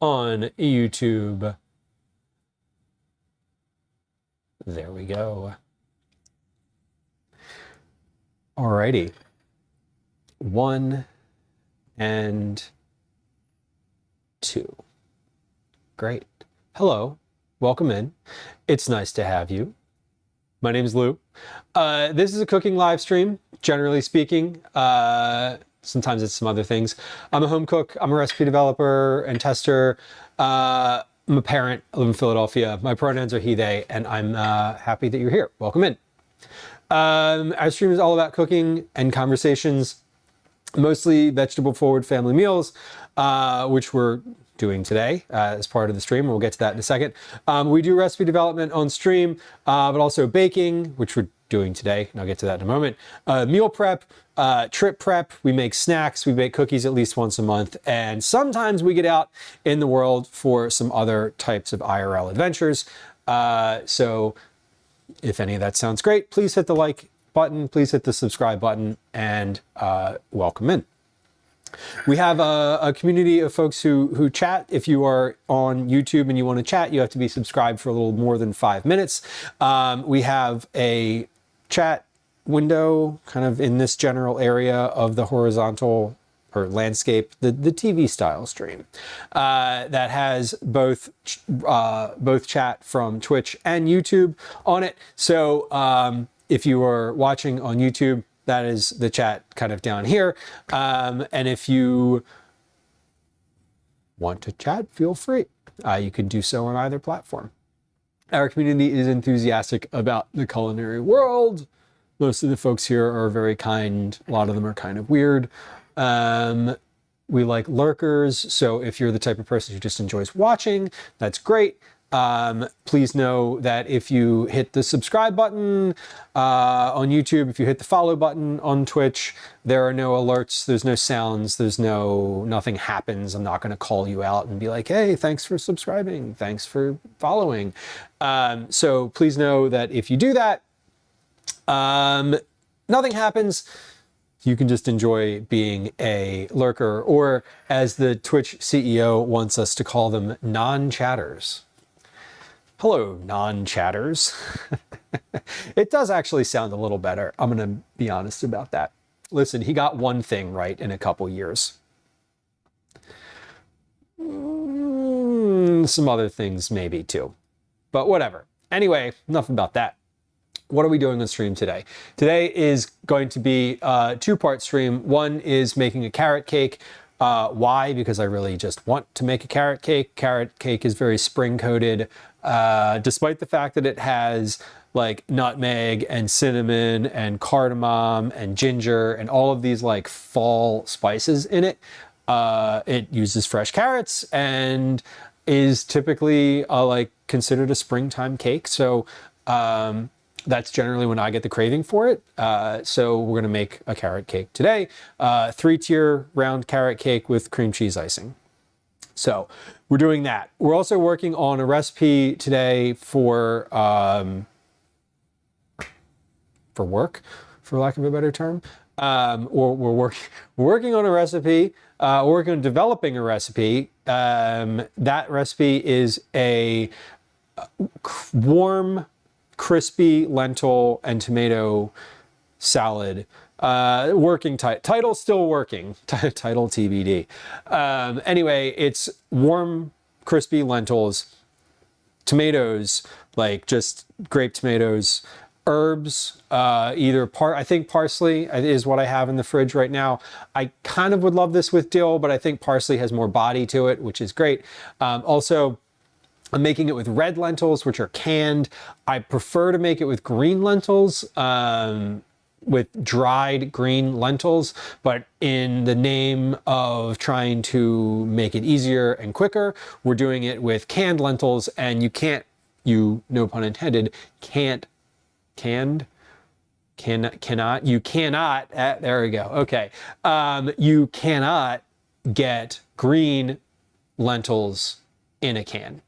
on YouTube. There we go. Alrighty. 1 and 2. Great. Hello. Welcome in. It's nice to have you. My name is Lou. This is a cooking live stream, generally speaking. Sometimes it's some other things. I'm a home cook. I'm a recipe developer and tester. I'm a parent. I live in Philadelphia. My pronouns are he, they, and I'm happy that you're here. Welcome in. Our stream is all about cooking and conversations, mostly vegetable forward family meals, which we're doing today as part of the stream. We'll get to that in a second. We do recipe development on stream, but also baking, which we're doing today, and I'll get to that in a moment. Meal prep, trip prep, we make snacks, we bake cookies at least once a month, and sometimes we get out in the world for some other types of IRL adventures. So if any of that sounds great, please hit the like button, please hit the subscribe button, and welcome in. We have a community of folks who chat. If you are on YouTube and you want to chat, you have to be subscribed for a little more than 5 minutes. We have a chat window kind of in this general area of the horizontal or landscape, the TV style stream that has both chat from Twitch and YouTube on it. So if you are watching on YouTube, that is the chat kind of down here. And if you want to chat, feel free. You can do so on either platform. Our community is enthusiastic about the culinary world. Most of the folks here are very kind. A lot of them are kind of weird. We like lurkers. So if you're the type of person who just enjoys watching, that's great. Please know that if you hit the subscribe button on YouTube, if you hit the follow button on Twitch, there are no alerts, there's no sounds, nothing happens. I'm not going to call you out and be like, hey, thanks for subscribing, thanks for following. So please know that if you do that, nothing happens. You can just enjoy being a lurker, or as the Twitch CEO wants us to call them, non-chatters. Hello, non-chatters. It does actually sound a little better. I'm going to be honest about that. Listen, he got one thing right in a couple years. Some other things maybe too, but whatever. Anyway, enough about that. What are we doing on stream today? Today is going to be a two-part stream. One is making a carrot cake. Why? Because I really just want to make a carrot cake. Carrot cake is very spring-coated, despite the fact that it has like nutmeg and cinnamon and cardamom and ginger and all of these like fall spices in it. It uses fresh carrots and is typically like considered a springtime cake. So that's generally when I get the craving for it. So we're gonna make a carrot cake today. 3-tier round carrot cake with cream cheese icing. So we're doing that. We're also working on a recipe today for work, for lack of a better term. We're working on a recipe. We're working on developing a recipe. That recipe is a warm, crispy lentil and tomato salad. Working title still working. Title TBD. Anyway, it's warm, crispy lentils, tomatoes, like just grape tomatoes, herbs, I think parsley is what I have in the fridge right now. I kind of would love this with dill, but I think parsley has more body to it, which is great. Also, I'm making it with red lentils, which are canned. I prefer to make it with green lentils, with dried green lentils, but in the name of trying to make it easier and quicker, we're doing it with canned lentils, and you no pun intended, there we go, okay. You cannot get green lentils in a can.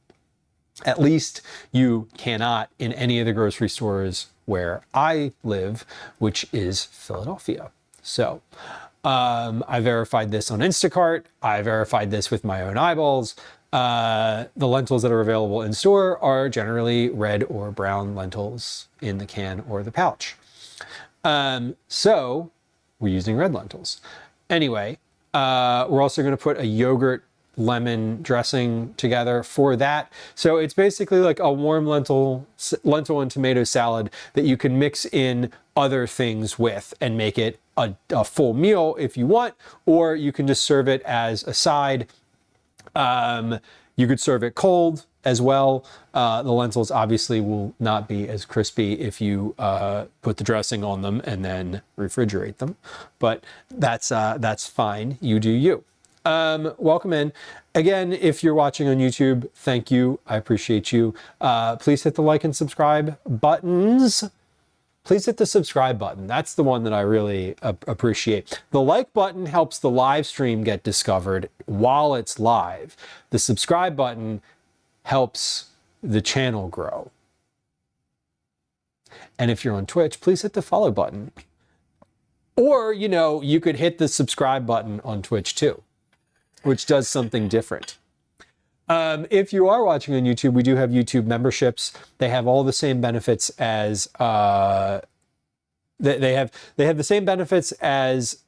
At least you cannot in any of the grocery stores where I live, which is Philadelphia. So I verified this on Instacart. I verified this with my own eyeballs. The lentils that are available in store are generally red or brown lentils in the can or the pouch. So we're using red lentils. Anyway, we're also going to put a yogurt lemon dressing together for that. So it's basically like a warm lentil and tomato salad that you can mix in other things with and make it a full meal if you want, or you can just serve it as a side. You could serve it cold as well. The lentils obviously will not be as crispy if you put the dressing on them and then refrigerate them, but that's fine. You do you. Welcome in. Again, if you're watching on YouTube, thank you. I appreciate you. Please hit the like and subscribe buttons. Please hit the subscribe button. That's the one that I really appreciate. The like button helps the live stream get discovered while it's live. The subscribe button helps the channel grow. And if you're on Twitch, please hit the follow button. Or, you know, you could hit the subscribe button on Twitch too, which does something different. If you are watching on YouTube, we do have YouTube memberships. They have all the same benefits as they have the same benefits as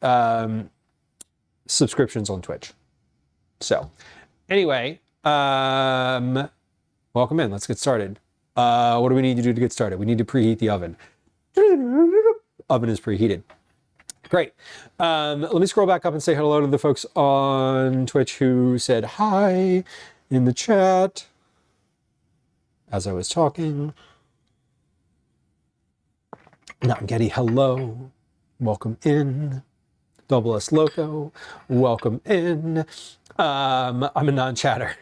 subscriptions on Twitch. So, anyway, welcome in. Let's get started. What do we need to do to get started? We need to preheat the oven. Oven is preheated. Great. Let me scroll back up and say hello to the folks on Twitch who said hi in the chat as I was talking. Not Getty, hello. Welcome in. Double S Loco, welcome in. I'm a non-chatter.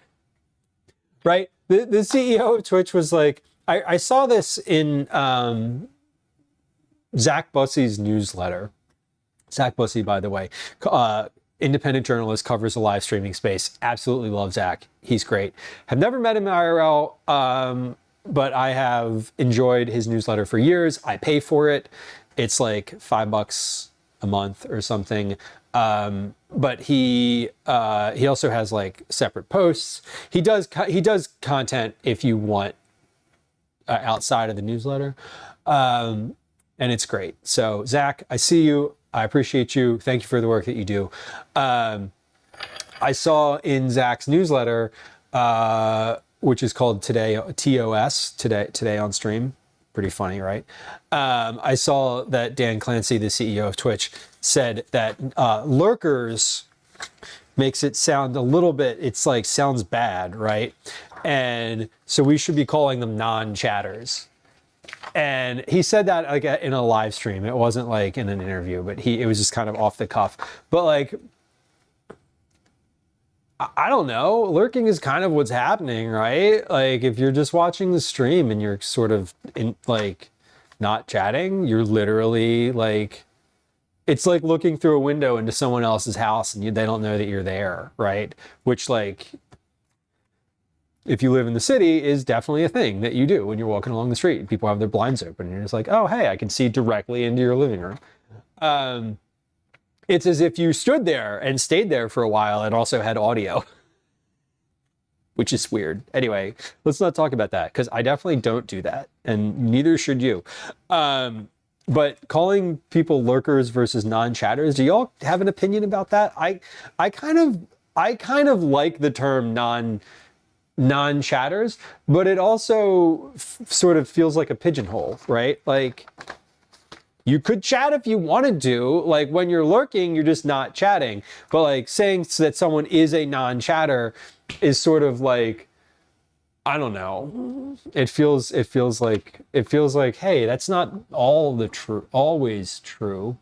Right? The CEO of Twitch was like, I saw this in Zach Bussey's newsletter. Zach Bussey, by the way, independent journalist, covers the live streaming space. Absolutely love Zach. He's great. Have never met him in IRL, but I have enjoyed his newsletter for years. I pay for it. It's like $5 a month or something. But he also has like separate posts. He does content if you want outside of the newsletter, and it's great. So Zach, I see you. I appreciate you. Thank you for the work that you do. I saw in Zach's newsletter, which is called Today TOS, Today on Stream. Pretty funny, right? I saw that Dan Clancy, the CEO of Twitch, said that lurkers makes it sound a little bit, it's like sounds bad, right? And so we should be calling them non-chatters. And he said that like in a live stream. It wasn't like in an interview, but it was just kind of off the cuff. But like, I don't know, lurking is kind of what's happening, right? Like if you're just watching the stream and you're sort of in like not chatting, you're literally like, it's like looking through a window into someone else's house and they don't know that you're there, right? Which like, if you live in the city, is definitely a thing that you do when you're walking along the street. People have their blinds open and you're just like, oh, hey, I can see directly into your living room. It's as if you stood there and stayed there for a while and also had audio, which is weird. Anyway, let's not talk about that because I definitely don't do that and neither should you. But calling people lurkers versus non-chatters, do y'all have an opinion about that? I kind of like the term non-chatters, but it also sort of feels like a pigeonhole, right? Like you could chat if you wanted to, like when you're lurking, you're just not chatting. But like saying that someone is a non-chatter is sort of like, I don't know. It feels like, hey, that's not always true.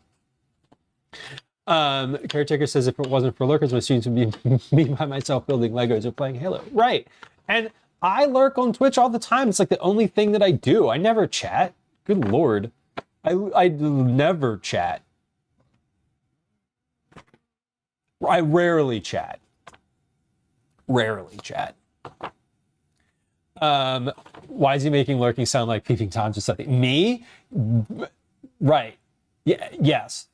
Caretaker says if it wasn't for lurkers, it would seem to be me by myself building Legos or playing Halo. Right. And I lurk on Twitch all the time. It's like the only thing that I do. I never chat. Good Lord. I never chat. I rarely chat. Why is he making lurking sound like peeping Toms or something? Me? Right. Yeah. Yes.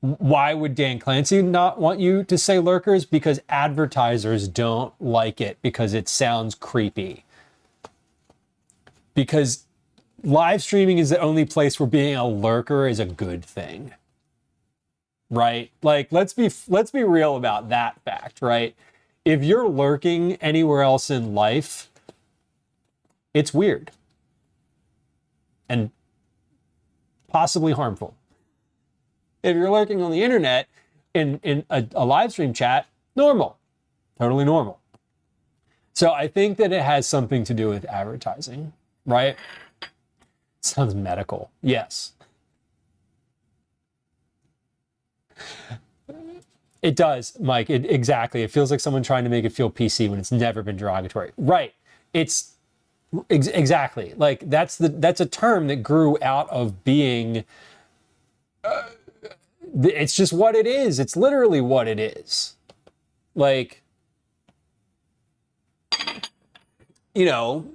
Why would Dan Clancy not want you to say lurkers? Because advertisers don't like it because it sounds creepy. Because live streaming is the only place where being a lurker is a good thing. Right? Like, let's be real about that fact, right? If you're lurking anywhere else in life, it's weird. And possibly harmful. If you're lurking on the internet in a live stream chat, normal. Totally normal. So I think that it has something to do with advertising, right? Sounds medical. Yes. It does, Mike. Exactly. It feels like someone trying to make it feel PC when it's never been derogatory. Right. It's exactly like that's a term that grew out of being it's just what it is. It's literally what it is. Like, you know,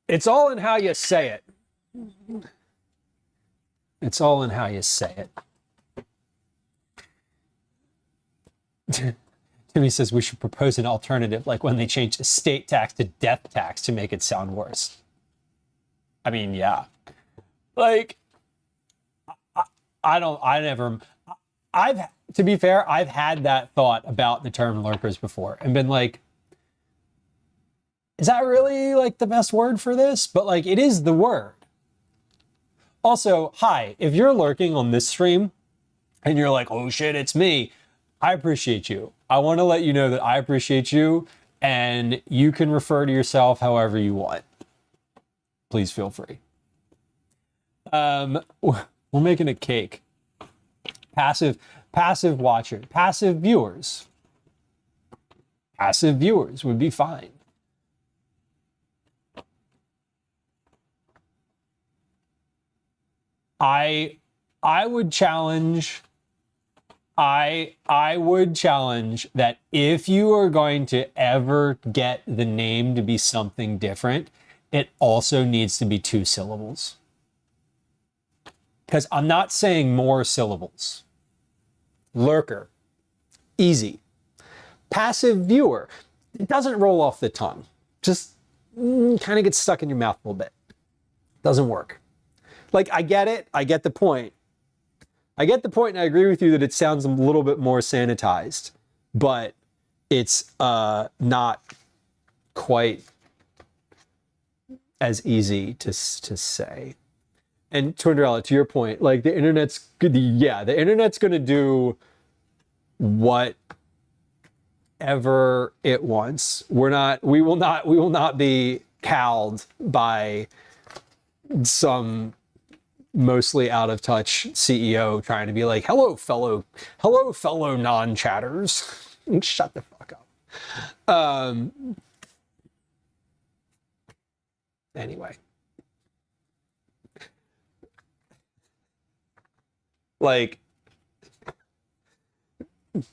it's all in how you say it. It's all in how you say it. Timmy says we should propose an alternative, like when they changed estate tax to death tax to make it sound worse. I mean, yeah. Like, to be fair, I've had that thought about the term lurkers before and been like, is that really like the best word for this? But like, it is the word. Also, hi, if you're lurking on this stream and you're like, oh shit, it's me, I appreciate you. I want to let you know that I appreciate you and you can refer to yourself however you want. Please feel free. We're making a cake. Passive watcher, passive viewers. Passive viewers would be fine. I would challenge I would challenge that if you are going to ever get the name to be something different, it also needs to be 2 syllables. Because I'm not saying more syllables. Lurker, easy. Passive viewer, it doesn't roll off the tongue. Just kind of gets stuck in your mouth a little bit. Doesn't work. Like, I get it. I get the point. I get the point, and I agree with you that it sounds a little bit more sanitized, but it's not quite as easy to say. And Twinderella, to your point, like the internet's good. Yeah, the internet's going to do whatever it wants. We will not be cowed by some mostly out of touch CEO trying to be like, hello fellow non-chatters. Shut the fuck up. Anyway. Like, you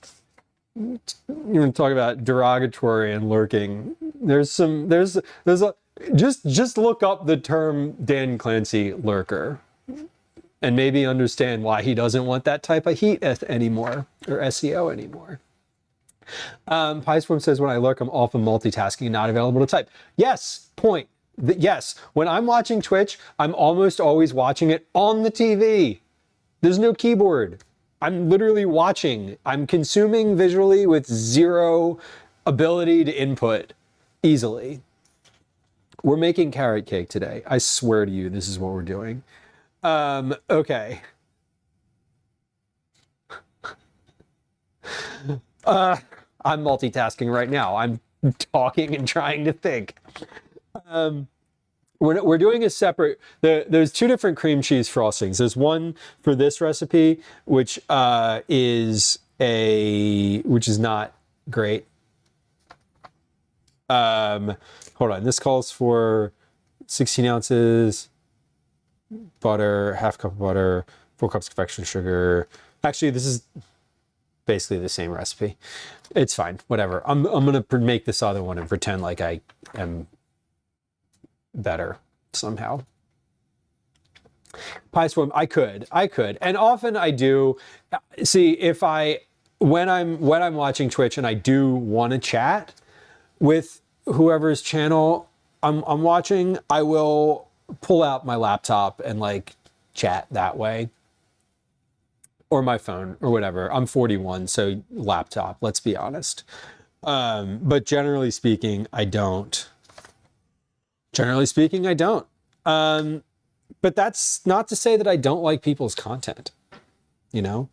want to talk about derogatory and lurking. There's a just look up the term Dan Clancy lurker and maybe understand why he doesn't want that type of heat anymore, or SEO anymore. Piesworm says, when I lurk, I'm often multitasking and not available to type. Yes, point. Yes, when I'm watching Twitch, I'm almost always watching it on the TV. There's no keyboard. I'm literally watching. I'm consuming visually with zero ability to input easily. We're making carrot cake today. I swear to you, this is what we're doing. Okay. I'm multitasking right now. I'm talking and trying to think. We're doing a separate, there's 2 different cream cheese frostings. There's one for this recipe, which is not great. Hold on, this calls for 16 ounces, butter, half cup of butter, 4 cups confectionery sugar. Actually, this is basically the same recipe. It's fine, whatever. I'm gonna make this other one and pretend like I am better somehow. Pie Swarm, I could, and often I do. See, if when I'm watching Twitch and I do want to chat with whoever's channel I'm watching, I will pull out my laptop and like chat that way, or my phone or whatever. I'm 41, so laptop. Let's be honest. But generally speaking, I don't. But that's not to say that I don't like people's content, you know?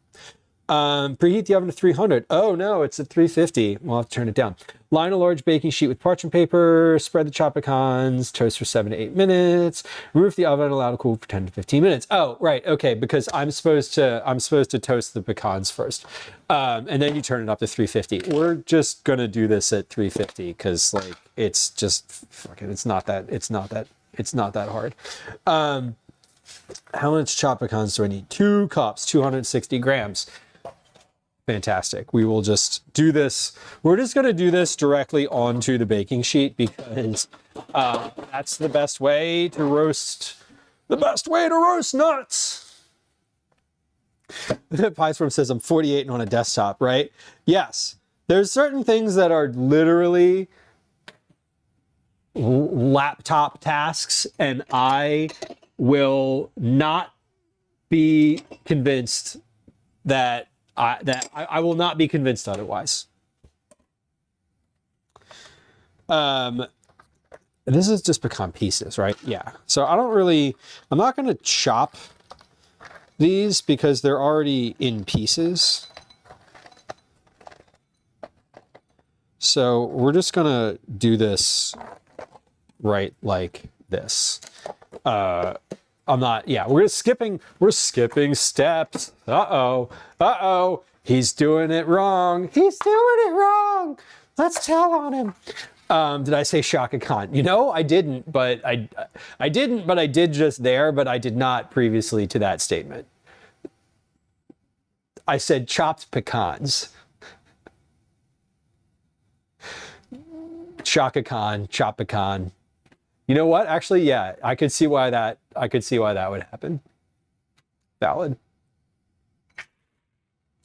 Preheat the oven to 300. Oh no, it's at 350. We'll have to turn it down. Line a large baking sheet with parchment paper, spread the chopped pecans, toast for 7 to 8 minutes, remove the oven, allow to cool for 10 to 15 minutes. Oh, right, okay, because I'm supposed to toast the pecans first. And then you turn it up to 350. We're just gonna do this at 350 because like it's just fucking it's not that hard. How much chopped pecans do I need? 2 cups, 260 grams. Fantastic. We will just do this. We're just going to do this directly onto the baking sheet because that's the best way to roast. The best way to roast nuts. Pie Swarm says I'm 48 and on a desktop, right? Yes. There's certain things that are literally laptop tasks, and I will not be convinced that I will not be convinced otherwise. This is just pecan pieces, right? Yeah. So I'm not going to chop these because they're already in pieces. So we're just going to do this right like this. We're skipping steps. Uh-oh. He's doing it wrong. Let's tell on him. Did I say Shaka Khan? You know, I didn't, but I did just there, but I did not previously to that statement. I said chopped pecans. Shaka Khan, chopped pecan. You know what? Actually, yeah, I could see why that would happen. Valid.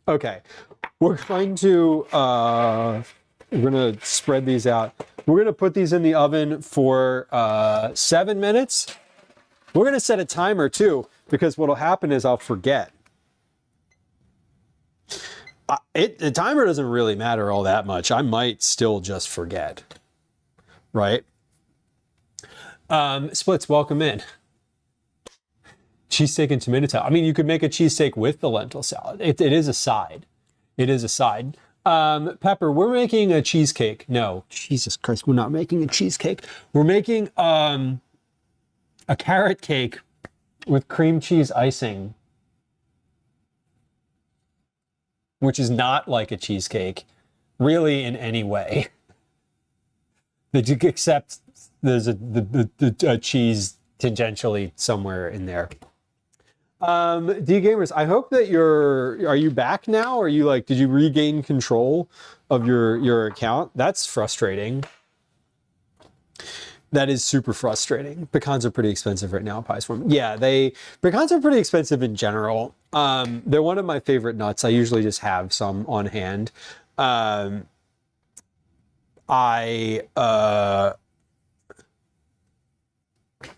Okay. We're going to spread these out. We're going to put these in the oven for 7 minutes. We're going to set a timer too, because what'll happen is I'll forget. The timer doesn't really matter all that much. I might still just forget. Right? Splits, welcome in. Cheesesteak and tomato salad. I mean, you could make a cheesesteak with the lentil salad. It is a side. Pepper, we're making a cheesecake. No, Jesus Christ, we're not making a cheesecake. We're making a carrot cake with cream cheese icing, which is not like a cheesecake, really in any way. Except there's a cheese tangentially somewhere in there. D Gamers, I hope that are you back now? Or are you like, did you regain control of your account? That's frustrating. That is super frustrating. Pecans are pretty expensive right now, Pie Swarm. Yeah, pecans are pretty expensive in general. They're one of my favorite nuts. I usually just have some on hand. I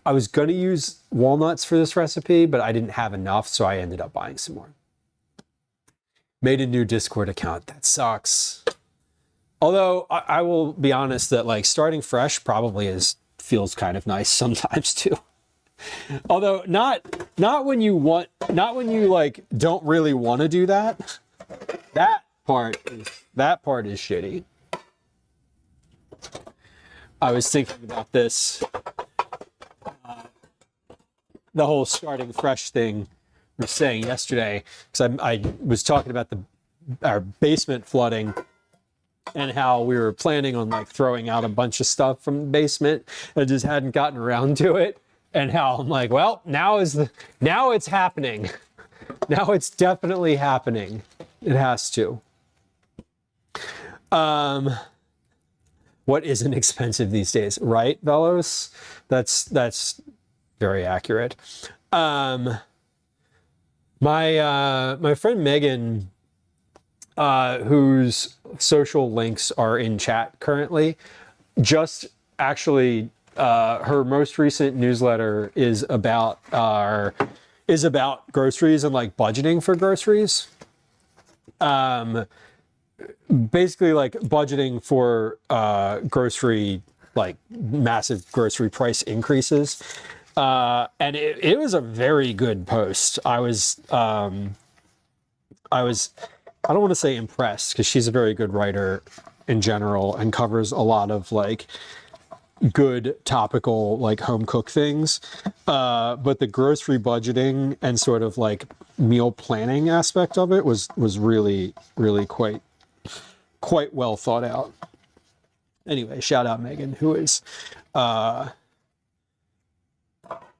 was going to use walnuts for this recipe, but I didn't have enough, so I ended up buying some more. Made a new Discord account. That sucks. Although, I will be honest that like starting fresh probably feels kind of nice sometimes too. Although not when you like don't really want to do that. That part is shitty. I was thinking about this. The whole starting fresh thing we were saying yesterday, because I was talking about our basement flooding and how we were planning on like throwing out a bunch of stuff from the basement and just hadn't gotten around to it, and how I'm like, well, now it's happening. Now it's definitely happening. It has to. What isn't expensive these days, right, Velos? That's very accurate. My my friend Megan, whose social links are in chat currently, just actually her most recent newsletter is about groceries and like budgeting for groceries. Basically like budgeting for grocery, like massive grocery price increases. And it was a very good post. I don't want to say impressed because she's a very good writer in general and covers a lot of like good topical like home cook things. But the grocery budgeting and sort of like meal planning aspect of it was really, really quite well thought out. Anyway, shout out Megan, who is a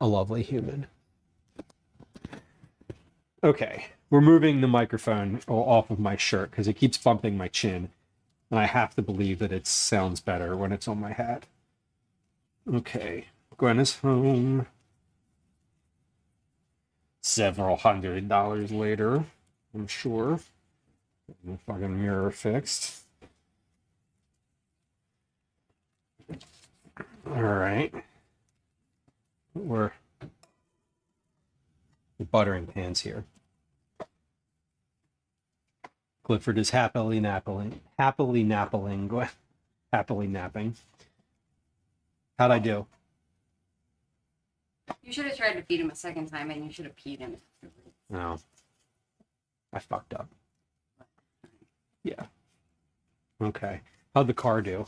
lovely human. Okay, we're moving the microphone off of my shirt because it keeps bumping my chin, and I have to believe that it sounds better when it's on my hat. Okay, Gwen is home. Several $100s later, I'm sure. The fucking mirror fixed. All right. We're buttering pans here. Clifford is happily napping. Happily napping. How'd I do? You should have tried to feed him a second time, and you should have peed him. No. I fucked up. Yeah. Okay. How'd the car do?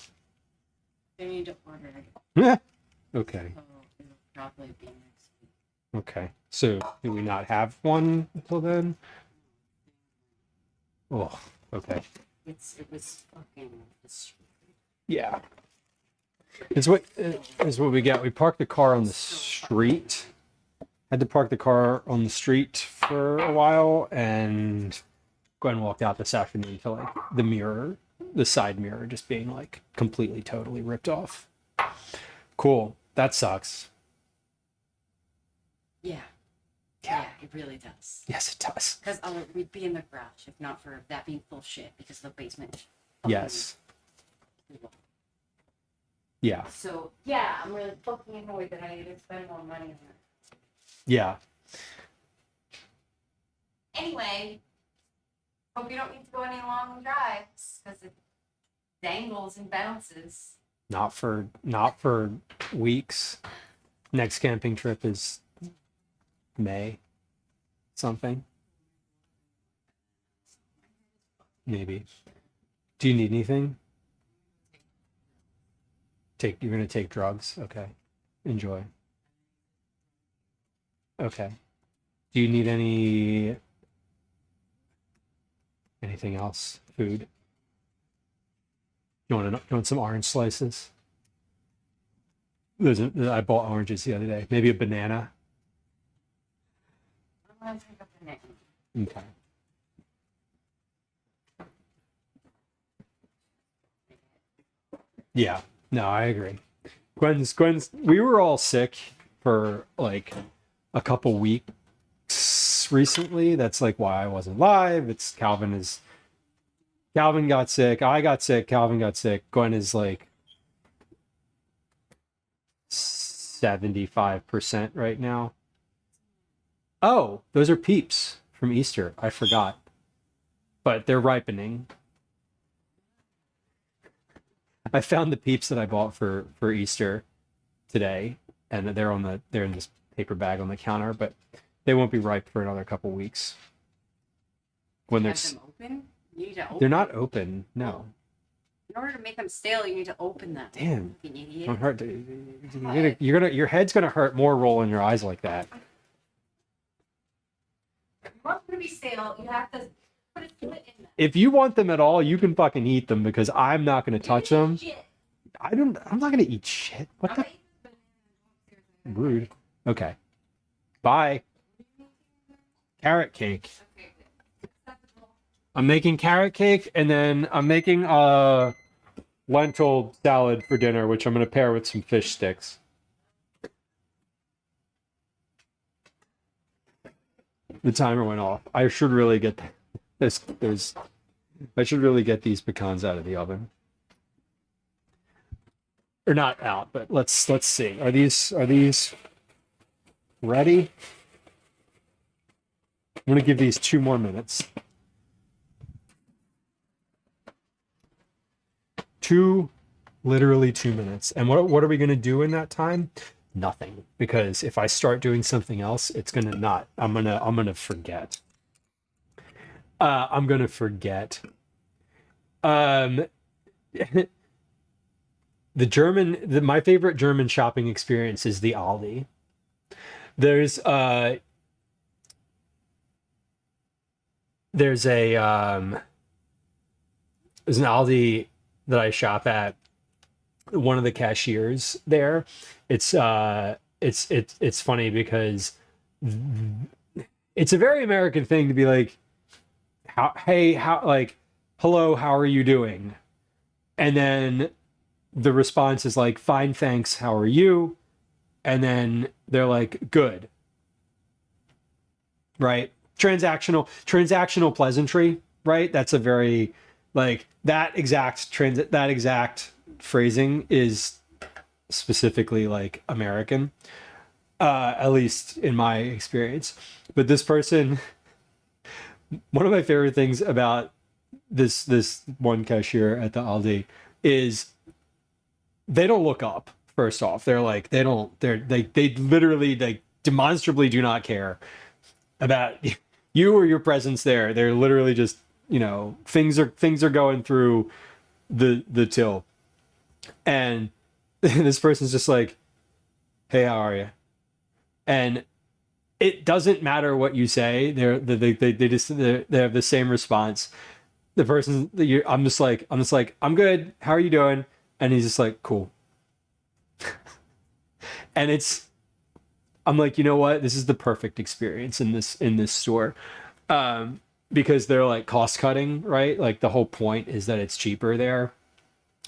They need to order it. Yeah. Okay. So it'll probably be next week. Okay. So do we not have one until then? Oh, okay. It was fucking destroyed. Yeah. It's what we got. We parked the car on the street. Had to park the car on the street for a while, and Gwen walked out this afternoon to like the side mirror just being like completely totally ripped off. Cool. That sucks. Yeah. Yeah, it really does. Yes, it does. Because we'd be in the garage if not for that being full of shit because the basement. Yes. Yeah. So, yeah, I'm really fucking annoyed that I need to spend more money on it. Yeah. Anyway, hope you don't need to go any long drives because it dangles and bounces. Not for weeks. Next camping trip is May something. Maybe. Do you need anything? You're gonna take drugs? Okay. Enjoy. Okay. Do you need anything else? Food? You want some orange slices? I bought oranges the other day. Maybe a banana. I'm gonna take a banana. Okay. Yeah. No, I agree. Gwen's. We were all sick for like a couple weeks recently. That's like why I wasn't live. It's Calvin got sick. I got sick. Calvin got sick. Gwen is like 75% right now. Oh, those are peeps from Easter. I forgot. But they're ripening. I found the peeps that I bought for Easter today, and they're in this paper bag on the counter, but they won't be ripe for another couple weeks. When they're them open? You need to open. They're not open. No. In order to make them stale, you need to open them. Damn. You idiot. Don't hurt. Your head's gonna hurt more rolling your eyes like that. If you want them to be stale, you have to put a foot in them. If you want them at all, you can fucking eat them because I'm not gonna touch them. Shit. I'm not gonna eat shit. What the? Rude. Okay. Bye. Carrot cake. I'm making carrot cake, and then I'm making a lentil salad for dinner, which I'm going to pair with some fish sticks. The timer went off. I should really get this. I should really get these pecans out of the oven. Or not out, but let's see. Are these ready? I'm gonna give these 2 more minutes. Literally 2 minutes. And what are we gonna do in that time? Nothing. Because if I start doing something else, it's gonna not. I'm gonna forget. I'm gonna forget. My favorite German shopping experience is the Aldi. There's an Aldi that I shop at. One of the cashiers there, it's funny because it's a very American thing to be like, hello, how are you doing? And then the response is like, fine, thanks, how are you? And then they're like, good. Right? Transactional pleasantry, right? That's a very, like, that exact phrasing is specifically like American, at least in my experience. But this person, one of my favorite things about this one cashier at the Aldi is they don't look up. First off, they literally, they demonstrably do not care about you or your presence there. They're literally just, things are going through the till, and this person's just like, hey, how are you? And it doesn't matter what you say. They have the same response. The person, I'm just like, I'm good. How are you doing? And he's just like, cool. And I'm like, you know what? This is the perfect experience in this store, because they're like cost cutting, right? Like the whole point is that it's cheaper there.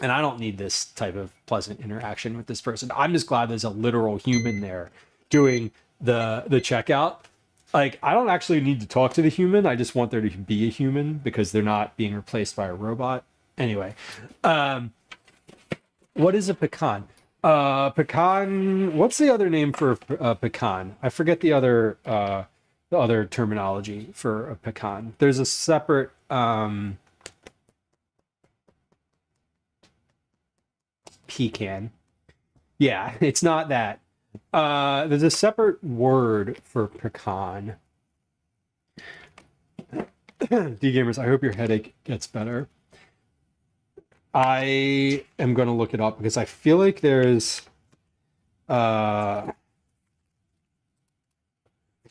And I don't need this type of pleasant interaction with this person. I'm just glad there's a literal human there doing the checkout. Like, I don't actually need to talk to the human. I just want there to be a human because they're not being replaced by a robot. Anyway, what is a pecan? Pecan. What's the other name for a pecan? I forget the other terminology for a pecan. There's a separate. Pecan. Yeah, it's not that. There's a separate word for pecan. D-gamers, I hope your headache gets better. I am going to look it up because I feel like there's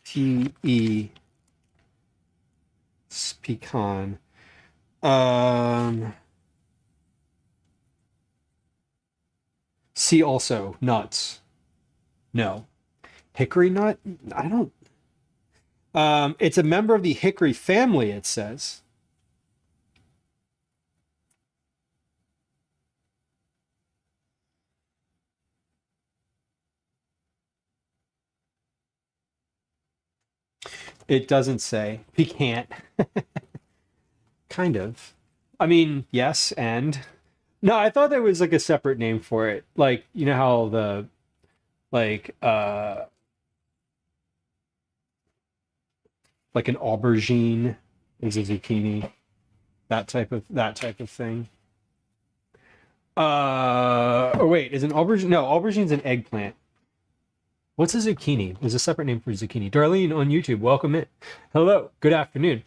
T-E pecan. See also nuts. No. Hickory nut? I don't. It's a member of the hickory family, it says. It doesn't say. Pecan. Kind of. I mean, yes, and no, I thought there was like a separate name for it. Like, you know how the like like an aubergine is a zucchini. That type of thing. Oh wait, is an aubergine? No, aubergine's an eggplant. What's a zucchini? There's a separate name for zucchini. Darlene on YouTube, welcome in. Hello, good afternoon.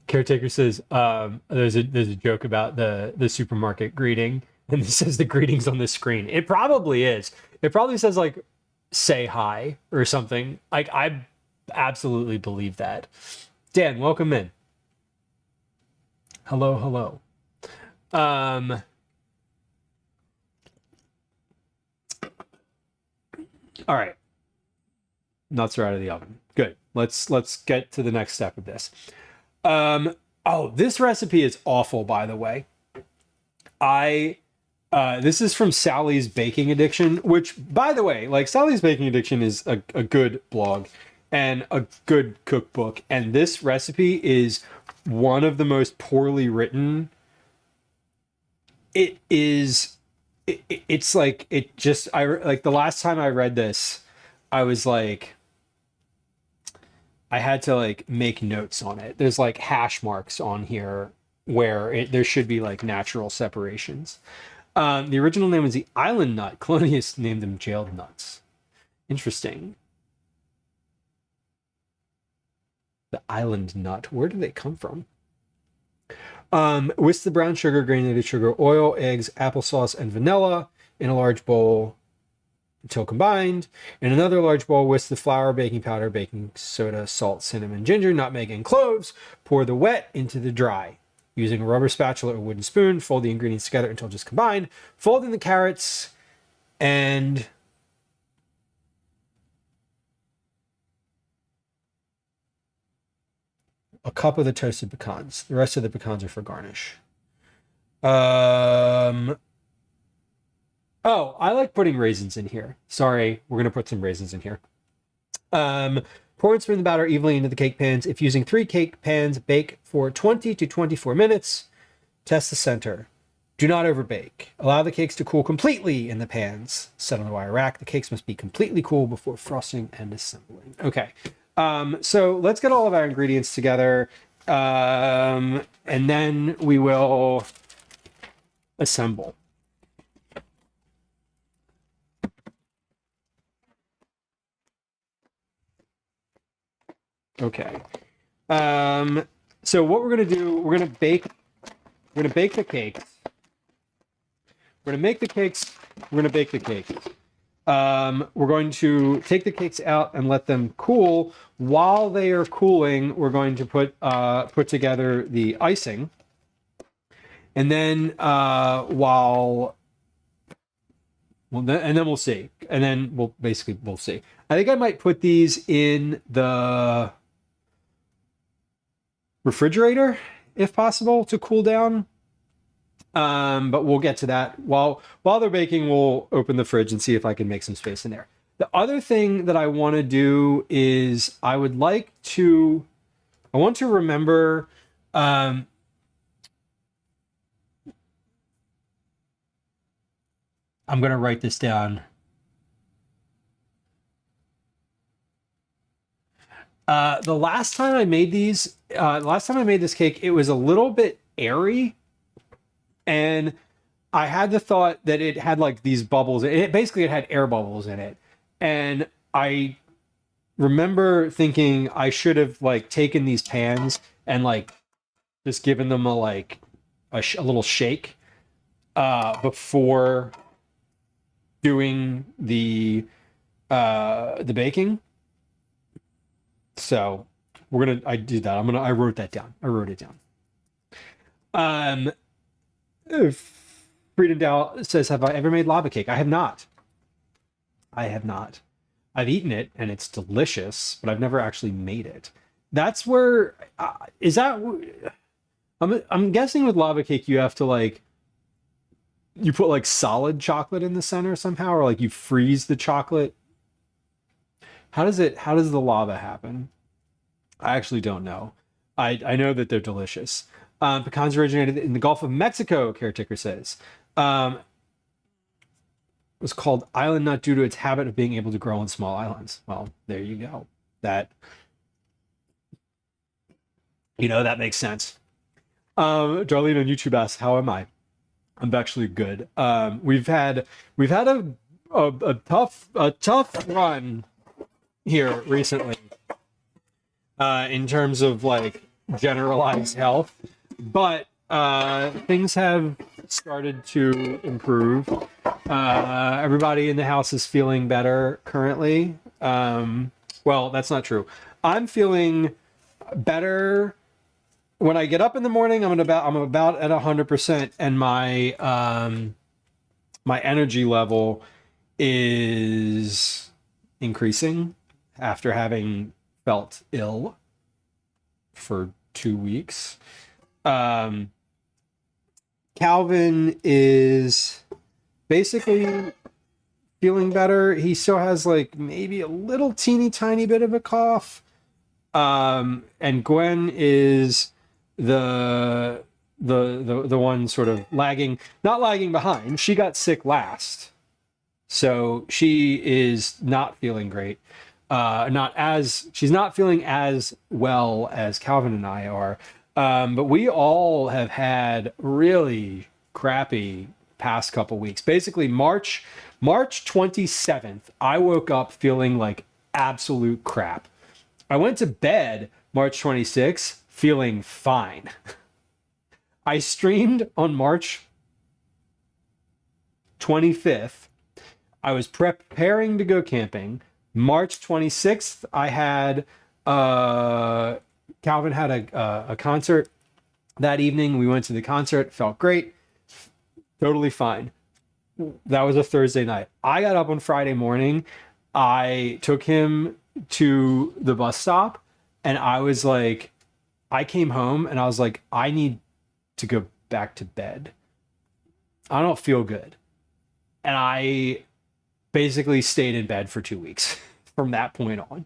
Caretaker says, there's a joke about the supermarket greeting, and it says the greeting's on the screen. It probably is. It probably says like say hi or something. Like, I absolutely believe that. Dan, welcome in. Hello, hello. All right. Nuts are out of the oven. Good. Let's get to the next step of this. Oh, this recipe is awful, by the way. This is from Sally's Baking Addiction, which, by the way, like, Sally's Baking Addiction is a good blog and a good cookbook, and this recipe is one of the most poorly written. It's like, it just, I like, the last time I read this, I was like, I had to like make notes on it. There's like hash marks on here where there should be like natural separations. The original name was the island nut. Colonialists named them jailed nuts. Interesting. The island nut. Where do they come from? Whisk the brown sugar, granulated sugar, oil, eggs, applesauce, and vanilla in a large bowl until combined. In another large bowl, whisk the flour, baking powder, baking soda, salt, cinnamon, ginger, nutmeg, and cloves. Pour the wet into the dry. Using a rubber spatula or wooden spoon, fold the ingredients together until just combined. Fold in the carrots and a cup of the toasted pecans. The rest of the pecans are for garnish. Oh, I like putting raisins in here. Sorry, we're going to put some raisins in here. Pour and spin the batter evenly into the cake pans. If using 3 cake pans, bake for 20 to 24 minutes. Test the center. Do not overbake. Allow the cakes to cool completely in the pans. Set on the wire rack. The cakes must be completely cool before frosting and assembling. Okay, so let's get all of our ingredients together, and then we will assemble. Okay. So what we're gonna do, we're gonna bake the cakes. We're gonna make the cakes. We're gonna bake the cakes. We're going to take the cakes out and let them cool. While they are cooling, we're going to put together the icing, and then and then we'll see, and then we'll see. I think I might put these in the refrigerator if possible to cool down. But we'll get to that. While they're baking, we'll open the fridge and see if I can make some space in there. The other thing that I want to do is I want to remember, I'm going to write this down. The last time I made this cake, it was a little bit airy, and I had the thought that it had like these bubbles. It had air bubbles in it, and I remember thinking I should have like taken these pans and like just given them a little shake before doing the baking. So I did that. I wrote that down. I wrote it down. Freedom Dow says, have I ever made lava cake? I have not. I've eaten it and it's delicious, but I've never actually made it. That's where, I'm guessing with lava cake, you have to like, you put like solid chocolate in the center somehow, or like you freeze the chocolate. How does the lava happen? I actually don't know. I know that they're delicious. Pecans originated in the Gulf of Mexico, Caretaker says. It was called island nut due to its habit of being able to grow on small islands. Well, there you go. That makes sense. Darlene on YouTube asks, how am I? I'm actually good. We've had a tough run here recently in terms of like generalized health, but things have started to improve. Everybody in the house is feeling better currently. Well, that's not true. I'm feeling better when I get up in the morning. I'm about at 100%, and my energy level is increasing. after having felt ill for 2 weeks. Calvin is basically feeling better. He still has like maybe a little teeny tiny bit of a cough. And Gwen is the one sort of not lagging behind. She got sick last. So she is not feeling great. She's not feeling as well as Calvin and I are. But we all have had really crappy past couple weeks. Basically, March 27th, I woke up feeling like absolute crap. I went to bed March 26th feeling fine. I streamed on March 25th. I was preparing to go camping. March 26th, I had Calvin had a concert that evening. We went to the concert, felt great, totally fine. That was a Thursday night. I got up on Friday morning. I took him to the bus stop, and I came home and I was like, I need to go back to bed. I don't feel good. And I basically stayed in bed for 2 weeks from that point on.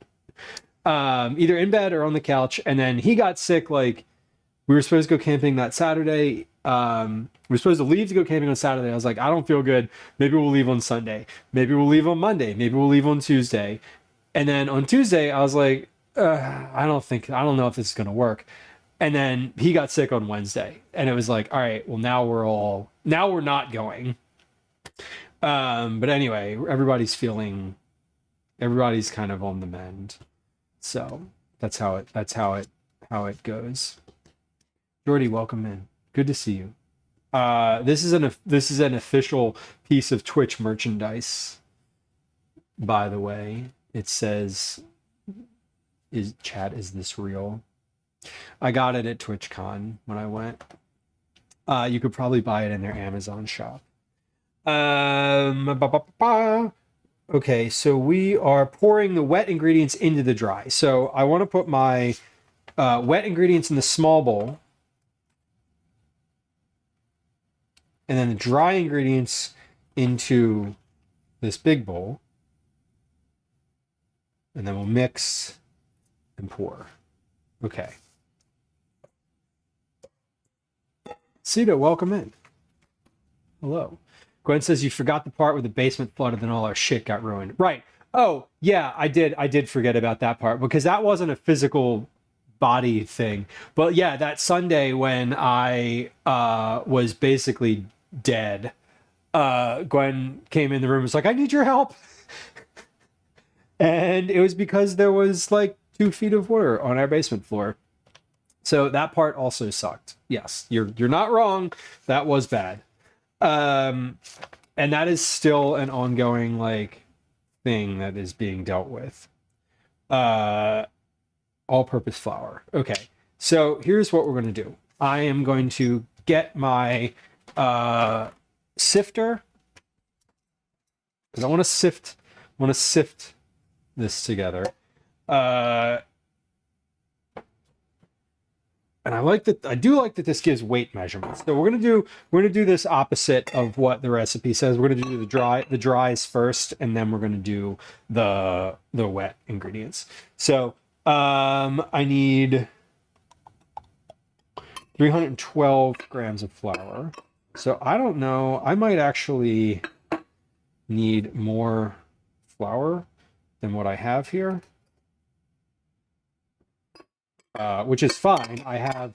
Either in bed or on the couch. And then he got sick. Like, we were supposed to go camping that Saturday. We were supposed to leave to go camping on Saturday. I was like, I don't feel good. Maybe we'll leave on Sunday. Maybe we'll leave on Monday. Maybe we'll leave on Tuesday. And then on Tuesday, I was like, I don't know if this is going to work. And then he got sick on Wednesday. And it was like, all right, well, now we're not going. But anyway, everybody's kind of on the mend. So that's how it goes. Jordy, welcome in. Good to see you. This is an official piece of Twitch merchandise, by the way. It says, is this real? I got it at TwitchCon when I went. You could probably buy it in their Amazon shop. Okay, so we are pouring the wet ingredients into the dry. So I want to put my wet ingredients in the small bowl, and then the dry ingredients into this big bowl, and then we'll mix and pour. Okay. Cito, welcome in. Hello. Gwen says you forgot the part where the basement flooded and all our shit got ruined. Right. Oh, yeah, I did forget about that part because that wasn't a physical body thing. But yeah, that Sunday when I was basically dead, Gwen came in the room and was like, I need your help. And it was because there was like 2 feet of water on our basement floor. So that part also sucked. Yes, you're not wrong. That was bad. And that is still an ongoing like thing that is being dealt with. All-purpose flour. Okay, so here's what we're going to do. I am going to get my sifter because I want to sift this together. And I do like that this gives weight measurements. So we're gonna do this opposite of what the recipe says. We're gonna do the dries first, and then we're gonna do the wet ingredients. So I need 312 grams of flour. So I don't know. I might actually need more flour than what I have here. Which is fine. I have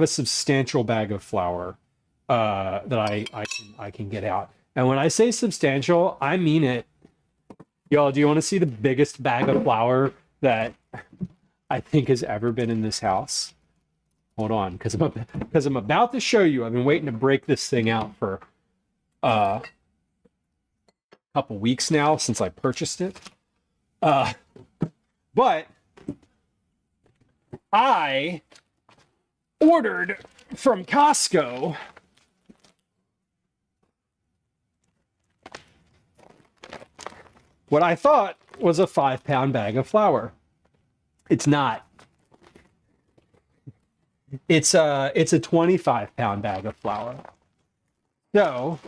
a substantial bag of flour that I can get out. And when I say substantial, I mean it. Y'all, do you want to see the biggest bag of flour that I think has ever been in this house? Hold on, because I'm about to show you. I've been waiting to break this thing out for a couple weeks now since I purchased it. But I ordered from Costco what I thought was a 5-pound bag of flour. It's not. It's a 25-pound bag of flour. So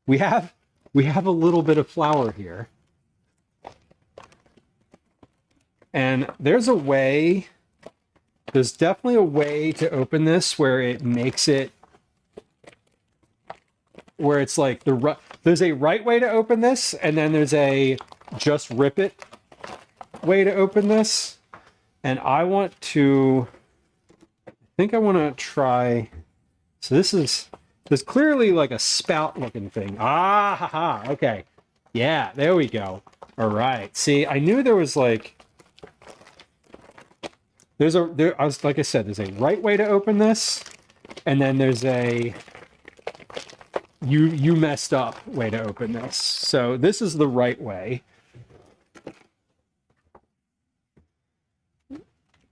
we have a little bit of flour here. And there's definitely a way to open this where it makes it, where it's like there's a right way to open this, and then there's a just rip it way to open this. And I want to try, so there's clearly like a spout looking thing. Ah, ha, ha, okay. Yeah, there we go. All right. See, I knew there was like, there's a right way to open this, and then there's a you messed up way to open this. So this is the right way.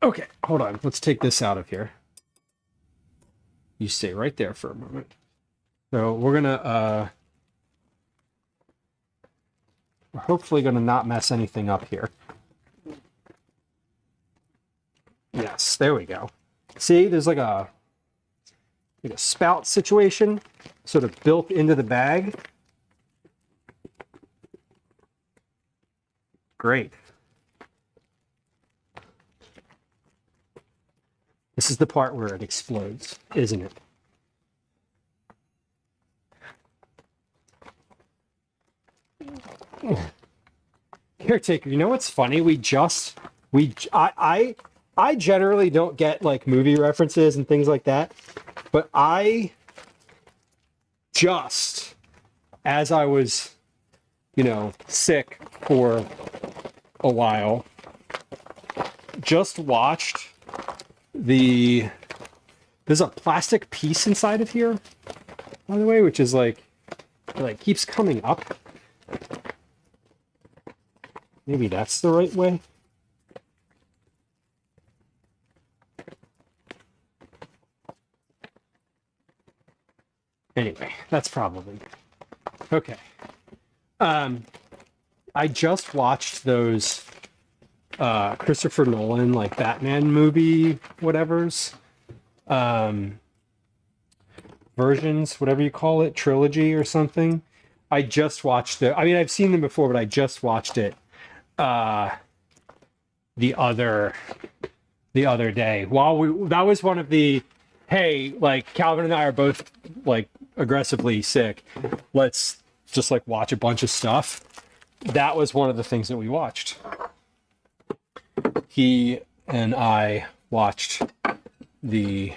Okay, hold on. Let's take this out of here. You stay right there for a moment. So we're hopefully gonna not mess anything up here. Yes, there we go. See, there's like a spout situation sort of built into the bag. Great. This is the part where it explodes, isn't it? Caretaker, you know what's funny? I generally don't get like movie references and things like that, but I just, as I was, sick for a while, just watched there's a plastic piece inside of here, by the way, which is like keeps coming up. Maybe that's the right way. Anyway, that's probably okay. I just watched those Christopher Nolan like Batman movie whatevers, versions, whatever you call it, trilogy or something. I just watched it. I mean, I've seen them before, but I just watched it the other day. That was one of the, hey, like Calvin and I are both like aggressively sick. Let's just like watch a bunch of stuff. That was one of the things that we watched. He and I watched the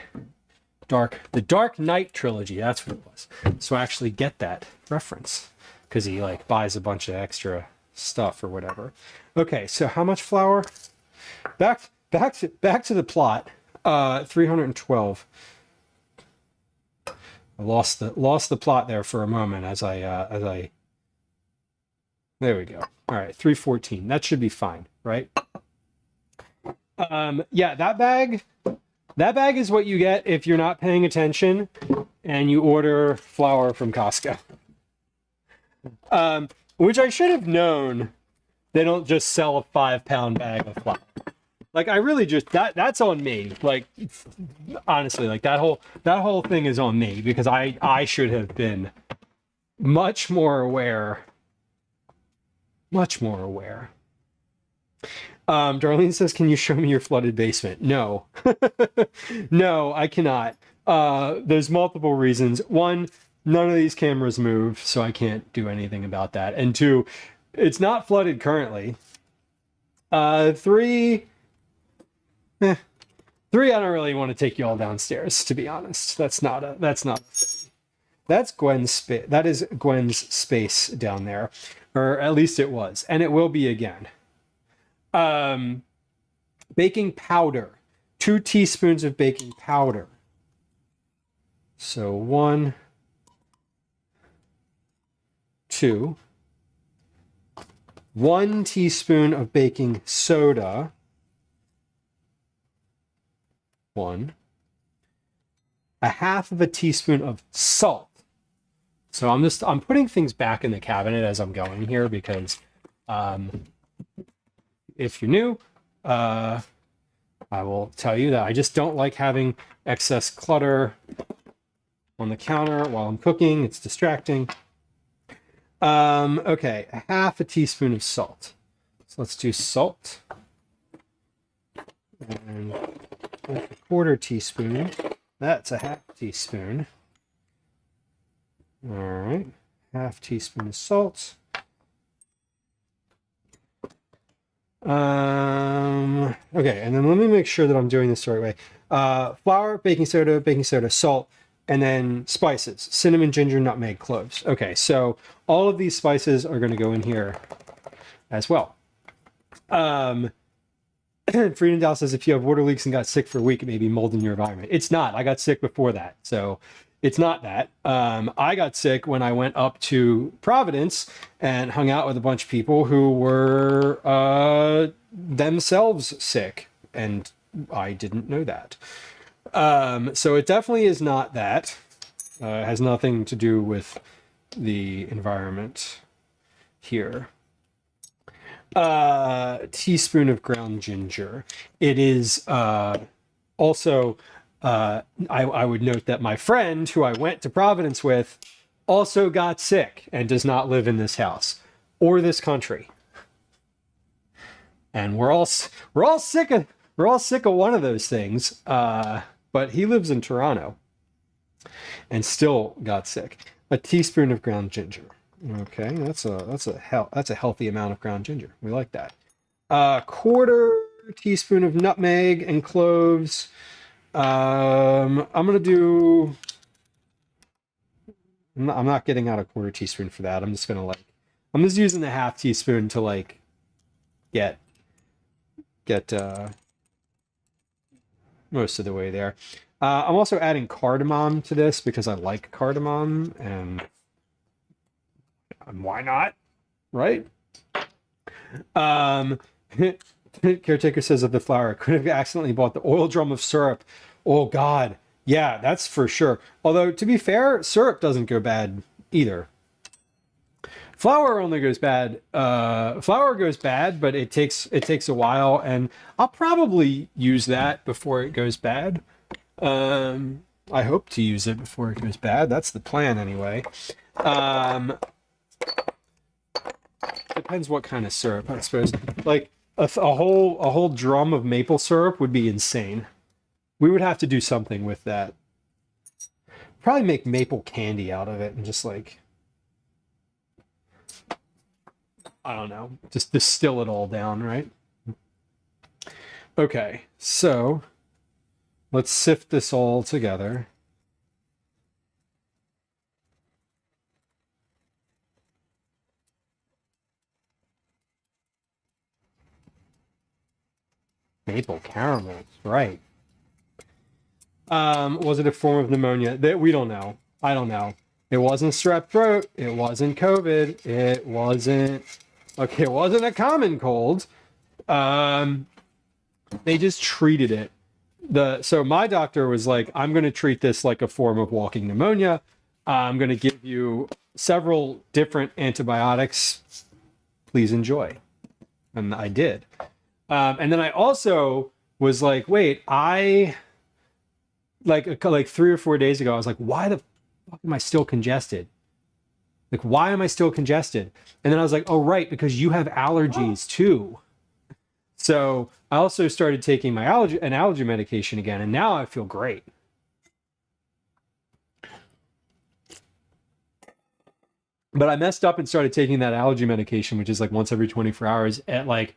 Dark Knight trilogy. That's what it was. So I actually get that reference because he like buys a bunch of extra stuff or whatever. Okay, so how much flour? Back to the plot. 312. I lost the plot there for a moment as I there we go. All right, 314. That should be fine, right? Yeah, that bag is what you get if you're not paying attention and you order flour from Costco. Which I should have known. They don't just sell a 5-pound bag of flour. Like I really just that's on me. Like honestly, like that whole thing is on me because I should have been much more aware. Darlene says, can you show me your flooded basement? No. No, I cannot. There's multiple reasons. One, none of these cameras move, so I can't do anything about that. And two, it's not flooded currently. Three, I don't really want to take you all downstairs, to be honest. That's not a thing. That's Gwen's space. That is Gwen's space down there. Or at least it was. And it will be again. Baking powder. 2 teaspoons of baking powder. So 1, 2. 1 teaspoon of baking soda. 1. 1/2 of a teaspoon of salt. So I'm putting things back in the cabinet as I'm going here because if you're new, I will tell you that I just don't like having excess clutter on the counter while I'm cooking. It's distracting. Okay, a half a teaspoon of salt. So let's do salt. And a quarter teaspoon. That's a half teaspoon. All right, half teaspoon of salt. Okay, and then let me make sure that I'm doing this the right way. Flour, baking soda, salt, and then spices: cinnamon, ginger, nutmeg, cloves. Okay, so all of these spices are going to go in here as well. Friedendal says if you have water leaks and got sick for a week, it may be mold in your environment. It's not. I got sick before that, so it's not that. I got sick when I went up to Providence and hung out with a bunch of people who were themselves sick, and I didn't know that. So it definitely is not that. It has nothing to do with the environment here. Teaspoon of ground ginger. It is also, I would note that my friend who I went to Providence with also got sick and does not live in this house or this country. And we're all sick of one of those things. But he lives in Toronto and still got sick. A teaspoon of ground ginger. Okay, that's a healthy amount of ground ginger. We like that. Quarter teaspoon of nutmeg and cloves. I'm not getting out a quarter teaspoon for that. I'm just using the half teaspoon to like get most of the way there. I'm also adding cardamom to this because I like cardamom, and why not, right? Caretaker says of the flour, could have accidentally bought the oil drum of syrup. Oh God, yeah, that's for sure. Although to be fair, syrup doesn't go bad either. Flour only goes bad. Flour goes bad, but it takes a while, and I'll probably use that before it goes bad. I hope to use it before it goes bad. That's the plan anyway. Depends what kind of syrup, I suppose. Like a whole drum of maple syrup would be insane. We would have to do something with that. Probably make maple candy out of it and just like, I don't know, just distill it all down, right? Okay, so let's sift this all together. Maple caramels, right. Was it a form of pneumonia? That we don't know. I don't know. It wasn't strep throat. It wasn't COVID. It wasn't a common cold. They just treated it. So my doctor was like, I'm going to treat this like a form of walking pneumonia. I'm going to give you several different antibiotics. Please enjoy. And I did. And then I also was like, wait, like 3 or 4 days ago, I was like, why the fuck am I still congested? Like, why am I still congested? And then I was like, oh, right, because you have allergies too. So I also started taking my allergy medication again, and now I feel great. But I messed up and started taking that allergy medication, which is like once every 24 hours at like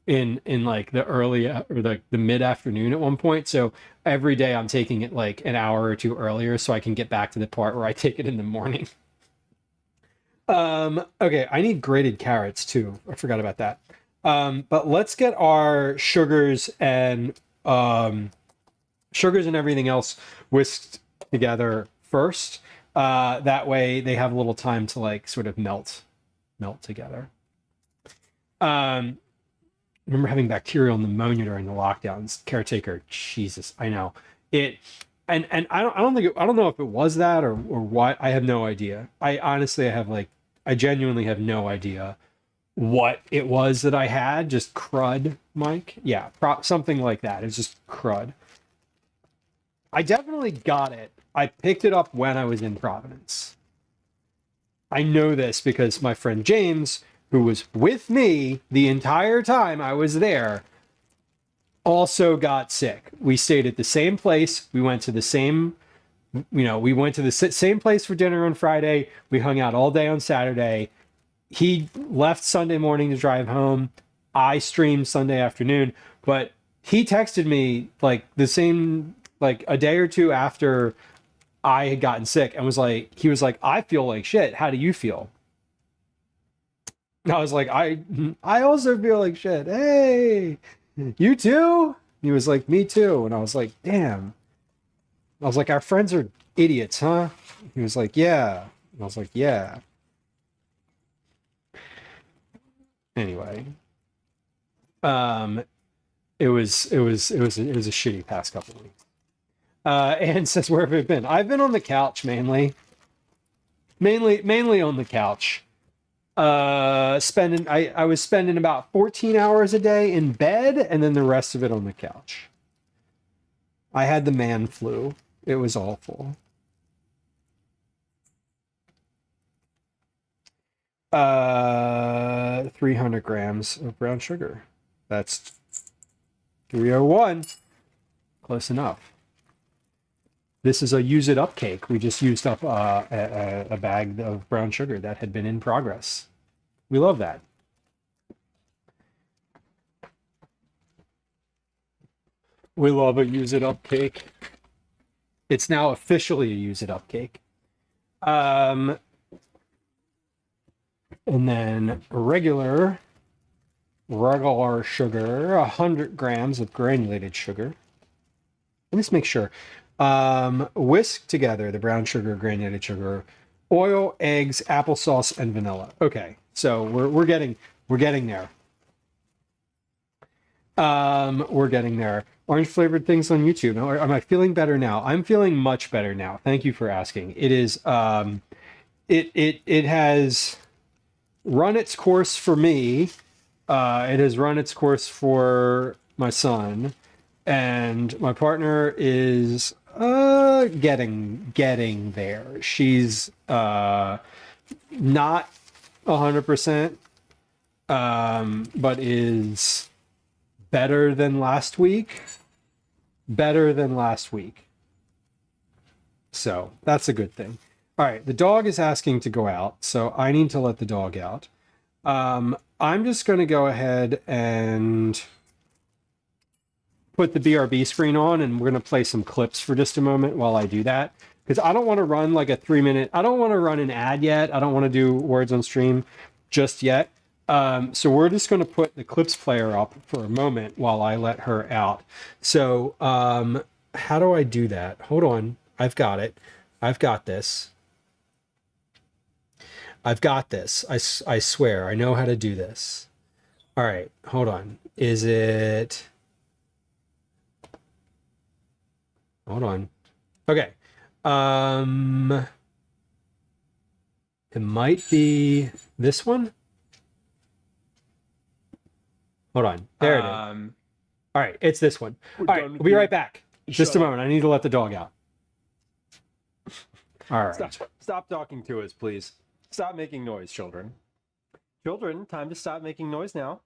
in like the early or the mid afternoon at one point. So every day I'm taking it like an hour or two earlier so I can get back to the part where I take it in the morning. Okay, I need grated carrots too. I forgot about that. But let's get our sugars and everything else whisked together first. That way they have a little time to like sort of melt together. Remember having bacterial pneumonia during the lockdowns. Caretaker, Jesus, I know. and I don't think I don't know if it was that or what. I have no idea. I honestly I genuinely have no idea what it was that I had. Just crud, Mike. Yeah, something like that. It's just crud. I definitely got it. I picked it up when I was in Providence. I know this because my friend James, who was with me the entire time I was there, also got sick. We stayed at the same place. We went to the same, we went to the same place for dinner on Friday. We hung out all day on Saturday. He left Sunday morning to drive home. I streamed Sunday afternoon, but he texted me like the same, like a day or two after I had gotten sick and he was like, I feel like shit. How do you feel? I was like, I also feel like shit. Hey, you too? He was like, me too. And I was like, damn. I was like, our friends are idiots, huh? He was like, yeah. And I was like, yeah. Anyway, um, it was a shitty past couple of weeks. Anne says, where have I been? I've been on the couch mainly on the couch. I was spending about 14 hours a day in bed and then the rest of it on the couch. I had the man flu. It was awful. 300 grams of brown sugar. That's 301. Close enough. This is a use it up cake. We just used up a bag of brown sugar that had been in progress. We love that. We love a use it up cake. It's now officially a use it up cake. And then regular sugar, 100 grams of granulated sugar. Let me just make sure. Whisk together the brown sugar, granulated sugar, oil, eggs, applesauce, and vanilla. Okay, so we're getting there. We're getting there. Orange flavored things on YouTube. Am I feeling better now? I'm feeling much better now. Thank you for asking. It is it has run its course for me. It has run its course for my son, and my partner is getting there. She's not 100%, but is better than last week. Better than last week. So that's a good thing. All right, the dog is asking to go out, so I need to let the dog out. I'm just going to go ahead and put the BRB screen on, and we're going to play some clips for just a moment while I do that, because I don't want to run like a 3-minute, I don't want to run an ad yet. I don't want to do words on stream just yet. So we're just going to put the clips player up for a moment while I let her out. So how do I do that? Hold on. I've got it. I've got this. I've got this. I swear. I know how to do this. All right. Hold on. Is it... Hold on. Okay. It might be this one. Hold on. There it is. All right. It's this one. All right. We'll be right back. Just a moment. I need to let the dog out. All right. Stop talking to us, please. Stop making noise, children. Children, time to stop making noise now.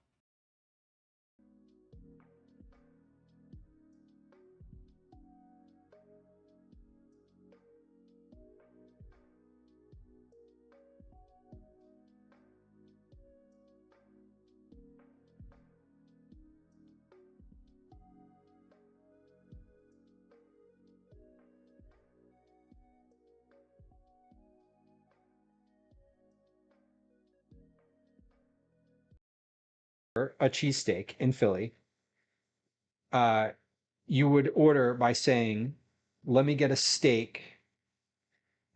A cheesesteak in Philly, you would order by saying, let me get a steak.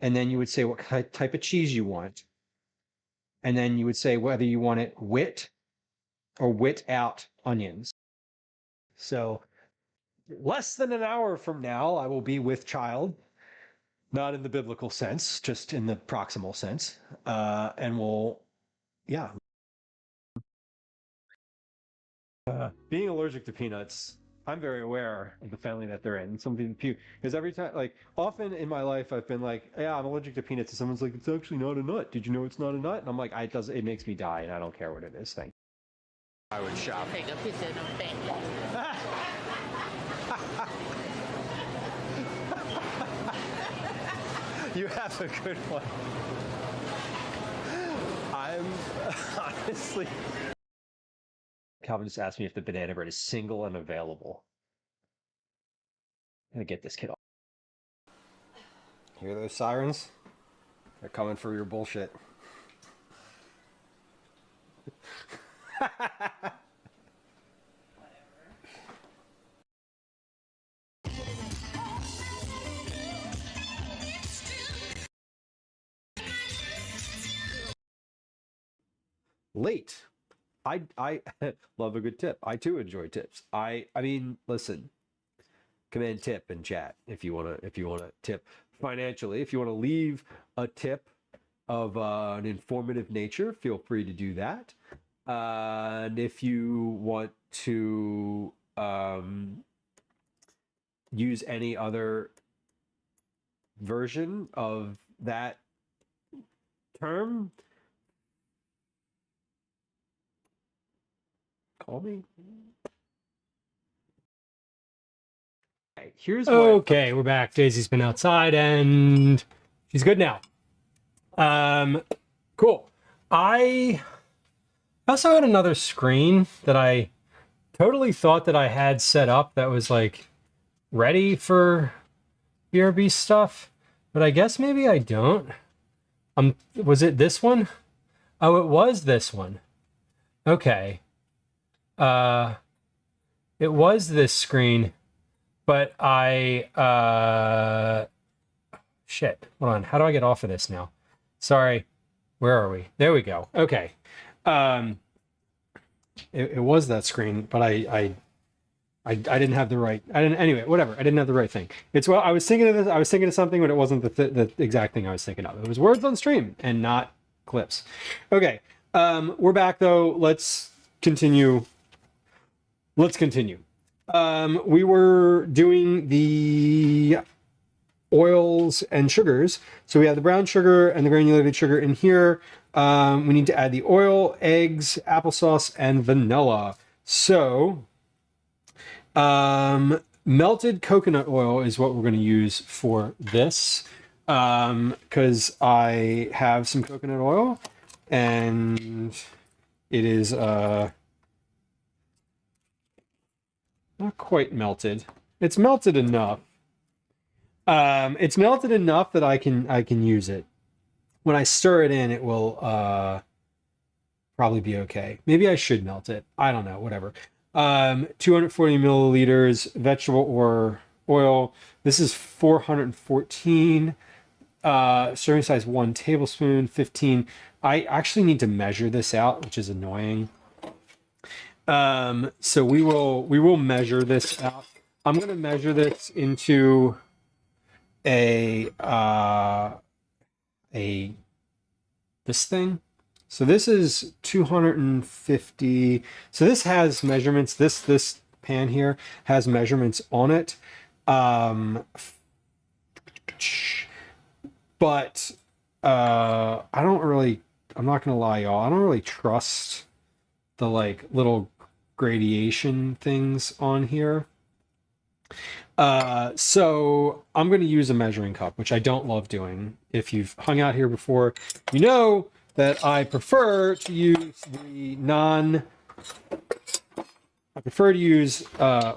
And then you would say what type of cheese you want. And then you would say whether you want it wit or wit out onions. So less than an hour from now, I will be with child, not in the biblical sense, just in the proximal sense. And we'll, yeah. Being allergic to peanuts, I'm very aware of the family that they're in. Some people puke because every time, like, often in my life, I've been like, "Yeah, I'm allergic to peanuts," and someone's like, "It's actually not a nut. Did you know it's not a nut?" And I'm like, "It does. It makes me die, and I don't care what it is." Thank you. I would shop. Take a picture of them things. You have a good one. I'm honestly. Calvin just asked me if the banana bread is single and available. I'm gonna get this kid off. Hear those sirens? They're coming for your bullshit. Late. I love a good tip. I too enjoy tips. I mean, listen. Command tip in chat if you wanna tip financially. If you wanna leave a tip of an informative nature, feel free to do that. And if you want to use any other version of that term, call me. Okay, here's okay, we're back. Daisy's been outside and she's good now. Cool. I also had another screen that I totally thought that I had set up that was like ready for BRB stuff, but I guess maybe I don't. Was it this one? Oh, it was this one. Okay. It was this screen, but shit. Hold on. How do I get off of this now? Sorry. Where are we? There we go. Okay. It was that screen, but I didn't have the right. I didn't. Anyway, whatever. I didn't have the right thing. It's what I was thinking of. This. I was thinking of something, but it wasn't the exact thing I was thinking of. It was words on stream and not clips. Okay. We're back though. Let's continue. We were doing the oils and sugars. So we have the brown sugar and the granulated sugar in here. We need to add the oil, eggs, applesauce, and vanilla. So melted coconut oil is what we're going to use for this because I have some coconut oil and it is not quite melted. It's melted enough. It's melted enough that I can use it. When I stir it in, it will probably be okay. Maybe I should melt it. I don't know. Whatever. 240 milliliters vegetable or oil. This is 414. Serving size 1 tablespoon. 15. I actually need to measure this out, which is annoying. So we will measure this out. I'm going to measure this into this thing. So this is 250. So this has measurements. This pan here has measurements on it. But I'm not gonna lie, y'all. I don't really trust the like little gradation things on here. So I'm going to use a measuring cup, which I don't love doing. If you've hung out here before, you know that I prefer to use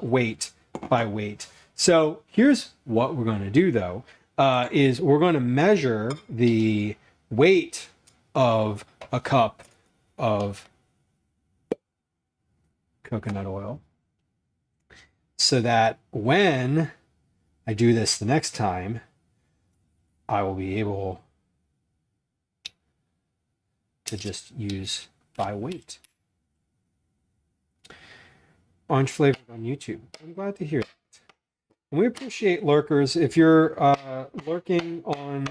weight by weight. So here's what we're going to do though, is we're going to measure the weight of a cup of coconut oil, so that when I do this the next time, I will be able to just use by weight. Orange flavored on YouTube. I'm glad to hear that. And we appreciate lurkers. If you're lurking on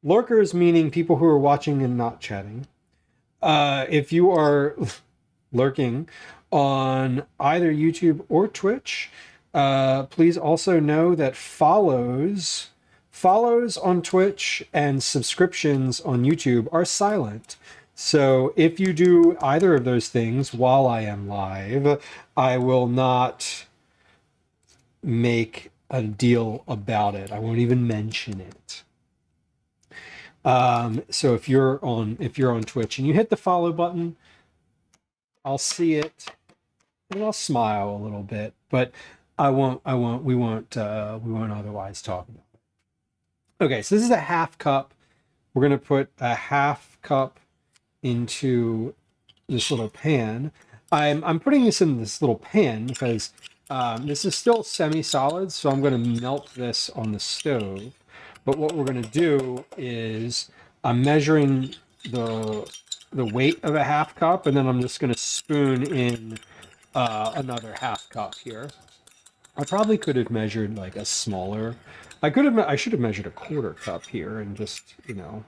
lurkers, meaning people who are watching and not chatting. If you are lurking on either YouTube or Twitch, please also know that follows on Twitch and subscriptions on YouTube are silent. So if you do either of those things while I am live, I will not make a deal about it. I won't even mention it. So if you're on Twitch and you hit the follow button, I'll see it and I'll smile a little bit, but we won't otherwise talk about it. Okay, so this is a half cup. We're gonna put a half cup into this little pan. I'm putting this in this little pan because this is still semi-solid, so I'm gonna melt this on the stove. But what we're gonna do is I'm measuring the weight of a half cup, and then I'm just gonna spoon in another half cup here. I probably could have measured like a smaller. I should have measured a quarter cup here and just, you know,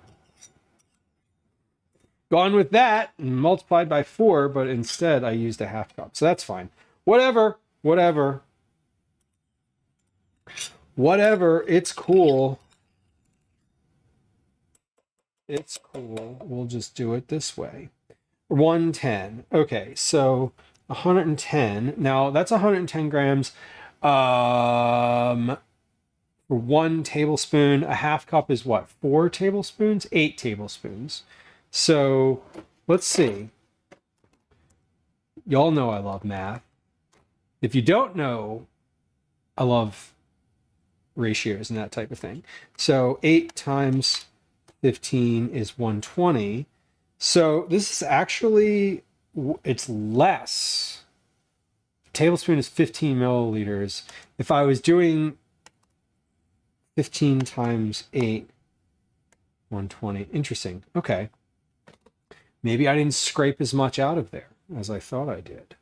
gone with that and multiplied by 4, but instead I used a half cup. So that's fine. Whatever. It's cool. It's cool. We'll just do it this way. 110. Okay, so 110. Now that's 110 grams. For 1 tablespoon, a half cup is what? 4 tablespoons? 8 tablespoons. So let's see. Y'all know I love math. If you don't know, I love ratios and that type of thing. So 8 times 15 is 120. So this is actually, it's less. A tablespoon is 15 milliliters. If I was doing 15 times 8, 120. Interesting. Okay. Maybe I didn't scrape as much out of there as I thought I did.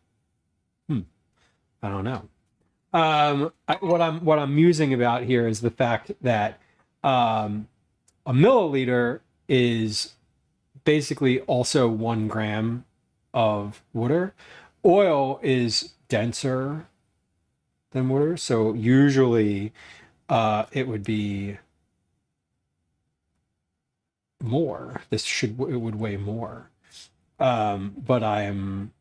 I don't know. What I'm musing about here is the fact that a milliliter is basically also 1 gram of water. Oil is denser than water, so usually it would be more. It would weigh more. But I am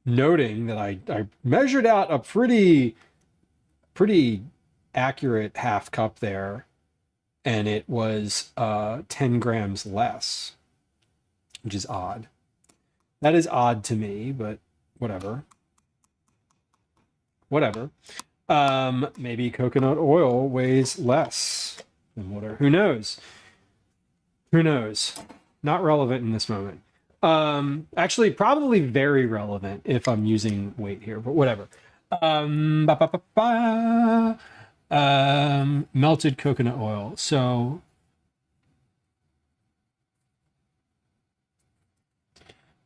noting that I measured out a pretty accurate half cup there, and it was 10 grams less, which is odd. That is odd to me, but whatever. Maybe coconut oil weighs less than water. Who knows? Not relevant in this moment. Actually, probably very relevant if I'm using weight here, but whatever. Melted coconut oil. So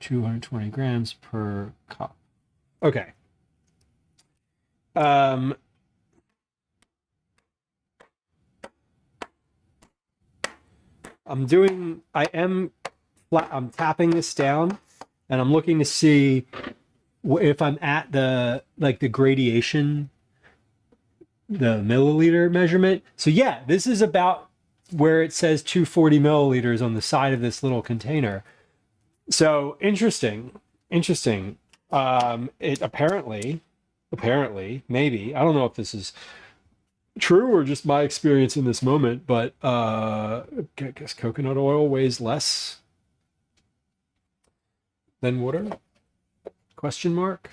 220 grams per cup. Okay. I'm tapping this down, and I'm looking to see if I'm at the gradation, the milliliter measurement. So yeah, this is about where it says 240 milliliters on the side of this little container. So interesting. It apparently, maybe, I don't know if this is true or just my experience in this moment, but I guess coconut oil weighs less than water? Question mark?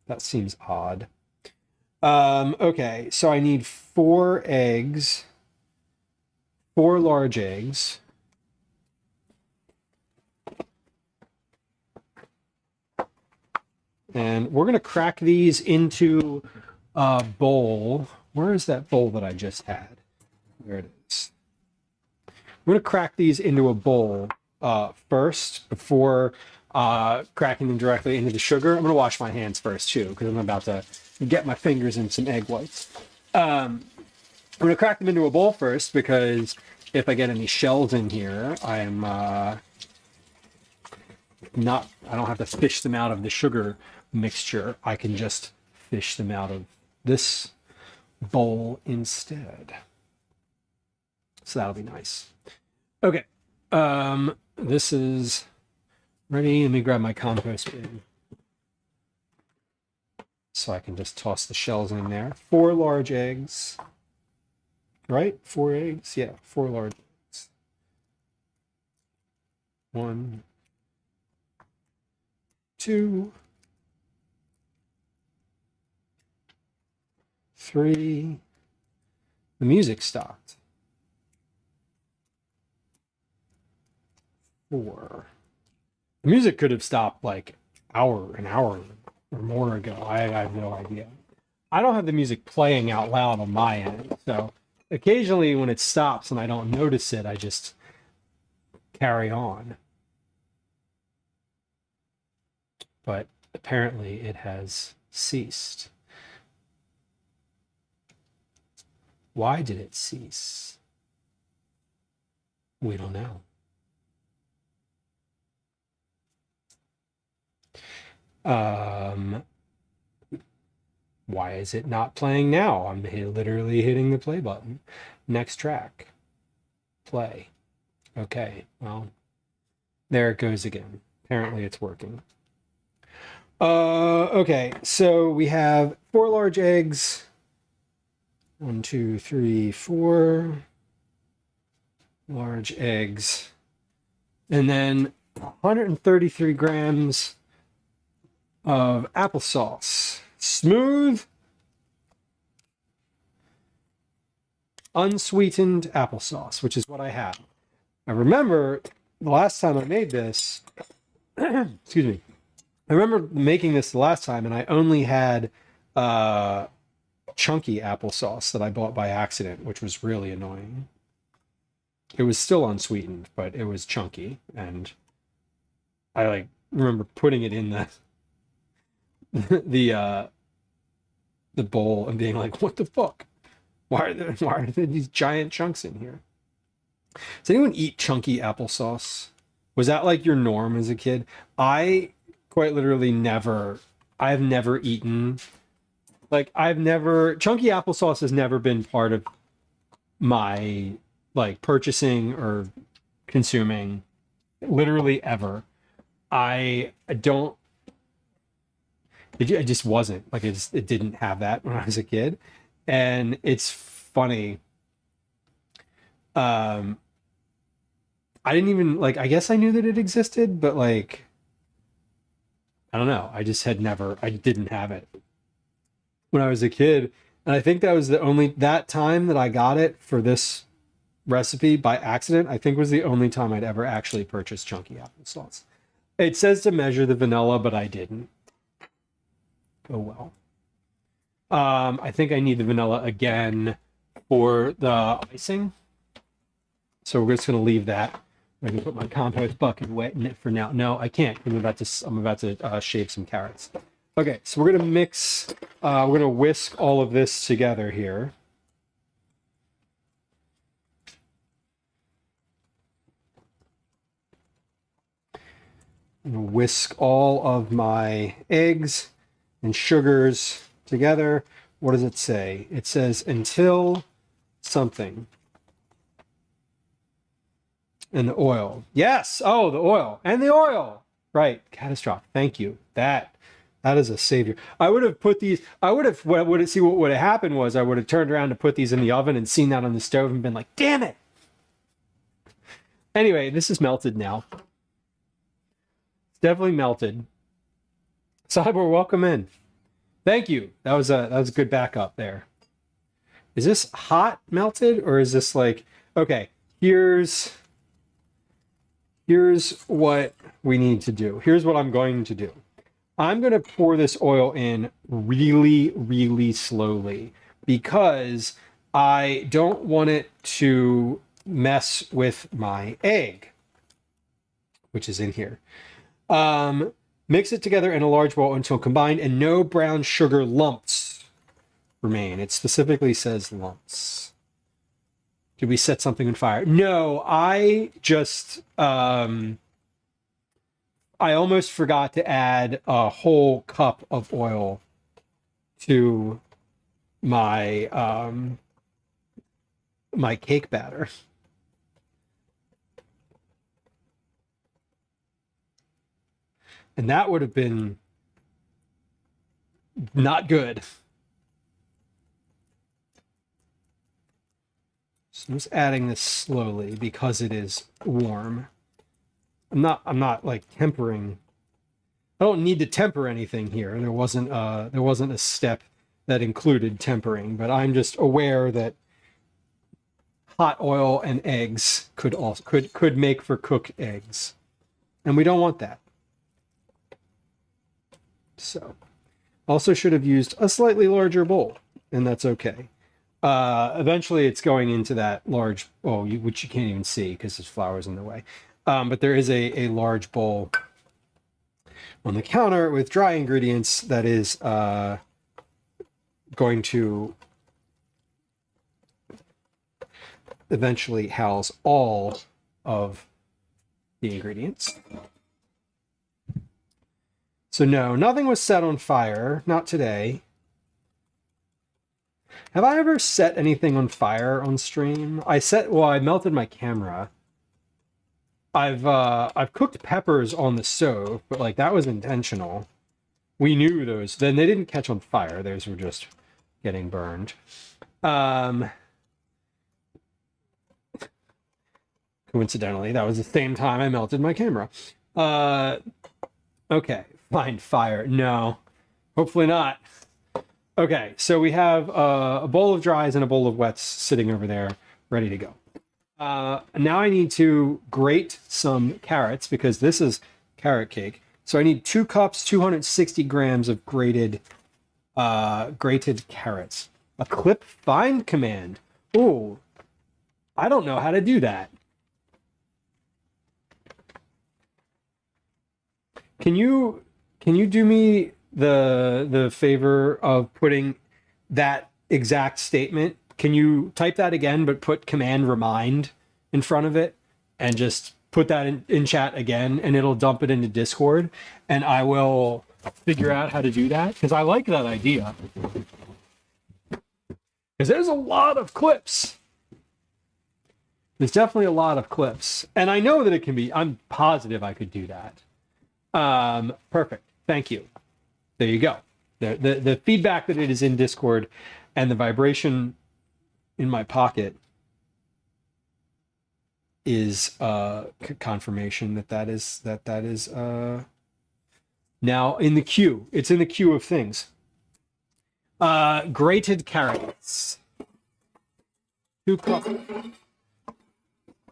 That seems odd. Okay, so I need 4 eggs, 4 large eggs. And we're going to crack these into a bowl. Where is that bowl that I just had? There it is. We're going to crack these into a bowl first before cracking them directly into the sugar. I'm going to wash my hands first too, because I'm about to get my fingers in some egg whites. I'm going to crack them into a bowl first because if I get any shells in here, I don't have to fish them out of the sugar mixture. I can just fish them out of this bowl instead. So that'll be nice. Okay. This is ready. Let me grab my compost bin so I can just toss the shells in there. 4 large eggs. Right? 4 eggs? Yeah, 4 large eggs. 1, 2, 3. The music stopped. 4. The music could have stopped like an hour or more ago. I have no idea. I don't have the music playing out loud on my end, so occasionally when it stops and I don't notice it, I just carry on. But apparently it has ceased. Why did it cease? We don't know. Why is it not playing now? I'm literally hitting the play button. Next track. Play. Okay, well, there it goes again. Apparently it's working. Okay, so we have 4 large eggs. 1, 2, 3, 4 large eggs. And then 133 grams of applesauce. Smooth, unsweetened applesauce, which is what I have. I remember the last time I made this, excuse me. I remember making this the last time and I only had chunky applesauce that I bought by accident, which was really annoying. It was still unsweetened, but it was chunky, and I remember putting it in the bowl and being like, what the fuck? Why are there these giant chunks in here? Does anyone eat chunky applesauce? Was that like your norm as a kid? I quite literally I've never eaten, chunky applesauce has never been part of my purchasing or consuming, literally ever. I just wasn't it didn't have that when I was a kid. And it's funny. I didn't even I guess I knew that it existed, but I don't know. I didn't have it when I was a kid. And I think that was that time that I got it for this recipe by accident, I think was the only time I'd ever actually purchased chunky applesauce. It says to measure the vanilla, but I didn't. Oh well. I think I need the vanilla again for the icing. So we're just going to leave that. I can put my compost bucket wet in it for now. No, I can't. I'm about to shave some carrots. Okay, so we're going to mix, we're going to whisk all of this together here. I'm going to whisk all of my eggs and sugars together. What does it say? It says until something. And the oil. Yes. Oh, the oil. And the oil. Right. Catastrophic. Thank you. That is a savior. I would have put these, what would have happened was I would have turned around to put these in the oven and seen that on the stove and been like, damn it. Anyway, this is melted now. It's definitely melted. Cyborg, welcome in. Thank you. That was a good backup there. Is this hot melted or is this okay, here's what we need to do. Here's what I'm going to do. I'm going to pour this oil in really, really slowly because I don't want it to mess with my egg, which is in here. Mix it together in a large bowl until combined and no brown sugar lumps remain. It specifically says lumps. Did we set something on fire? No, I just I almost forgot to add a whole cup of oil to my my cake batter. And that would have been not good. So I'm just adding this slowly because it is warm. I'm not like tempering. I don't need to temper anything here. There wasn't a step that included tempering, but I'm just aware that hot oil and eggs could make for cooked eggs. And we don't want that. So, also should have used a slightly larger bowl, and that's okay. Eventually it's going into that large, which you can't even see because there's flowers in the way. But there is a large bowl on the counter with dry ingredients that is going to eventually house all of the ingredients. So no, nothing was set on fire, not today. Have I ever set anything on fire on stream? I melted my camera. I've cooked peppers on the stove, but like that was intentional. We knew those. Then they didn't catch on fire. Those were just getting burned. Coincidentally, that was the same time I melted my camera. Okay, find fire. No, hopefully not. Okay, so we have a bowl of dries and a bowl of wets sitting over there, ready to go. Now I need to grate some carrots because this is carrot cake. So I need 2 cups, 260 grams of grated carrots. A clip find command. Oh, I don't know how to do that. Can you do me the favor of putting that exact statement? Can you type that again, but put command remind in front of it and just put that in chat again, and it'll dump it into Discord, and I will figure out how to do that because I like that idea. Because there's a lot of clips. There's definitely a lot of clips, and I know that it can be. I'm positive I could do that. Perfect. Thank you. There you go. The feedback that it is in Discord and the vibration in my pocket is confirmation that is now in the queue. It's in the queue of things. Grated carrots. 2 cups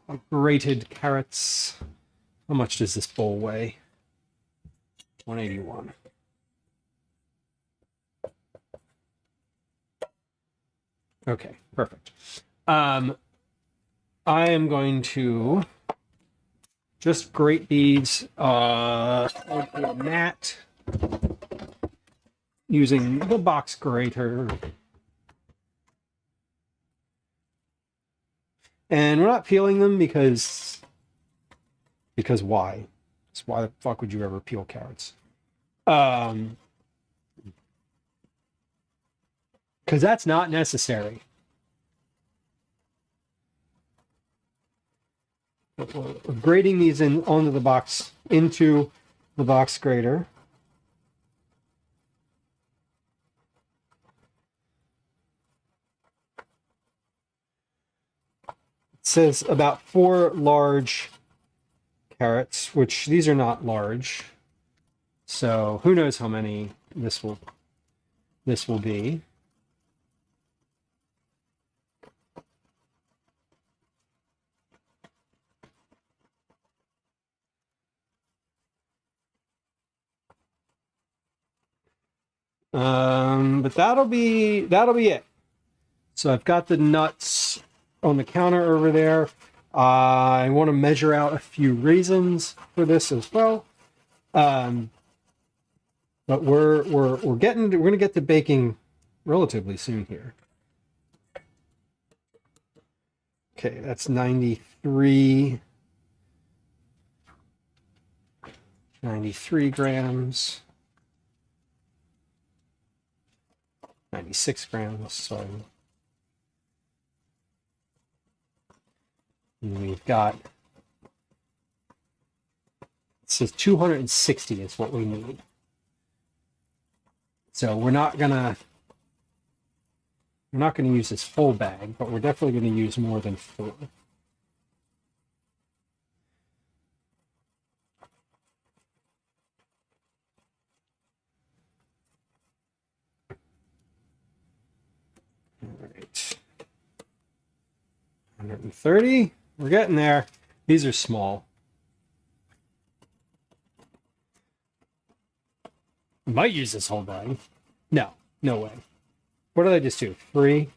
of grated carrots. How much does this bowl weigh? 181. Okay, perfect. I am going to just grate these onto a mat using the box grater. And we're not peeling them because why? So why the fuck would you ever peel carrots? Because that's not necessary. We're grating these into the box grater. It says about 4 large carrots, which these are not large. So who knows how many this will be. But that'll be it. So I've got the nuts on the counter over there. I want to measure out a few raisins for this as well. But we're going to get to baking relatively soon here. Okay, that's 93 grams. 96 grams, sorry. And we've got, it says 260 is what we need. So we're not gonna use this whole bag, but we're definitely gonna use more than 4. All right. 130. We're getting there. These are small. I might use this whole bag. No, no way. What did I just do? 3.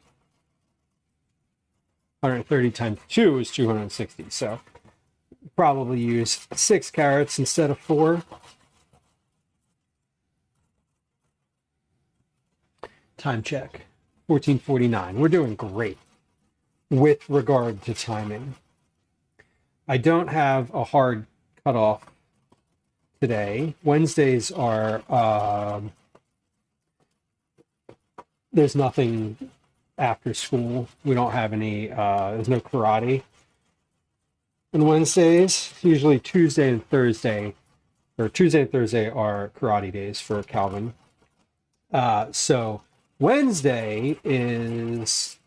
130 times 2 is 260. So probably use 6 carrots instead of 4. Time check. 14:49. We're doing great with regard to timing. I don't have a hard cutoff today. Wednesdays are, there's nothing after school. We don't have any, there's no karate on Wednesdays. Usually Tuesday and Thursday are karate days for Calvin. So Wednesday is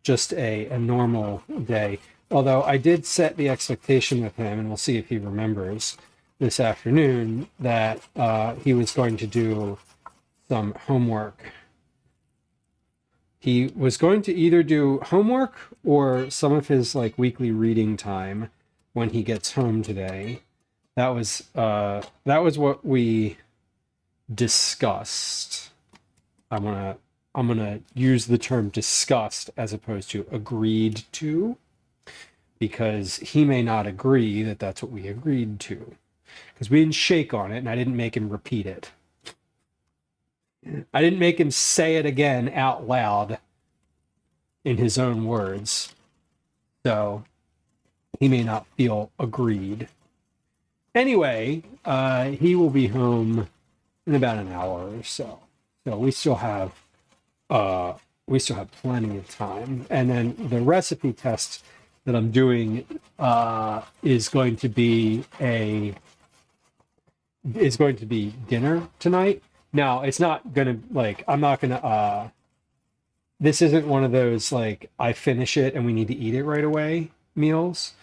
just a normal day. Although I did set the expectation with him, and we'll see if he remembers this afternoon, that he was going to do some homework. He was going to either do homework or some of his like weekly reading time when he gets home today. That was what we discussed. I'm gonna use the term discussed as opposed to agreed to, because he may not agree that that's what we agreed to, because we didn't shake on it and I didn't make him repeat it. I didn't make him say it again out loud in his own words. So he may not feel agreed. Anyway, he will be home in about an hour or so. So we still have plenty of time. And then the recipe test that I'm doing is going to be dinner tonight. Now, it's not gonna this isn't one of those like I finish it and we need to eat it right away meals.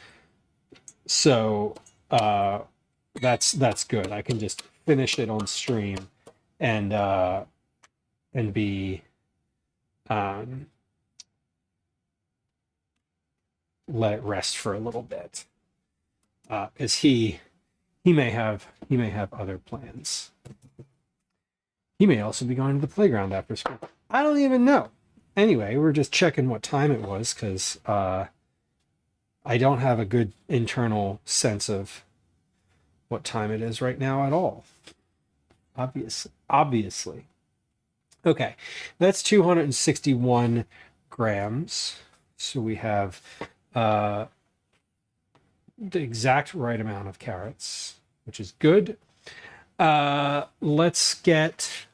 So that's good. I can just finish it on stream and be let it rest for a little bit, because he may have other plans. He may also be going to the playground after school. I don't even know. Anyway, we're just checking what time it was, because I don't have a good internal sense of what time it is right now at all. Obviously. Okay, that's 261 grams. So we have the exact right amount of carrots, which is good. Let's get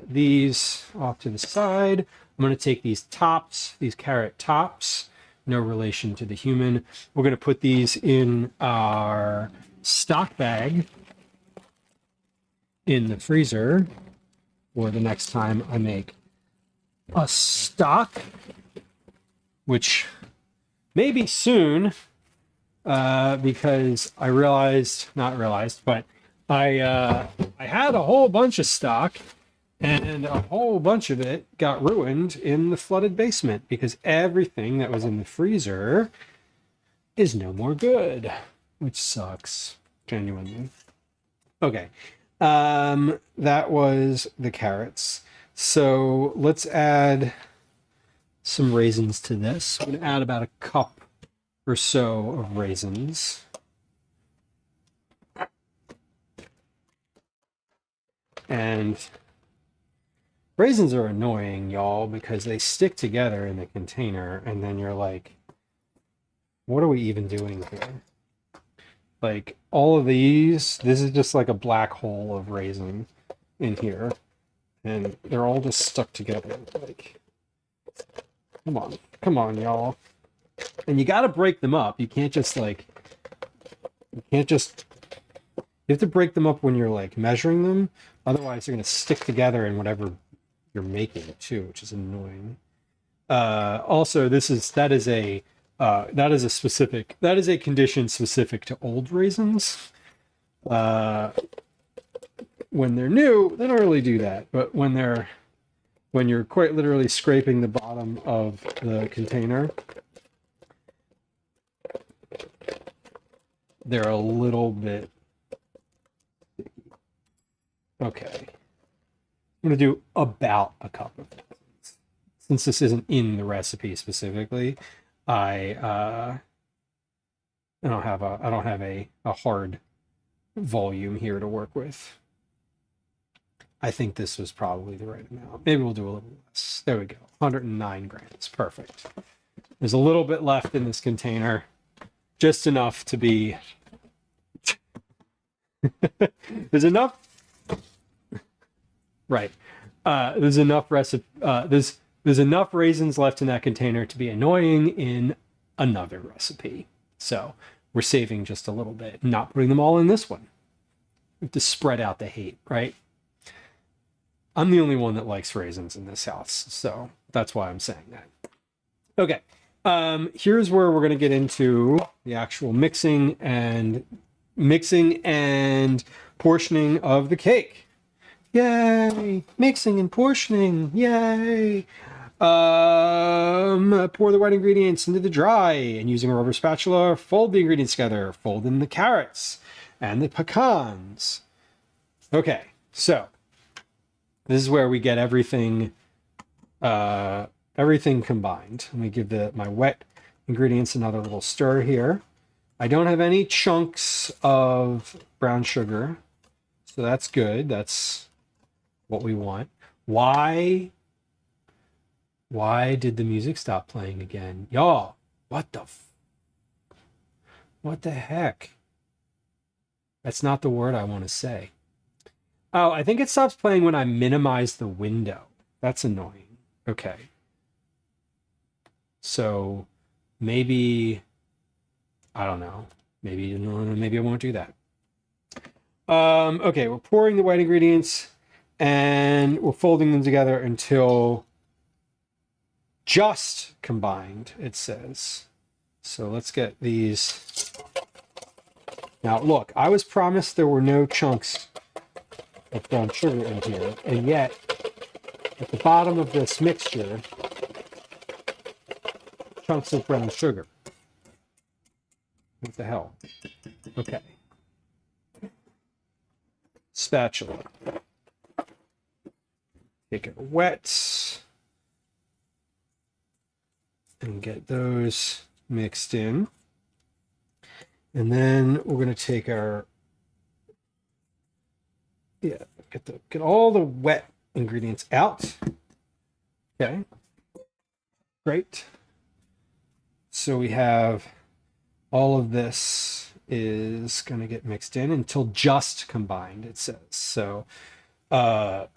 these off to the side. I'm going to take these tops, these carrot tops, no relation to the human. We're going to put these in our stock bag in the freezer for the next time I make a stock, which may be soon, because I had a whole bunch of stock, and a whole bunch of it got ruined in the flooded basement because everything that was in the freezer is no more good, which sucks, genuinely. Okay, that was the carrots. So let's add some raisins to this. I'm going to add about a cup or so of raisins. And raisins are annoying, y'all, because they stick together in the container, and then you're like, what are we even doing here? Like, all of these, this is just like a black hole of raisin in here, and they're all just stuck together. Like, come on, y'all. And you got to break them up. You can't just like, you have to break them up when you're like measuring them. Otherwise, they're going to stick together in whatever you're making too, which is annoying. Also, that is a condition specific to old raisins. When they're new, they don't really do that. But when you're quite literally scraping the bottom of the container, they're a little bit sticky. Okay. I'm going to do about a cup of raisins. Since this isn't in the recipe specifically, I don't have a hard volume here to work with. I think this was probably the right amount. Maybe we'll do a little less. There we go. 109 grams. Perfect. There's a little bit left in this container. Just enough to be... There's enough... Right. There's enough there's enough raisins left in that container to be annoying in another recipe. So we're saving just a little bit, not putting them all in this one. We have to spread out the hate, right? I'm the only one that likes raisins in this house, so that's why I'm saying that. Okay, here's where we're going to get into the actual mixing and portioning of the cake. Yay! Mixing and portioning. Yay! Pour the wet ingredients into the dry, and using a rubber spatula, fold the ingredients together. Fold in the carrots and the pecans. Okay, so this is where we get everything combined. Let me give my wet ingredients another little stir here. I don't have any chunks of brown sugar, so that's good. That's what we want. Why did the music stop playing again? Y'all, what the heck? That's not the word I want to say. Oh, I think it stops playing when I minimize the window. That's annoying. Okay. So maybe, I don't know. Maybe I won't do that. Okay, we're pouring the white ingredients and we're folding them together until just combined, it says. So let's get these. Now, look, I was promised there were no chunks of brown sugar in here, and yet at the bottom of this mixture, chunks of brown sugar. What the hell? Okay. Spatula. Take it wet and get those mixed in. And then we're going to take our, get all the wet ingredients out. Okay. Great. So we have all of this is going to get mixed in until just combined, it says. So, we're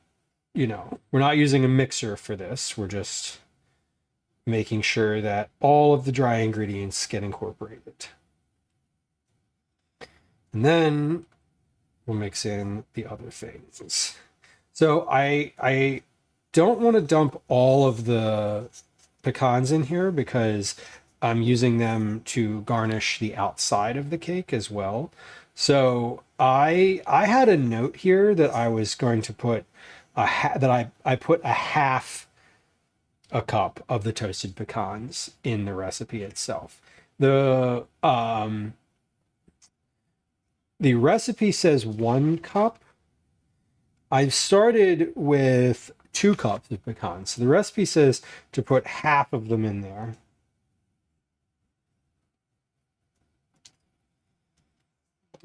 not using a mixer for this. We're just making sure that all of the dry ingredients get incorporated. And then we'll mix in the other things. So I don't want to dump all of the pecans in here because I'm using them to garnish the outside of the cake as well. So I had a note here that I was going to put I put a half a cup of the toasted pecans in the recipe itself. The recipe says 1 cup. I've started with 2 cups of pecans. So the recipe says to put half of them in there.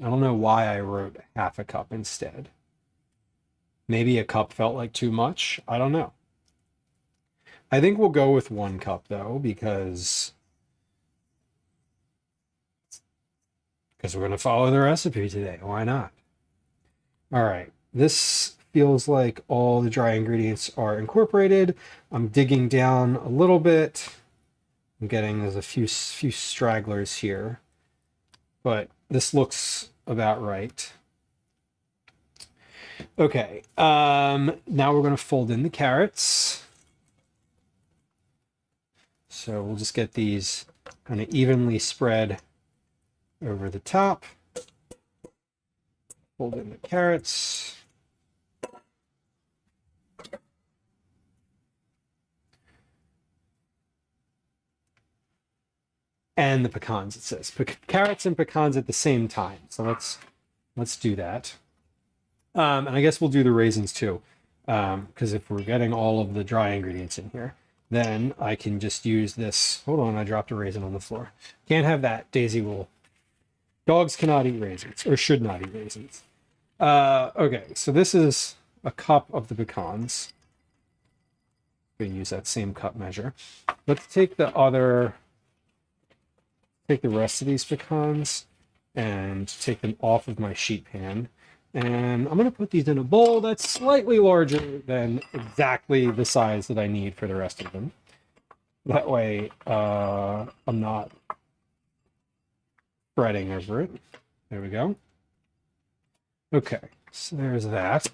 I don't know why I wrote half a cup instead. Maybe a cup felt like too much. I don't know. I think we'll go with 1 cup though, because we're going to follow the recipe today. Why not? All right. This feels like all the dry ingredients are incorporated. I'm digging down a little bit. I'm getting, there's a few stragglers here, but this looks about right. Okay. Now we're going to fold in the carrots. So we'll just get these kind of evenly spread over the top. Fold in the carrots. And the pecans, it says. Carrots and pecans at the same time. So let's do that. And I guess we'll do the raisins too. Because if we're getting all of the dry ingredients in here, then I can just use this. Hold on, I dropped a raisin on the floor. Can't have that. Daisy will. Dogs cannot eat raisins, or should not eat raisins. Okay, so this is a cup of the pecans. I'm gonna use that same cup measure. Let's take the rest of these pecans and take them off of my sheet pan. And I'm going to put these in a bowl that's slightly larger than exactly the size that I need for the rest of them. That way, I'm not fretting over it. There we go. Okay, so there's that.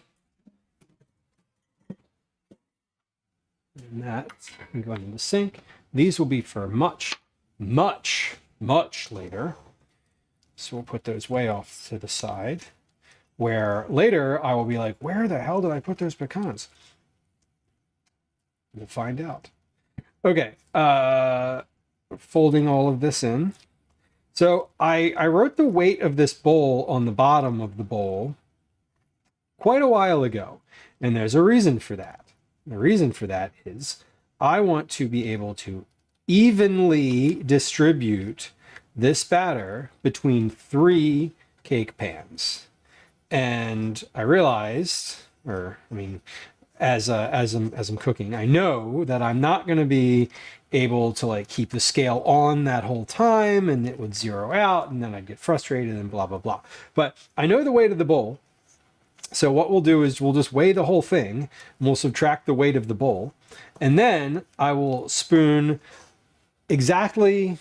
And that can go into the sink. These will be for much, much, much later. So we'll put those way off to the side, where later I will be like, where the hell did I put those pecans? We'll find out. Okay, folding all of this in. So I wrote the weight of this bowl on the bottom of the bowl quite a while ago, and there's a reason for that. The reason for that is I want to be able to evenly distribute this batter between 3 cake pans. And I realized, as I'm cooking, I know that I'm not going to be able to like keep the scale on that whole time, and it would zero out, and then I'd get frustrated and blah blah blah. But I know the weight of the bowl, so what we'll do is we'll just weigh the whole thing, and we'll subtract the weight of the bowl, and then I will spoon exactly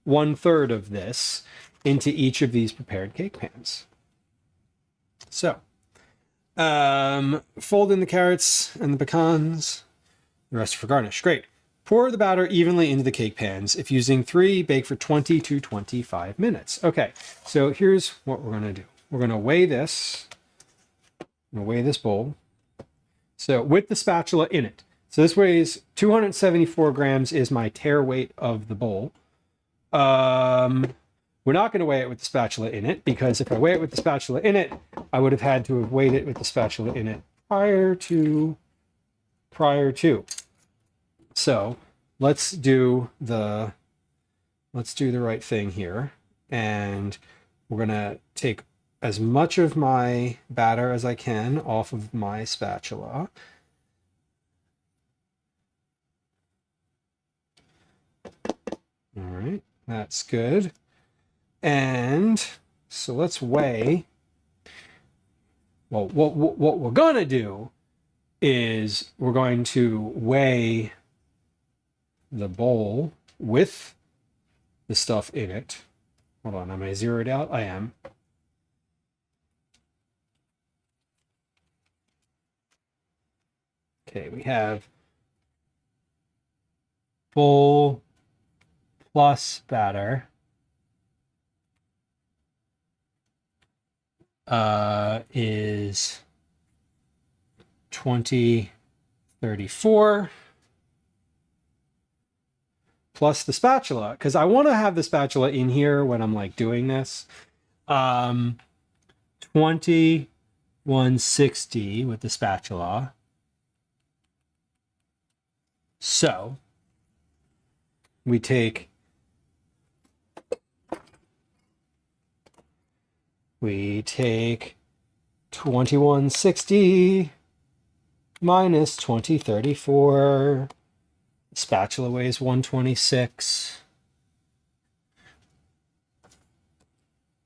1/3 of this into each of these prepared cake pans. So, fold in the carrots and the pecans, the rest for garnish. Great. Pour the batter evenly into the cake pans. If using 3, bake for 20 to 25 minutes. Okay, so here's what we're going to do. We're going to weigh this. I'm going to weigh this bowl. So with the spatula in it. So this weighs 274 grams is my tare weight of the bowl. We're not going to weigh it with the spatula in it, because if I weigh it with the spatula in it, I would have had to have weighed it with the spatula in it prior to. So let's do the right thing here. And we're going to take as much of my batter as I can off of my spatula. All right, that's good. And so let's weigh. Well, what we're going to do is we're going to weigh the bowl with the stuff in it. Hold on, am I zeroed out? I am. Okay, we have bowl plus batter is 2034 plus the spatula, because I want to have the spatula in here when I'm like doing this. 2160 with the spatula. So we take 20 2160 minus 2034. Spatula weighs 126.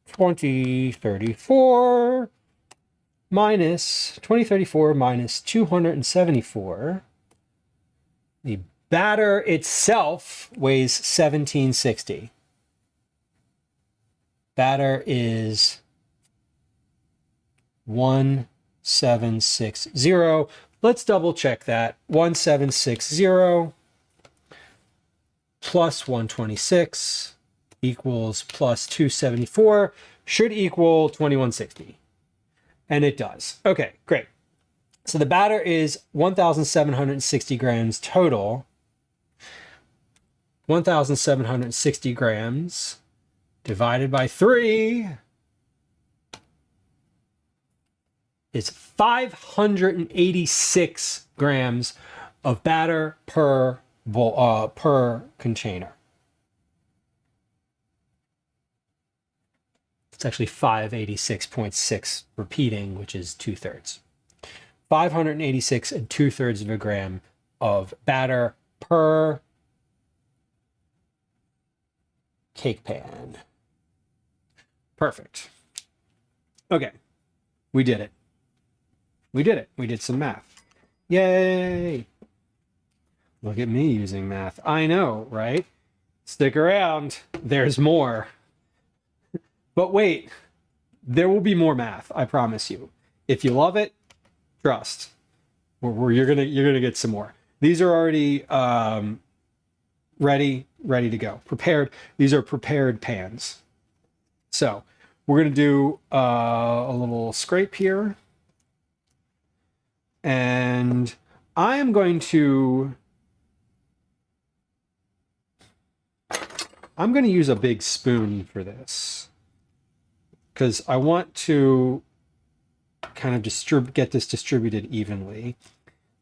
2034 minus 274. The batter itself weighs 1760. Batter is 1760. Let's double check that. 1760 plus 126 equals plus 274 should equal 2160. And it does. Okay, great. So the batter is 1,760 grams total. 1,760 grams divided by 3 is 586 grams of batter per container. It's actually 586.6 repeating, which is 2/3. 586 and 2/3 of a gram of batter per cake pan. Perfect. Okay, we did it. We did it. We did some math. Yay! Look at me using math. I know, right? Stick around. There's more. But wait, there will be more math. I promise you. If you love it, trust. You're gonna get some more. These are already ready to go. Prepared. These are prepared pans. So we're gonna do a little scrape here, and I am going to. I'm going to use a big spoon for this because I want to kind of get this distributed evenly.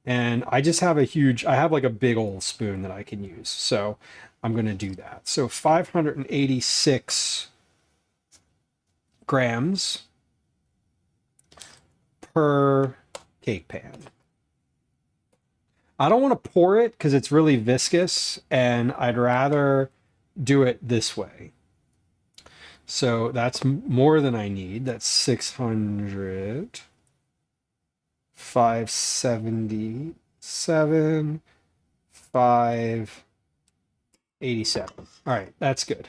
And I just have I have like a big old spoon that I can use. So I'm going to do that. So 586 grams per cake pan. I don't want to pour it because it's really viscous, and I'd rather do it this way. So that's more than I need. That's 600, 577, 587. All right, that's good.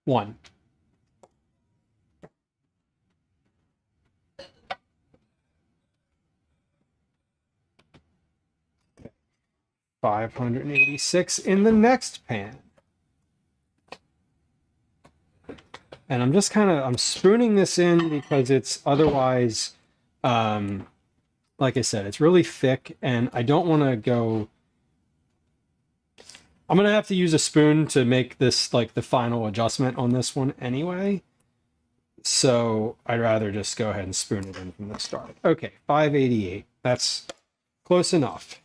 One. 586 in the next pan. And I'm just I'm spooning this in because it's otherwise, like I said, it's really thick and I don't want to go. I'm going to have to use a spoon to make this like the final adjustment on this one anyway. So I'd rather just go ahead and spoon it in from the start. Okay, 588. That's close enough.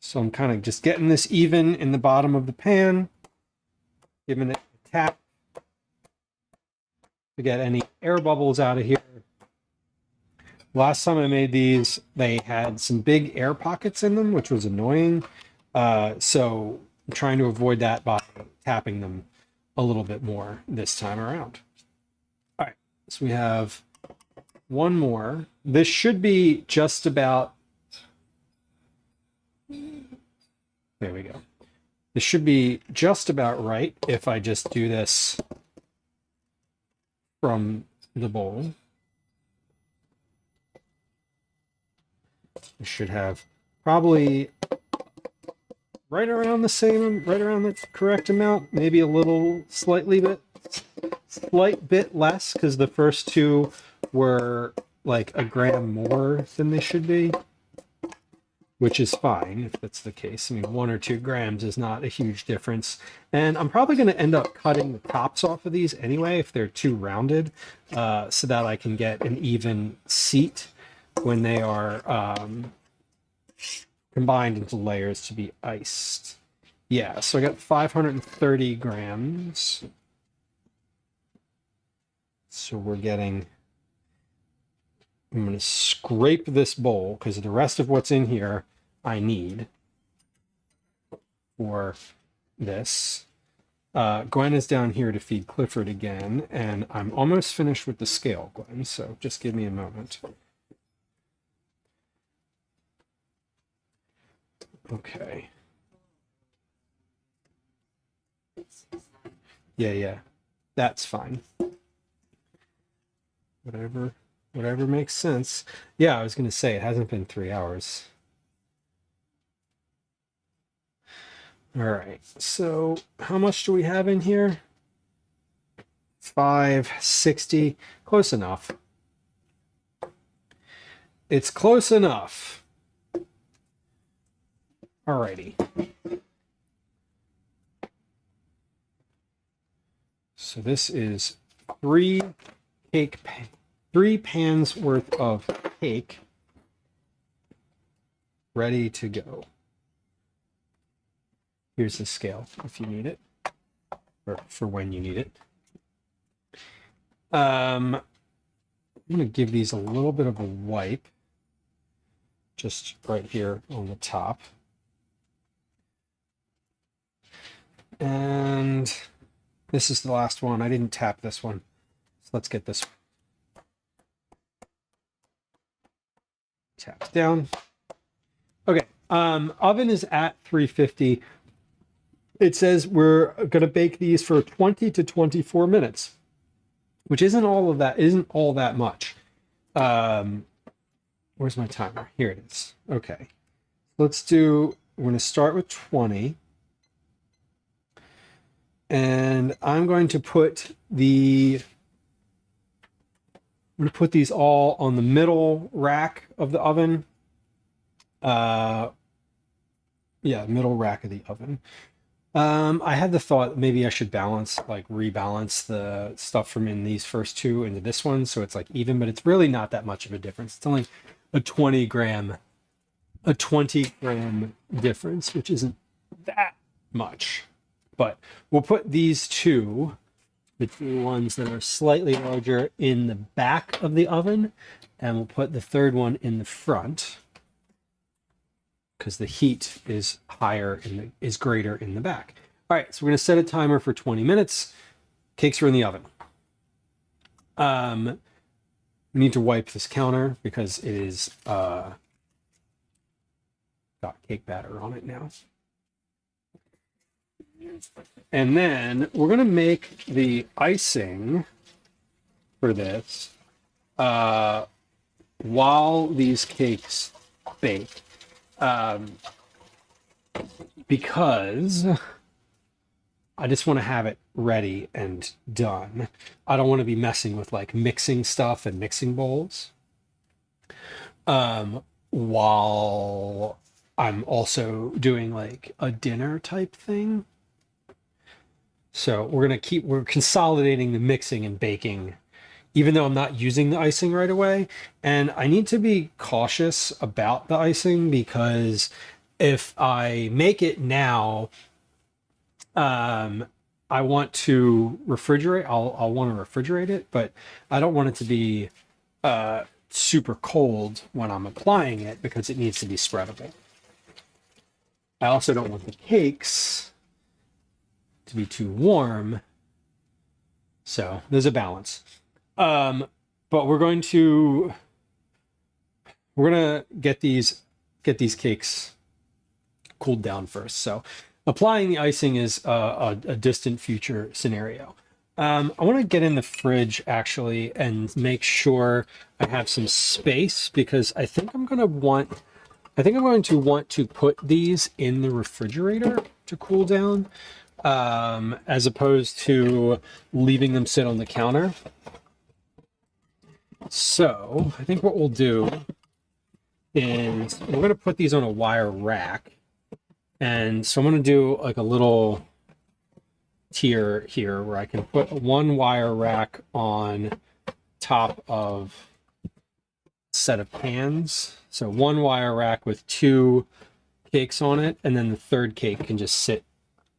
So I'm kind of just getting this even in the bottom of the pan, giving it a tap to get any air bubbles out of here. Last time I made these, they had some big air pockets in them, which was annoying. So I'm trying to avoid that by tapping them a little bit more this time around. All right, so we have one more. This should be just about. There we go. This should be just about right if I just do this from the bowl. I should have probably right around the correct amount, maybe a little slight bit less because the first two were like a gram more than they should be. Which is fine if that's the case. I mean, 1 or 2 grams is not a huge difference. And I'm probably going to end up cutting the tops off of these anyway if they're too rounded, so that I can get an even seat when they are combined into layers to be iced. Yeah, so I got 530 grams. So we're getting, I'm going to scrape this bowl because the rest of what's in here I need for this. Gwen is down here to feed Clifford again, and I'm almost finished with the scale, Gwen, so just give me a moment. Okay. Yeah, that's fine. Whatever makes sense. Yeah, I was going to say, it hasn't been 3 hours. All right, so how much do we have in here? 560, close enough. It's close enough. Alrighty. So this is 3 pans worth of cake ready to go. Here's the scale if you need it, or for when you need it. I'm going to give these a little bit of a wipe, just right here on the top. And this is the last one. I didn't tap this one, so let's get this tapped down. Okay, oven is at 350. It says we're going to bake these for 20 to 24 minutes, which isn't all that much. Where's my timer? Here it is. Okay. We're going to start with 20. And I'm going to put these all on the middle rack of the oven. Middle rack of the oven. I had the thought that maybe I should rebalance the stuff from in these first two into this one, so it's like even, but it's really not that much of a difference. It's only a 20 gram difference, which isn't that much. But we'll put these two, the two ones that are slightly larger, in the back of the oven, and we'll put the third one in the front, because the heat is greater in the back. All right, so we're going to set a timer for 20 minutes. Cakes are in the oven. We need to wipe this counter because it is got cake batter on it now. And then we're going to make the icing for this while these cakes bake. Because I just want to have it ready and done. I don't want to be messing with like mixing stuff and mixing bowls while I'm also doing like a dinner type thing. So we're consolidating the mixing and baking, even though I'm not using the icing right away. And I need to be cautious about the icing because if I make it now, I want to refrigerate. I'll want to refrigerate it, but I don't want it to be super cold when I'm applying it because it needs to be spreadable. I also don't want the cakes to be too warm. So there's a balance. But we're gonna get these cakes cooled down first. So applying the icing is a distant future scenario. I want to get in the fridge actually and make sure I have some space because I think I'm going to want to put these in the refrigerator to cool down, as opposed to leaving them sit on the counter. So I think what we'll do is we're going to put these on a wire rack. And so I'm going to do like a little tier here where I can put one wire rack on top of set of pans. So one wire rack with 2 cakes on it, and then the third cake can just sit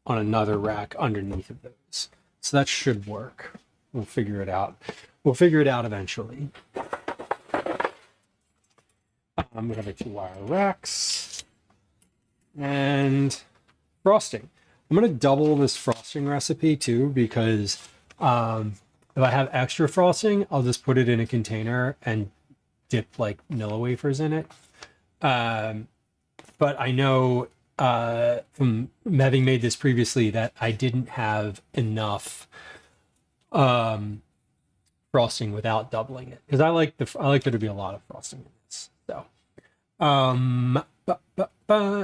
on another rack underneath of those. So that should work. We'll figure it out. We'll figure it out eventually. We have our 2 wire racks and frosting. I'm going to double this frosting recipe too, because if I have extra frosting, I'll just put it in a container and dip like Nilla wafers in it. But I know from having made this previously that I didn't have enough frosting without doubling it, because I like there to be a lot of frosting in this. So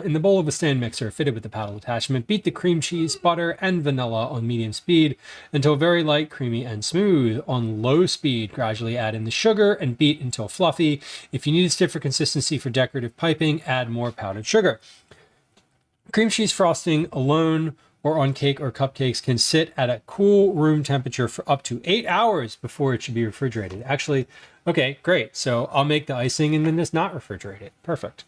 in the bowl of a stand mixer fitted with the paddle attachment, beat the cream cheese, butter, and vanilla on medium speed until very light, creamy, and smooth. On low speed, gradually add in the sugar and beat until fluffy. If you need a stiffer consistency for decorative piping, add more powdered sugar. Cream cheese frosting alone or on cake or cupcakes can sit at a cool room temperature for up to 8 hours before it should be refrigerated. Actually, okay, great. So I'll make the icing and then just not refrigerate it. Perfect.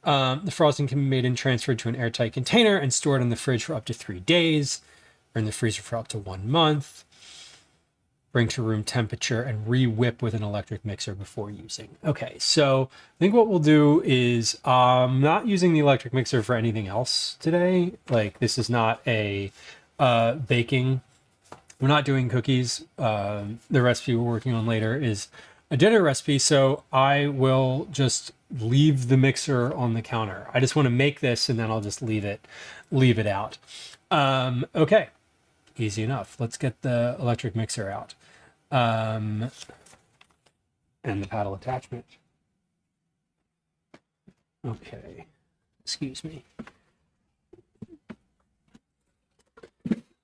The frosting can be made and transferred to an airtight container and stored in the fridge for up to 3 days, or in the freezer for up to 1 month. Bring to room temperature and re-whip with an electric mixer before using. Okay, so I think what we'll do is not using the electric mixer for anything else today. Like, this is not a baking. We're not doing cookies. The recipe we're working on later is a dinner recipe, so I will just leave the mixer on the counter. I just want to make this and then I'll just leave it out. Okay, easy enough. Let's get the electric mixer out. And the paddle attachment. Okay, excuse me.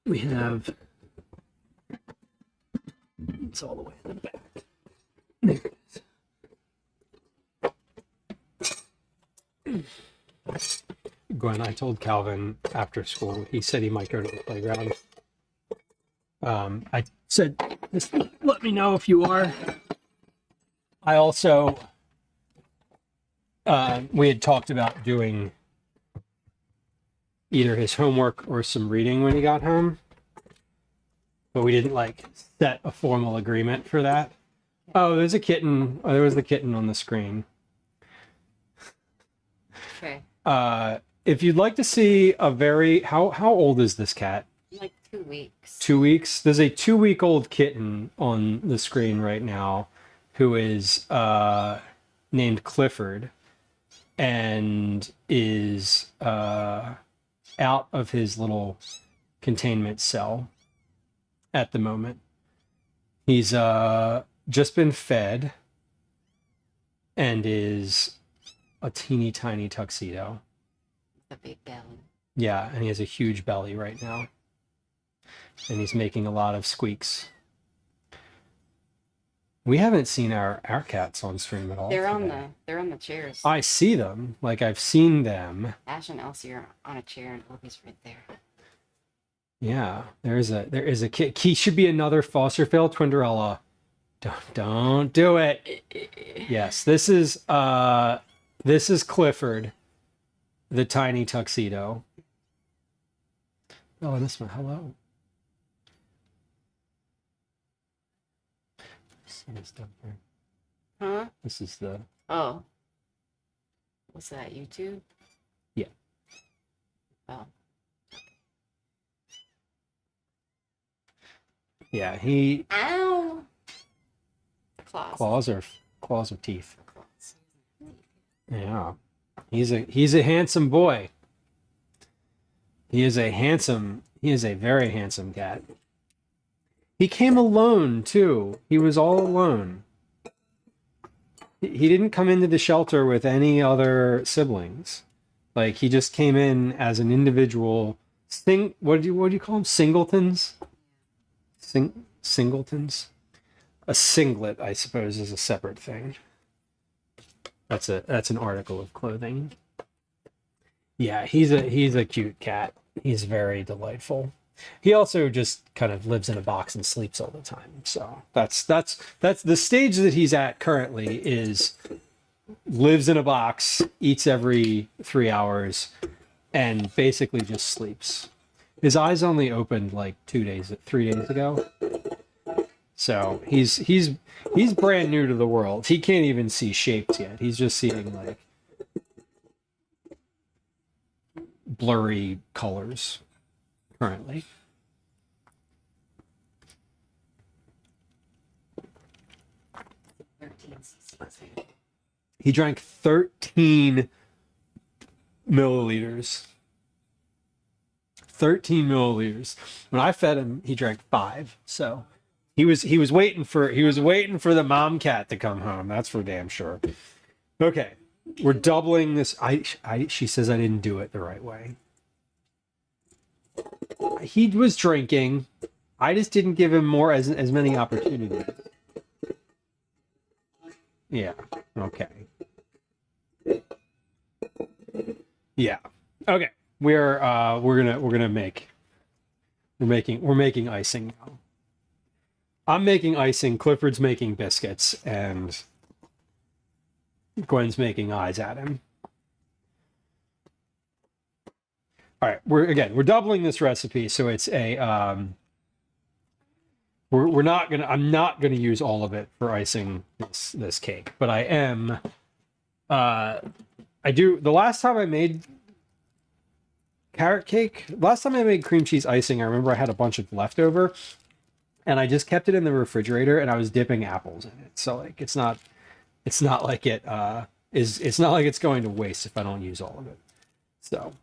We have, it's all the way in the back. There it is. Gwen, I told Calvin after school, he said he might go to the playground. I said, just let me know if you are. I also, we had talked about doing either his homework or some reading when he got home, but we didn't like set a formal agreement for that. Oh, there's a kitten. Oh, there was the kitten on the screen. Okay. If you'd like to see a very, how old is this cat? Like 2 weeks. 2 weeks. There's a 2-week-old kitten on the screen right now who is named Clifford and is out of his little containment cell at the moment. He's just been fed and is a teeny tiny tuxedo. A big belly. Yeah, and he has a huge belly right now. And he's making a lot of squeaks. We haven't seen our cats on stream at all. They're today. on the chairs. I see them. Like, I've seen them. Ash and Elsie are on a chair and Opie's right there. Yeah, there is a kid. He should be another foster fail Twinderella. Don't do it. Yes, this is Clifford, the tiny tuxedo. Oh, and this one, hello. See this down here. Huh? This is the. Oh. What's that, YouTube? Yeah. Oh. Yeah, he. Ow! Claws. Claws or teeth. Yeah, he's a handsome boy. He is a very handsome cat. He came alone too. He was all alone. He didn't come into the shelter with any other siblings. Like, he just came in as an individual. What do you call them? Singletons. Singletons. A singlet, I suppose, is a separate thing. That's an article of clothing. Yeah, he's a cute cat. He's very delightful. He also just kind of lives in a box and sleeps all the time. So that's the stage that he's at currently, is lives in a box, eats every 3 hours, and basically just sleeps. His eyes only opened like 3 days ago. So he's brand new to the world. He can't even see shapes yet. He's just seeing like blurry colors currently. He drank 13 milliliters. 13 milliliters. When I fed him, he drank 5. So he was waiting for the mom cat to come home. That's for damn sure. Okay, we're doubling this. She says I didn't do it the right way. He was drinking. I just didn't give him as many opportunities. Yeah. Okay. Yeah. Okay. We're making icing now. I'm making icing, Clifford's making biscuits, and Gwen's making eyes at him. All right, we're doubling this recipe, so it's a I'm not gonna use all of it for icing this cake, but I am. The last time I made carrot cake, last time I made cream cheese icing, I remember I had a bunch of leftover, and I just kept it in the refrigerator, and I was dipping apples in it. So like it's not like it's not like it's going to waste if I don't use all of it. So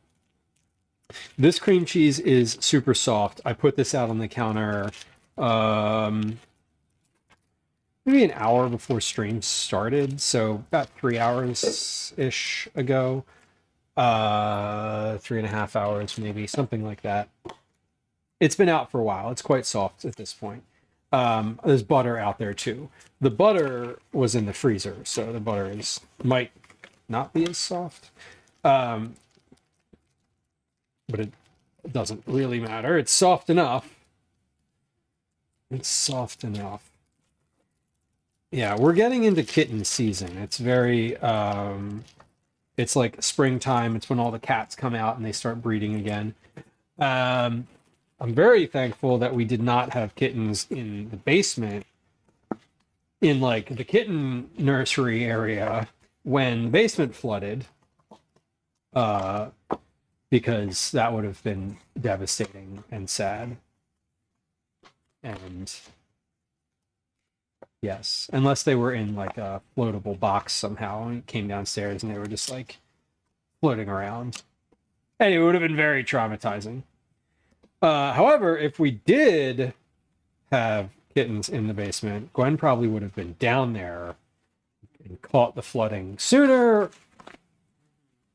this cream cheese is super soft. I put this out on the counter maybe an hour before stream started, so about 3 hours ish ago. 3.5 hours, maybe, something like that. It's been out for a while. It's quite soft at this point. There's butter out there too. The butter was in the freezer, so the butter might not be as soft. But it doesn't really matter. It's soft enough. It's soft enough. Yeah, we're getting into kitten season. It's very it's like springtime. It's when all the cats come out and they start breeding again. I'm very thankful that we did not have kittens in the basement, in like the kitten nursery area, when the basement flooded, because that would have been devastating and sad. And yes, unless they were in like a floatable box somehow and came downstairs and they were just like floating around. Anyway, it would have been very traumatizing. However, if we did have kittens in the basement, Gwen probably would have been down there and caught the flooding sooner,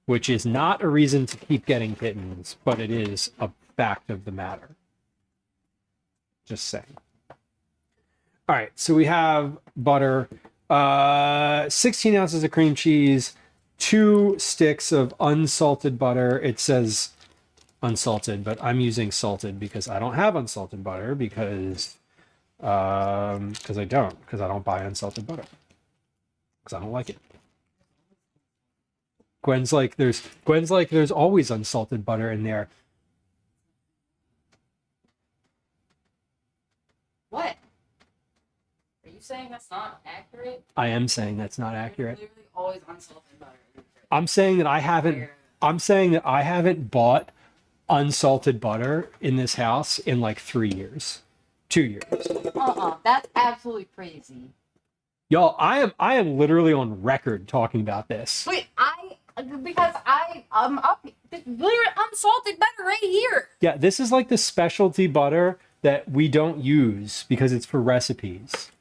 which is not a reason to keep getting kittens, but it is a fact of the matter. Just saying. All right, so we have butter, 16 ounces of cream cheese, 2 sticks of unsalted butter. It says unsalted, but I'm using salted because I don't have unsalted butter because I don't buy unsalted butter because I don't like it. Gwen's like there's always unsalted butter in there. What? Are you saying that's not accurate? I am saying that's not accurate. There's literally always unsalted butter. I'm saying that I haven't bought unsalted butter in this house in like 3 years. 2 years. That's absolutely crazy. Y'all, I am literally on record talking about this. Wait, up literally unsalted butter right here. Yeah, this is like the specialty butter that we don't use because it's for recipes.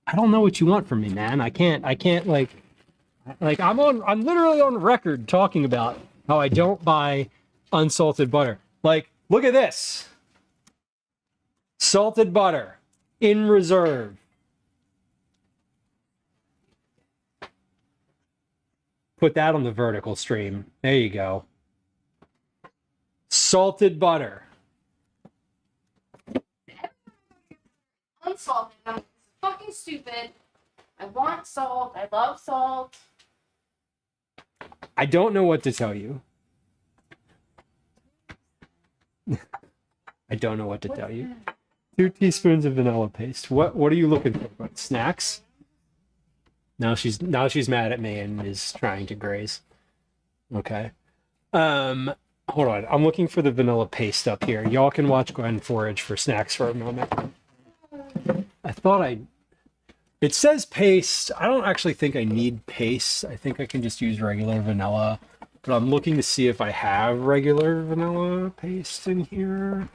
I don't know what you want from me, man. I can't like I'm literally on record talking about how I don't buy unsalted butter. Like, look at this. Salted butter in reserve. put that on the vertical stream. There you go. Salted butter. Unsalted. I'm fucking stupid. I want salt. I love salt. I don't know what to tell you. I don't know what to tell you. 2 teaspoons of vanilla paste. What are you looking for? What, snacks? Now she's mad at me and is trying to graze. Okay. Hold on. I'm looking for the vanilla paste up here. Y'all can watch Gwen forage for snacks for a moment. It says paste. I don't actually think I need paste. I think I can just use regular vanilla. But I'm looking to see if I have regular vanilla paste in here.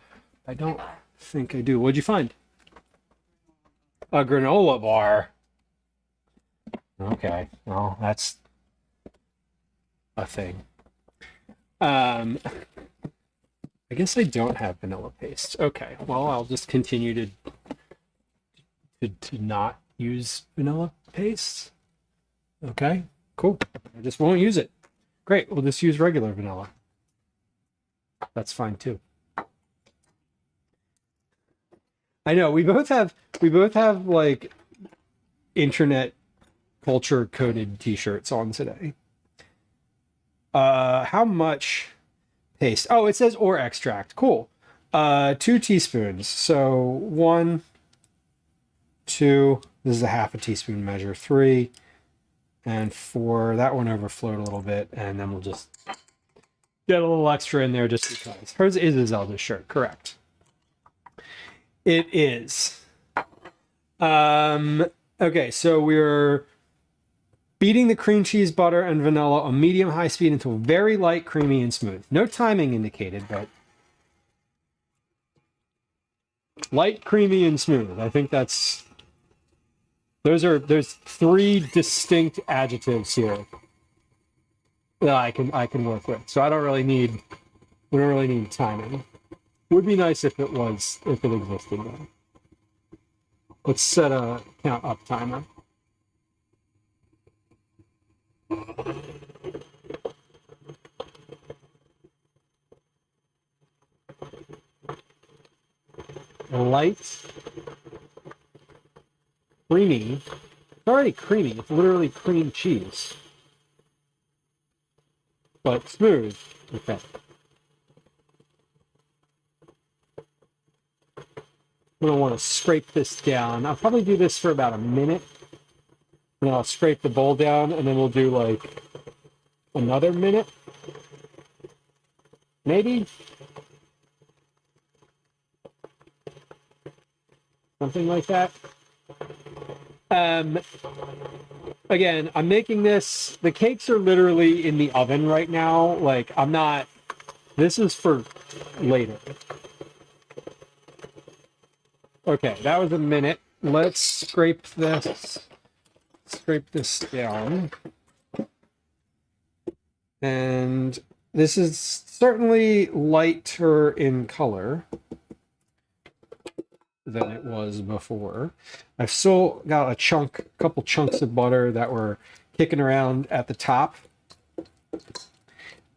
I don't think I do. What'd you find? A granola bar. Okay. Well, that's a thing. I guess I don't have vanilla paste. Okay. Well, I'll just continue to not use vanilla paste. Okay. Cool. I just won't use it. Great. We'll just use regular vanilla. That's fine too. I know we both have like internet culture coded t-shirts on today. How much paste? Oh, it says or extract. Cool. 2 teaspoons. So 1, 2, this is a half a teaspoon measure, 3, and 4. That one overflowed a little bit, and then we'll just get a little extra in there just because. Hers is a Zelda shirt, correct. It is. Okay, so we're beating the cream cheese, butter, and vanilla on medium-high speed until very light, creamy, and smooth. No timing indicated, but light, creamy, and smooth. I think there's 3 distinct adjectives here that I can work with. So we don't really need timing. Would be nice if it existed though. Let's set a count up timer. Light, creamy. It's already creamy. It's literally cream cheese. But smooth. Okay. I'm going to want to scrape this down. I'll probably do this for about a minute. And then I'll scrape the bowl down, and then we'll do like another minute. Maybe. Something like that. Again, I'm making this. The cakes are literally in the oven right now. Like, I'm not. This is for later. Okay, that was a minute. Let's scrape this down. And this is certainly lighter in color than it was before. I've still got a couple chunks of butter that were kicking around at the top.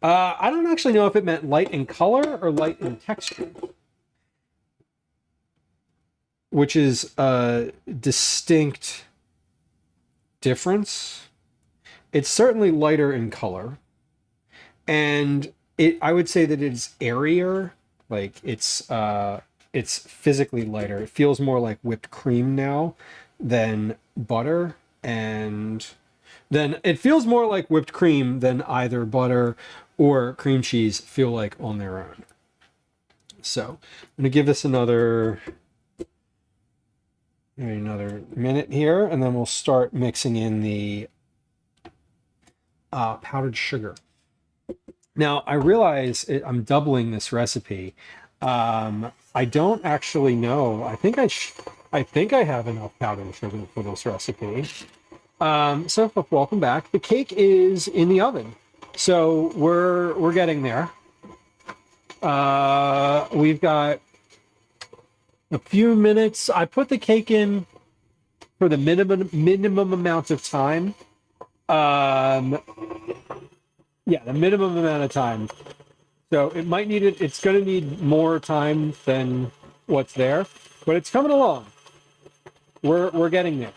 I don't actually know if it meant light in color or light in texture, which is a distinct difference. It's certainly lighter in color, and I would say that it's airier. Like it's physically lighter. It feels more like whipped cream now than butter, and then it feels more like whipped cream than either butter or cream cheese feel like on their own. So I'm gonna give this another minute here, and then we'll start mixing in the powdered sugar. Now I realize I'm doubling this recipe. I don't actually know. I think I have enough powdered sugar for this recipe. So welcome back. The cake is in the oven, so we're getting there. We've got a few minutes. I put the cake in for the minimum amount of time Yeah, the minimum amount of time. So it might need it. It's going to need more time than what's there, but it's coming along. We're getting there.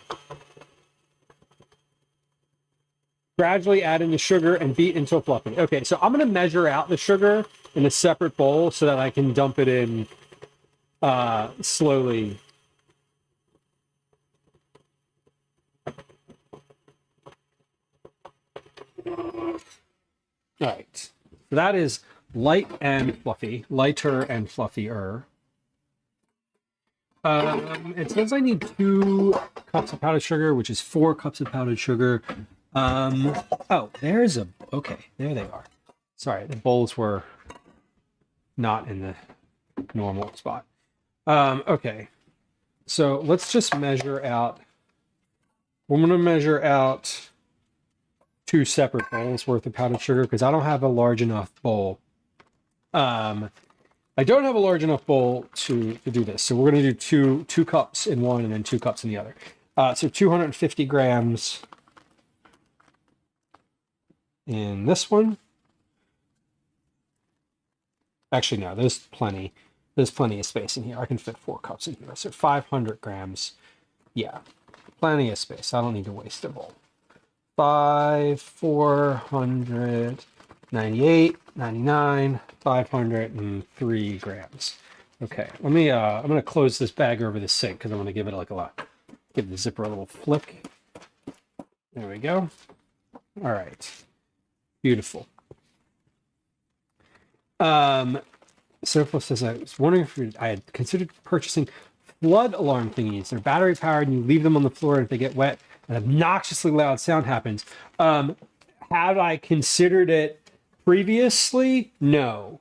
Gradually add in the sugar and beat until fluffy. Okay, so I'm going to measure out the sugar in a separate bowl so that I can dump it in slowly. All right, so that is light and fluffy, lighter and fluffier. It says I need 2 cups of powdered sugar, which is 4 cups of powdered sugar. Oh, there's a, okay, there they are. Sorry, the bowls were not in the normal spot. Okay, so let's just measure out. We're going to measure out 2 separate bowls worth of powdered sugar because I don't have a large enough bowl. I don't have a large enough bowl to do this. So we're going to do two cups in one and then 2 cups in the other. So 250 grams in this one. Actually, no, there's plenty of space in here. I can fit 4 cups in here. So 500 grams. Yeah, plenty of space. I don't need to waste a bowl. 498, 99, 503 grams. Okay, let me, I'm going to close this bag over the sink because I want to give it like give the zipper a little flick. There we go. All right. Beautiful. Surplus says, I was wondering if I had considered purchasing flood alarm thingies. They're battery powered and you leave them on the floor and if they get wet, an obnoxiously loud sound happens. Have I considered it previously? No.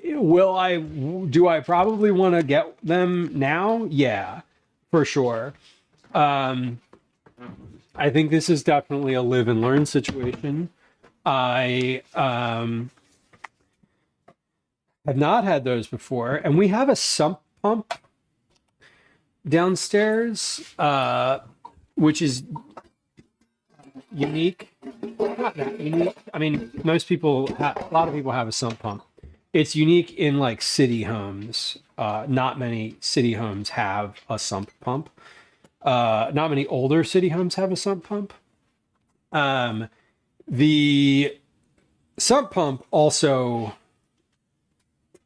Do I probably want to get them now? Yeah, for sure. I think this is definitely a live and learn situation. I have not had those before, and we have a sump pump downstairs, which is unique. Not that unique. I mean, a lot of people have a sump pump. It's unique in like city homes. Not many city homes have a sump pump. Not many older city homes have a sump pump. The sump pump also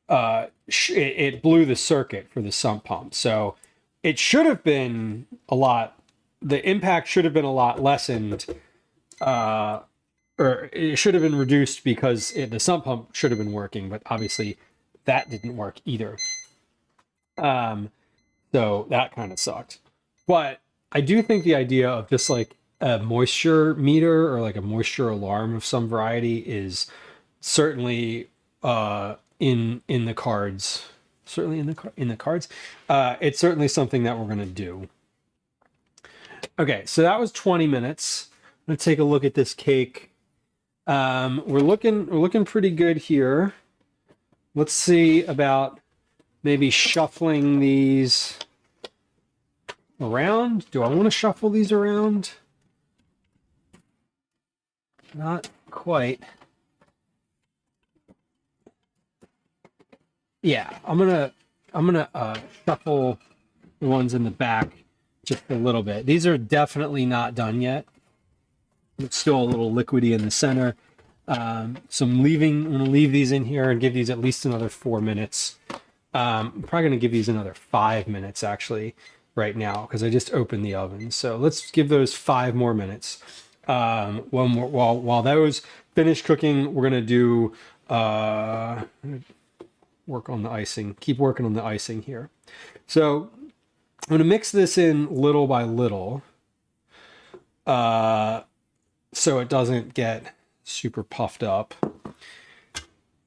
it blew the circuit for the sump pump, so it should have been the impact should have been a lot lessened, or it should have been reduced because the sump pump should have been working, but obviously that didn't work either. So that kind of sucked. But I do think the idea of just like a moisture meter or like a moisture alarm of some variety is certainly in the cards. Certainly in the cards. It's certainly something that we're going to do. Okay, so that was 20 minutes. I'm going to take a look at this cake. We're looking pretty good here. Let's see about maybe shuffling these around. Do I want to shuffle these around? Not quite. Yeah, I'm gonna shuffle the ones in the back just a little bit. These are definitely not done yet. It's still a little liquidy in the center. So I'm gonna leave these in here and give these at least another 4 minutes. I'm probably gonna give these another 5 minutes actually right now because I just opened the oven. So let's give those 5 more minutes. While those finish cooking, we're gonna do work on the icing. Keep working on the icing here. So I'm gonna mix this in little by little, so it doesn't get super puffed up.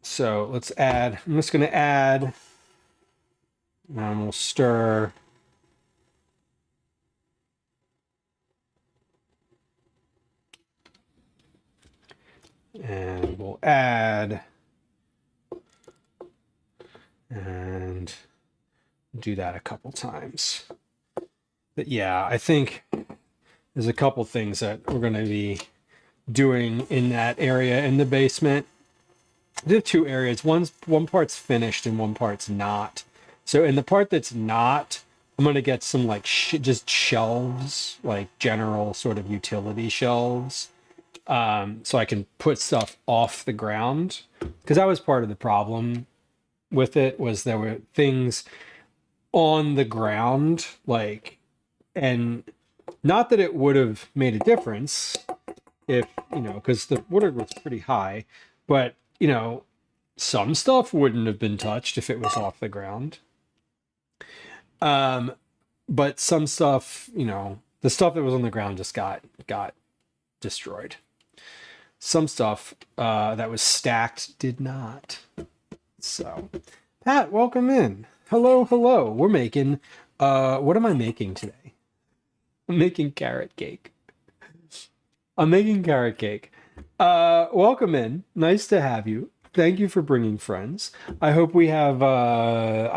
So let's add. I'm just gonna add, and we'll stir. And we'll add, and do that a couple times. But yeah, I think there's a couple things that we're going to be doing in that area in the basement. There are two areas. One part's finished and one part's not. So in the part that's not, I'm going to get some like just shelves, like general sort of utility shelves. So I can put stuff off the ground, because that was part of the problem with it, was there were things on the ground, like, and not that it would have made a difference if, you know, because the water was pretty high, but, you know, some stuff wouldn't have been touched if it was off the ground. But some stuff, you know, the stuff that was on the ground just got destroyed. Some stuff that was stacked did not. So, Pat, welcome in. Hello, hello. We're making, what am I making today? I'm making carrot cake. Welcome in. Nice to have you. Thank you for bringing friends. I hope we have, I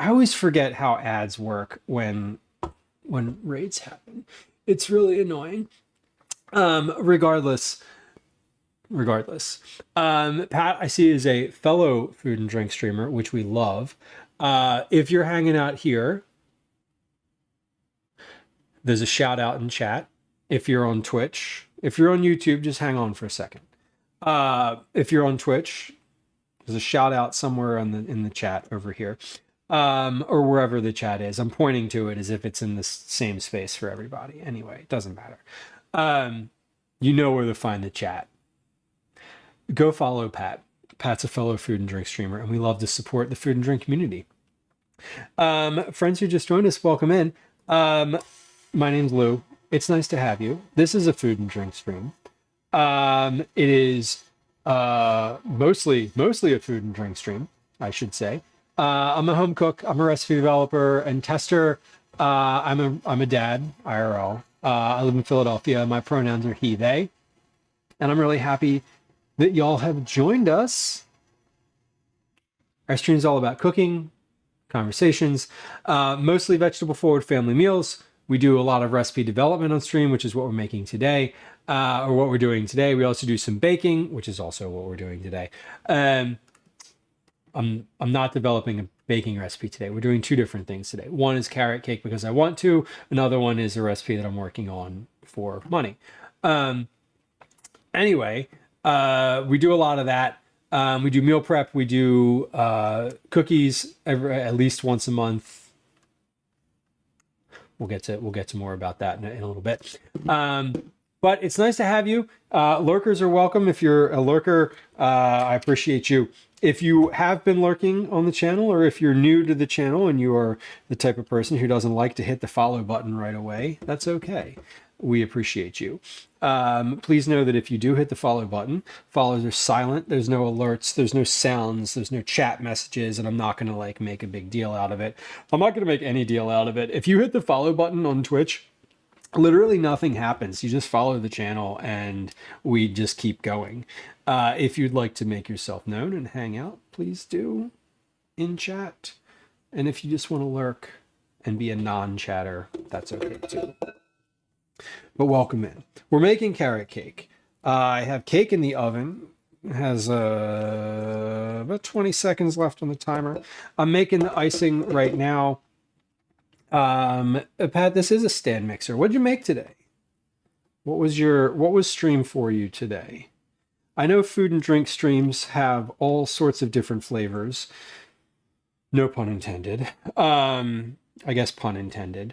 always forget how ads work when raids happen. It's really annoying. Regardless, Pat, I see, is a fellow food and drink streamer, which we love. If you're hanging out here, there's a shout out in chat. If you're on Twitch, if you're on YouTube, just hang on for a second. If you're on Twitch, there's a shout out somewhere in the chat over here, or wherever the chat is. I'm pointing to it as if it's in the same space for everybody. Anyway, it doesn't matter. You know where to find the chat. Go follow Pat. Pat's a fellow food and drink streamer, and we love to support the food and drink community. Friends who just joined us, welcome in. My name's Lou. It's nice to have you. This is a food and drink stream. It is mostly a food and drink stream, I should say. I'm a home cook. I'm a recipe developer and tester. I'm a dad, IRL. I live in Philadelphia. My pronouns are he, they. And I'm really happy that y'all have joined us. Our stream is all about cooking, conversations, mostly vegetable forward family meals. We do a lot of recipe development on stream, which is what we're making today, or what we're doing today. We also do some baking, which is also what we're doing today. I'm not developing a baking recipe today. We're doing two different things today. One is carrot cake because I want to. Another one is a recipe that I'm working on for money. Anyway, we do a lot of that. We do meal prep. We do cookies at least once a month. We'll get to more about that in a little bit. But it's nice to have you. Lurkers are welcome. If you're a lurker, I appreciate you. If you have been lurking on the channel, or if you're new to the channel and you are the type of person who doesn't like to hit the follow button right away, that's okay. We appreciate you. Please know that if you do hit the follow button, follows are silent. There's no alerts. There's no sounds. There's no chat messages. And I'm not going to like make a big deal out of it. I'm not going to make any deal out of it. If you hit the follow button on Twitch, literally nothing happens. You just follow the channel and we just keep going. If you'd like to make yourself known and hang out, please do in chat. And if you just want to lurk and be a non-chatter, that's okay too. But welcome in. We're making carrot cake. I have cake in the oven. It has about 20 seconds left on the timer. I'm making the icing right now. Pat, this is a stand mixer. What'd you make today? What was stream for you today? I know food and drink streams have all sorts of different flavors. No pun intended. I guess pun intended.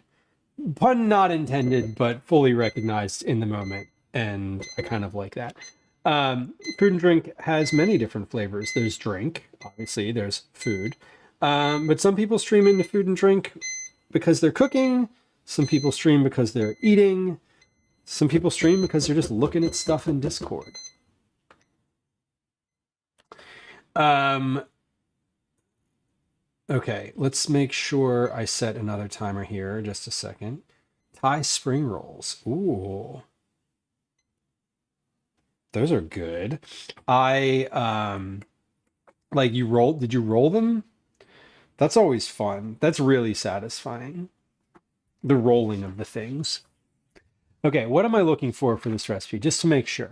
Pun not intended, but fully recognized in the moment. And I kind of like that. Food and drink has many different flavors. There's drink, obviously, there's food. But some people stream into food and drink because they're cooking. Some people stream because they're eating. Some people stream because they're just looking at stuff in Discord. Okay, let's make sure I set another timer here. Just a second. Thai spring rolls. Ooh. Those are good. Like did you roll them? That's always fun. That's really satisfying. The rolling of the things. Okay, what am I looking for this recipe? Just to make sure.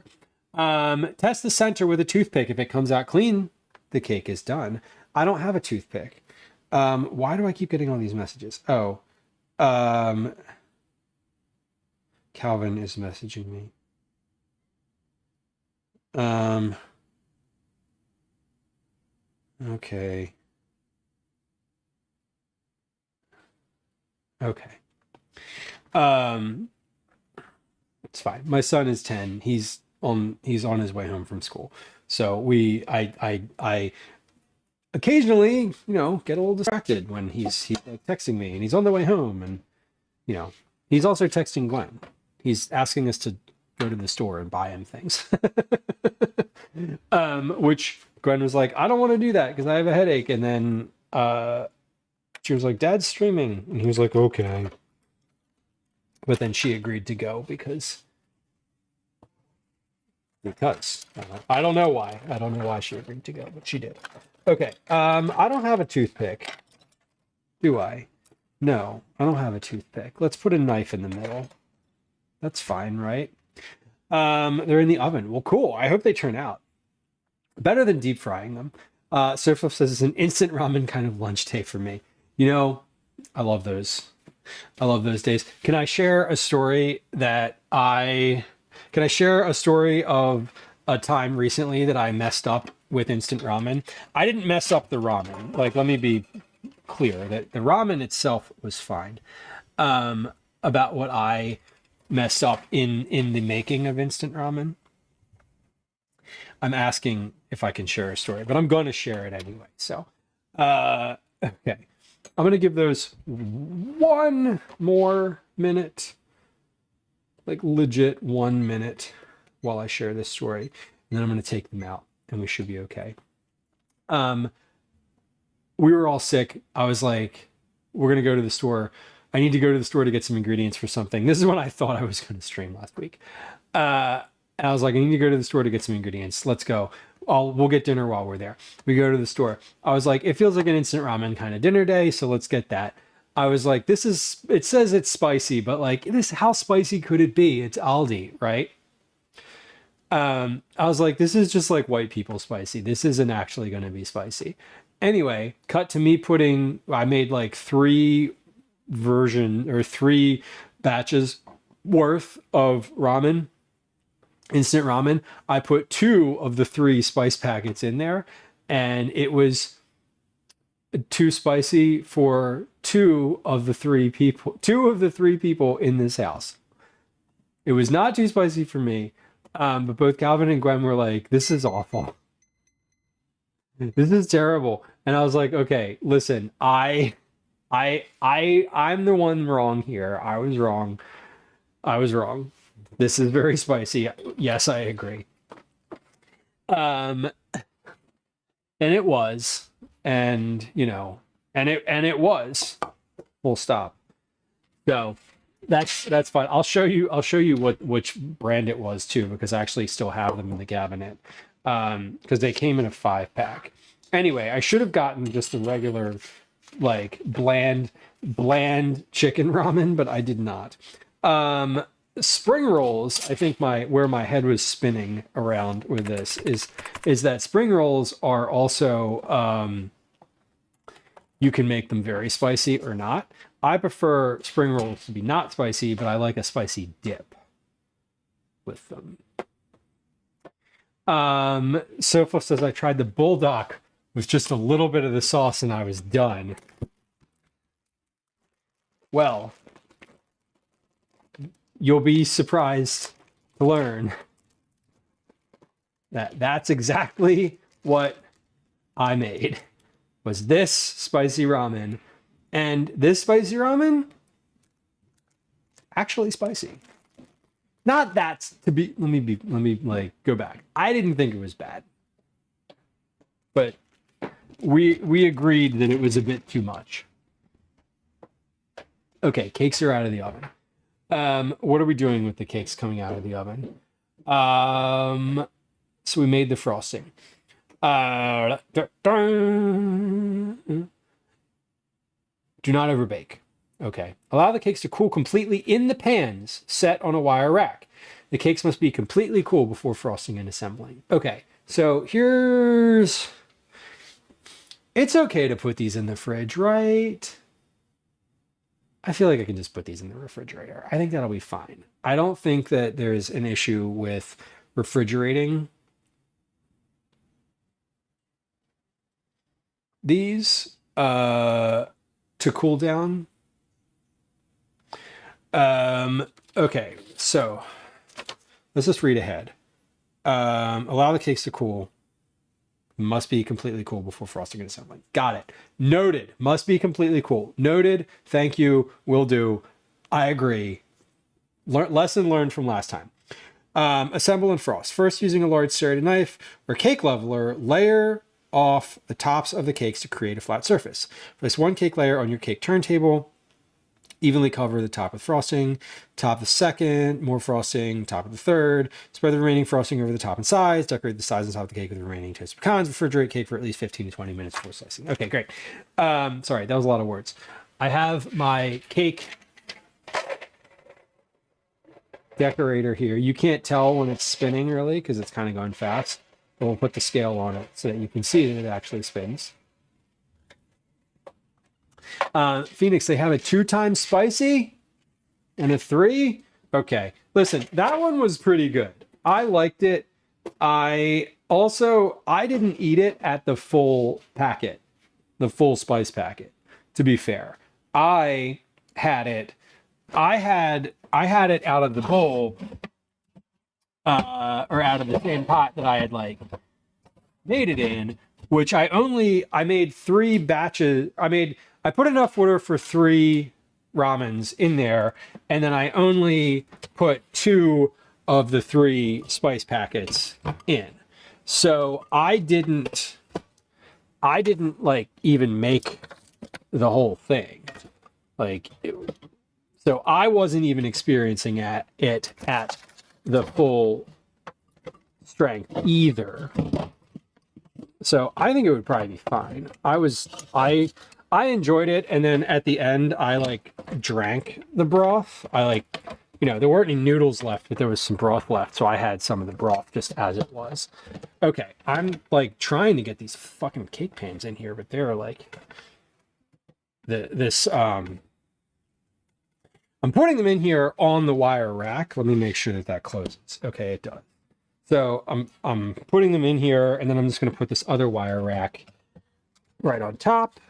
Test the center with a toothpick. If it comes out clean, the cake is done. I don't have a toothpick. Why do I keep getting all these messages? Oh, Calvin is messaging me. Okay. Okay. It's fine. My son is 10. He's on his way home from school. So I occasionally, get a little distracted when he's like texting me and he's on the way home, and he's also texting Glenn. He's asking us to go to the store and buy him things. Which Gwen was like, I don't want to do that because I have a headache. And then she was like, Dad's streaming. And he was like, okay. But then she agreed to go because I don't know why. I don't know why she agreed to go, but she did. Okay. I don't have a toothpick. Do I? No, I don't have a toothpick. Let's put a knife in the middle. That's fine, right? They're in the oven. Well, cool. I hope they turn out better than deep frying them. Surflift says it's an instant ramen kind of lunch day for me. I love those. I love those days. Can I share a story of a time recently that I messed up with instant ramen? I didn't mess up the ramen. Like, let me be clear that the ramen itself was fine. About what I messed up in the making of instant ramen. I'm asking if I can share a story, but I'm going to share it anyway. So, okay. I'm going to give those one more minute, like legit 1 minute while I share this story. And then I'm going to take them out and we should be okay. We were all sick. I was like, we're going to go to the store. I need to go to the store to get some ingredients for something. This is when I thought I was going to stream last week. And I was like, I need to go to the store to get some ingredients. Let's go. We'll get dinner while we're there. We go to the store. I was like, it feels like an instant ramen kind of dinner day, so let's get that. I was like, it says it's spicy, but like how spicy could it be? It's Aldi, right? I was like, this is just like white people spicy. This isn't actually going to be spicy. Anyway, cut to me I made like 3 batches worth of ramen, instant ramen. I put 2 of the 3 spice packets in there, and it was too spicy for 2 of the 3 people in this house. It was not too spicy for me, but both Calvin and Gwen were like, this is awful. This is terrible. And I was like, okay, listen, I'm the one wrong here. I was wrong. This is very spicy. Yes, I agree. And it was, and it was, full stop. So that's fine. I'll show you which brand it was too, because I actually still have them in the cabinet. Because they came in a 5-pack. Anyway, I should have gotten just the regular, like bland chicken ramen, but I did not. Spring rolls, I think where my head was spinning around with this is that spring rolls are also you can make them very spicy or not. I prefer spring rolls to be not spicy, but I like a spicy dip with them. Sofa says I tried the bulldog with just a little bit of the sauce and I was done. Well, you'll be surprised to learn that that's exactly what I made, was this spicy ramen. And this spicy ramen, actually spicy. Not that to be, let me like go back. I didn't think it was bad. But we agreed that it was a bit too much. Okay, cakes are out of the oven. What are we doing with the cakes coming out of the oven? So we made the frosting. Do not overbake. Okay. Allow the cakes to cool completely in the pans set on a wire rack. The cakes must be completely cool before frosting and assembling. Okay. So here's... It's okay to put these in the fridge, right? I feel like I can just put these in the refrigerator. I think that'll be fine. I don't think that there's an issue with refrigerating these to cool down. Okay, so let's just read ahead. Allow the cakes to cool. Must be completely cool before frosting and assembling. Got it. Noted. Must be completely cool. Noted. Thank you. Will do. I agree. Lesson learned from last time. Assemble and frost. First, using a large serrated knife or cake leveler, layer off the tops of the cakes to create a flat surface. Place one cake layer on your cake turntable. Evenly cover the top with frosting, top of the second, more frosting, top of the third. Spread the remaining frosting over the top and sides. Decorate the sides and top of the cake with the remaining toasted pecans. Refrigerate cake for at least 15 to 20 minutes before slicing. Okay, great. Sorry, that was a lot of words. I have my cake decorator here. You can't tell when it's spinning really because it's kind of going fast. But we'll put the scale on it so that you can see that it actually spins. Phoenix, they have a 2 times spicy and a 3. Okay, listen, that one was pretty good. I liked it. I didn't eat it at the full packet, the full spice packet, to be fair. I had it out of the bowl, or out of the same pot that I had like made it in, which I made 3 batches. I put enough water for 3 ramens in there, and then I only put 2 of the 3 spice packets in. So I didn't like even make the whole thing. So I wasn't even experiencing it at the full strength either. So I think it would probably be fine. I enjoyed it, and then at the end, I like drank the broth. There weren't any noodles left, but there was some broth left, so I had some of the broth just as it was. Okay, I'm like trying to get these fucking cake pans in here, but they're like I'm putting them in here on the wire rack. Let me make sure that closes. Okay, it does. So I'm putting them in here, and then I'm just going to put this other wire rack right on top.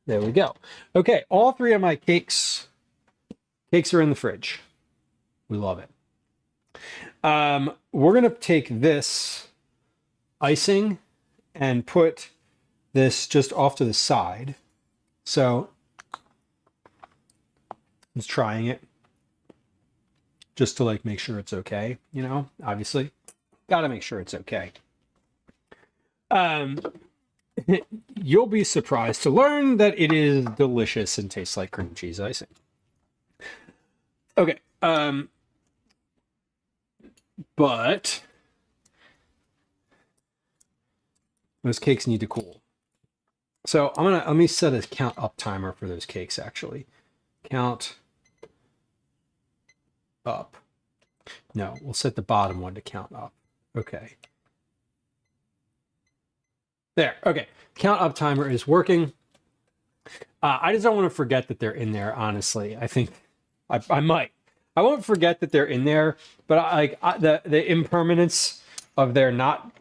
There we go. Okay, all 3 of my cakes are in the fridge. We love it. We're going to take this icing and put this just off to the side. So I'm just trying it just to like make sure it's okay, obviously. Got to make sure it's okay. You'll be surprised to learn that it is delicious and tastes like cream cheese icing. Okay, but those cakes need to cool. So let me set a count up timer for those cakes actually. Count up. No, we'll set the bottom one to count up. Okay. There, okay. Count up timer is working. I just don't want to forget that they're in there, honestly. I think I might. I won't forget that they're in there, but the impermanence of their not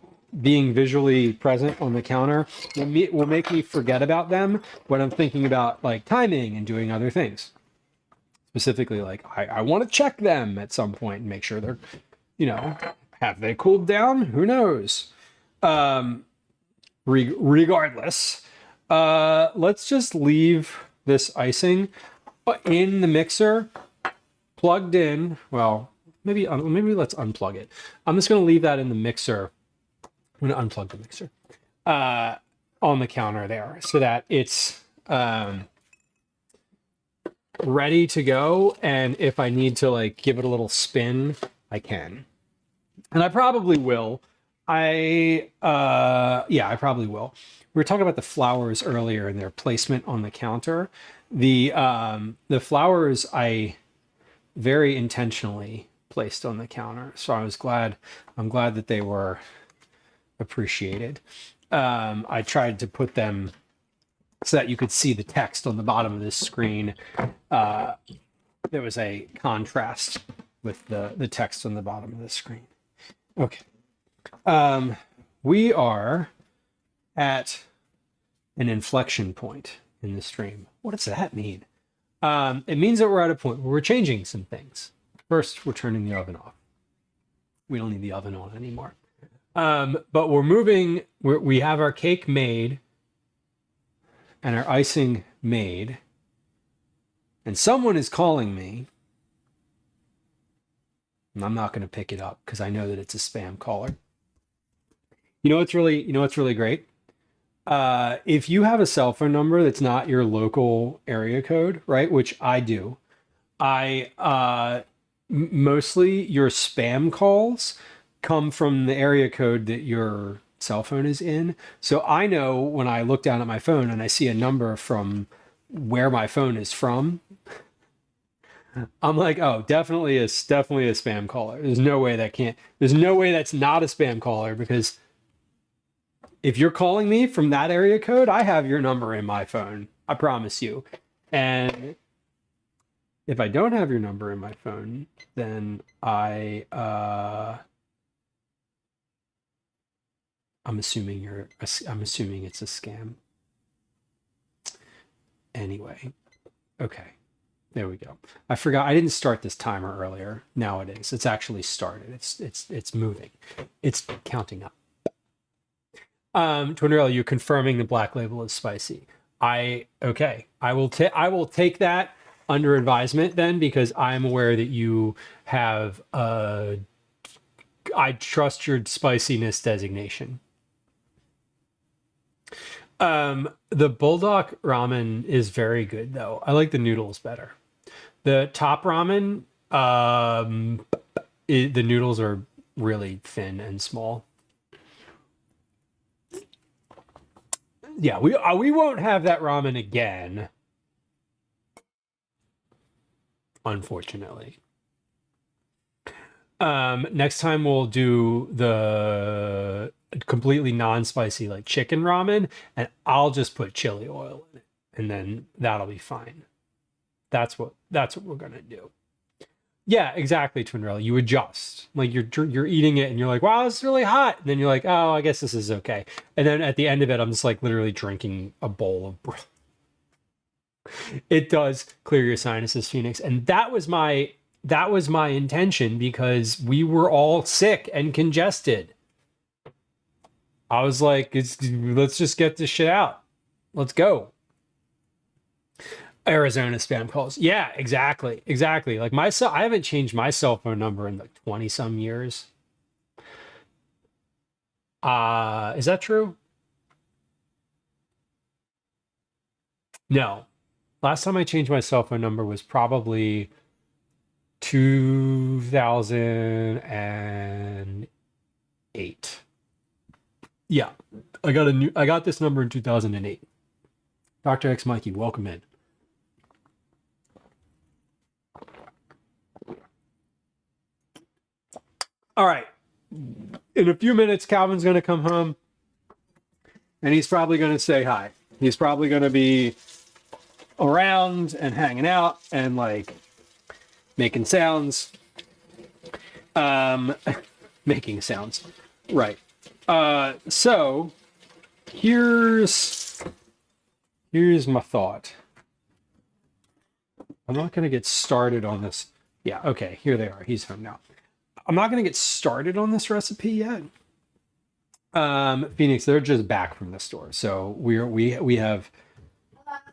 being visually present on the counter will make me forget about them when I'm thinking about like timing and doing other things. Specifically, like I want to check them at some point and make sure they're, have they cooled down? Who knows? Regardless, let's just leave this icing in the mixer, plugged in. Well, maybe let's unplug it. I'm just going to leave that in the mixer. I'm going to unplug the mixer on the counter there so that it's ready to go. And if I need to like give it a little spin, I can. And I probably will. I probably will. We were talking about the flowers earlier and their placement on the counter. The flowers I very intentionally placed on the counter, so I'm glad that they were appreciated. I tried to put them so that you could see the text on the bottom of this screen. There was a contrast with the text on the bottom of the screen. Okay. We are at an inflection point in the stream. What does that mean? It means that we're at a point where we're changing some things. First, we're turning the oven off. We don't need the oven on anymore. But we're moving, we have our cake made and our icing made. And someone is calling me. And I'm not going to pick it up because I know that it's a spam caller. You know what's really great? If you have a cell phone number that's not your local area code, right? Which I do. Mostly your spam calls come from the area code that your cell phone is in. So I know when I look down at my phone and I see a number from where my phone is from, I'm like, oh, definitely a spam caller. There's no way that's not a spam caller, because if you're calling me from that area code, I have your number in my phone. I promise you. And if I don't have your number in my phone, then I'm assuming it's a scam. Anyway, okay. There we go. I forgot. I didn't start this timer earlier. Now it is. It's actually started. It's moving. It's counting up. Twinrell, you're confirming the black label is spicy. Okay. I will take that under advisement then, because I'm aware that you have I trust your spiciness designation. The bulldog ramen is very good though. I like the noodles better. The top ramen, the noodles are really thin and small. Yeah, we won't have that ramen again, unfortunately. Next time we'll do the completely non-spicy, like chicken ramen, and I'll just put chili oil in it, and then that'll be fine. That's what we're gonna do. Yeah, exactly, Twinrell. You adjust. Like you're eating it and you're like, wow, it's really hot. And then you're like, oh, I guess this is okay. And then at the end of it, I'm just like literally drinking a bowl of broth. It does clear your sinuses, Phoenix. And that was my intention, because we were all sick and congested. I was like, let's just get this shit out. Let's go. Arizona spam calls. Yeah, exactly. Like I haven't changed my cell phone number in like 20 some years. Is that true? No. Last time I changed my cell phone number was probably 2008. Yeah. I got this number in 2008. Dr. X Mikey, welcome in. All right. In a few minutes, Calvin's going to come home, and he's probably going to say hi. He's probably going to be around and hanging out and like making sounds. Making sounds. Right. So here's my thought. I'm not going to get started on this. Yeah. Okay. Here they are. He's home now. I'm not going to get started on this recipe yet. Phoenix, they're just back from the store. So we have,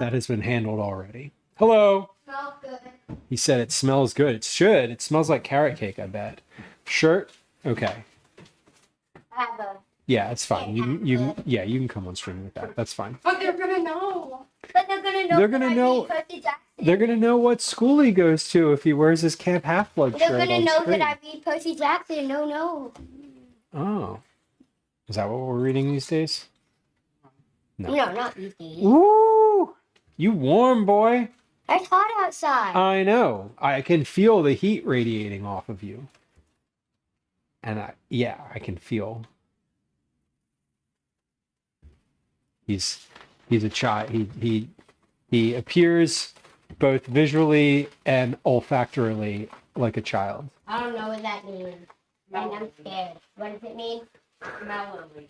that has been handled already. Hello. Smells good. He said it smells good. It should. It smells like carrot cake, I bet. Shirt? Okay. I have a. Yeah, it's fine. You can come on stream with that. That's fine. But they're gonna know. But they're gonna know. They're gonna know. Percy Jackson. They're gonna know what school he goes to if he wears his Camp Half-Blood shirt. They're gonna on know screen. that I read Percy Jackson. No. Oh. Is that what we're reading these days? No. No, not these days. Woo! You warm, boy. It's hot outside. I know. I can feel the heat radiating off of you. And I can feel. He's a child. He appears both visually and olfactorily like a child. I don't know what that means. And I'm scared. What does it mean? Mellowly.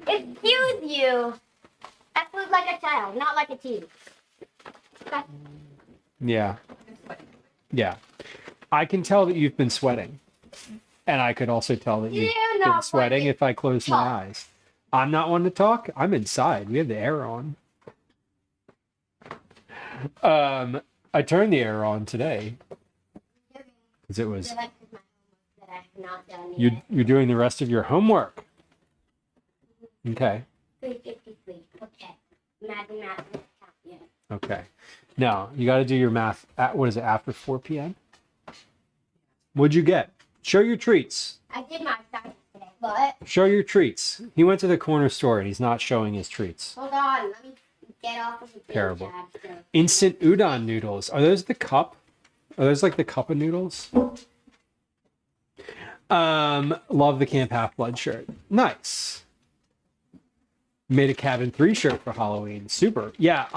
Excuse you. I feel like a child, not like a teen. Yeah. Yeah. I can tell that you've been sweating. And I could also tell that you've You're been not sweating one to if I close my talk. eyes. I'm not one to talk. I'm inside. We have the air on. I turned the air on today because it was The rest of my homework that I have not done yet. you're doing the rest of your homework. Okay. 353. Okay. Imagine math doesn't count yet. Okay. Now you got to do your math at what is it after 4 p.m. What'd you get? Show your treats. I did my science today, but Show your treats. He went to the corner store and he's not showing his treats. hold on. Let me get off of the big Terrible. tab, so- Instant udon noodles. Are those the cup? Are those like the cup of noodles? Love the Camp Half-Blood shirt. Nice. Made a Cabin 3 shirt for Halloween. Super. Yeah,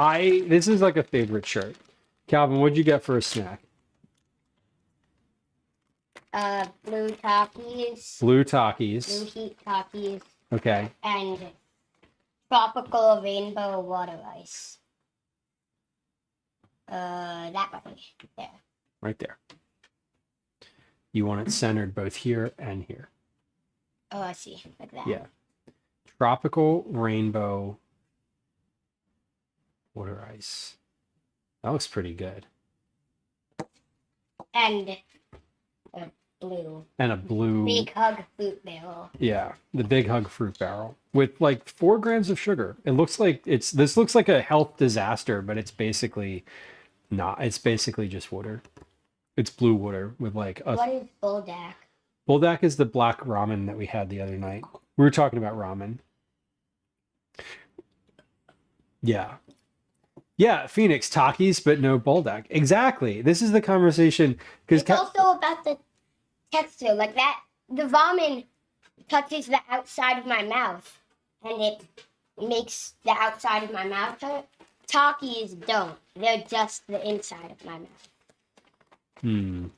this is like a favorite shirt. Calvin, what'd you get for a snack? Blue Takis, Blue Blue Takis. Heat Takis, Okay. and tropical rainbow water ice. That way. There. Right there. You want it centered both here and here. Oh, I see. Like that. Yeah. Tropical rainbow water ice. That looks pretty good. And a blue. And a blue. Big hug fruit barrel. Yeah, the Big Hug fruit barrel with like 4 grams of sugar. It looks like this looks like a health disaster, but it's basically not. It's basically just water. It's blue water with like a What is Buldak? Buldak is the black ramen that we had the other night. We were talking about ramen. Yeah. Yeah, Phoenix Takis, but no Buldak. Exactly. This is the conversation because It's also about the texture. Like that, the ramen touches the outside of my mouth, and it makes the outside of my mouth hurt. Takis don't. They're just the inside of my mouth.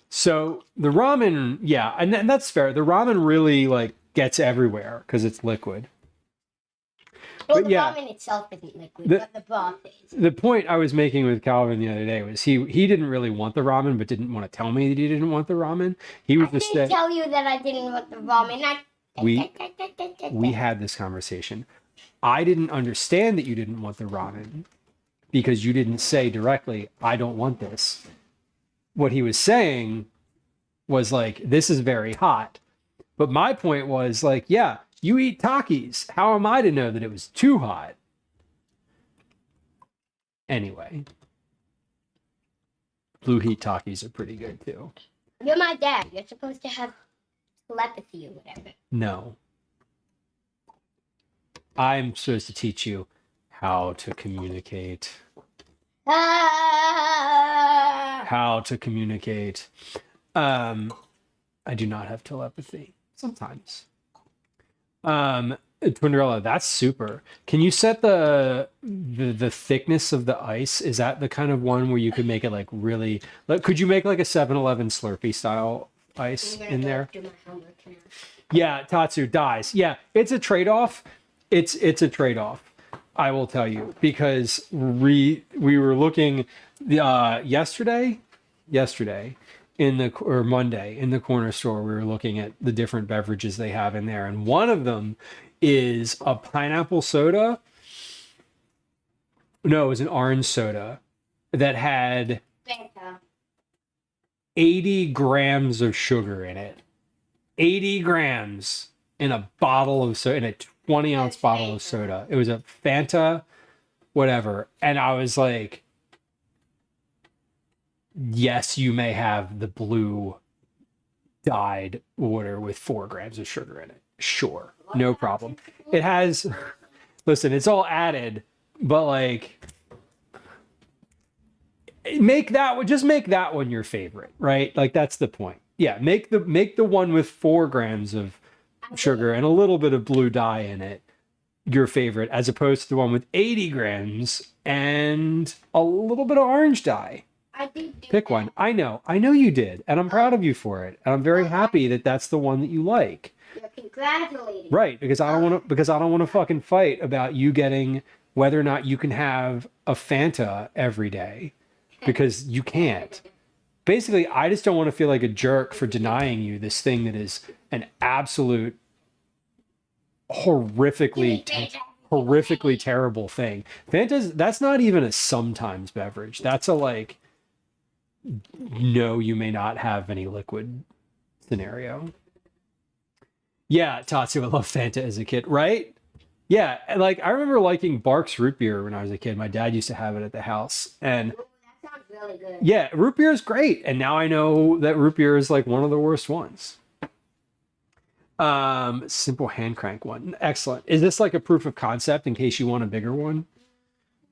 So the ramen, yeah, and that's fair. The ramen really like gets everywhere because it's liquid. Well, But the yeah, ramen itself isn't liquid, the- but the broth is. The point I was making with Calvin the other day was he didn't really want the ramen, but didn't want to tell me that he didn't want the ramen. He was I just didn't saying tell you that I didn't want the ramen. we had this conversation. I didn't understand that you didn't want the ramen because you didn't say directly, I don't want this. What he was saying was like, this is very hot. But my point was like, yeah, you eat Takis. How am I to know that it was too hot? Anyway, Blue Heat Takis are pretty good too. You're my dad. You're supposed to have telepathy or whatever. No. I'm supposed to teach you how to communicate. Ah! How to communicate. I do not have telepathy. Sometimes. Twinderella, that's super. Can you set the thickness of the ice? Is that the kind of one where you could make it like really like could you make like a 7-Eleven Slurpee style ice I'm gonna in go there? do my homework now. Yeah, Tatsu dies. Yeah, it's a trade-off. It's a trade-off. I will tell you because we were looking yesterday or Monday in the corner store. We were looking at the different beverages they have in there, and one of them is a pineapple soda. No, it was an orange soda that had Fanta. 80 grams of sugar in it. 80 grams in a bottle of soda, in a 20-ounce bottle of soda. It was a Fanta, whatever. And I was like, yes, you may have the blue dyed water with 4 grams of sugar in it. Sure, no problem. It has, listen, it's all added, but like, just make that one your favorite, right? Like that's the point. Yeah, make the one with 4 grams of sugar and a little bit of blue dye in it your favorite, as opposed to the one with 80 grams and a little bit of orange dye. I did do Pick that. one. I know you did, and I'm proud of you for it, and I'm very happy that that's the one that you like. You're congratulating. Right, because I don't want to fucking fight about you getting whether or not you can have a Fanta every day, because you can't. Basically, I just don't want to feel like a jerk for denying you this thing that is an absolute horrifically terrible thing. That's not even a sometimes beverage. That's a like, no, you may not have any liquid scenario. Yeah, Tatsu, I love Fanta as a kid, right? Yeah, like I remember liking Barks root beer when I was a kid. My dad used to have it at the house, and Ooh, that sounds really good. yeah, root beer is great. And now I know that root beer is like one of the worst ones. Simple hand crank one. Excellent. Is this like a proof of concept in case you want a bigger one?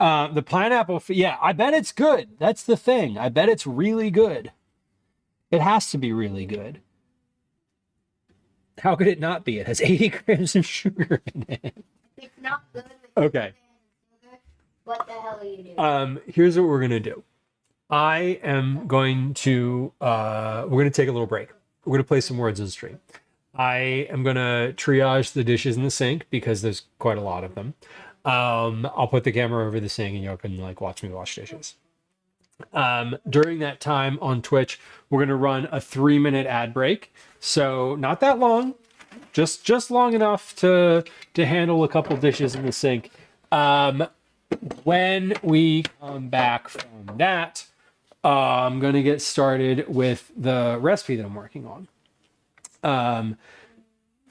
The pineapple, yeah, I bet it's good. That's the thing. I bet it's really good. It has to be really good. How could it not be? It has 80 grams of sugar in it. It's not good. Okay. What the hell are you doing? Here's what we're gonna do. I am going to we're gonna take a little break. We're gonna play some words on stream. I am gonna triage the dishes in the sink because there's quite a lot of them. I'll put the camera over the sink and you can like watch me wash dishes. During that time on Twitch, we're gonna run a 3-minute ad break. So not that long, just long enough to handle a couple dishes in the sink. When we come back from that, I'm gonna get started with the recipe that I'm working on.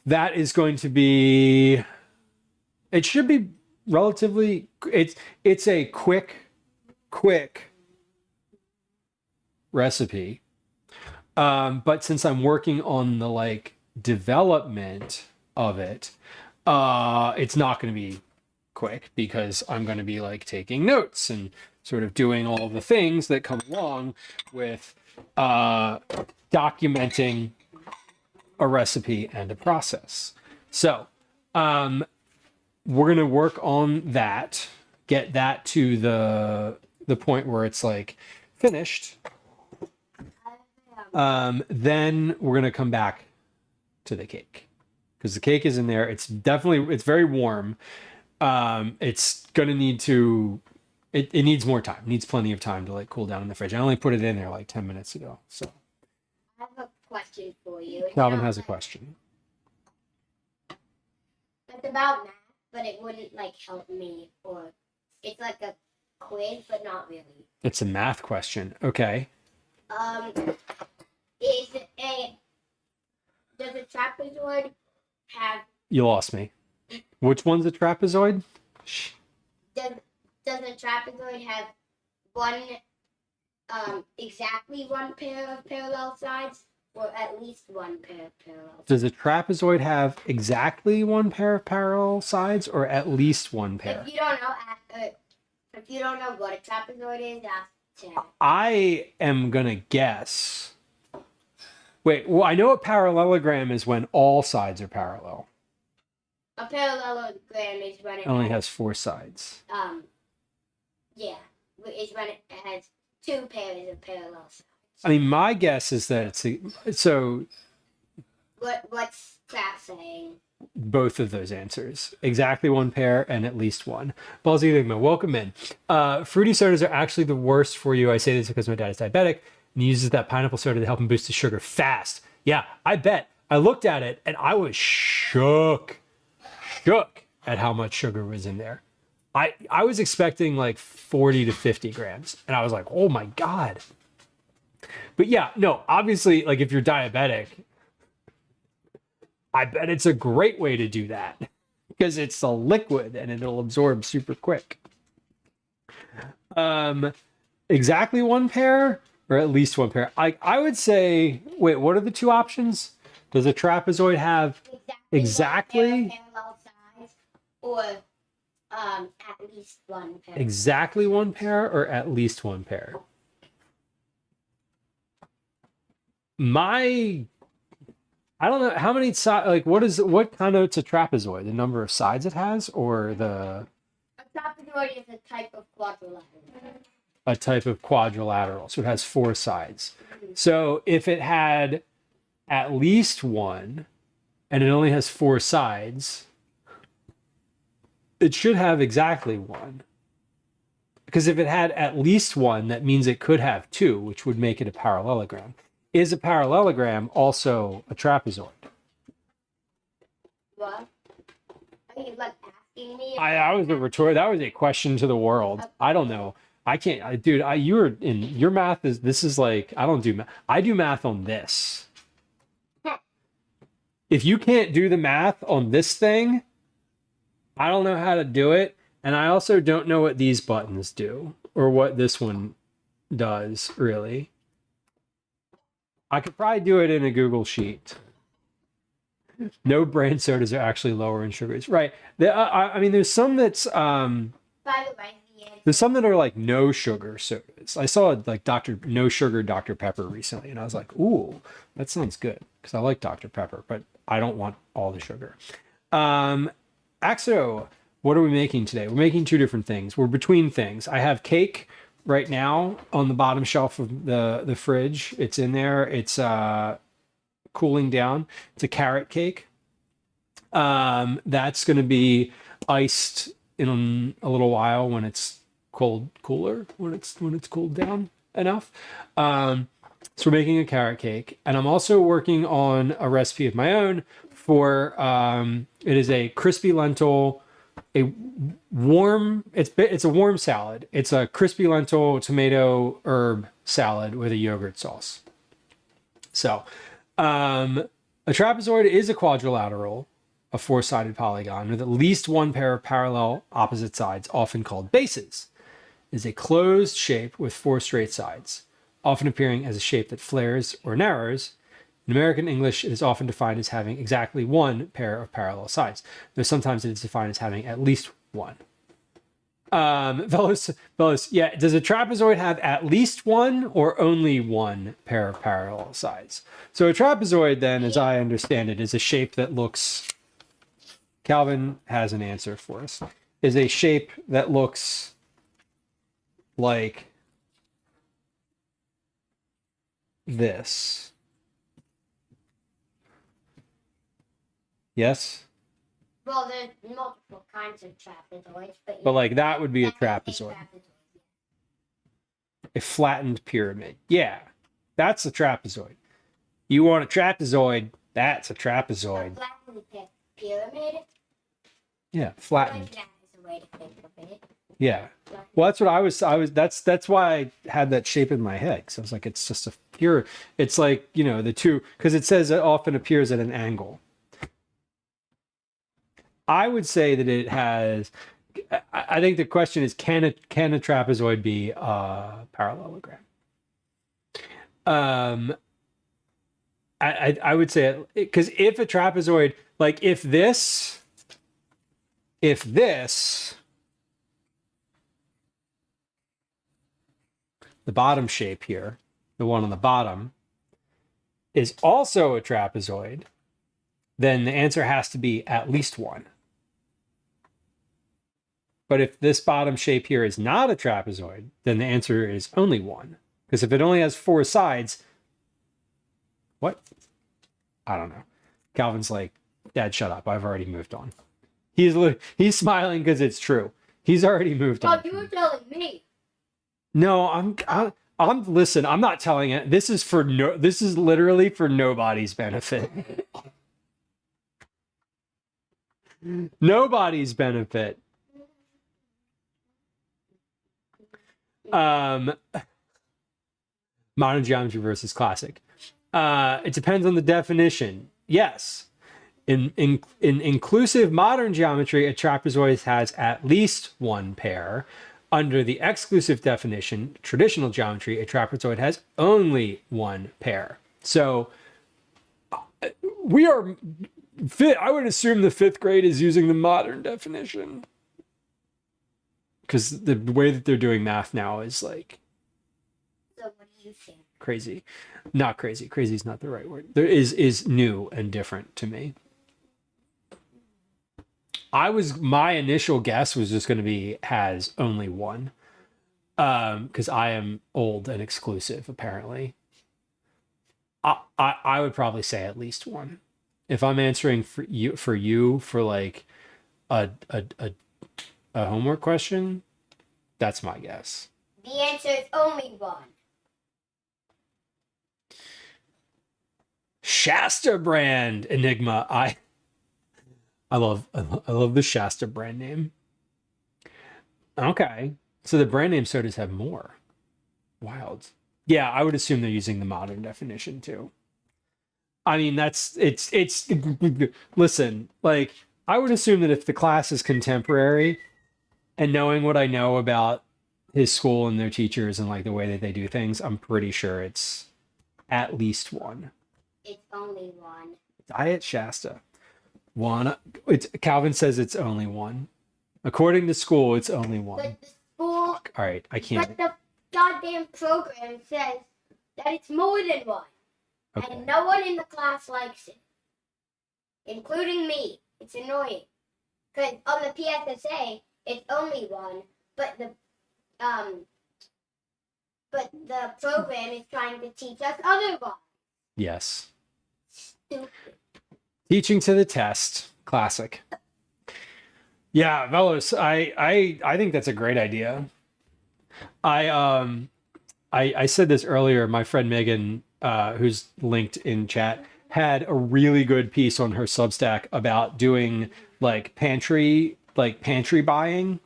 That is going to be, it should be relatively, it's a quick recipe. But since I'm working on the like development of it, it's not going to be quick because I'm going to be like taking notes and sort of doing all the things that come along with documenting a recipe and a process. So we're going to work on that, get that to the point where it's like finished. Then we're going to come back to the cake because the cake is in there. It's very warm. It's going to need to, it needs more time. It needs plenty of time to like cool down in the fridge. I only put it in there like 10 minutes ago. So I have a question for you. It's Calvin not has a like- question. It's about math, but it wouldn't like help me, or it's like a quiz, but not really. It's a math question. Okay. Does a trapezoid have You lost me. Which one's a trapezoid? does a trapezoid have one exactly one pair of parallel sides, or at least one pair of parallel? Does a trapezoid have exactly one pair of parallel sides or at least one pair? If you don't know what a trapezoid is, ask Chad. I am gonna guess. Wait, well, I know a parallelogram is when all sides are parallel. A parallelogram is when It only has 4 sides. is when it has 2 pairs of parallel sides. I mean, my guess is that so What's that saying? both of those answers. Exactly one pair and at least one. Ballsy Enigma, welcome in. Fruity sodas are actually the worst for you. I say this because my dad is diabetic and he uses that pineapple soda to help him boost his sugar fast. Yeah, I bet. I looked at it and I was shook at how much sugar was in there. I was expecting like 40 to 50 grams and I was like, oh my God. But yeah, no, obviously, like if you're diabetic, I bet it's a great way to do that because it's a liquid and it'll absorb super quick. Exactly one pair. or at least one pair. I would say, wait, what are the two options? Does a trapezoid have exactly one pair of parallel sides, or at least one pair? exactly one pair or at least one pair? I don't know how many sides, like what connotes a trapezoid? The number of sides it has, or A trapezoid is a type of quadrilateral. a type of quadrilateral? So it has four sides. So if it had at least one and it only has four sides, it should have exactly one. Because if it had at least one, that means it could have two, which would make it a parallelogram. Is a parallelogram also a trapezoid? What? Are you like asking me? I was a retort. That was a question to the world. I don't know. I can't, dude. You were in your math is. This is like I don't do math. I do math on this. If you can't do the math on this thing, I don't know how to do it, and I also don't know what these buttons do or what this one does really. I could probably do it in a Google sheet. No brand sodas are actually lower in sugars, right? I mean, there's some that's By the way, there's some that are like no sugar sodas. I saw like no sugar Dr. Pepper recently, and I was like, ooh, that sounds good because I like Dr. Pepper, but I don't want all the sugar. Axo, what are we making today? We're making two different things. We're between things. I have cake right now on the bottom shelf of the fridge. It's in there. It's cooling down. It's a carrot cake. That's going to be iced in a little while when it's cooler, when it's cooled down enough. So we're making a carrot cake, and I'm also working on a recipe of my own for it is a crispy lentil, it's a warm salad. It's a crispy lentil tomato herb salad with a yogurt sauce. So a trapezoid is a quadrilateral, a four-sided polygon with at least one pair of parallel opposite sides, often called bases. It is a closed shape with four straight sides, often appearing as a shape that flares or narrows. In American English, it is often defined as having exactly one pair of parallel sides, though sometimes it is defined as having at least one. Fellows, yeah, does a trapezoid have at least one or only one pair of parallel sides? So a trapezoid, then, as I understand it, is a shape that looks... Calvin has an answer for us. Is a shape that looks like this. Yes? well, there's multiple kinds of trapezoids, But like that would be a trapezoid. A flattened pyramid. Yeah, that's a trapezoid. You want a trapezoid, that's a A trapezoid. flattened pyramid. Yeah, I flattened. like that as a way to think of it. Yeah. Well, that's what I was that's why I had that shape in my head. Cause I was like, it's just a pure, it's like, you know, the two, because it says it often appears at an angle. I would say that it has, I think the question is, can a trapezoid be a parallelogram? I would say, because if a trapezoid, like if this, the bottom shape here, the one on the bottom, is also a trapezoid, then the answer has to be at least one. But if this bottom shape here is not a trapezoid, then the answer is only one. Because if it only has four sides, what? I don't know. Calvin's like, Dad, shut up. I've already moved on. He's smiling because it's true. He's already moved on. Oh, you were telling me. No, I'm listen, I'm not telling it. This is literally for nobody's benefit. Nobody's benefit. Modern geometry versus classic. It depends on the definition. Yes. In inclusive modern geometry, a trapezoid has at least one pair Under the exclusive definition, traditional geometry, a trapezoid has only one pair. So we are I would assume the 5th grade is using the modern definition, because the way that they're doing math now is like So what do you think? crazy. Not crazy. Crazy is not the right word. There is new and different to me. My initial guess was just going to be has only one, because I am old and exclusive apparently. I would probably say at least one. If I'm answering for you for like a homework question, that's my guess. The answer is only one. Shasta brand Enigma. I love the Shasta brand name. Okay, so the brand name sodas have more. Wild. Yeah, I would assume they're using the modern definition too. I mean, it's listen, like I would assume that if the class is contemporary, and knowing what I know about his school and their teachers and like the way that they do things, I'm pretty sure it's at least one. It's only one. Diet Shasta. One. It's Calvin says it's only one. According to school, it's only one. But the school, Fuck. All right, I can't. but the goddamn program says that it's more than one. Okay. And no one in the class likes it. Including me. It's annoying. Because on the PSSA, it's only one, but the program is trying to teach us otherwise. Yes. Stupid. Teaching to the test. Classic. Yeah, Velos, I think that's a great idea. I said this earlier. My friend Megan, who's linked in chat, had a really good piece on her Substack about doing like pantry buying.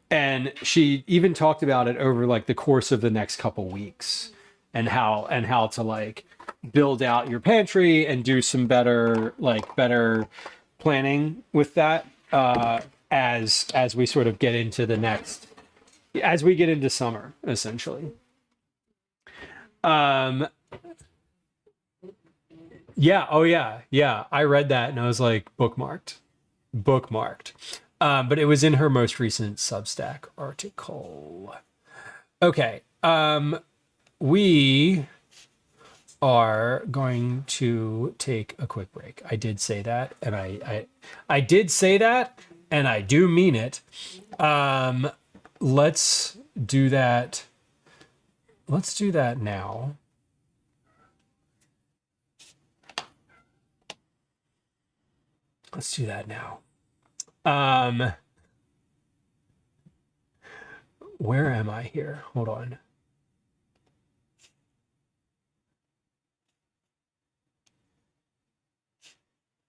And she even talked about it over like the course of the next couple weeks, and how to like build out your pantry and do some better planning with that, as we sort of get into as we get into summer, essentially. Yeah, oh yeah, I read that and I was like bookmarked. But it was in her most recent Substack article. Okay, we are going to take a quick break. I did say that, and I did say that, and I do mean it. Let's do that. Let's do that now. Let's do that now. Where am I here? Hold on.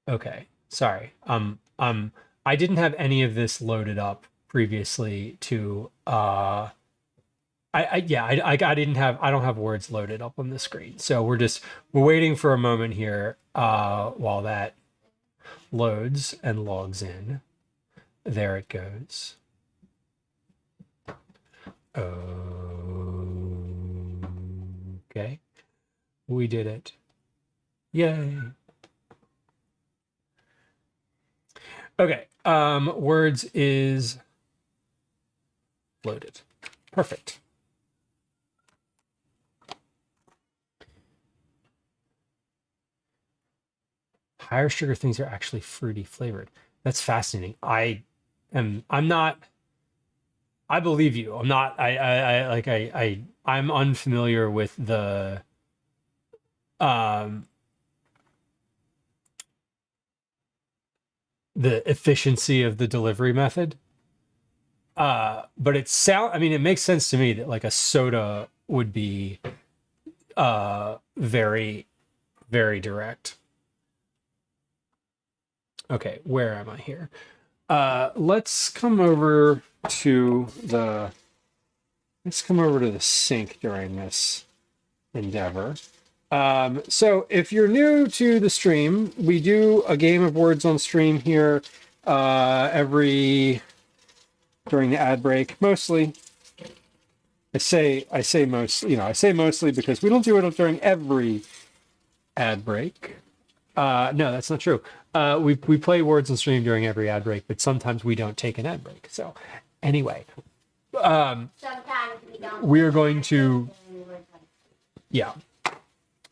Okay, sorry. I didn't have any of this loaded up previously to I don't have words loaded up on the screen. So we're waiting for a moment here while that loads and logs in. There it goes. Okay. We did it. Yay. Okay. Words is loaded. Perfect. Higher sugar things are actually fruity flavored. That's fascinating. I'm believe you. I'm unfamiliar with the efficiency of the delivery method. But it makes sense to me that like a soda would be very, very direct. Okay, where am I here? Let's come over to the sink during this endeavor. So if you're new to the stream, we do a game of words on stream here every during the ad break. Mostly. I say most, I say mostly because we don't do it during every ad break. No, that's not true. We play Words on Stream during every ad break, but sometimes we don't take an ad break. So anyway, Sometimes we don't. we are going to, yeah,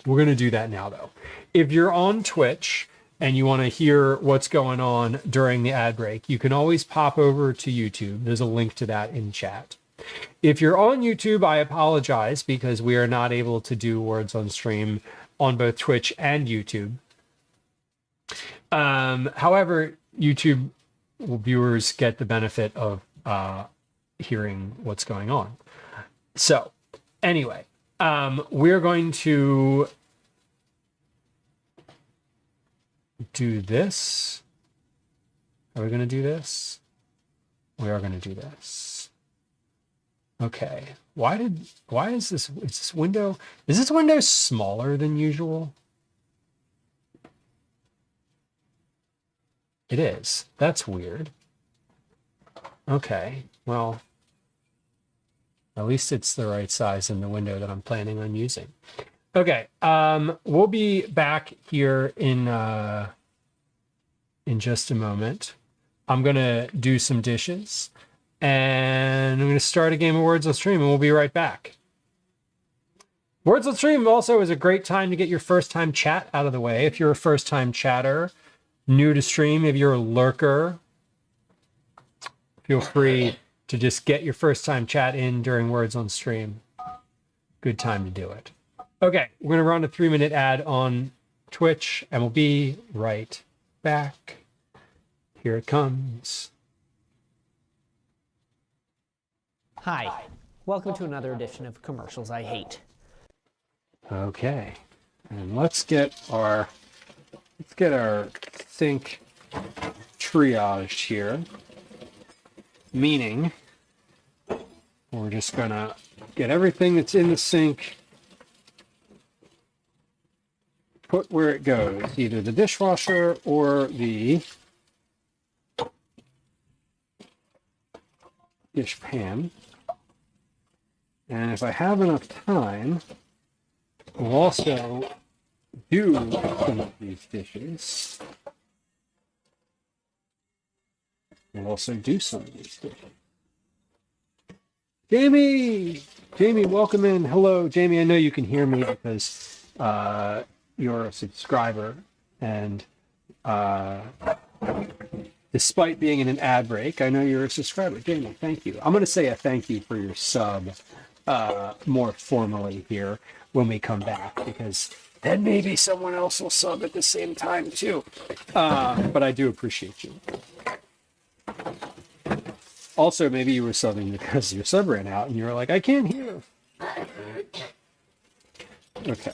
we're going to do that now though. If you're on Twitch and you want to hear what's going on during the ad break, you can always pop over to YouTube. There's a link to that in chat. If you're on YouTube, I apologize because we are not able to do Words on Stream on both Twitch and YouTube. However, YouTube viewers get the benefit of hearing what's going on. So anyway, we're going to do this. Are we going to do this? We are going to do this. Okay. Why is this window smaller than usual? It is. That's weird. Okay. Well, at least it's the right size in the window that I'm planning on using. Okay. We'll be back here in just a moment. I'm going to do some dishes. And I'm going to start a game of Words on Stream, and we'll be right back. Words on Stream also is a great time to get your first time chat out of the way. If you're a first time chatter, new to stream, if you're a lurker, feel free to just get your first time chat in during Words on Stream. Good time to do it. Okay, we're going to run a 3-minute ad on Twitch, and we'll be right back. Here it comes. Hi, welcome to another edition of Commercials I Hate. Okay, and let's get our sink triaged here, meaning we're just gonna get everything that's in the sink put where it goes, either the dishwasher or the dish pan. And if I have enough time, we'll also do some of these dishes. We'll also do some of these dishes. Jamie, welcome in. Hello, Jamie. I know you can hear me because you're a subscriber, and despite being in an ad break, I know you're a subscriber. Jamie, thank you. I'm going to say a thank you for your sub more formally here when we come back, because then maybe someone else will sub at the same time too. But I do appreciate you. Also, maybe you were subbing because your sub ran out and you were like, I can't hear. Okay.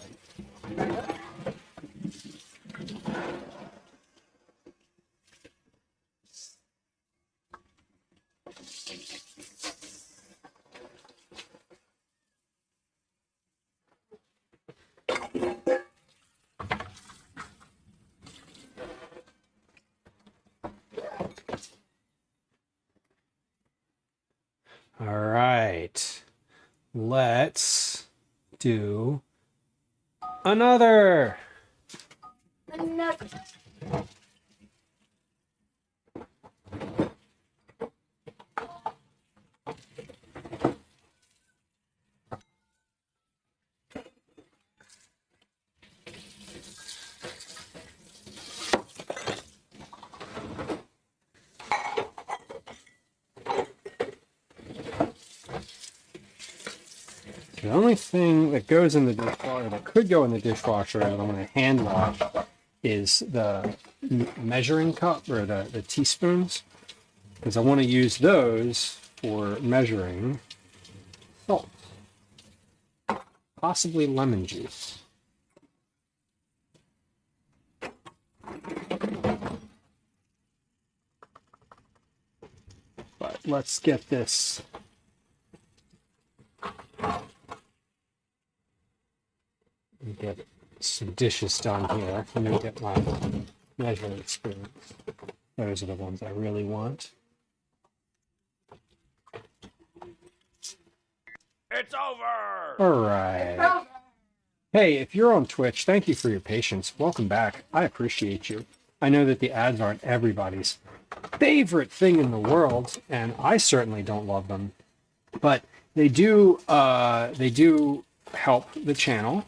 All right, let's do another. The only thing that goes in the dishwasher, that could go in the dishwasher, that I'm going to hand wash, is the measuring cup or the teaspoons, because I want to use those for measuring salt, possibly lemon juice. But let's get this. Get some dishes done here. Let me get my measuring spoons. Those are the ones I really want. It's over! All right. Hey, if you're on Twitch, thank you for your patience. Welcome back. I appreciate you. I know that the ads aren't everybody's favorite thing in the world, and I certainly don't love them, but they do help the channel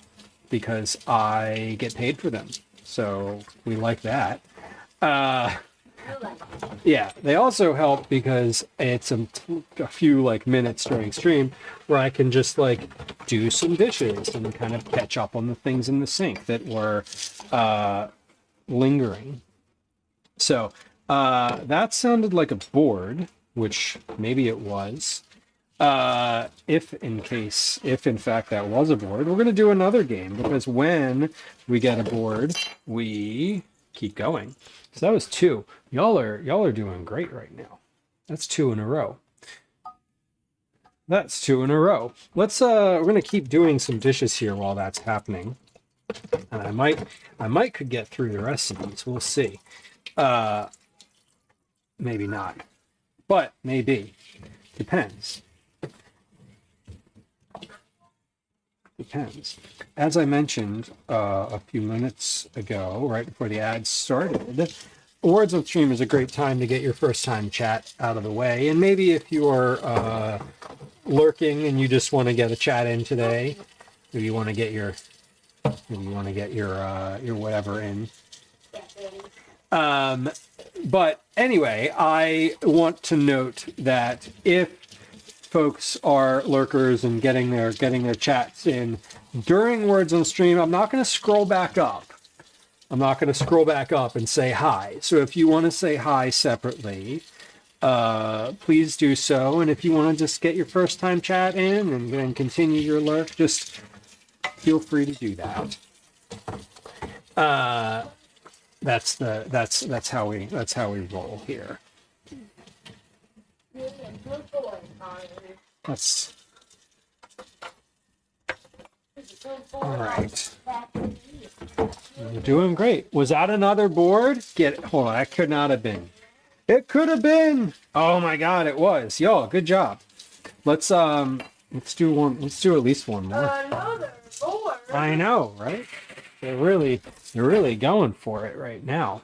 because I get paid for them. So we like that. Yeah, they also help because it's a few like minutes during stream where I can just like do some dishes and kind of catch up on the things in the sink that were lingering. So that sounded like a board, which maybe it was. If in fact that was a board, we're going to do another game because when we get a board, we keep going. So that was 2. Y'all are doing great right now. That's 2 in a row. That's 2 in a row. Let's we're going to keep doing some dishes here while that's happening. And I might could get through the rest of these. We'll see. Maybe not. But maybe. Depends. Depends. As I mentioned a few minutes ago, right before the ads started, Words on Stream is a great time to get your first time chat out of the way. And maybe if you are lurking and you just want to get a chat in today, maybe you want to get your whatever in. But anyway, I want to note that if folks are lurkers and getting their chats in during Words on Stream, I'm not going to scroll back up. I'm not going to scroll back up and say hi. So if you want to say hi separately, please do so. And if you want to just get your first time chat in and then continue your lurk, just feel free to do that. That's how we roll here. That's all right. You're doing great. Was that another board? Hold on, that could not have been. It could have been. Oh my God, it was. Yo, good job. Let's do at least one more. Another board. I know, right? They're really going for it right now.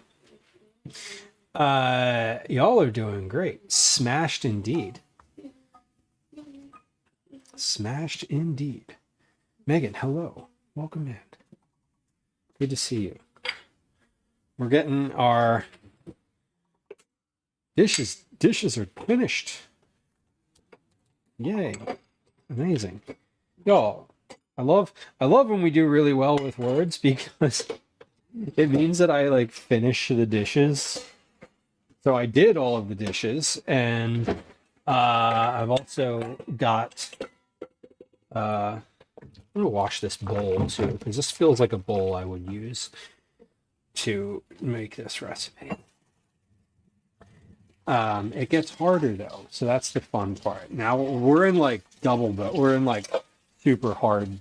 Y'all are doing great. Smashed indeed. Smashed indeed. Megan, hello. Welcome in. Good to see you. We're getting our dishes are finished. Yay. Amazing. Y'all, I love when we do really well with words because it means that I like finish the dishes. So I did all of the dishes, and I've also got I'm gonna wash this bowl too, because this feels like a bowl I would use to make this recipe. It gets harder though, so that's the fun part. Now we're in like we're in like super hard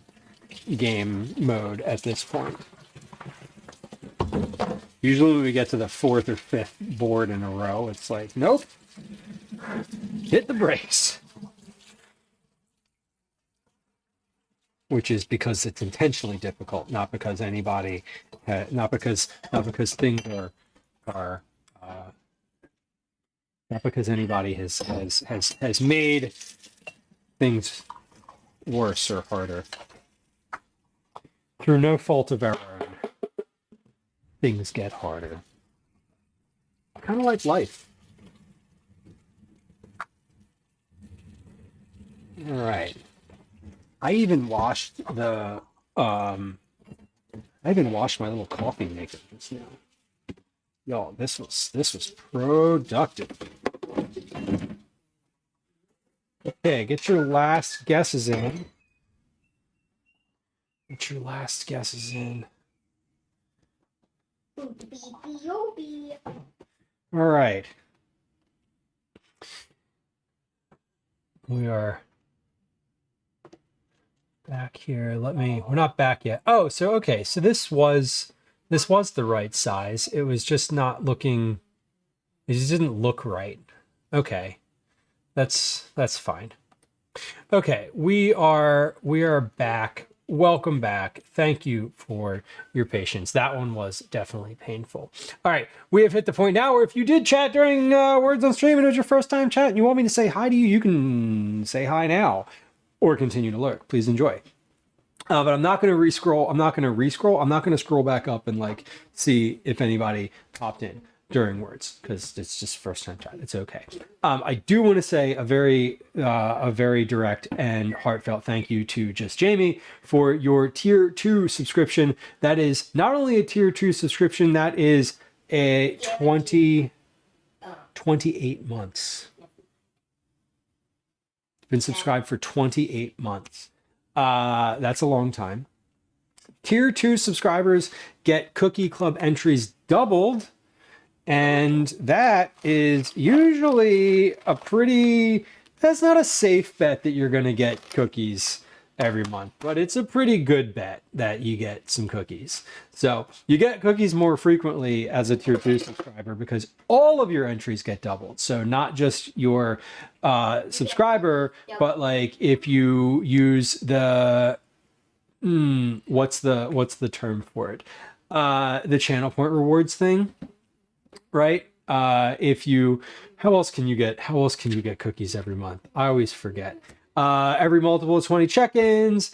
game mode at this point. Usually when we get to the 4th or 5th board in a row, it's like, nope, hit the brakes. Which is because it's intentionally difficult, not because anybody, not because things are not because anybody has made things worse or harder. Through no fault of our own, things get harder. Kind of like life. All right. I even washed my little coffee maker just now. Y'all, this was productive. Okay, get your last guesses in. Get your last guesses in. All right. We are back here. We're not back yet. Oh, so okay. So this was the right size. It was just not looking, it just didn't look right. Okay. That's fine. Okay, we are back. Welcome back. Thank you for your patience. That one was definitely painful. All right, we have hit the point now where if you did chat during Words on Stream and it was your first time chat and you want me to say hi to you, you can say hi now or continue to lurk. Please enjoy. But I'm not going to re-scroll. I'm not going to scroll back up and like see if anybody popped in during words because it's just first time chat. It's okay. I do want to say a very direct and heartfelt thank you to Just Jamie for your tier 2 subscription. That is not only a tier 2 subscription, that is a 28 months. Been subscribed for 28 months. That's a long time. Tier 2 subscribers get Cookie Club entries doubled, and that is usually that's not a safe bet that you're going to get cookies every month, but it's a pretty good bet that you get some cookies. So you get cookies more frequently as a tier 2 subscriber because all of your entries get doubled. So not just your subscriber, but like if you use the what's the term for it? The channel point rewards thing, right? How else can you get cookies every month? I always forget. Every multiple of 20 check-ins,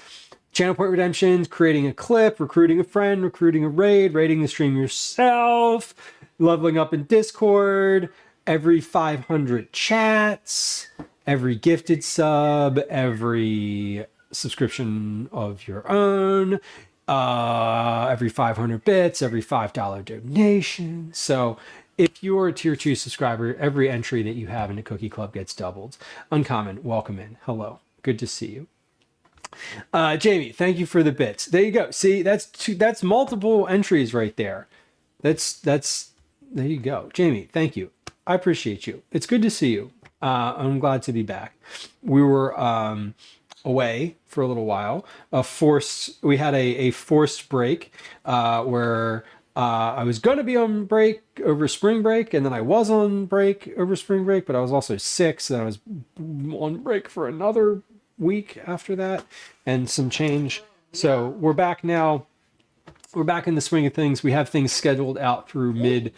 channel point redemptions, creating a clip, recruiting a friend, recruiting a raid, rating the stream yourself, leveling up in Discord, every 500 chats, every gifted sub, every subscription of your own, every 500 bits, every $5 donation. So if you're a tier 2 subscriber, every entry that you have in the Cookie Club gets doubled. Uncommon, welcome in. Hello. Good to see you. Jamie, thank you for the bits. There you go. See, that's multiple entries right there. There you go. Jamie, thank you. I appreciate you. It's good to see you. I'm glad to be back. We were away for a little while. We had a forced break where I was going to be on break over spring break, and then I was on break over spring break, but I was also sick, so then I was on break for another week after that, and some change. So we're back now. We're back in the swing of things. We have things scheduled out through mid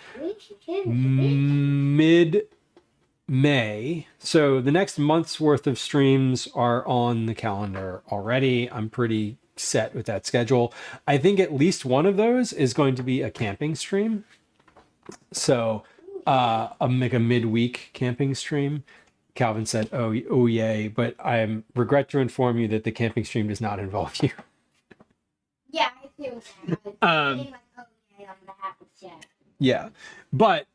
May. So the next month's worth of streams are on the calendar already. I'm pretty set with that schedule. I think at least one of those is going to be a camping stream. So make a midweek camping stream. Calvin said, oh yay, but I regret to inform you that the camping stream does not involve you. Yeah, I feel that. Yeah, but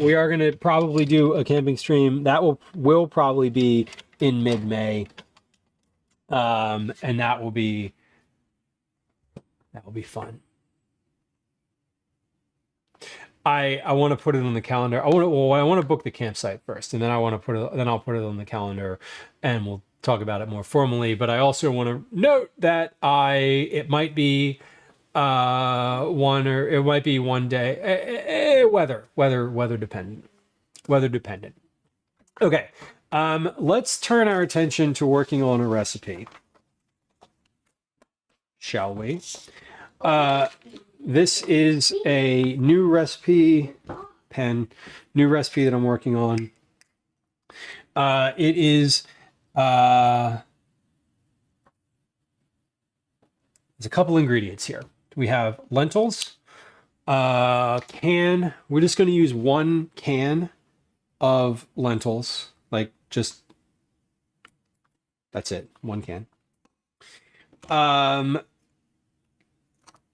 we are going to probably do a camping stream that will probably be in mid-May, and that will be fun. I want to put it on the calendar. I want to book the campsite first, and then I'll put it on the calendar, and we'll talk about it more formally. But I also want to note that it might be one day, weather dependent. Okay, let's turn our attention to working on a recipe, shall we? This is a new recipe that I'm working on. It is there's a couple ingredients here. We have lentils, we're just going to use 1 can of lentils, like just, that's it, 1 can.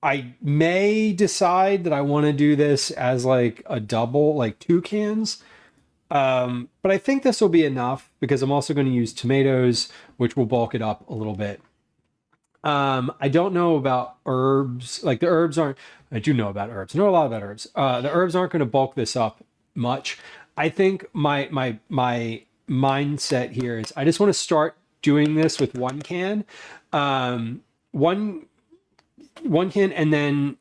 I may decide that I want to do this as like a double, like 2 cans. But I think this will be enough because I'm also going to use tomatoes, which will bulk it up a little bit. I don't know about herbs. Like the herbs aren't, I do know about herbs. I know a lot about herbs. The herbs aren't going to bulk this up much. I think my mindset here is I just want to start doing this with 1 can. One can, and then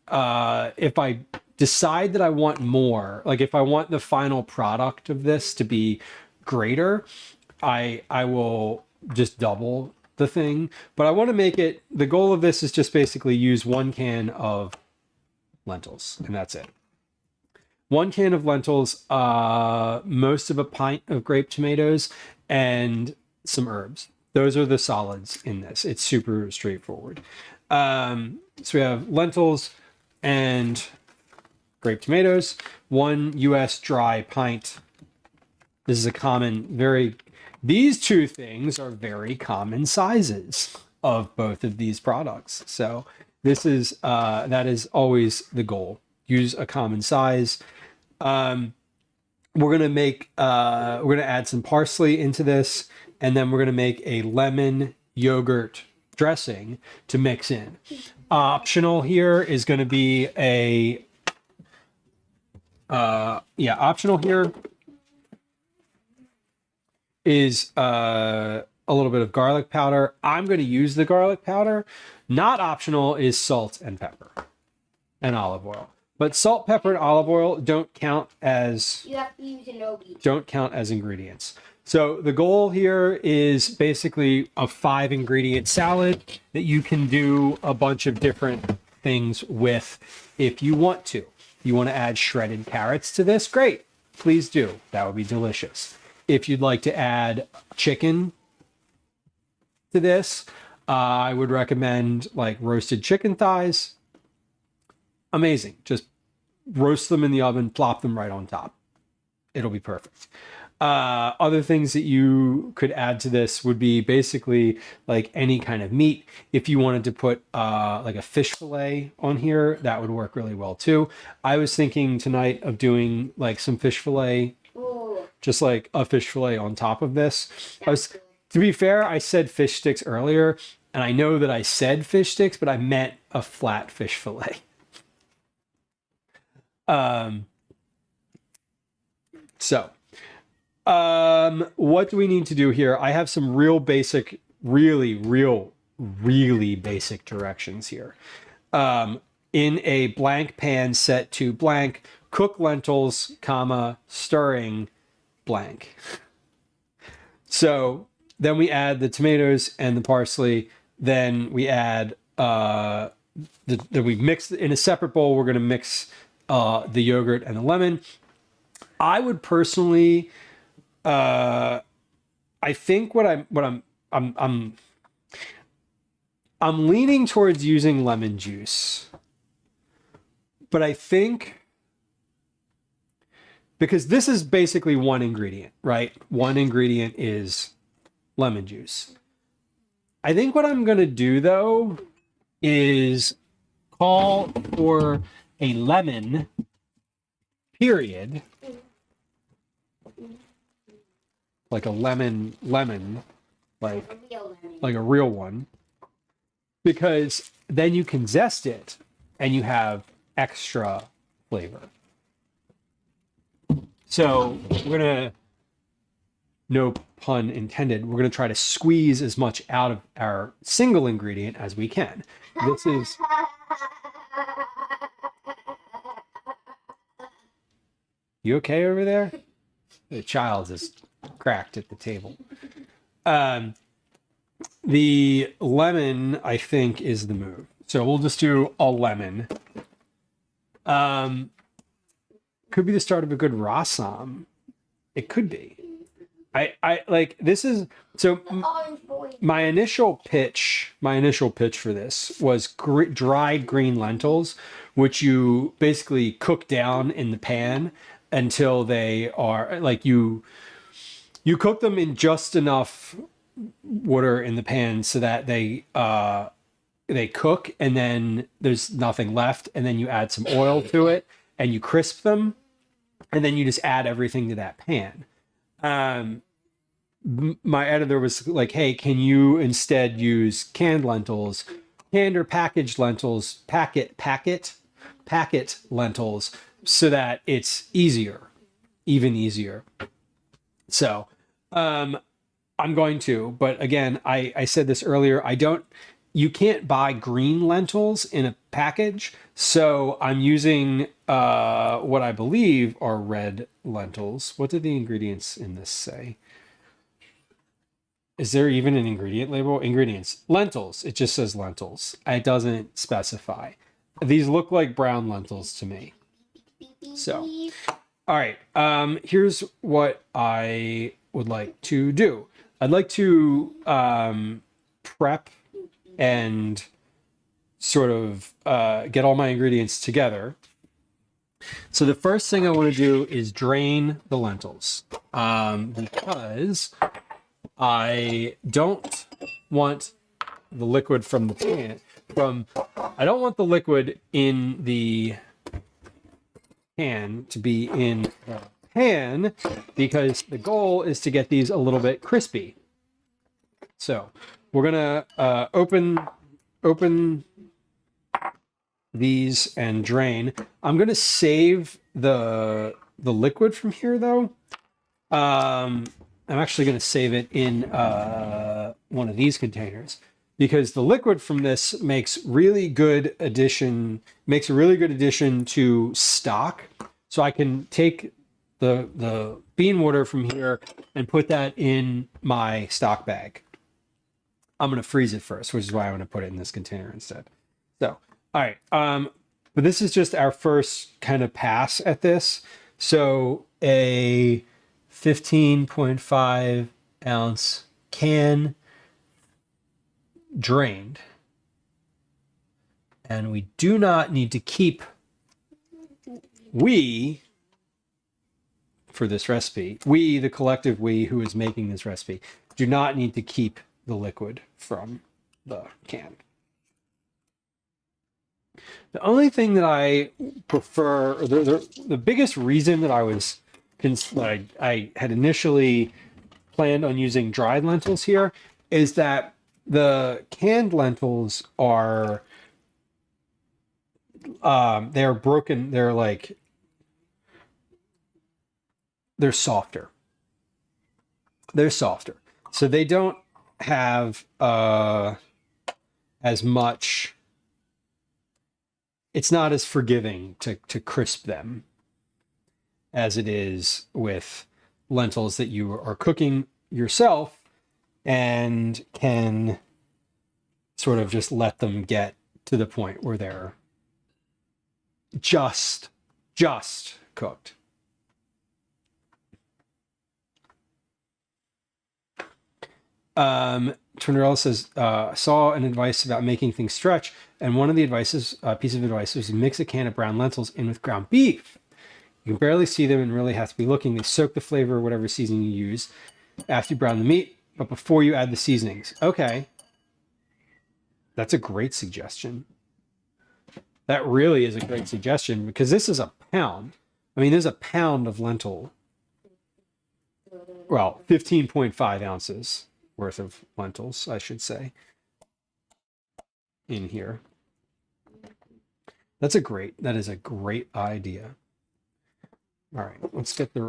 if I decide that I want more, like if I want the final product of this to be greater, I will just double the thing. But I want to make it, the goal of this is just basically use 1 can of lentils, and that's it. 1 can of lentils, most of a pint of grape tomatoes, and some herbs. Those are the solids in this. It's super straightforward. So we have lentils and grape tomatoes, 1 US dry pint. This is a common, these two things are very common sizes of both of these products. So this is, that is always the goal. Use a common size. We're gonna add some parsley into this, and then we're gonna make a lemon yogurt dressing to mix in. Optional here is going to be optional here is a little bit of garlic powder. I'm going to use the garlic powder. Not optional is salt and pepper and olive oil. But salt, pepper, and olive oil don't count as ingredients. So the goal here is basically a 5 ingredient salad that you can do a bunch of different things with if you want to. You want to add shredded carrots to this? Great. Please do. That would be delicious. If you'd like to add chicken to this, I would recommend like roasted chicken thighs. Amazing. Just roast them in the oven, plop them right on top. It'll be perfect. Other things that you could add to this would be basically like any kind of meat. If you wanted to put like a fish fillet on here, that would work really well too. I was thinking tonight of doing like some fish fillet, just like a fish fillet on top of this. To be fair, I said fish sticks earlier, and I know that I said fish sticks, but I meant a flat fish fillet. What do we need to do here? I have some real basic, really basic directions here. In a blank pan set to blank, cook lentils, comma, stirring, blank. So then we add the tomatoes and the parsley. Then we add, then we mix in a separate bowl. We're going to mix the yogurt and the lemon. I would personally, I think I'm leaning towards using lemon juice, but I think because this is basically 1 ingredient, right? 1 ingredient is lemon juice. I think what I'm going to do though is call for a lemon, period. Like a lemon, like a real one, because then you can zest it and you have extra flavor. So we're gonna, no pun intended, we're gonna try to squeeze as much out of our single ingredient as we can. This is, you okay over there? The child is cracked at the table. The lemon, I think, is the move. So we'll just do a lemon. Could be the start of a good rasam. It could be. I like, this is, so my initial pitch for this was dried green lentils, which you basically cook down in the pan until they are like, you cook them in just enough water in the pan so that they cook, and then there's nothing left, and then you add some oil to it and you crisp them, and then you just add everything to that pan. My editor was like, hey, can you instead use canned lentils, canned or packaged lentils, packet lentils, so that it's even easier. So I'm going to, but again, I said this earlier, you can't buy green lentils in a package. So I'm using what I believe are red lentils. What did the ingredients in this say? is there even an ingredient label? Ingredients. Lentils. It just says lentils. It doesn't specify. These look like brown lentils to me. So, all right. Here's what I would like to do. I'd like to prep and sort of get all my ingredients together. So the first thing I want to do is drain the lentils because I don't want the liquid from the pan. I don't want the liquid in the pan to be in the pan because the goal is to get these a little bit crispy. So we're gonna open these and drain. I'm gonna save the liquid from here though. I'm actually gonna save it in one of these containers because the liquid from this makes a really good addition to stock. So I can take the bean water from here and put that in my stock bag. I'm gonna freeze it first, which is why I'm gonna put it in this container instead. So, all right. But this is just our first kind of pass at this. So a 15.5 ounce can drained. And we do not need to keep, for this recipe, the collective we who is making this recipe, do not need to keep the liquid from the can. The only thing that I prefer, or the biggest reason that I had initially planned on using dried lentils here is that the canned lentils are they're broken. They're softer. They're softer, so they don't have as much. It's not as forgiving to crisp them as it is with lentils that you are cooking yourself and can sort of just let them get to the point where they're just cooked. Tornarella says, saw an advice about making things stretch, and one of the piece of advice was to mix a can of brown lentils in with ground beef. You can barely see them and really have to be looking. They soak the flavor of whatever seasoning you use after you brown the meat, but before you add the seasonings. Okay. That's a great suggestion. That really is a great suggestion because this is a pound. I mean, there's a pound of lentil. Well, 15.5 ounces worth of lentils, I should say, in here. That is a great idea. All right, let's get the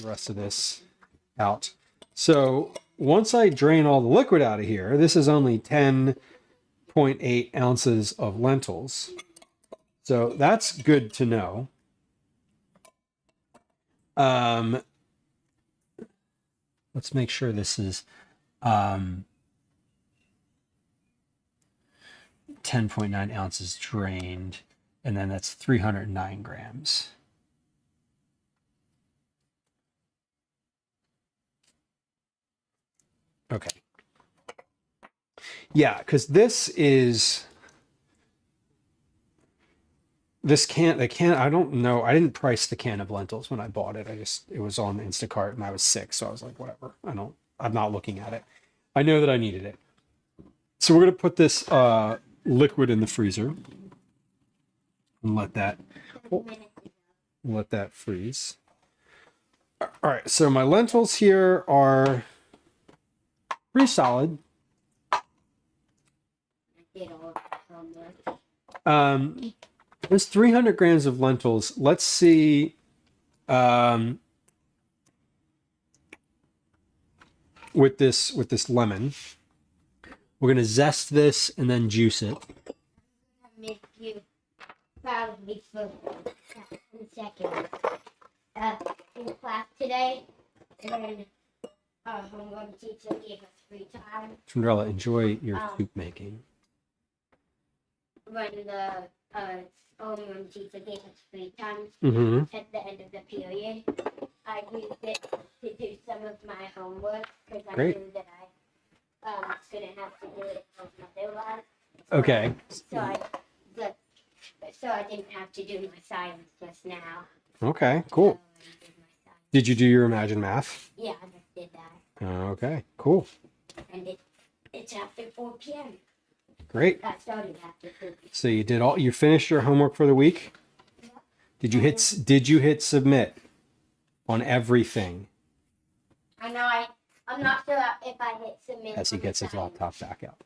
rest of this out. So once I drain all the liquid out of here, this is only 10.8 ounces of lentils. So that's good to know. Let's make sure this is 10.9 ounces drained, and then that's 309 grams. Okay. Yeah, because the can, I don't know. I didn't price the can of lentils when I bought it. It was on Instacart and I was sick. So I was like, whatever. I'm not looking at it. I know that I needed it. So we're going to put this liquid in the freezer and let that freeze. All right. So my lentils here are pretty solid. There's 300 grams of lentils. Let's see. With this lemon, we're gonna zest this and then juice it. Make you proud of me for 10 seconds. In class today, and homeroom teacher gave us free time. Cinderella, enjoy your Um, soup making. When the homeroom teacher gave us free time Mm-hmm. at the end of the period, I used it to do some of my homework because I Great. knew that I was going to have to do it otherwise. Okay. So I didn't have to do my science just now. Okay, So cool. I did my science. Did you do your Imagine Math? Yeah, I just did that. Okay, cool. And it's after 4 p.m. Great. I started after 4 p.m. So you finished your homework for the week? Yeah. Did you hit submit on everything I know I'm not sure if I hit submit. as he on the gets his science. laptop back out?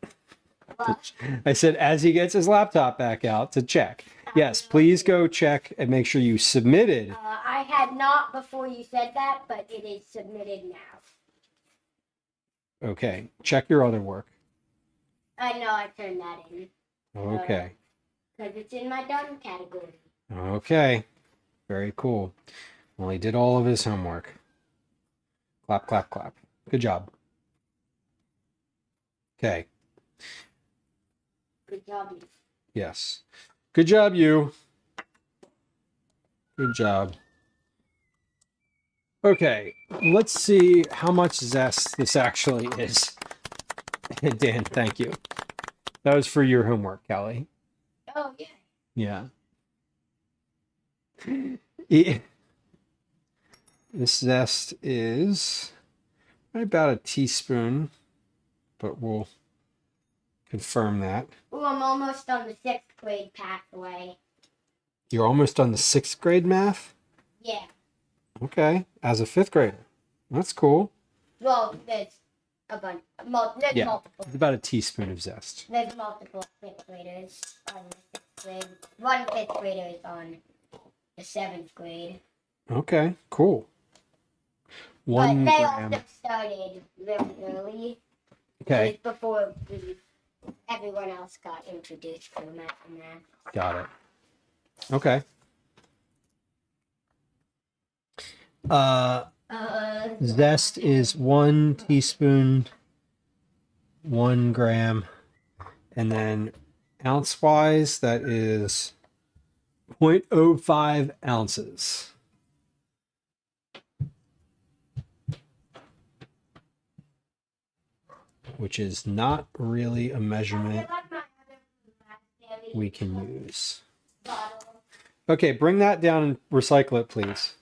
But I said as he gets his laptop back out to check. Yes, please go check and make sure you submitted. I had not before you said that, but it is submitted now. Okay, check your other work. I know I turned that in Okay. because it's in my done category. Okay. Very cool. Well, he did all of his homework. Clap, clap, clap. Good job. Okay. Good job. Yes. Good job, you. Good job. Okay, let's see how much zest this actually is. Dan, thank you. That was for your homework, Callie. Oh yeah. Yeah. This zest is about a teaspoon, but we'll confirm that. Oh, I'm almost on the 6th grade pathway. You're almost on the 6th grade math? Yeah. Okay, as a 5th grader. That's cool. Well, there's a bunch. There's Yeah, multiple. it's about a teaspoon of zest. There's multiple 5th graders on the 6th grade. One 5th grader is on the 7th grade. Okay, cool. But 1 they gram. also started very early. Okay, It was before everyone else got introduced to math and math. got it. Okay. Zest is 1 teaspoon, 1 gram, and then ounce wise, that is 0.05 ounces. Which is not really a measurement we can use. Okay, bring that down and recycle it, please.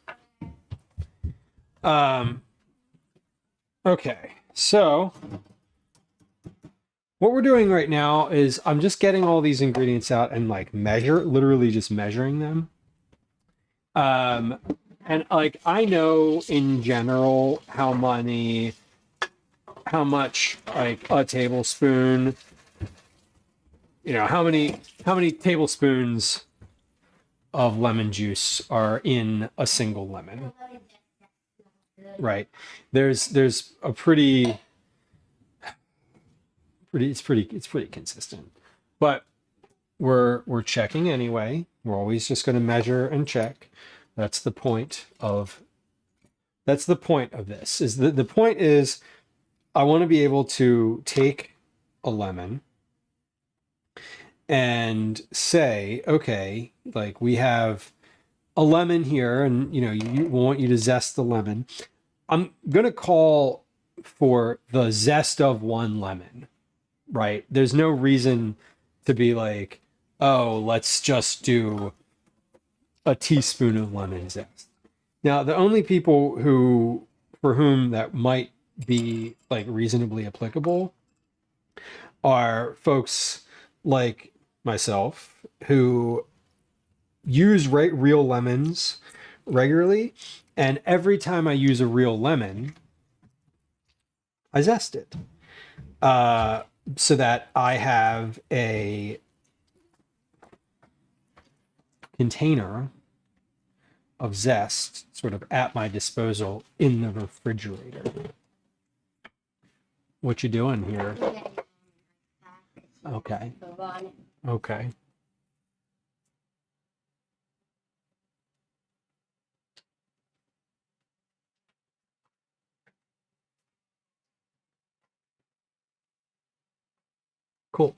Okay, so what we're doing right now is I'm just getting all these ingredients out and like literally just measuring them. And like I know in general how much like a tablespoon, how many tablespoons of lemon juice are in a single lemon. Right. There's a pretty consistent. But we're checking anyway. We're always just going to measure and check. That's the point of this. The point is I want to be able to take a lemon and say, okay, like we have a lemon here, and you want you to zest the lemon. I'm gonna call for the zest of 1 lemon, right? There's no reason to be like, oh, let's just do a teaspoon of lemon zest. Now, the only people for whom that might be like reasonably applicable are folks like myself who use real lemons regularly, and every time I use a real lemon, I zest it so that I have a container of zest sort of at my disposal in the refrigerator. What you doing here? Okay. Okay. Cool.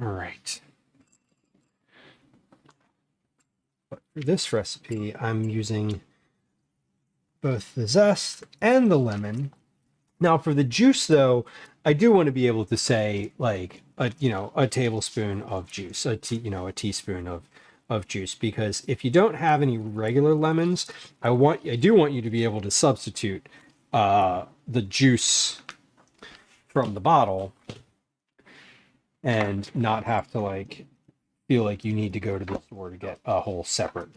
All right. But for this recipe, I'm using both the zest and the lemon. Now for the juice though, I do want to be able to say like a tablespoon of juice, a teaspoon of juice, because if you don't have any regular lemons, I do want you to be able to substitute the juice from the bottle and not have to like feel like you need to go to the store to get a whole separate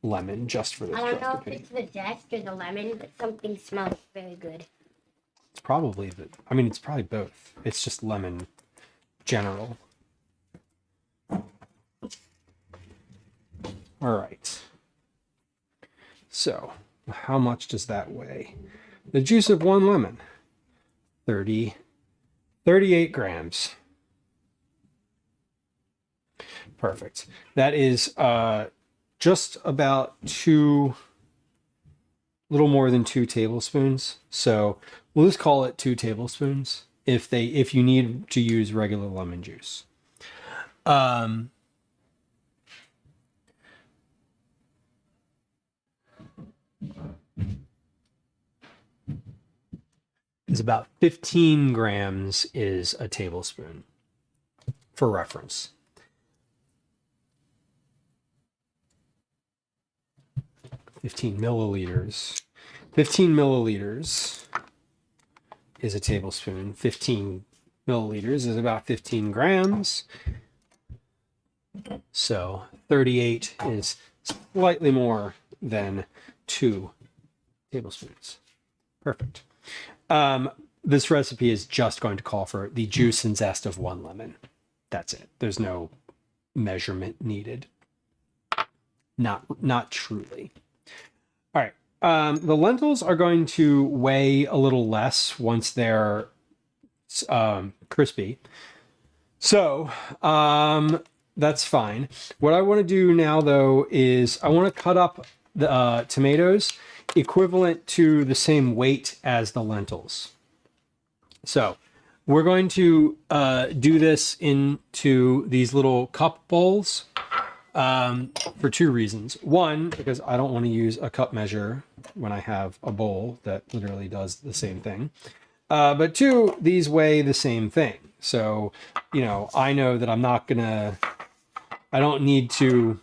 lemon just for this I don't know if recipe. it's the zest or the lemon, but something smells very good. It's probably it's probably both. It's just lemon general. All right. So, how much does that weigh? The juice of one lemon, 38 grams. Perfect. That is just about little more than 2 tablespoons. So we'll just call it 2 tablespoons if you need to use regular lemon juice. Is about 15 grams is a tablespoon for reference. Fifteen milliliters is a tablespoon. 15 milliliters is about 15 grams. So 38 is slightly more than 2 tablespoons. Perfect. This recipe is just going to call for the juice and zest of 1 lemon. That's it. There's no measurement needed. Not truly. All right. The lentils are going to weigh a little less once they're crispy. So that's fine. What I want to do now, though, is I want to cut up the tomatoes equivalent to the same weight as the lentils. So we're going to do this into these little cup bowls for 2 reasons. One, because I don't want to use a cup measure when I have a bowl that literally does the same thing. But 2, these weigh the same thing. So, I know that I don't need to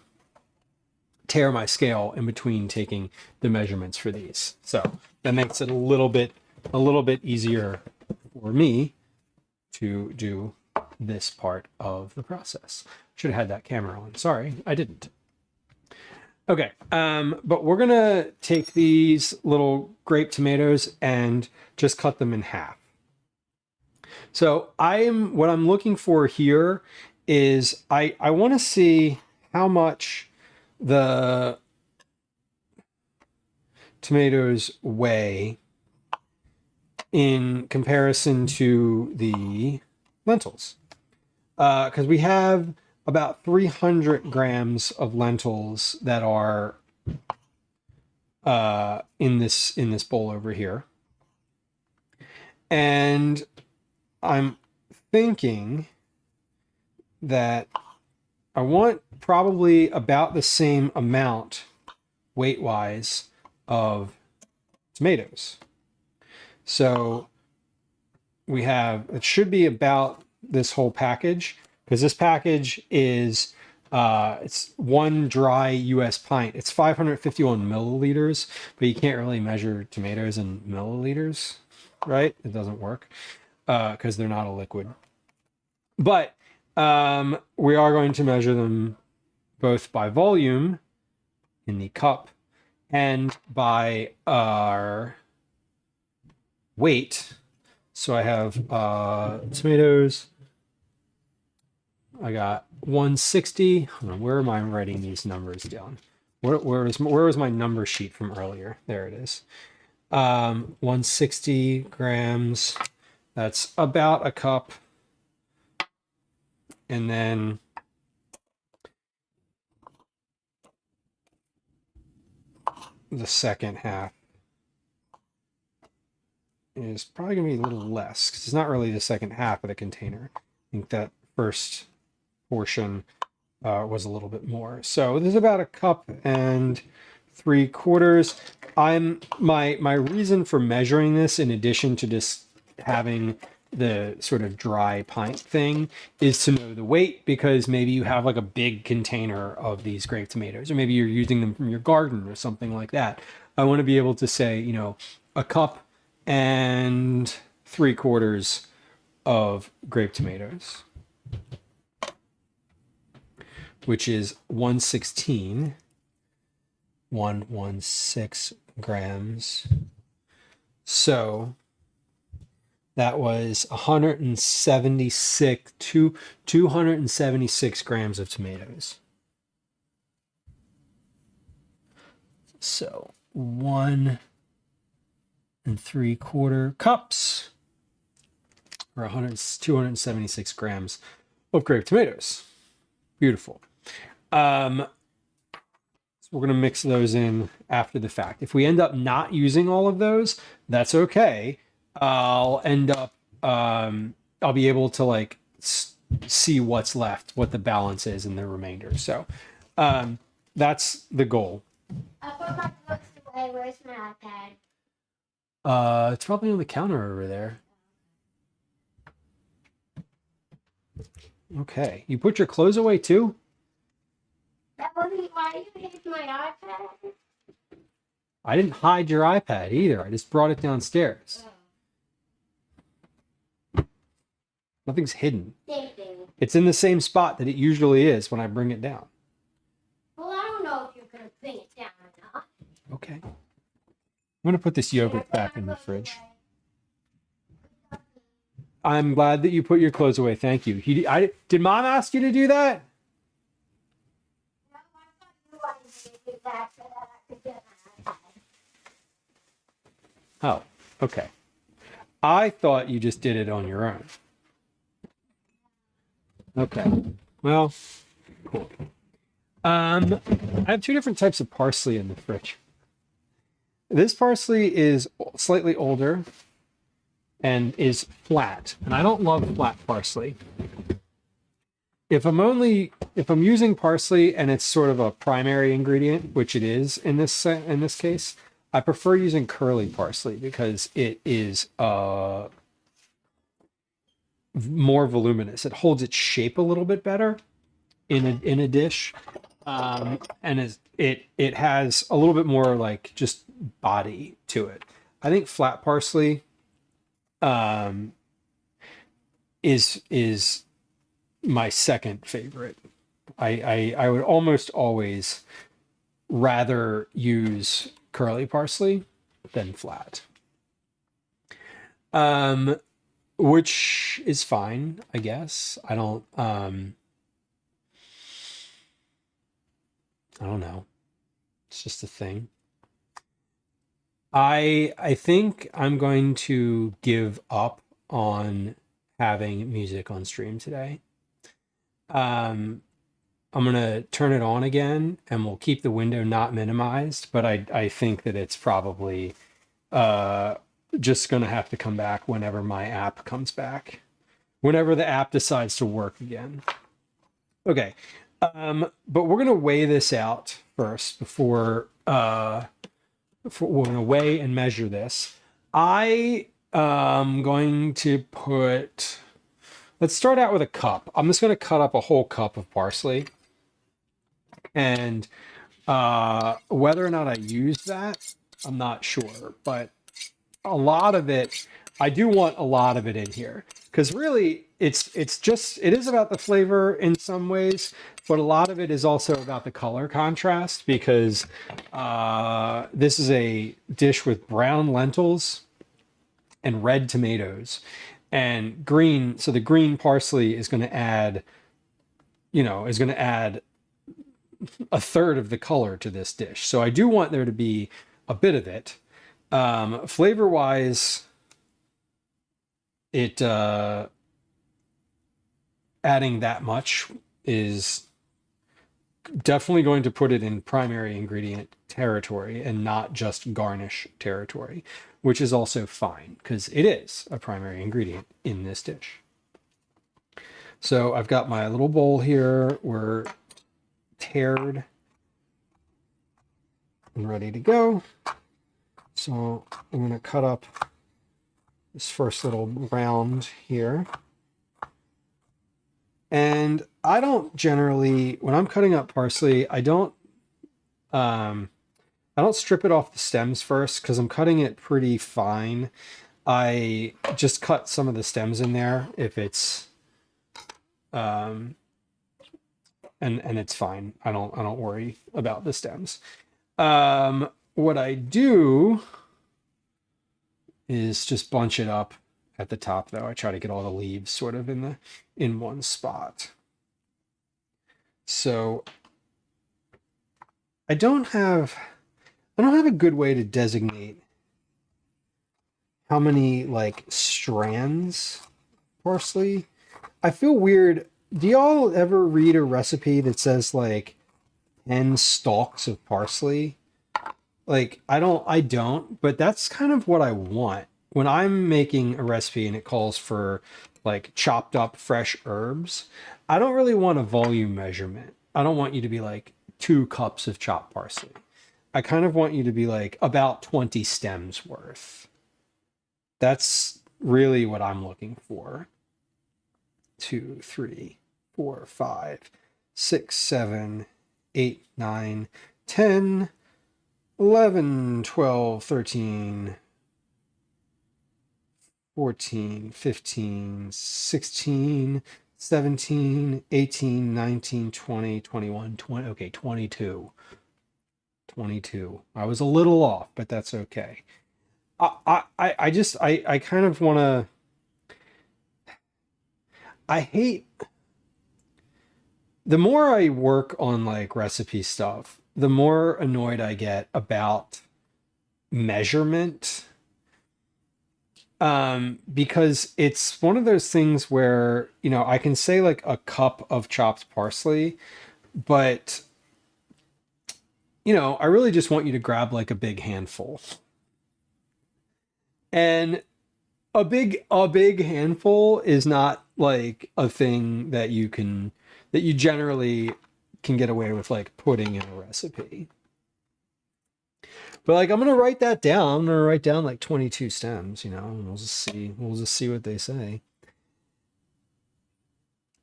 tear my scale in between taking the measurements for these. So that makes it a little bit easier for me to do this part of the process. Should have had that camera on. Sorry, I didn't. Okay, but we're gonna take these little grape tomatoes and just cut them in half. So what I'm looking for here is I want to see how much the tomatoes weigh in comparison to the lentils. Because we have about 300 grams of lentils that are in this bowl over here. And I'm thinking that I want probably about the same amount weight-wise of tomatoes. So it should be about this whole package, because this package is it's 1 dry US pint. It's 551 milliliters, but you can't really measure tomatoes in milliliters, right? It doesn't work because they're not a liquid. But we are going to measure them both by volume in the cup and by our weight. So I have tomatoes. I got 160. Hold on, where am I writing these numbers down? Where was my number sheet from earlier? There it is. 160 grams. That's about a cup. And then the second half is probably going to be a little less because it's not really the second half of the container. I think that first portion was a little bit more. So this is about 1.75 cups. My reason for measuring this, in addition to just having the sort of dry pint thing, is to know the weight, because maybe you have like a big container of these grape tomatoes, or maybe you're using them from your garden or something like that. I want to be able to say, 1.75 cups of grape tomatoes, which is 116 grams. So that was 276 grams of tomatoes. So 1.75 cups, or 276 grams of grape tomatoes. Beautiful. So we're going to mix those in after the fact. If we end up not using all of those, that's okay. I'll be able to see what's left, what the balance is in the remainder. So that's the goal. I put my books away. Where's my iPad? It's probably on the counter over there. Okay. You put your clothes away too? That wasn't why you hid my iPad. I didn't hide your iPad either. I just brought it downstairs. Nothing's hidden. Same thing. It's in the same spot that it usually is when I bring it down. Well, I don't know if you're gonna bring it down or not. Okay. I'm going to put this yogurt back in the fridge. I'm glad that you put your clothes away. Thank you. Did Mom ask you to do that? No, I thought you wanted me to do that so that I could get my iPad. Oh, okay. I thought you just did it on your own. Okay. Well, cool. I have two different types of parsley in the fridge. This parsley is slightly older and is flat, and I don't love flat parsley. If I'm using parsley and it's sort of a primary ingredient, which it is in this case, I prefer using curly parsley because it is more voluminous. It holds its shape a little bit better in a dish, and it has a little bit more just body to it. I think flat parsley is my second favorite. I would almost always rather use curly parsley than flat. Which is fine, I guess. I don't know. It's just a thing. I think I'm going to give up on having music on stream today. I'm gonna turn it on again, and we'll keep the window not minimized, but I think that it's probably just gonna have to come back whenever my app comes back, whenever the app decides to work again. Okay, but we're gonna weigh this out first before we're gonna weigh and measure this. I am going to put. Let's start out with a cup. I'm just gonna cut up a whole cup of parsley, and whether or not I use that, I'm not sure, but a lot of it, I do want a lot of it in here, because really it is about the flavor in some ways, but a lot of it is also about the color contrast, because this is a dish with brown lentils and red tomatoes and green. So the green parsley is going to add, a third of the color to this dish. So I do want there to be a bit of it. Flavor wise, it adding that much is definitely going to put it in primary ingredient territory and not just garnish territory, which is also fine because it is a primary ingredient in this dish. So I've got my little bowl here. We're tared and ready to go. So I'm going to cut up this first little round here. And I don't generally, when I'm cutting up parsley, I don't strip it off the stems first because I'm cutting it pretty fine. I just cut some of the stems in there if it's, and it's fine. I don't worry about the stems. What I do is just bunch it up at the top though. I try to get all the leaves sort of in one spot. So I don't have a good way to designate how many like strands parsley. I feel weird. Do y'all ever read a recipe that says like 10 stalks of parsley? Like I don't, but that's kind of what I want. When I'm making a recipe and it calls for like chopped up fresh herbs, I don't really want a volume measurement. I don't want you to be like 2 cups of chopped parsley. I kind of want you to be like about 20 stems worth. That's really what I'm looking for. 2, 3, 4, 5, 6, 7, 8, 9, 10, 11, 12, 13, 14, 15, 16, 17, 18, 19, 20, 21, 20. Okay, 22. 22. I was a little off, but that's okay. I kind of want to. I hate. The more I work on like recipe stuff, the more annoyed I get about measurement. Because it's one of those things where, you know, I can say like a cup of chopped parsley, but you know, I really just want you to grab like a big handful. And a big handful is not like a thing that you generally can get away with like putting in a recipe. But like I'm gonna write that down. I'm gonna write down like 22 stems, you know, and we'll just see what they say.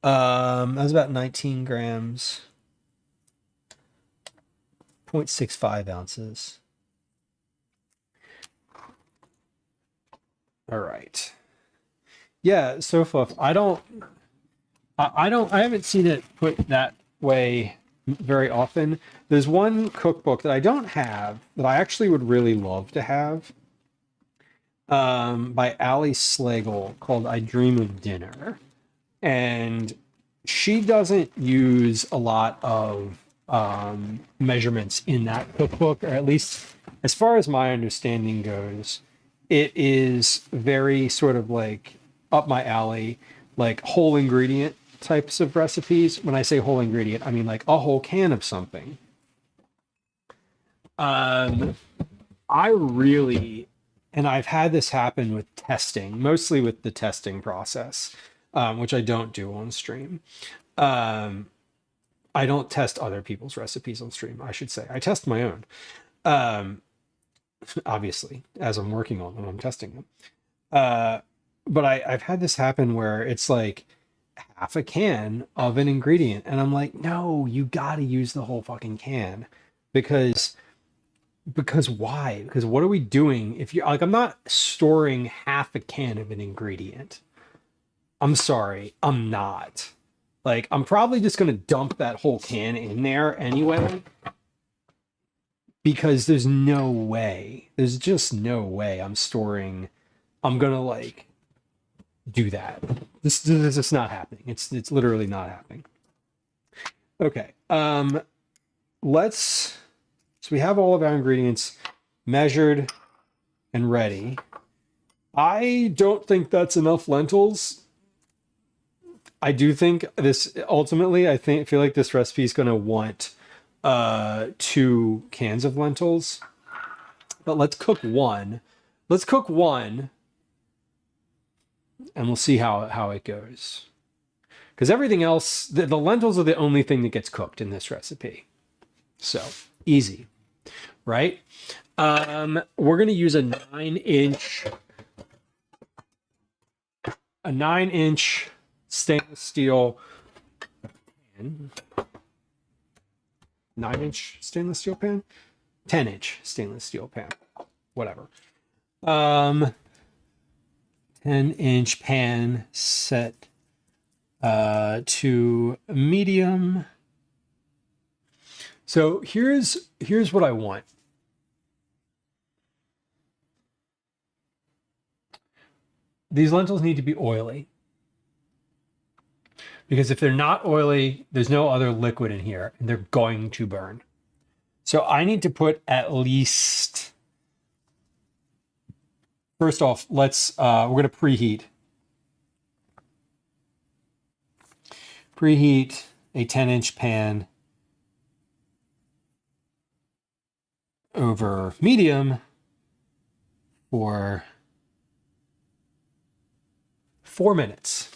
That's about 19 grams, 0.65 ounces. All right. Yeah, so fluff. I haven't seen it put that way very often. There's one cookbook that I don't have that I actually would really love to have, by Ali Slagle, called I Dream of Dinner. And she doesn't use a lot of measurements in that cookbook, or at least as far as my understanding goes. It is very sort of like up my alley, like whole ingredient types of recipes. When I say whole ingredient, I mean like a whole can of something. I really, and I've had this happen with testing, mostly with the testing process, which I don't do on stream. I don't test other people's recipes on stream, I should say. I test my own. Obviously, as I'm working on them, I'm testing them. But I've had this happen where it's like half a can of an ingredient, and I'm like, no, you gotta use the whole fucking can. Because why? Because what are we doing if you like, I'm not storing half a can of an ingredient. I'm sorry, I'm not. Like, I'm probably just gonna dump that whole can in there anyway. Because there's just no way I'm gonna like do that. This is just not happening. It's literally not happening. Okay. So we have all of our ingredients measured and ready. I don't think that's enough lentils. I do think this ultimately, feel like this recipe is going to want 2 cans of lentils, but let's cook one. Let's cook one and we'll see how it goes. Because everything else, the lentils are the only thing that gets cooked in this recipe. So easy, right? We're going to use a 9-inch stainless steel pan. 9-inch stainless steel pan, 10-inch stainless steel pan, whatever. 10-inch pan set to medium. So here's what I want. These lentils need to be oily. Because if they're not oily, there's no other liquid in here and they're going to burn. So I need to put at least, first off, we're going to preheat. Preheat a 10-inch pan over medium for 4 minutes.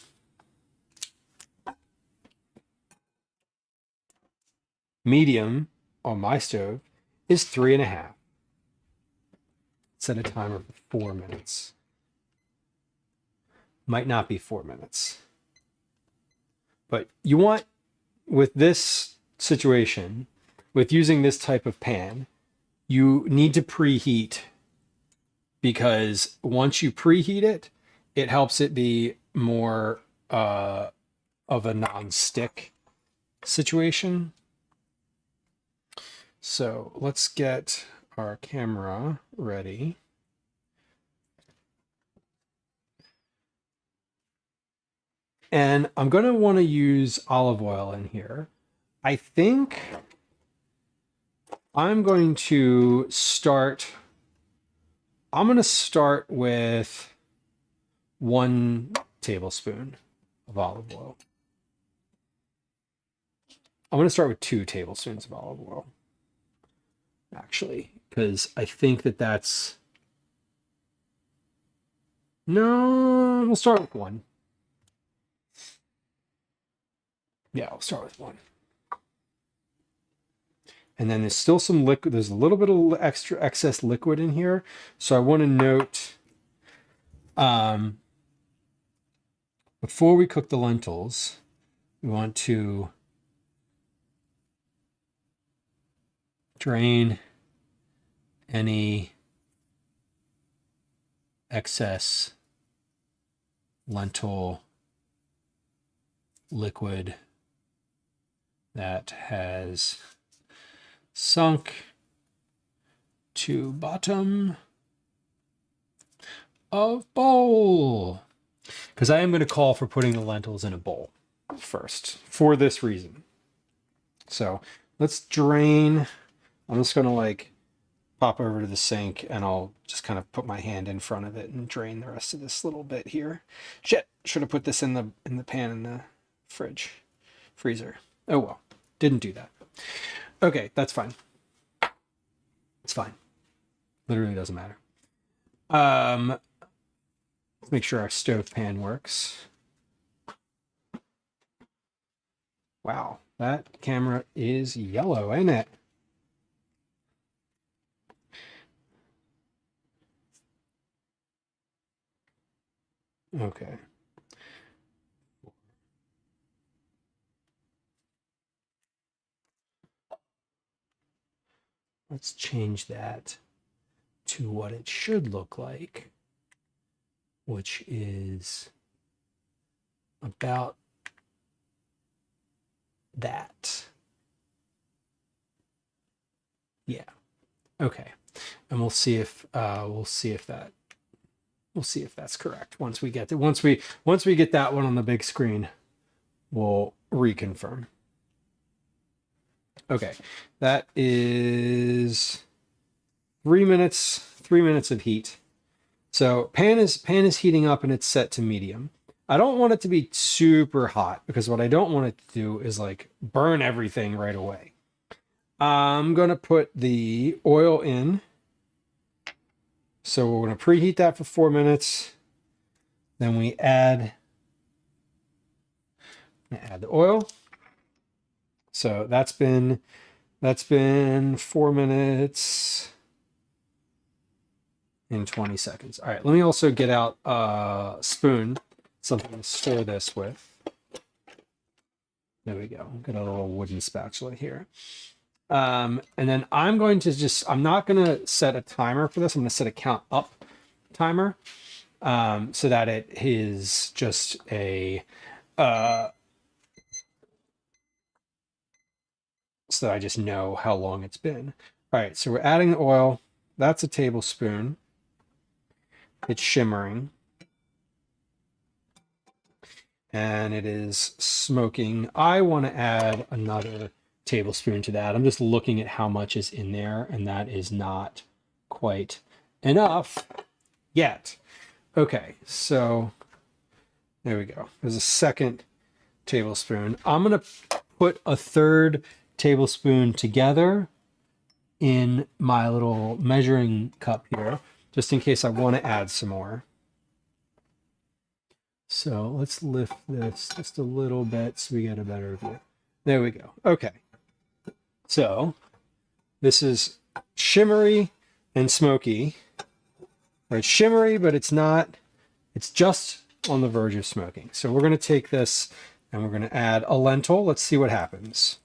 Medium on my stove is 3.5. Set a timer for 4 minutes. Might not be 4 minutes. But you want, with this situation, with using this type of pan, you need to preheat, because once you preheat it, it helps it be more of a non-stick situation. So let's get our camera ready. And I'm going to want to use olive oil in here. I think I'm going to start with 1 tablespoon of olive oil. I'm going to start with 2 tablespoons of olive oil, actually, because I think that's... No, we'll start with 1. Yeah, I'll start with 1. And then there's still some liquid. There's a little bit of excess liquid in here. So I want to note, before we cook the lentils, we want to drain any excess lentil liquid that has sunk to bottom of bowl. Because I am going to call for putting the lentils in a bowl first for this reason. So let's drain. I'm just going to pop over to the sink and I'll just kind of put my hand in front of it and drain the rest of this little bit here. Shit, should have put this in the pan in the freezer. Oh well, didn't do that. Okay, that's fine. It's fine. Literally doesn't matter. Let's make sure our stove pan works. Wow, that camera is yellow, ain't it? Okay. Let's change that to what it should look like, which is about that. Yeah. Okay. And we'll see if that's correct. Once we get that one on the big screen, we'll reconfirm. Okay, that is 3 minutes. 3 minutes of heat. So pan is heating up and it's set to medium. I don't want it to be super hot because what I don't want it to do is like burn everything right away. I'm going to put the oil in. So we're going to preheat that for 4 minutes. Then we add the oil. So that's been 4 minutes and 20 seconds. All right, let me also get out a spoon, something to stir this with. There we go. Got a little wooden spatula here. And then I'm going to I'm not going to set a timer for this. I'm going to set a count up timer so that it is just a, so that I just know how long it's been. All right, so we're adding the oil. That's a tablespoon. It's shimmering. And it is smoking. I want to add another tablespoon to that. I'm just looking at how much is in there, and that is not quite enough yet. Okay, so there we go. There's a second tablespoon. I'm going to put a third tablespoon together in my little measuring cup here, just in case I want to add some more. So let's lift this just a little bit so we get a better view. There we go. Okay. So this is shimmery and smoky. Or it's shimmery, but it's not, it's just on the verge of smoking. So we're going to take this and we're going to add a lentil. Let's see what happens.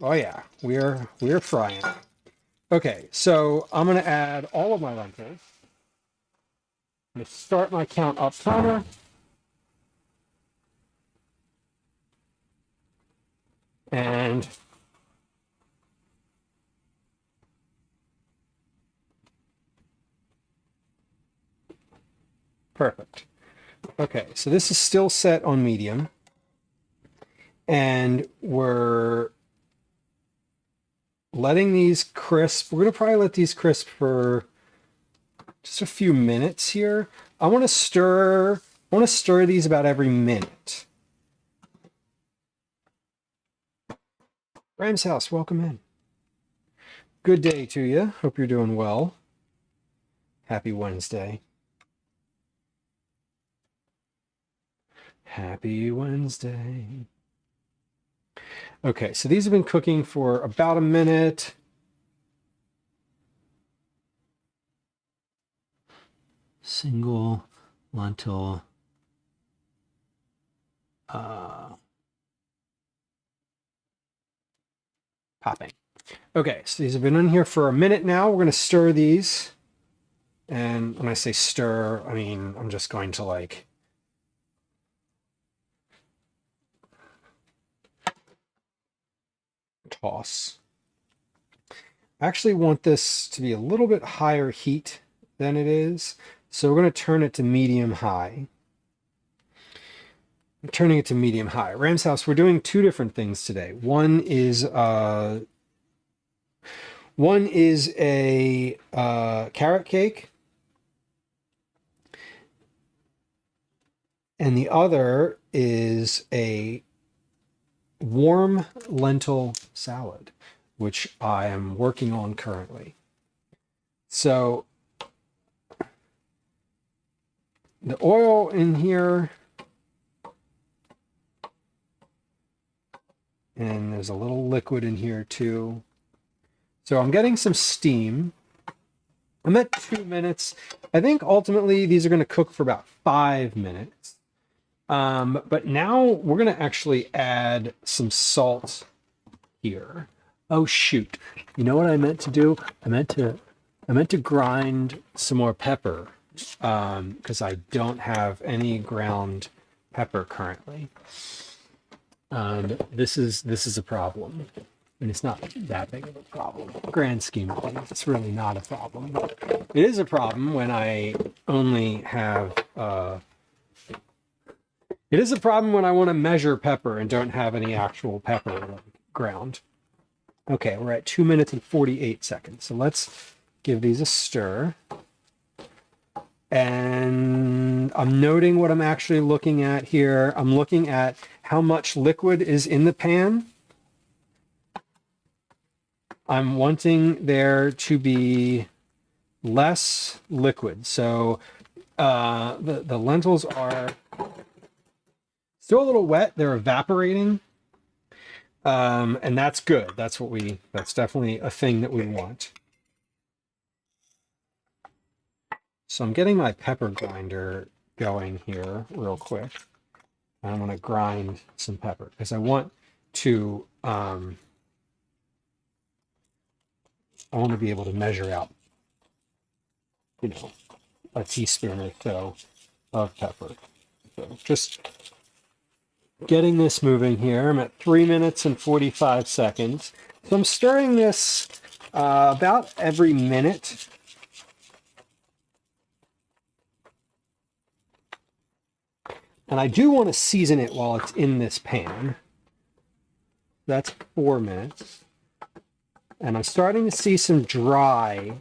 Oh yeah, we're frying. Okay, so I'm going to add all of my lentils. I'm going to start my count up timer. And perfect. Okay, so this is still set on medium. And we're letting these crisp. We're going to probably let these crisp for just a few minutes here. I want to stir these about every minute. Ram's House, welcome in. Good day to you. Hope you're doing well. Happy Wednesday. Happy Wednesday. Okay, so these have been cooking for about a minute. Single lentil. Popping. Okay, so these have been in here for a minute now. We're going to stir these. And when I say stir, I mean, I'm just going to like toss. I actually want this to be a little bit higher heat than it is. So we're going to turn it to medium high. I'm turning it to medium high. Ram's House, we're doing two different things today. One is a carrot cake. And the other is a warm lentil salad, which I am working on currently. So the oil in here, and there's a little liquid in here too. So I'm getting some steam. I'm at 2 minutes. I think ultimately these are going to cook for about 5 minutes. But now we're going to actually add some salt here. Oh shoot. You know what I meant to do? I meant to grind some more pepper, because I don't have any ground pepper currently. This is a problem. And it's not that big of a problem. Grand scheme of things, it's really not a problem. But it is a problem when I only have it is a problem when I want to measure pepper and don't have any actual pepper like, ground. Okay, we're at 2 minutes and 48 seconds. So let's give these a stir. And I'm noting what I'm actually looking at here. I'm looking at how much liquid is in the pan. I'm wanting there to be less liquid. So the lentils are still a little wet. They're evaporating. And that's good. That's definitely a thing that we want. So I'm getting my pepper grinder going here real quick. I'm going to grind some pepper because I want to be able to measure out, a teaspoon or so of pepper. So just getting this moving here. I'm at 3 minutes and 45 seconds. So I'm stirring this about every minute. And I do want to season it while it's in this pan. That's 4 minutes. And I'm starting to see some dry,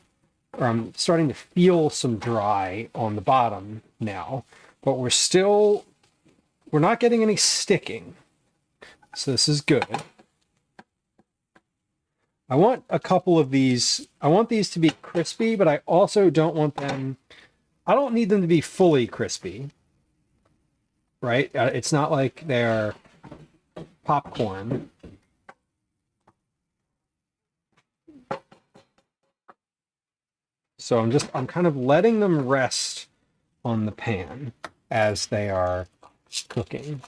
or I'm starting to feel some dry on the bottom now. But we're not getting any sticking. So this is good. I want a couple of these. I want these to be crispy, but I also don't want them, I don't need them to be fully crispy. Right? It's not like they're popcorn. So I'm kind of letting them rest on the pan as they are cooking.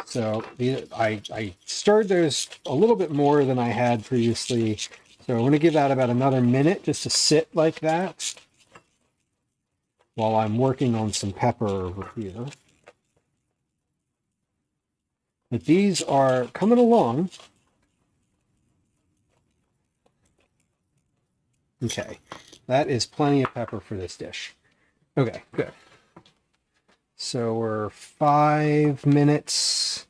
So I stirred those a little bit more than I had previously. So I'm going to give that about another minute just to sit like that while I'm working on some pepper over here. But these are coming along. Okay, that is plenty of pepper for this dish. Okay, good. So we're 5 minutes,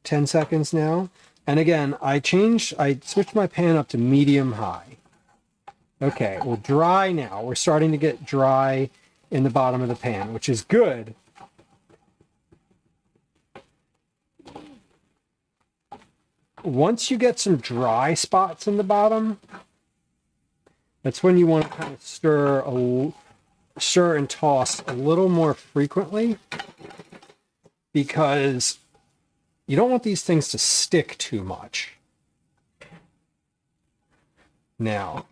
10 seconds now. And again, I switched my pan up to medium high. Okay, we're dry now. We're starting to get dry in the bottom of the pan, which is good. Once you get some dry spots in the bottom, that's when you want to kind of stir and toss a little more frequently, because you don't want these things to stick too much. Now,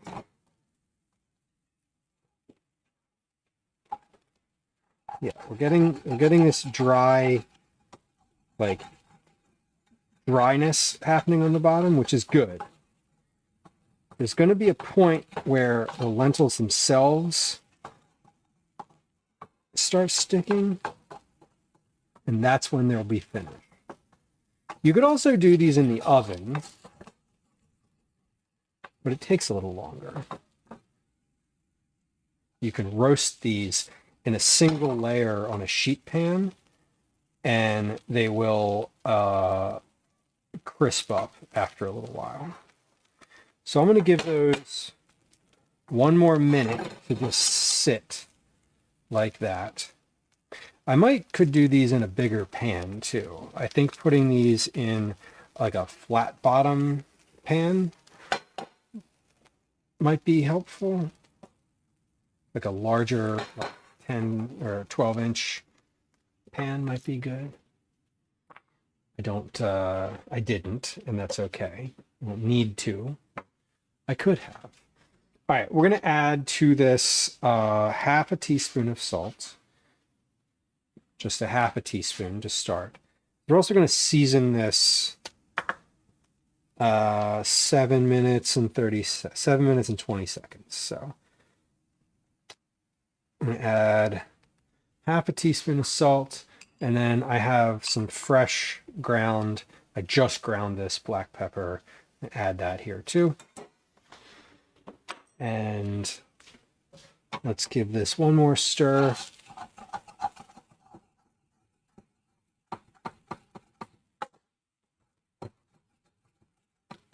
yeah, we're getting this dry, like, dryness happening on the bottom, which is good. There's going to be a point where the lentils themselves start sticking, and that's when they'll be finished. You could also do these in the oven, but it takes a little longer. You can roast these in a single layer on a sheet pan, and they will crisp up after a little while. So I'm going to give those 1 more minute to just sit like that. I could do these in a bigger pan too. I think putting these in like a flat bottom pan might be helpful. Like a larger, like 10 or 12 inch pan might be good. I didn't, and that's okay. I don't need to. I could have. All right, we're going to add to this half a teaspoon of salt. Just a half a teaspoon to start. We're also going to season this 7 minutes and 20 seconds. So I'm going to add half a teaspoon of salt, and then I have some fresh ground. I just ground this black pepper. Add that here too. And let's give this one more stir.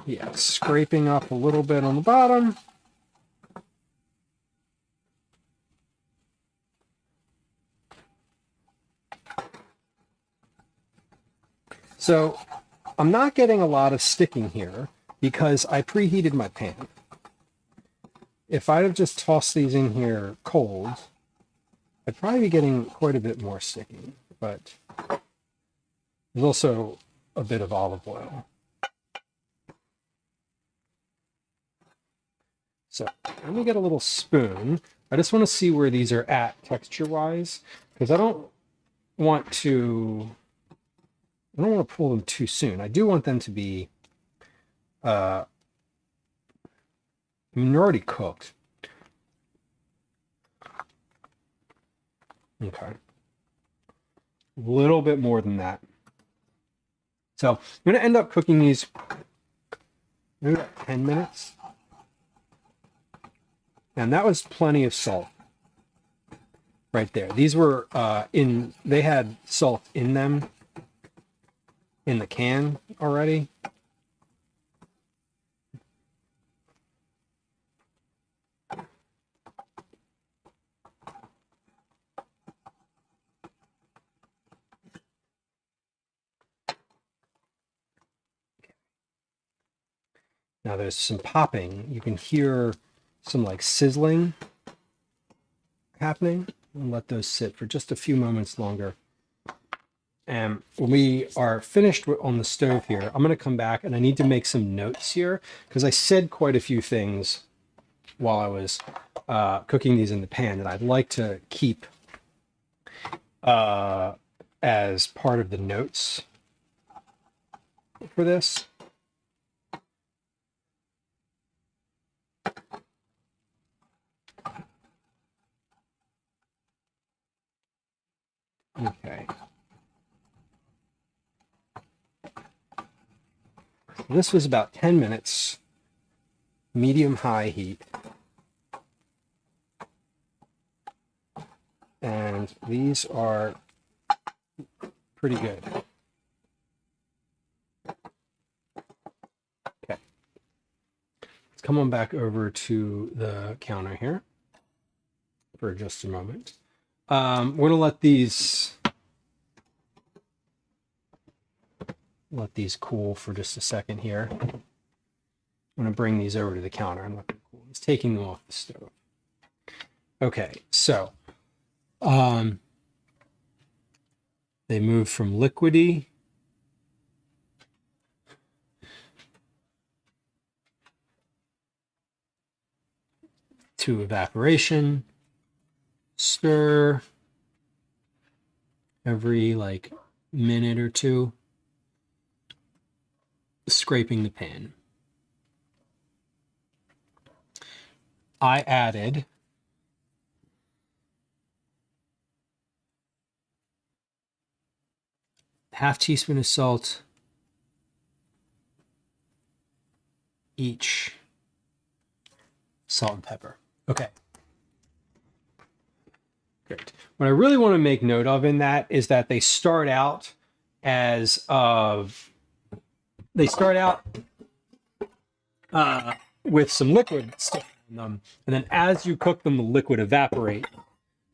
Yeah, scraping up a little bit on the bottom. So I'm not getting a lot of sticking here because I preheated my pan. If I'd have just tossed these in here cold, I'd probably be getting quite a bit more sticking, but there's also a bit of olive oil. So let me get a little spoon. I just want to see where these are at texture-wise, because I don't want to pull them too soon. I do want them to be, I mean, they're already cooked. Okay. A little bit more than that. So I'm going to end up cooking these maybe about 10 minutes. And that was plenty of salt right there. These were they had salt in them in the can already. Now there's some popping. You can hear some like sizzling happening. And let those sit for just a few moments longer. And when we are finished on the stove here, I'm going to come back and I need to make some notes here because I said quite a few things while I was cooking these in the pan that I'd like to keep as part of the notes for this. Okay. This was about 10 minutes, medium-high heat. And these are pretty good. Okay. Let's come on back over to the counter here for just a moment. We're going to let these cool for just a second here. I'm going to bring these over to the counter and let them cool. It's taking them off the stove. Okay, so they move from liquidy to evaporation. Stir every like minute or two, scraping the pan. I added half teaspoon of salt each, salt and pepper. Okay. Great. What I really want to make note of in that is that they start out as with some liquid stuff in them, and then as you cook them, the liquid evaporates.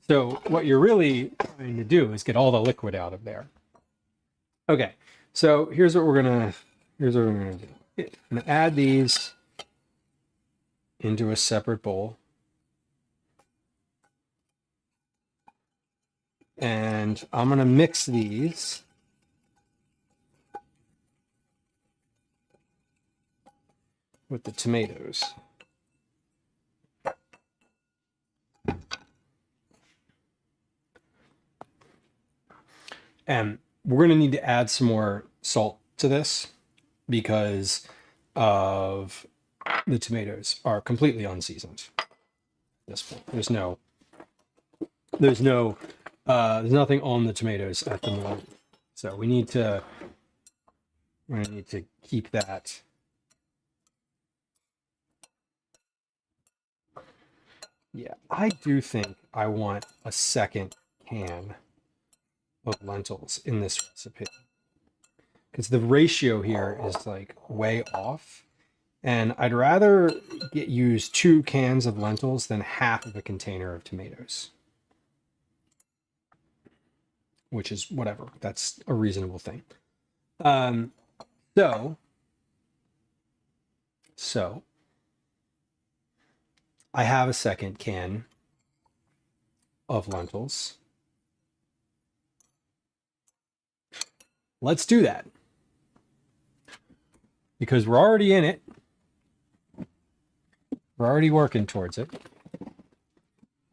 So what you're really trying to do is get all the liquid out of there. Okay, so here's what we're gonna do. I'm gonna add these into a separate bowl. And I'm going to mix these with the tomatoes. And we're going to need to add some more salt to this because of the tomatoes are completely unseasoned at this point. There's nothing on the tomatoes at the moment. So we're going to need to keep that. Yeah, I do think I want a second can of lentils in this recipe because the ratio here is like way off. And I'd rather use 2 cans of lentils than half of a container of tomatoes. Which is whatever. That's a reasonable thing. Um, so I have a second can of lentils. Let's do that. Because we're already in it. We're already working towards it.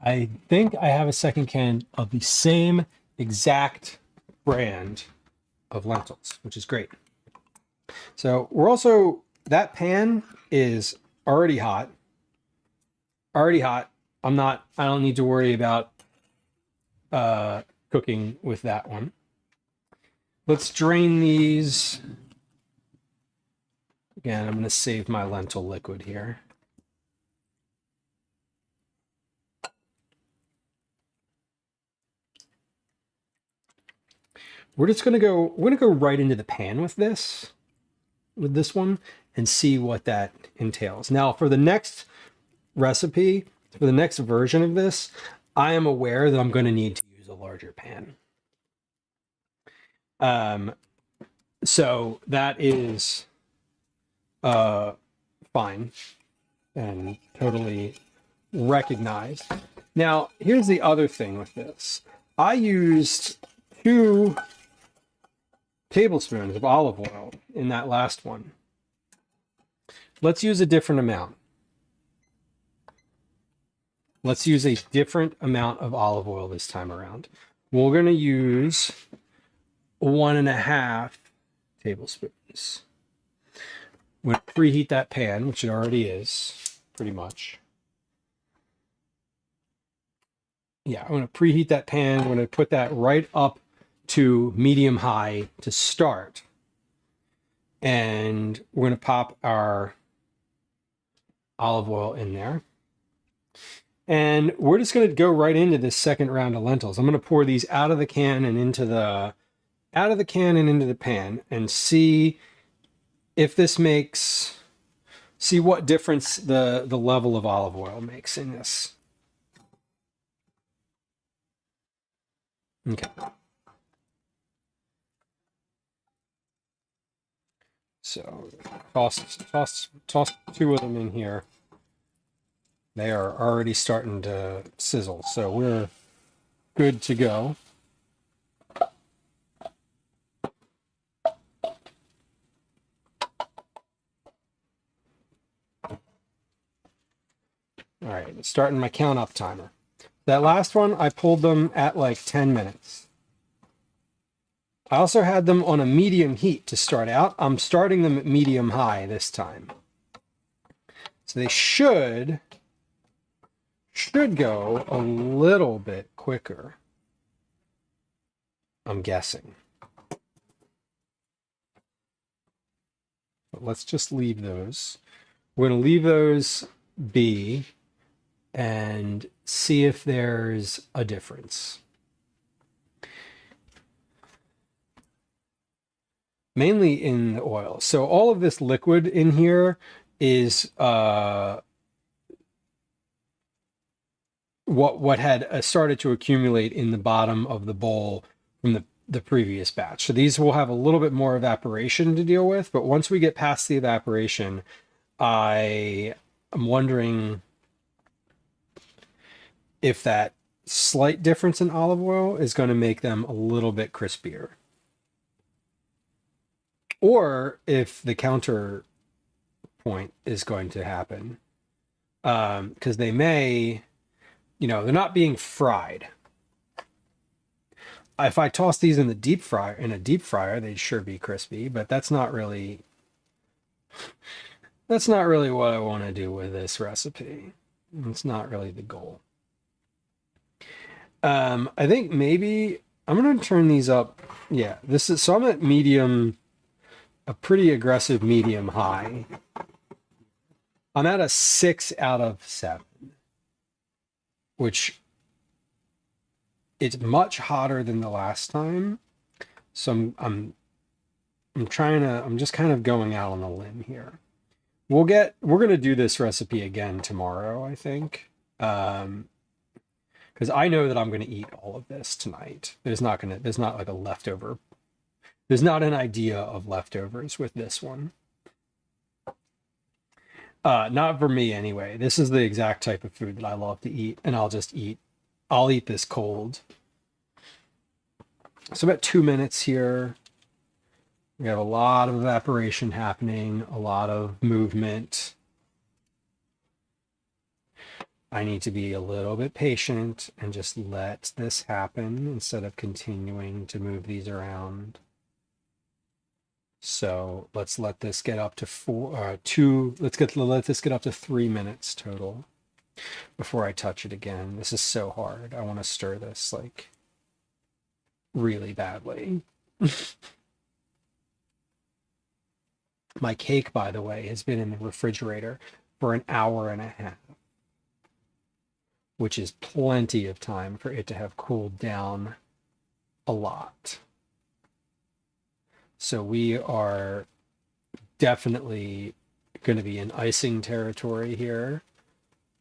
I think I have a second can of the same exact brand of lentils, which is great. So we're also, that pan is already hot. Already hot. I don't need to worry about cooking with that one. Let's drain these. Again, I'm going to save my lentil liquid here. We're going to go right into the pan with this one and see what that entails. Now, for the next recipe, for the next version of this, I am aware that I'm going to need to use a larger pan. So that is fine and totally recognized. Now, here's the other thing with this. I used 2 tablespoons of olive oil in that last one. Let's use a different amount. Let's use a different amount of olive oil this time around. We're going to use 1.5 tablespoons. I'm going to preheat that pan, which it already is, pretty much. Yeah, I'm going to preheat that pan. I'm going to put that right up to medium high to start. And we're going to pop our olive oil in there. And we're just going to go right into this second round of lentils. I'm going to pour these out of the can and into the pan and see if this makes, see what difference the level of olive oil makes in this. Okay. So toss 2 of them in here. They are already starting to sizzle, so we're good to go. All right, starting my count up timer. That last one, I pulled them at like 10 minutes. I also had them on a medium heat to start out. I'm starting them at medium high this time. So they should go a little bit quicker, I'm guessing. But let's just leave those. We're going to leave those be and see if there's a difference. Mainly in the oil. So all of this liquid in here is what had started to accumulate in the bottom of the bowl from the previous batch. So these will have a little bit more evaporation to deal with, but once we get past the evaporation, I am wondering if that slight difference in olive oil is going to make them a little bit crispier. Or if the counter point is going to happen. Because they may, they're not being fried. If I toss these in a deep fryer, they'd sure be crispy, but that's not really what I want to do with this recipe. It's not really the goal. I think maybe I'm going to turn these up. Yeah, so I'm at medium, a pretty aggressive medium high. I'm at a 6 out of 7, which it's much hotter than the last time. So I'm just kind of going out on a limb here. We're going to do this recipe again tomorrow, I think. Because I know that I'm going to eat all of this tonight. There's not like a leftover There's not an idea of leftovers with this one. Not for me anyway. This is the exact type of food that I love to eat, and I'll eat this cold. So about 2 minutes here. We have a lot of evaporation happening, a lot of movement. I need to be a little bit patient and just let this happen instead of continuing to move these around. So let's let this get up to let this get up to 3 minutes total before I touch it again. This is so hard. I want to stir this like really badly. My cake, by the way, has been in the refrigerator for an hour and a half, which is plenty of time for it to have cooled down a lot. So we are definitely going to be in icing territory here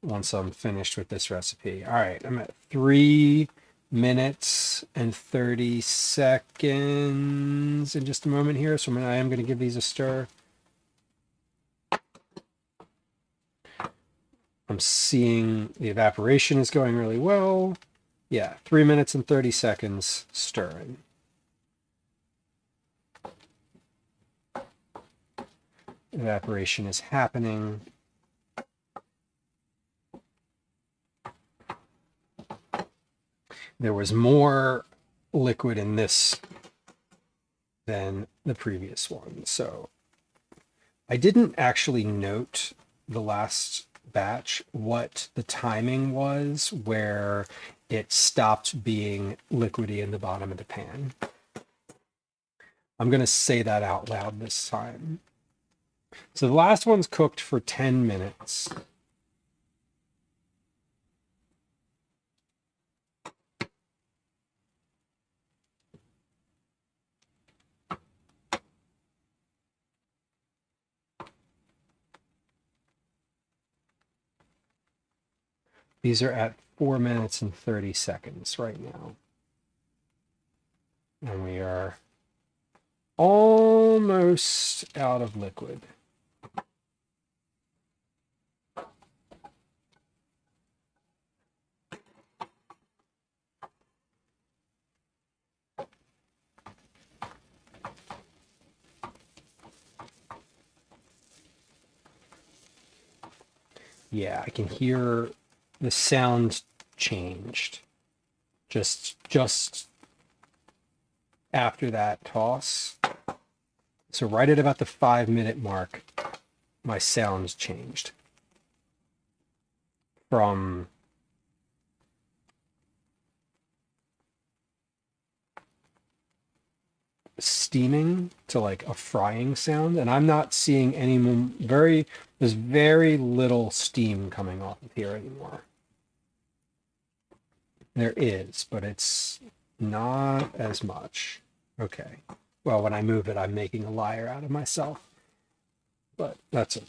once I'm finished with this recipe. All right, I'm at 3 minutes and 30 seconds in just a moment here. So I am going to give these a stir. I'm seeing the evaporation is going really well. Yeah, 3 minutes and 30 seconds stirring. Evaporation is happening. There was more liquid in this than the previous one. So I didn't actually note the last batch what the timing was where it stopped being liquidy in the bottom of the pan. I'm going to say that out loud this time. So the last one's cooked for 10 minutes. These are at 4 minutes and 30 seconds right now. And we are almost out of liquid. Yeah, I can hear the sound changed just after that toss. So right at about the 5 minute mark, my sounds changed from steaming to like a frying sound, and I'm not seeing there's very little steam coming off of here anymore. There is, but it's not as much. Okay. Well, when I move it, I'm making a liar out of myself, but that's okay.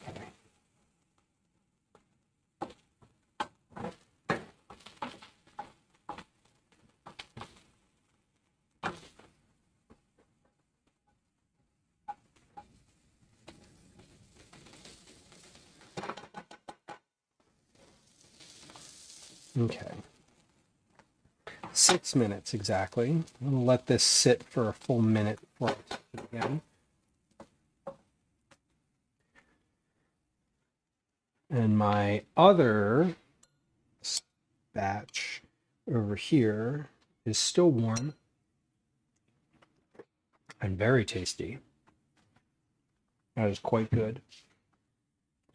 Okay. 6 minutes exactly. I'll let this sit for a full minute before I touch it again. And my other batch over here is still warm and very tasty. That is quite good.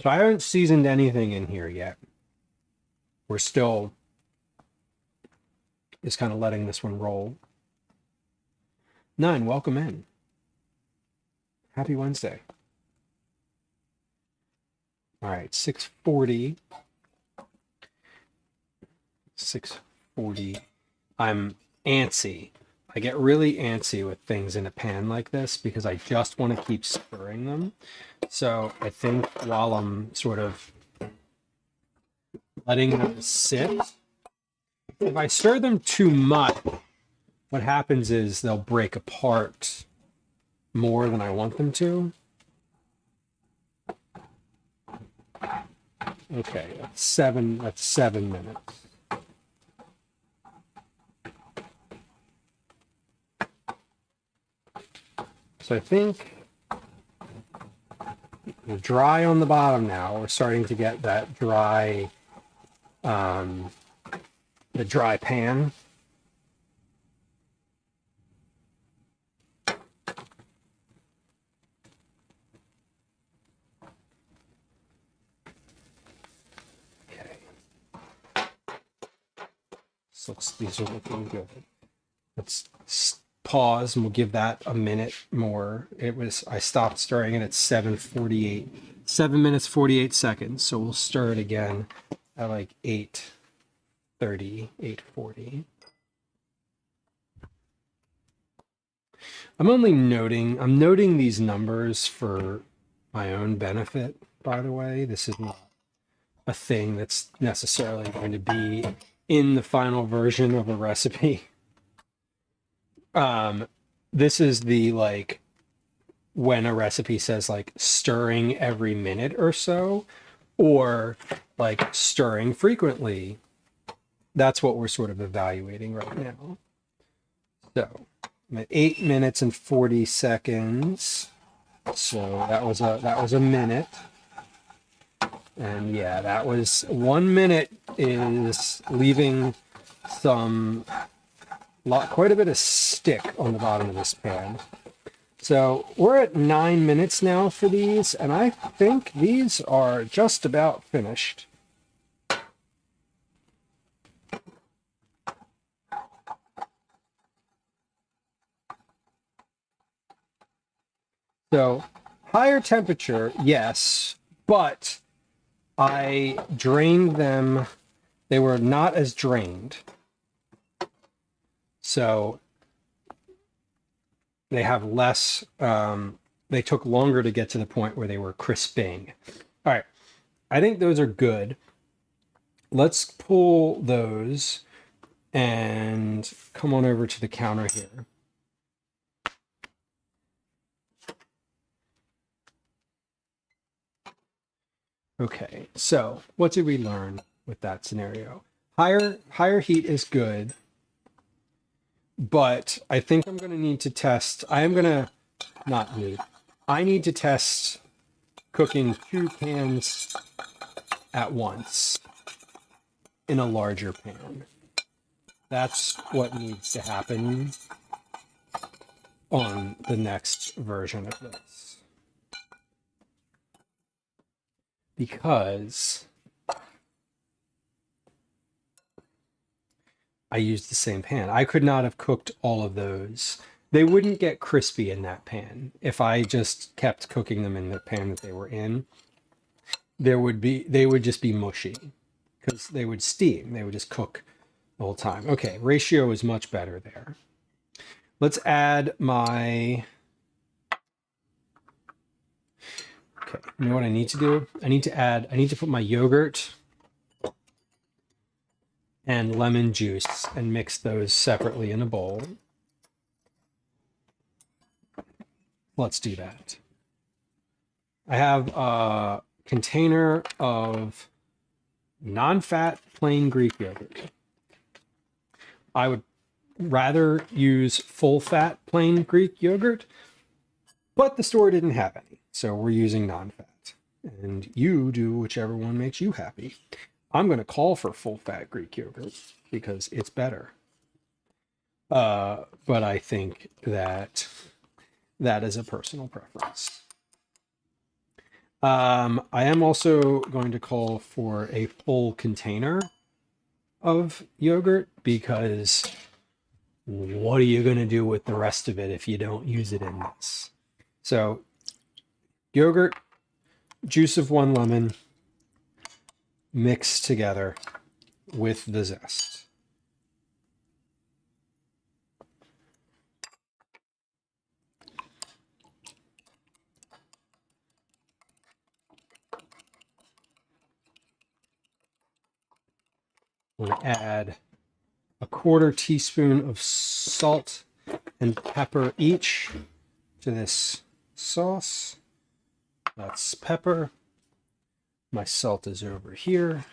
So I haven't seasoned anything in here yet. We're still just kind of letting this one roll. 9, welcome in. Happy Wednesday. All right, 6:40. 6:40. I'm antsy. I get really antsy with things in a pan like this because I just want to keep stirring them. So I think while I'm sort of letting them sit, if I stir them too much, what happens is they'll break apart more than I want them to. Okay, that's 7 minutes. So I think we're dry on the bottom now. We're starting to get that dry, the dry pan. Okay. These are looking good. Let's pause and we'll give that a minute more. I stopped stirring it at 7:48, 7 minutes 48 seconds. So we'll stir it again at like 8:30, 8:40. I'm noting these numbers for my own benefit, by the way. This is not a thing that's necessarily going to be in the final version of a recipe. This is the, like, when a recipe says like stirring every minute or so, or like stirring frequently. That's what we're sort of evaluating right now. So I'm at 8 minutes and 40 seconds. So that was a minute. And yeah, that was 1 minute is leaving quite a bit of stick on the bottom of this pan. So we're at 9 minutes now for these, and I think these are just about finished. So higher temperature, yes, but I drained them. They were not as drained. So they have less, they took longer to get to the point where they were crisping. All right, I think those are good. Let's pull those and come on over to the counter here. Okay, so what did we learn with that scenario? Higher heat is good, but I think I'm going to need to test. I need to test cooking 2 pans at once in a larger pan. That's what needs to happen on the next version of this. Because I used the same pan. I could not have cooked all of those. They wouldn't get crispy in that pan. If I just kept cooking them in the pan that they were in, they would just be mushy because they would steam. They would just cook the whole time. Okay, ratio is much better there. Let's add my... Okay, you know what I need to do? I need to put my yogurt and lemon juice and mix those separately in a bowl. Let's do that. I have a container of non-fat plain Greek yogurt. I would rather use full-fat plain Greek yogurt, but the store didn't have any. So we're using non-fat, and you do whichever one makes you happy. I'm going to call for full-fat Greek yogurt because it's better. But I think that is a personal preference. I am also going to call for a full container of yogurt because what are you going to do with the rest of it if you don't use it in this? So yogurt, juice of 1 lemon, mixed together with the zest. I'm going to add a 1/4 teaspoon of salt and pepper each to this sauce. That's pepper. My salt is over here.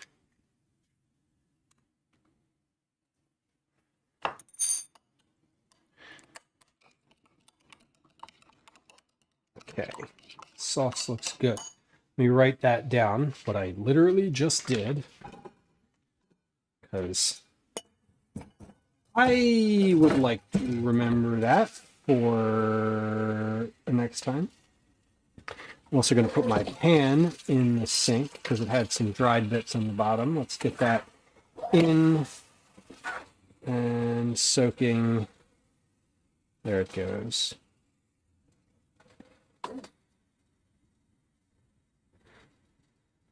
Okay, sauce looks good. Let me write that down, what I literally just did, because I would like to remember that for the next time. I'm also going to put my pan in the sink because it had some dried bits on the bottom. Let's get that in and soaking. There it goes.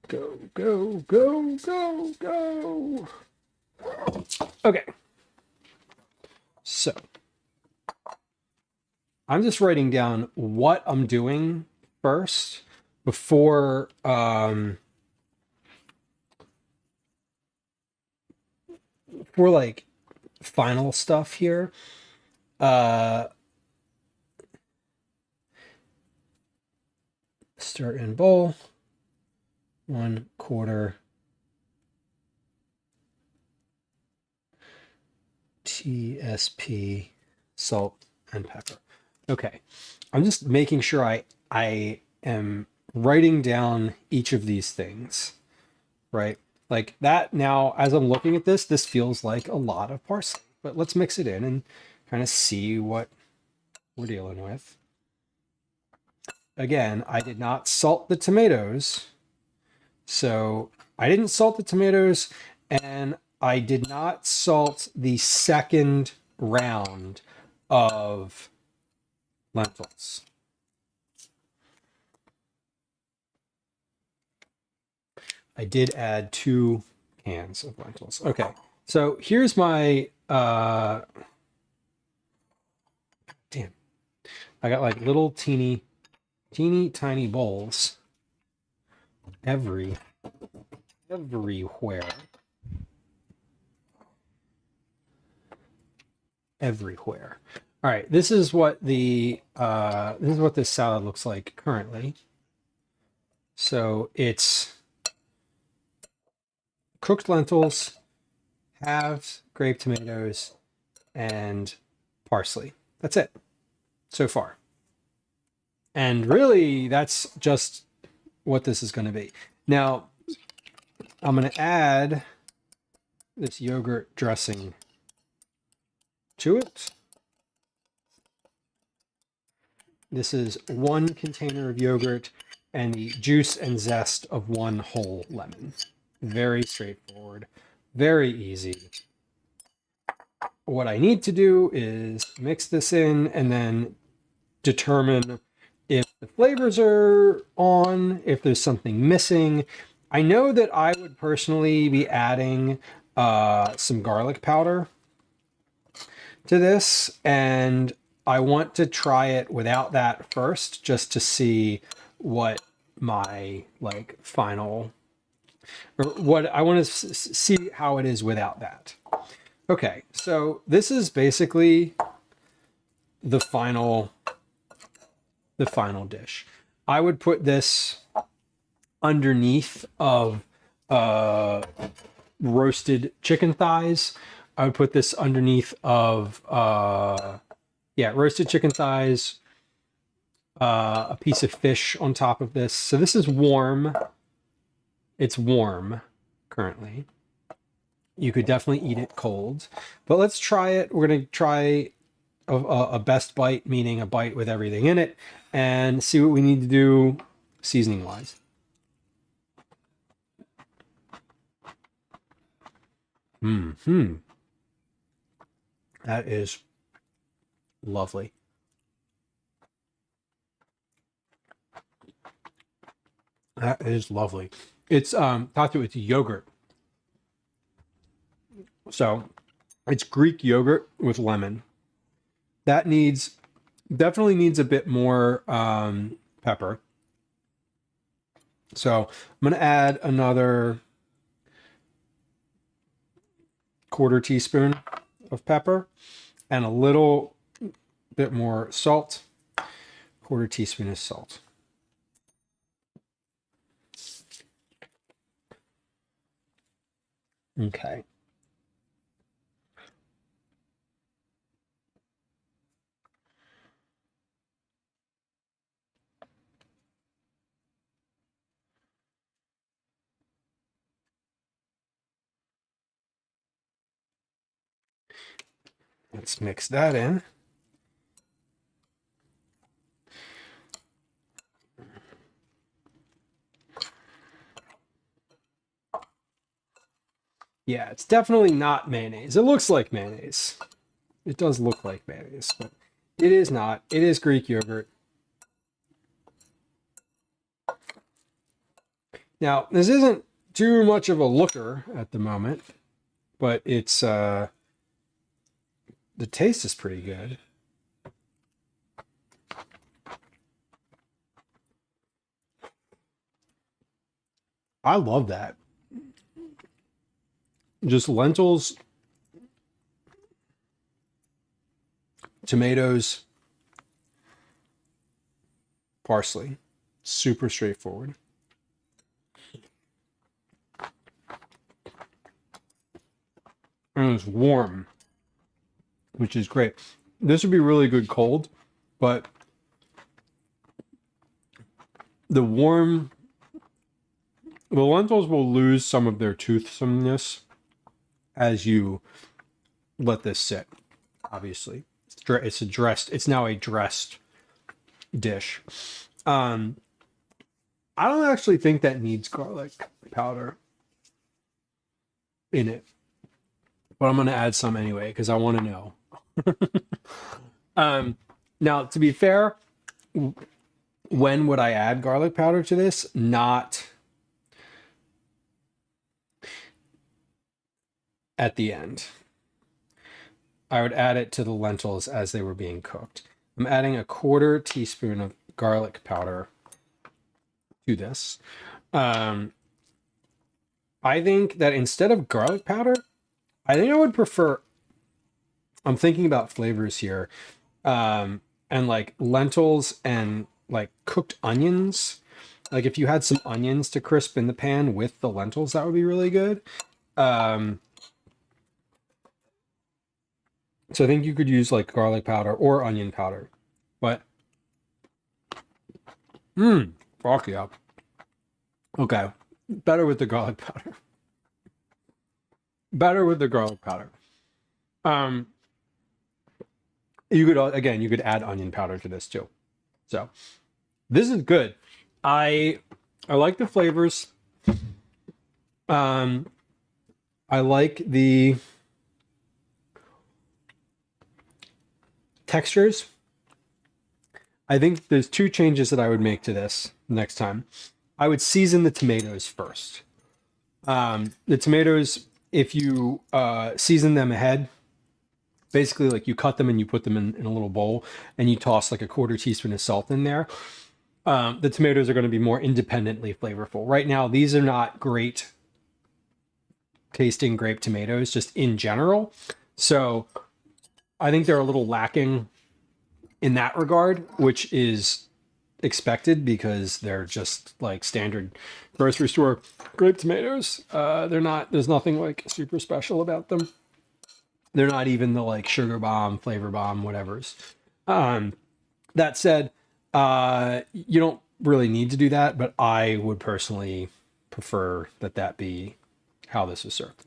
Go, go, go, go, go. Okay. So I'm just writing down what I'm doing first before for like final stuff here. Start in bowl. 1/4 TSP salt and pepper. Okay, I'm just making sure I am writing down each of these things, right? Like that. Now, as I'm looking at this feels like a lot of parsley, but let's mix it in and kind of see what we're dealing with. Again, I did not salt the tomatoes. So I didn't salt the tomatoes, and I did not salt the second round of lentils. I did add 2 cans of lentils. Okay, so here's my, damn. I got like little teeny tiny bowls everywhere. Everywhere. All right, this is what this salad looks like currently. So it's cooked lentils, halves, grape tomatoes, and parsley. That's it so far. And really, that's just what this is going to be. Now, I'm going to add this yogurt dressing to it. This is 1 container of yogurt and the juice and zest of 1 whole lemon. Very straightforward, very easy. What I need to do is mix this in and then determine if the flavors are on, if there's something missing. I know that I would personally be adding some garlic powder to this, and I want to try it without that first, just to see what my like final, or what I want to see how it is without that. Okay, so this is basically the final dish. I would put this underneath of roasted chicken thighs. I would put this underneath of roasted chicken thighs, a piece of fish on top of this. So this is warm. It's warm currently. You could definitely eat it cold, but let's try it. We're going to try a best bite, meaning a bite with everything in it, and see what we need to do seasoning wise. That is lovely. That is lovely. It's Tatu, it's yogurt. So it's Greek yogurt with lemon. That definitely needs a bit more pepper. So I'm going to add another 1/4 teaspoon of pepper and a little bit more salt. quarter teaspoon of salt. Okay. Let's mix that in. Yeah, it's definitely not mayonnaise. It looks like mayonnaise. It does look like mayonnaise, but it is not. It is Greek yogurt. Now, this isn't too much of a looker at the moment, but it's the taste is pretty good. I love that. Just lentils, tomatoes, parsley. Super straightforward. And it's warm, which is great. This would be really good cold, but the lentils will lose some of their toothsomeness as you let this sit. Obviously, it's now a dressed dish. I don't actually think that needs garlic powder in it, but I'm going to add some anyway because I want to know. Now, to be fair, when would I add garlic powder to this? Not at the end. I would add it to the lentils as they were being cooked. I'm adding a quarter teaspoon of garlic powder to this. I think that instead of garlic powder, I think I would prefer, I'm thinking about flavors here, and like lentils and like cooked onions. Like if you had some onions to crisp in the pan with the lentils, that would be really good. So I think you could use like garlic powder or onion powder, but fuck yeah. Okay, better with the garlic powder. Better with the garlic powder. You could add onion powder to this too. So this is good. I like the flavors. I like the textures. I think there's two changes that I would make to this next time. I would season the tomatoes first. The tomatoes, if you season them ahead, basically like you cut them and you put them in a little bowl and you toss like a quarter teaspoon of salt in there, the tomatoes are going to be more independently flavorful. Right now, these are not great tasting grape tomatoes just in general. So I think they're a little lacking in that regard, which is expected because they're just like standard grocery store grape tomatoes. There's nothing like super special about them. They're not even the like sugar bomb, flavor bomb, whatever's. That said, you don't really need to do that, but I would personally prefer that be how this is served.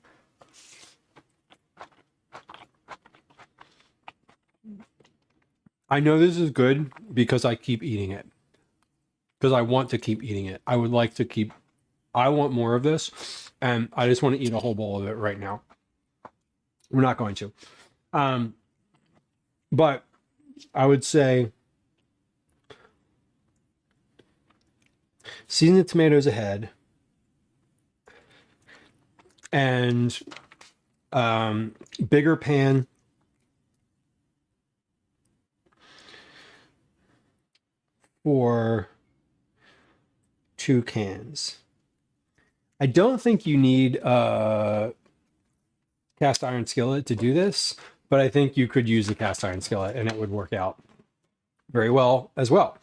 I know this is good because I keep eating it. Because I want to keep eating it. I want more of this, and I just want to eat a whole bowl of it right now. We're not going to. But I would say season the tomatoes ahead and bigger pan for 2 cans. I don't think you need a cast iron skillet to do this, but I think you could use a cast iron skillet and it would work out very well as well.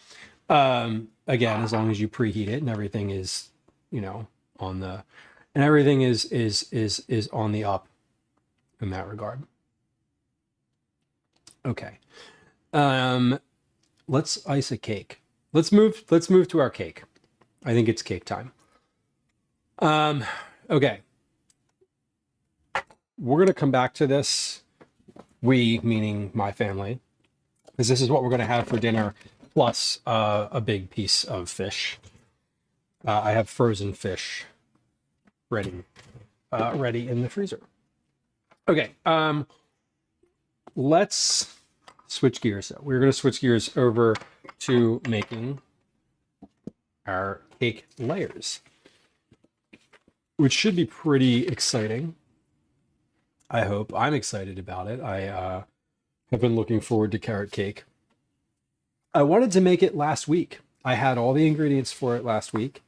Again, as long as you preheat it and everything is, you know, on the, and everything is on the up in that regard. Okay. Let's ice a cake. Let's move to our cake. I think it's cake time. Okay. We're going to come back to this. We, meaning my family, because this is what we're going to have for dinner, plus a big piece of fish. I have frozen fish ready in the freezer. Okay, let's switch gears. So we're going to switch gears over to making our cake layers, which should be pretty exciting. I hope. I'm excited about it. I have been looking forward to carrot cake. I wanted to make it last week. I had all the ingredients for it last week.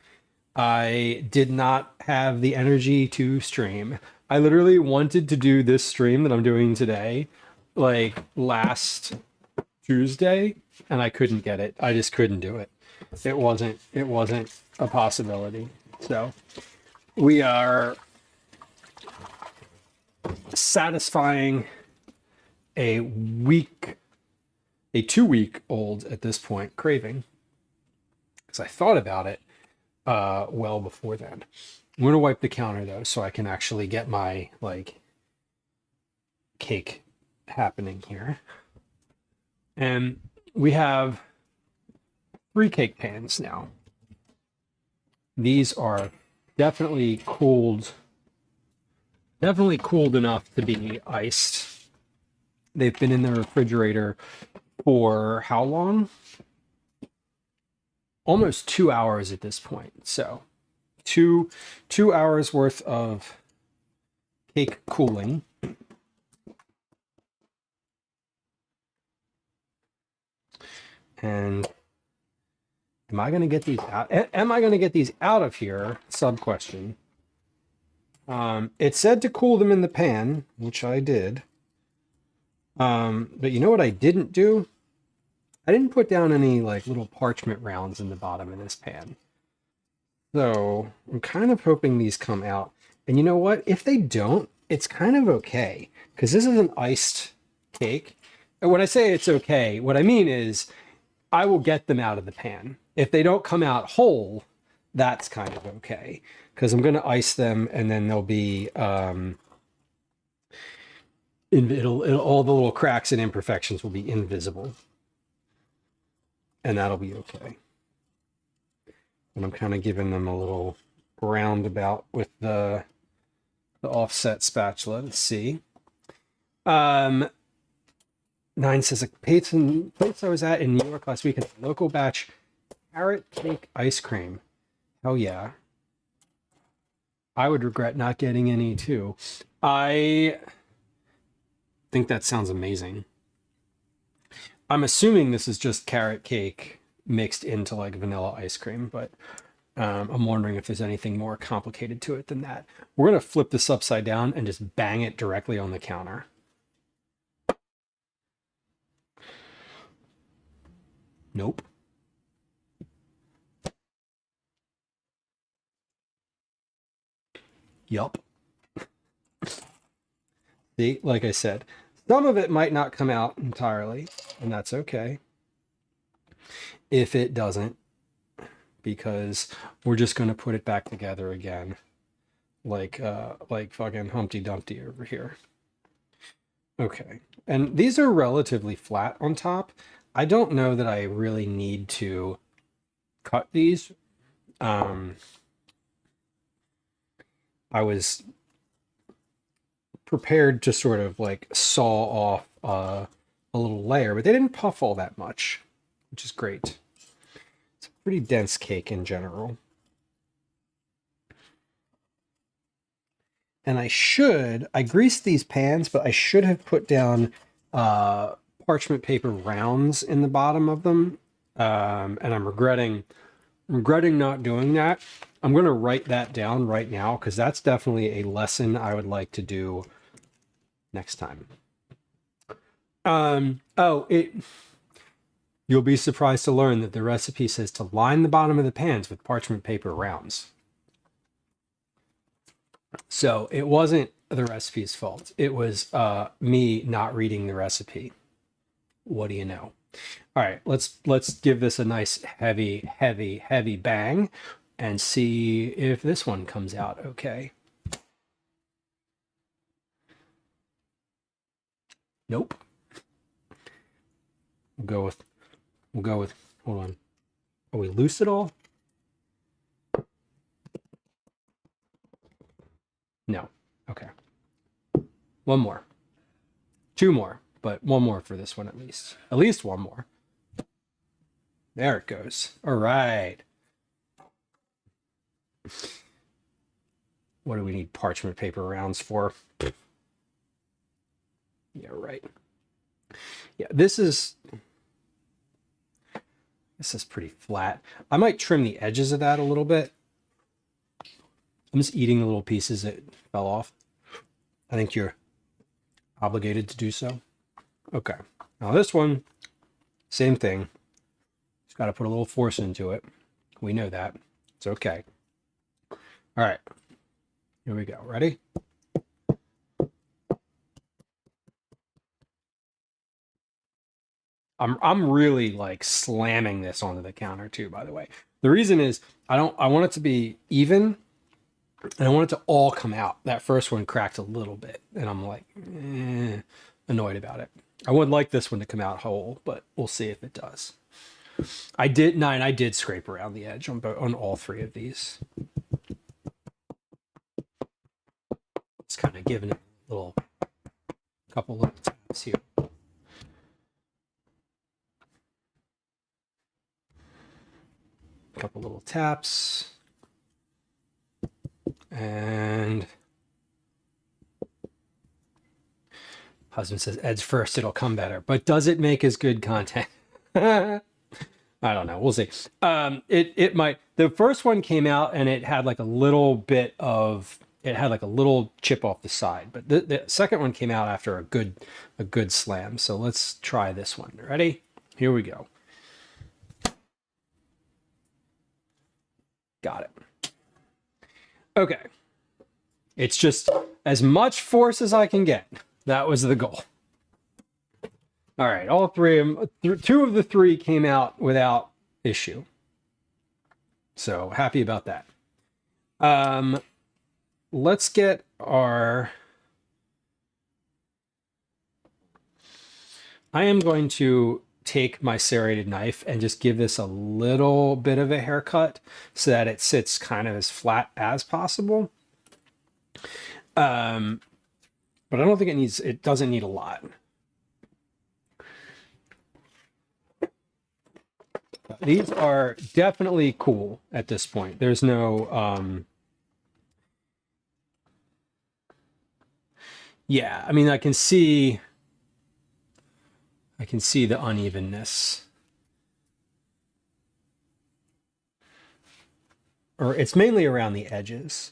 I did not have the energy to stream. I literally wanted to do this stream that I'm doing today, like last Tuesday, and I couldn't get it. I just couldn't do it. It wasn't a possibility. So we are satisfying a 2-week-old at this point craving, because I thought about it well before then. I'm going to wipe the counter though, so I can actually get my like cake happening here. And we have 3 cake pans now. These are definitely cooled enough to be iced. They've been in the refrigerator for how long? Almost 2 hours at this point. So 2 hours worth of cake cooling. And am I going to get these out? Am I going to get these out of here? Sub question. It said to cool them in the pan, which I did. But you know what I didn't do? I didn't put down any like little parchment rounds in the bottom of this pan. So I'm kind of hoping these come out. And you know what? If they don't, it's kind of okay, because this is an iced cake. And when I say it's okay, what I mean is I will get them out of the pan. If they don't come out whole, that's kind of okay, because I'm going to ice them and then they'll be, all the little cracks and imperfections will be invisible. And that'll be okay. And I'm kind of giving them a little roundabout with the offset spatula to see. 9 says a place I was at in New York last week, a local batch carrot cake ice cream. Hell yeah. I would regret not getting any too. I think that sounds amazing. I'm assuming this is just carrot cake mixed into like vanilla ice cream, but I'm wondering if there's anything more complicated to it than that. We're going to flip this upside down and just bang it directly on the counter. Nope. Yup. See, like I said, some of it might not come out entirely, and that's okay if it doesn't, because we're just going to put it back together again like fucking Humpty Dumpty over here. Okay, and these are relatively flat on top. I don't know that I really need to cut these. I was prepared to sort of like saw off a little layer, but they didn't puff all that much, which is great. It's a pretty dense cake in general. And I greased these pans, but I should have put down parchment paper rounds in the bottom of them. And I'm regretting not doing that. I'm going to write that down right now, because that's definitely a lesson I would like to do next time. You'll be surprised to learn that the recipe says to line the bottom of the pans with parchment paper rounds. So it wasn't the recipe's fault. It was me not reading the recipe. What do you know? All right, let's give this a nice heavy bang and see if this one comes out okay. Nope. We'll go with, hold on. Are we loose at all? No. Okay. One more. Two more, but one more for this one at least. At least one more. There it goes. All right. What do we need parchment paper rounds for? Yeah, right. Yeah, this is pretty flat. I might trim the edges of that a little bit. I'm just eating the little pieces that fell off. I think you're obligated to do so. Okay. Now this one, same thing. Just got to put a little force into it. We know that. It's okay. All right. Here we go. Ready? I'm really like slamming this onto the counter too, by the way. The reason is I want it to be even and I want it to all come out. That first one cracked a little bit and I'm like annoyed about it. I would like this one to come out whole, but we'll see if it does. I did scrape around the edge on all three of these. It's kind of giving it a couple little taps here. Couple little taps and husband says edge first, it'll come better, but does it make as good content? I don't know, we'll see. It might. The first one came out and it had like a little bit of like a little chip off the side, but the second one came out after a good slam. So let's try this one. Ready? Here we go. Got it. Okay. It's just as much force as I can get. That was the goal. All right. All three of them, two of the three came out without issue. So happy about that. Let's get our... I am going to take my serrated knife and just give this a little bit of a haircut so that it sits kind of as flat as possible. But I don't think it doesn't need a lot. These are definitely cool at this point. There's no, yeah, I mean, I can see the unevenness. Or it's mainly around the edges.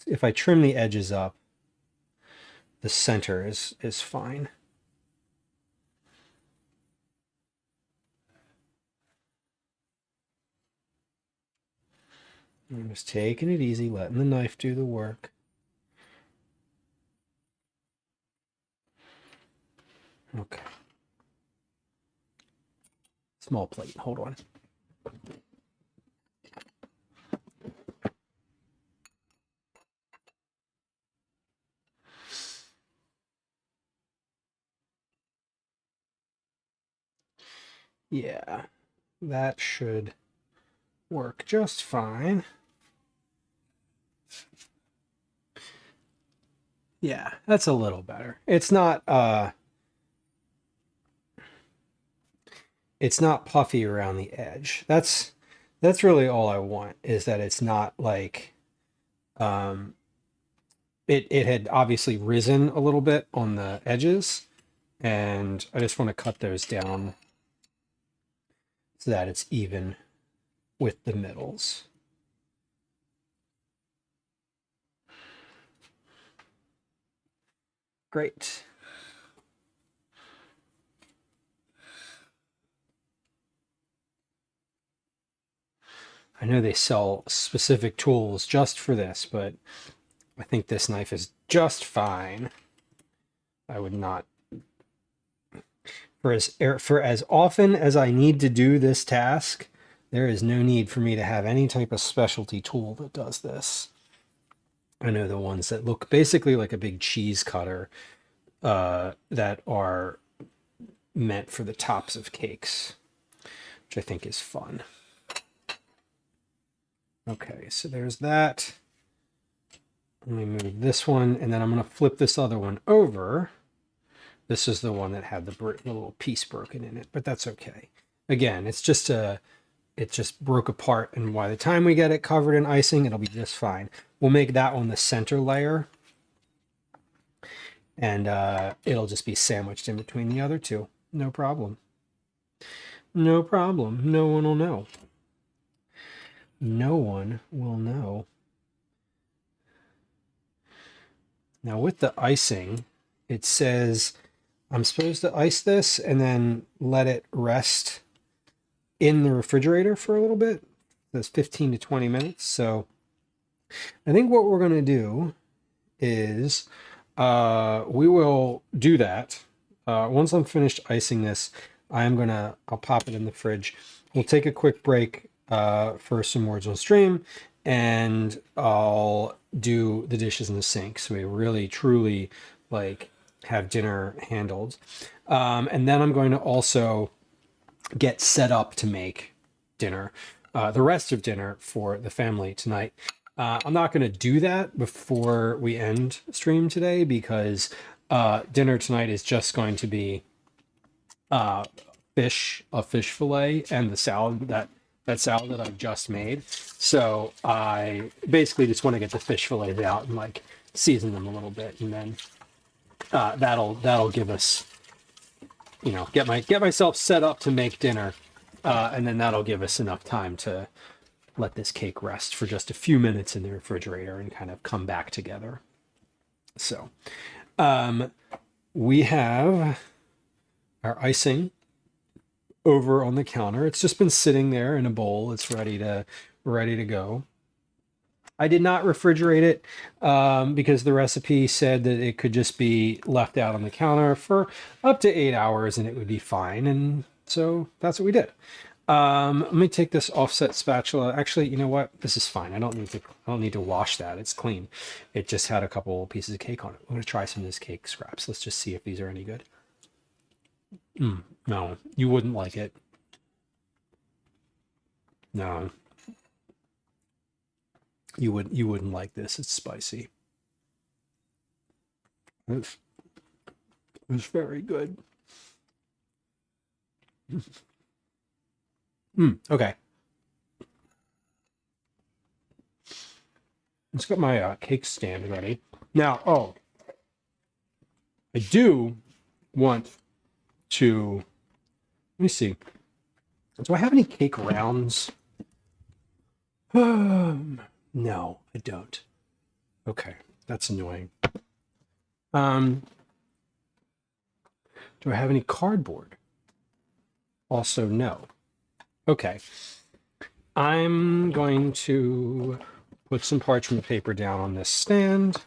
If I trim the edges up, the center is fine. I'm just taking it easy, letting the knife do the work. Okay. Small plate, hold on. Yeah, that should work just fine. Yeah, that's a little better. It's not puffy around the edge. That's really all I want, is that it's not like it had obviously risen a little bit on the edges, and I just want to cut those down so that it's even with the middles. Great. know they sell specific tools just for this, but I think this knife is just fine. I would not, for as often as I need to do this task, there is no need for me to have any type of specialty tool that does this. I know the ones that look basically like a big cheese cutter that are meant for the tops of cakes, which I think is fun. Okay, so there's that. Let me move this one, and then I'm going to flip this other one over. This is the one that had the little piece broken in it, but that's okay. Again, it just broke apart, and by the time we get it covered in icing, it'll be just fine. We'll make that one the center layer, and it'll just be sandwiched in between the other two. No problem. No problem. No one will know. No one will know. Now with the icing, it says I'm supposed to ice this and then let it rest in the refrigerator for a little bit. That's 15 to 20 minutes. So I think what we're going to do is we will do that. Once I'm finished icing this, I'll pop it in the fridge. We'll take a quick break for some words on stream, and I'll do the dishes in the sink. So we really, truly like have dinner handled. And then I'm going to also get set up to make dinner, the rest of dinner for the family tonight. I'm not going to do that before we end stream today because dinner tonight is just going to be a fish fillet and the salad that salad that I just made. So I basically just want to get the fish fillets out and like season them a little bit, and then that'll give us, you know, get myself set up to make dinner, and then that'll give us enough time to let this cake rest for just a few minutes in the refrigerator and kind of come back together. So we have our icing over on the counter. It's just been sitting there in a bowl. It's ready to go. I did not refrigerate it because the recipe said that it could just be left out on the counter for up to 8 hours and it would be fine. And so that's what we did. Let me take this offset spatula. Actually, you know what? This is fine. I don't need to wash that. It's clean. It just had a couple pieces of cake on it. I'm going to try some of this cake scraps. Let's just see if these are any good. No, you wouldn't like it. No. You wouldn't like this. It's spicy. It's very good. Okay. Let's get my cake stand ready. Now, I do want to, let me see. Do I have any cake rounds? No, I don't. Okay, that's annoying. Do I have any cardboard? Also, no. Okay. I'm going to put some parchment paper down on this stand.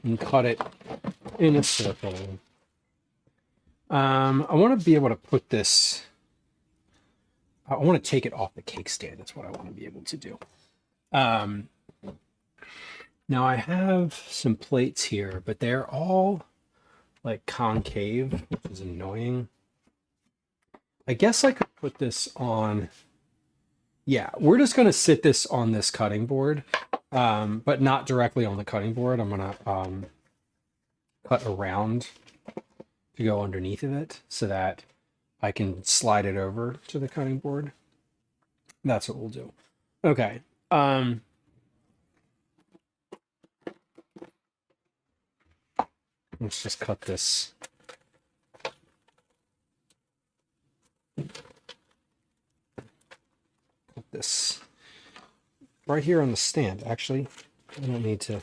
And cut it in a circle. I want to be able to put this, I want to take it off the cake stand. That's what I want to be able to do. Now I have some plates here, but they're all like concave, which is annoying. I guess I could put this on. Yeah, we're just going to sit this on this cutting board, but not directly on the cutting board. I'm going to cut around to go underneath of it so that I can slide it over to the cutting board. That's what we'll do. Okay. Let's just cut this. Put this right here on the stand. Actually, I don't need to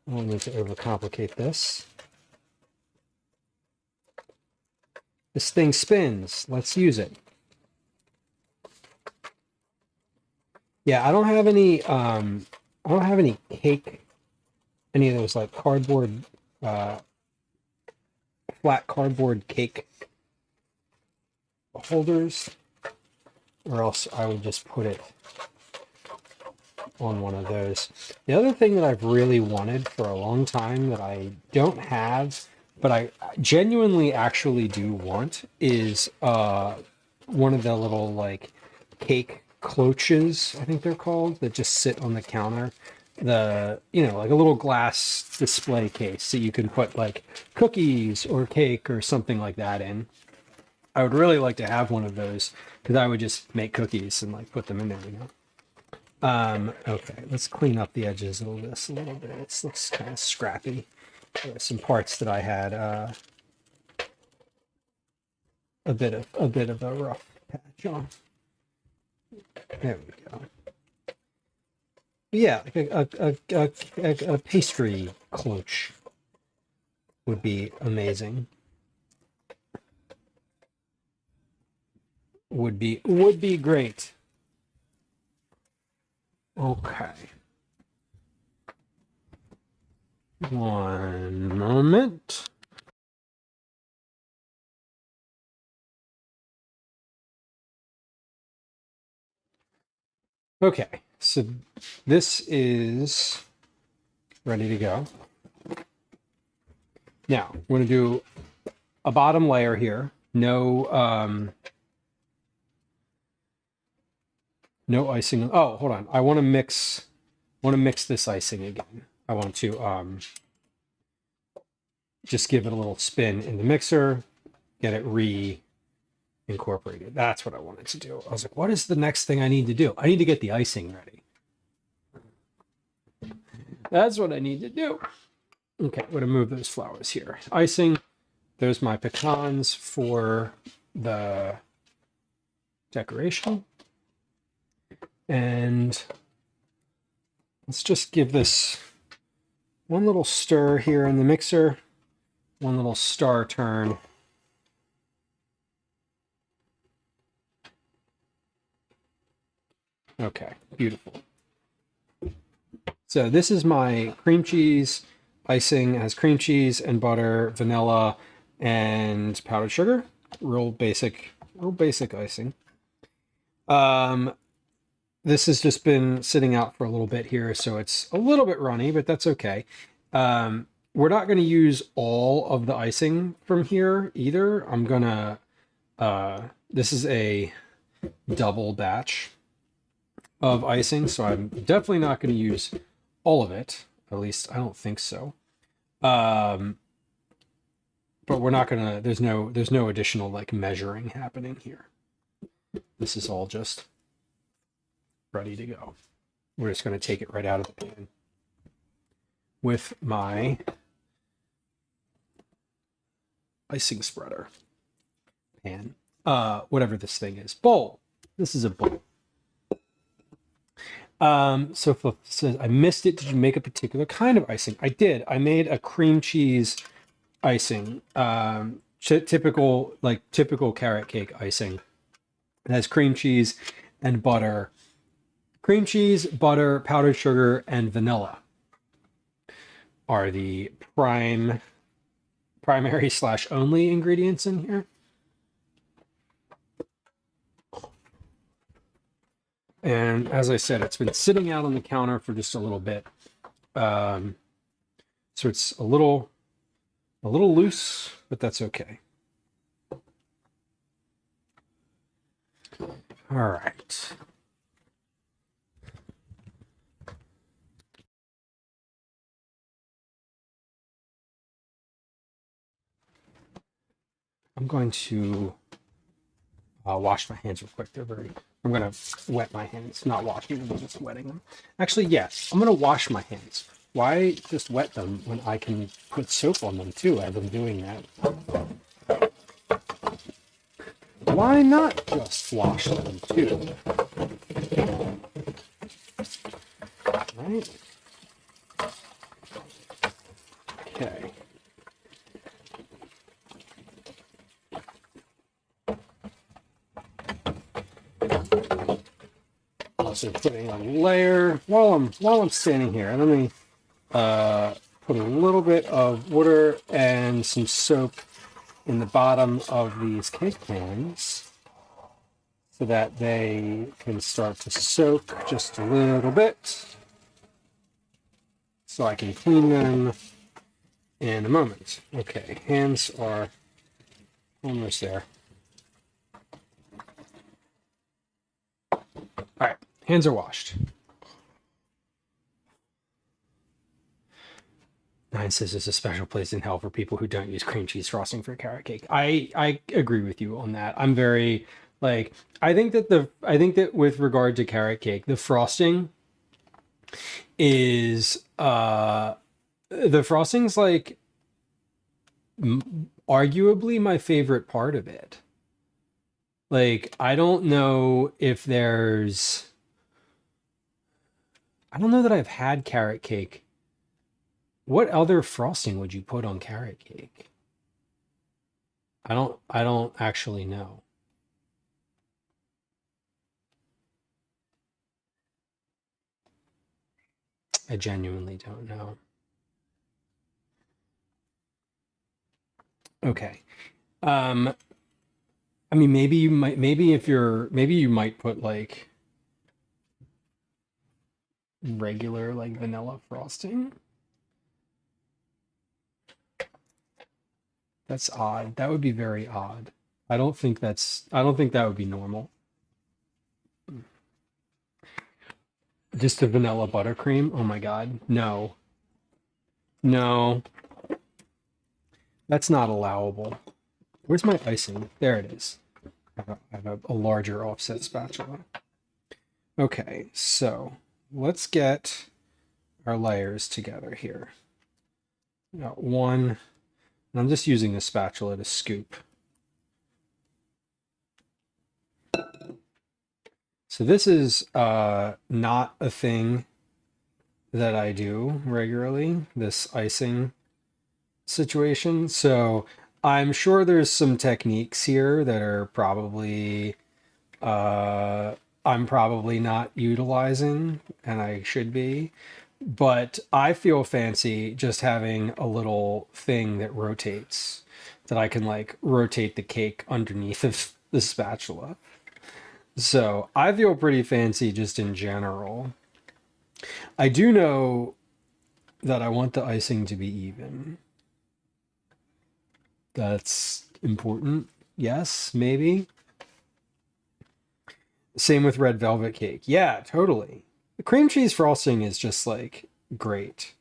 overcomplicate this. This thing spins. Let's use it. Yeah, I don't have any cake, any of those like cardboard, flat cardboard cake holders, or else I would just put it on one of those. The other thing that I've really wanted for a long time that I don't have, but I genuinely actually do want, is one of the little like cake cloches, I think they're called, that just sit on the counter. The, you know, like a little glass display case that you can put like cookies or cake or something like that in. I would really like to have one of those because I would just make cookies and like put them in there, you know. Okay, let's clean up the edges of this a little bit. It looks kind of scrappy. There are some parts that I had a bit of a rough patch on. There we go. Yeah, like a pastry cloche would be amazing. Would be great. Okay. One moment. Okay, so this is ready to go. Now, I'm going to do a bottom layer here. No no icing. Oh, hold on. I want to mix this icing again. I want to just give it a little spin in the mixer, get it incorporated. That's what I wanted to do. I was like, what is the next thing I need to do? I need to get the icing ready. That's what I need to do. Okay, I'm going to move those flowers here. Icing. There's my pecans for the decoration. And let's just give this one little stir here in the mixer, one little star turn. Okay, beautiful. So this is my cream cheese icing. It has cream cheese and butter, vanilla, and powdered sugar. Real basic icing. This has just been sitting out for a little bit here, so it's a little bit runny, but that's okay. We're not going to use all of the icing from here either. I'm gonna, this is a double batch of icing, so I'm definitely not going to use all of it. At least I don't think so. But we're not gonna, there's no additional like measuring happening here. This is all just ready to go. We're just going to take it right out of the pan with my icing spreader pan, whatever this thing is. Bowl. This is a bowl. So Flip says, I missed it. Did you make a particular kind of icing? I did. I made a cream cheese icing, typical carrot cake icing. It has cream cheese and butter. Cream cheese, butter, powdered sugar, and vanilla are the primary / only ingredients in here. And as I said, it's been sitting out on the counter for just a little bit. So it's a little loose, but that's okay. All right. I'm going to wash my hands real quick. I'm going to wet my hands, not washing them, just wetting them. Actually, yes, I'm going to wash my hands. Why just wet them when I can put soap on them too as I'm doing that? Why not just wash them too? Right? Okay. also putting a layer while I'm standing here. Let me put a little bit of water and some soap in the bottom of these cake pans so that they can start to soak just a little bit, so I can clean them in a moment. Okay, hands are almost there. All right, hands are washed. Nine says it's a special place in hell for people who don't use cream cheese frosting for carrot cake. I agree with you on that. I'm very like I think that with regard to carrot cake, the frosting is the frosting's like arguably my favorite part of it. Like I don't know that I've had carrot cake. What other frosting would you put on carrot cake? I don't actually know. I genuinely don't know. Okay. I mean, maybe you might put like regular like vanilla frosting. That's odd. That would be very odd. I don't think that would be normal. Just a vanilla buttercream? Oh my God. No. No. That's not allowable. Where's my icing? There it is. I have a larger offset spatula. Okay, so let's get our layers together here. Got one. And I'm just using the spatula to scoop. So this is not a thing that I do regularly, this icing situation. So I'm sure there's some techniques here that are probably I'm probably not utilizing, and I should be. But I feel fancy just having a little thing that rotates, that I can like rotate the cake underneath of the spatula. So I feel pretty fancy just in general. I do know that I want the icing to be even. That's important. Yes, maybe. Same with red velvet cake. Yeah, totally. The cream cheese frosting is just like great.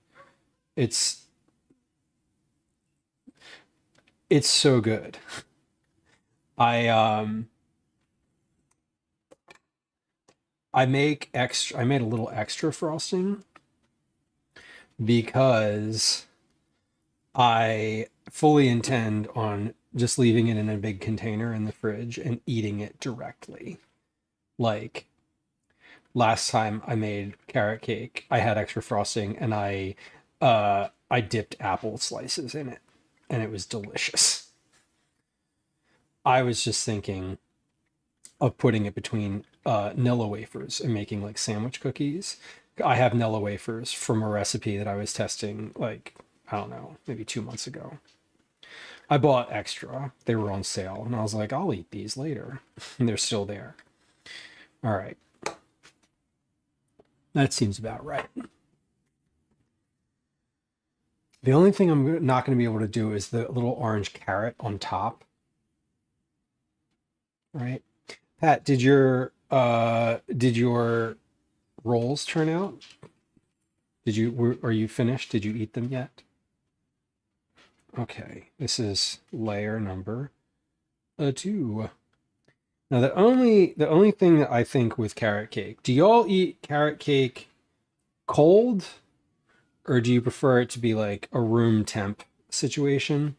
It's so good. I made a little extra frosting because I fully intend on just leaving it in a big container in the fridge and eating it directly. Like last time I made carrot cake, I had extra frosting and I dipped apple slices in it, and it was delicious. I was just thinking of putting it between Nilla wafers and making like sandwich cookies. I have Nilla wafers from a recipe that I was testing like, I don't know, maybe 2 months ago. I bought extra. They were on sale, and I was like, I'll eat these later. And they're still there. All right. That seems about right. The only thing I'm not going to be able to do is the little orange carrot on top. Right? Pat, did your rolls turn out? Are you finished? Did you eat them yet? Okay, this is layer number 2. Now the only thing that I think with carrot cake, do y'all eat carrot cake cold, or do you prefer it to be like a room temp situation?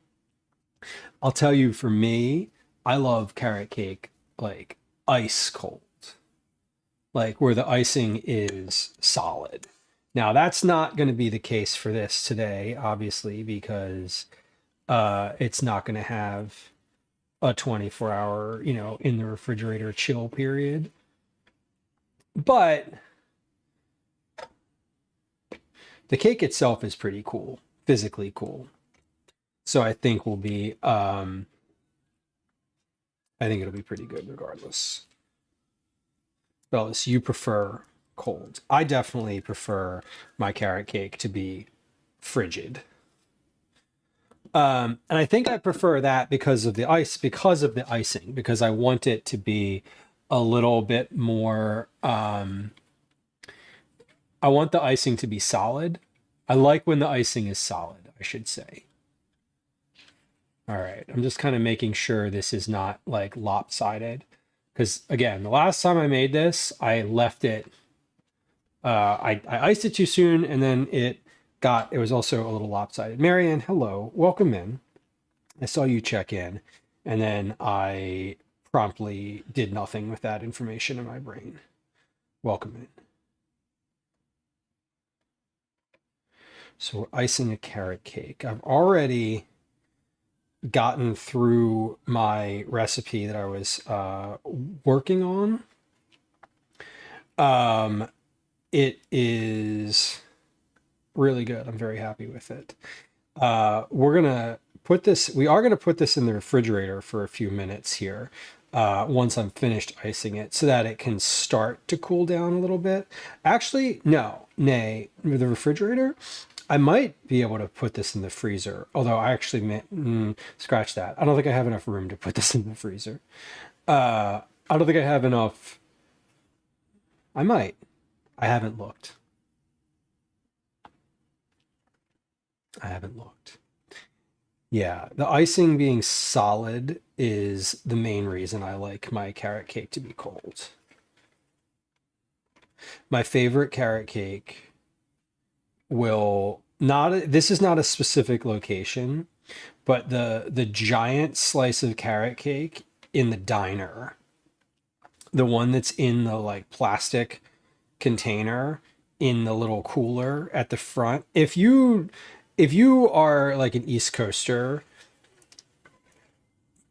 I'll tell you, for me, I love carrot cake like ice cold, like where the icing is solid. Now that's not going to be the case for this today, obviously, because it's not going to have a 24-hour, in the refrigerator chill period. But the cake itself is pretty cool, physically cool. So I think will be, I think it'll be pretty good regardless. Bellis, you prefer cold. I definitely prefer my carrot cake to be frigid. And I think I prefer that because of the icing, because I want it to be a little bit more, I want the icing to be solid. I like when the icing is solid, I should say. All right, I'm just kind of making sure this is not like lopsided. Because again, the last time I made this, I left it, I iced it too soon, and then it was also a little lopsided. Marianne, hello, welcome in. I saw you check in, and then I promptly did nothing with that information in my brain. Welcome in. So we're icing a carrot cake. I've already gotten through my recipe that I was working on. It is really good. I'm very happy with it. We are gonna put this in the refrigerator for a few minutes here once I'm finished icing it, so that it can start to cool down a little bit. Actually, the refrigerator, I might be able to put this in the freezer, although I actually scratch that. I don't think I have enough room to put this in the freezer. I don't think I have enough. I might. I haven't looked. Yeah, the icing being solid is the main reason I like my carrot cake to be cold. My favorite carrot cake this is not a specific location, but the giant slice of carrot cake in the diner, the one that's in the like plastic container in the little cooler at the front. If you are like an East Coaster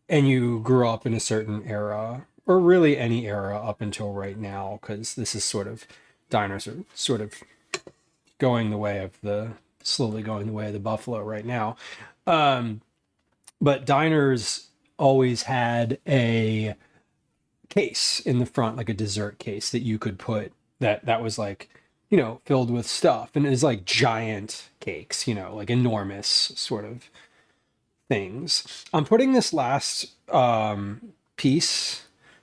and you grew up in a certain era, or really any era up until right now, because this is diners are sort of slowly going the way of the buffalo right now. But diners always had a case in the front, like a dessert case that you could put that was like, filled with stuff. And it was like giant cakes, like enormous sort of things. I'm putting this last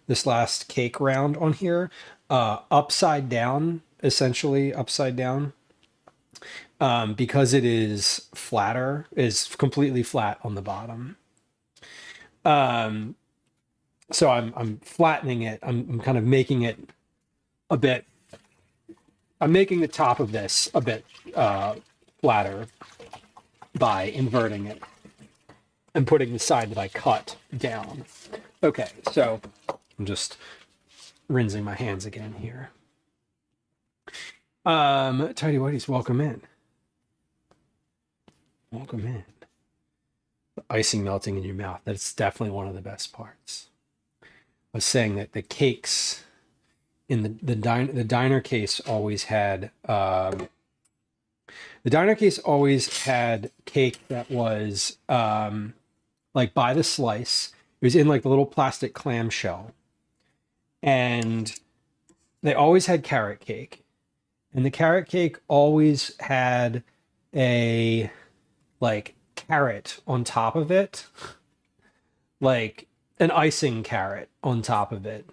this last cake round on here, upside down, essentially upside down. Because it is completely flat on the bottom. So I'm flattening it. I'm kind of making it a bit. I'm making the top of this a bit flatter by inverting it and putting the side that I cut down. Okay, so I'm just rinsing my hands again here. Tidy Whitey's, welcome in. Welcome in. The icing melting in your mouth. That's definitely one of the best parts. I was saying that the cakes in the diner case always had cake that was like by the slice. It was in like the little plastic clamshell, and they always had carrot cake, and the carrot cake always had a like carrot on top of it, like an icing carrot on top of it.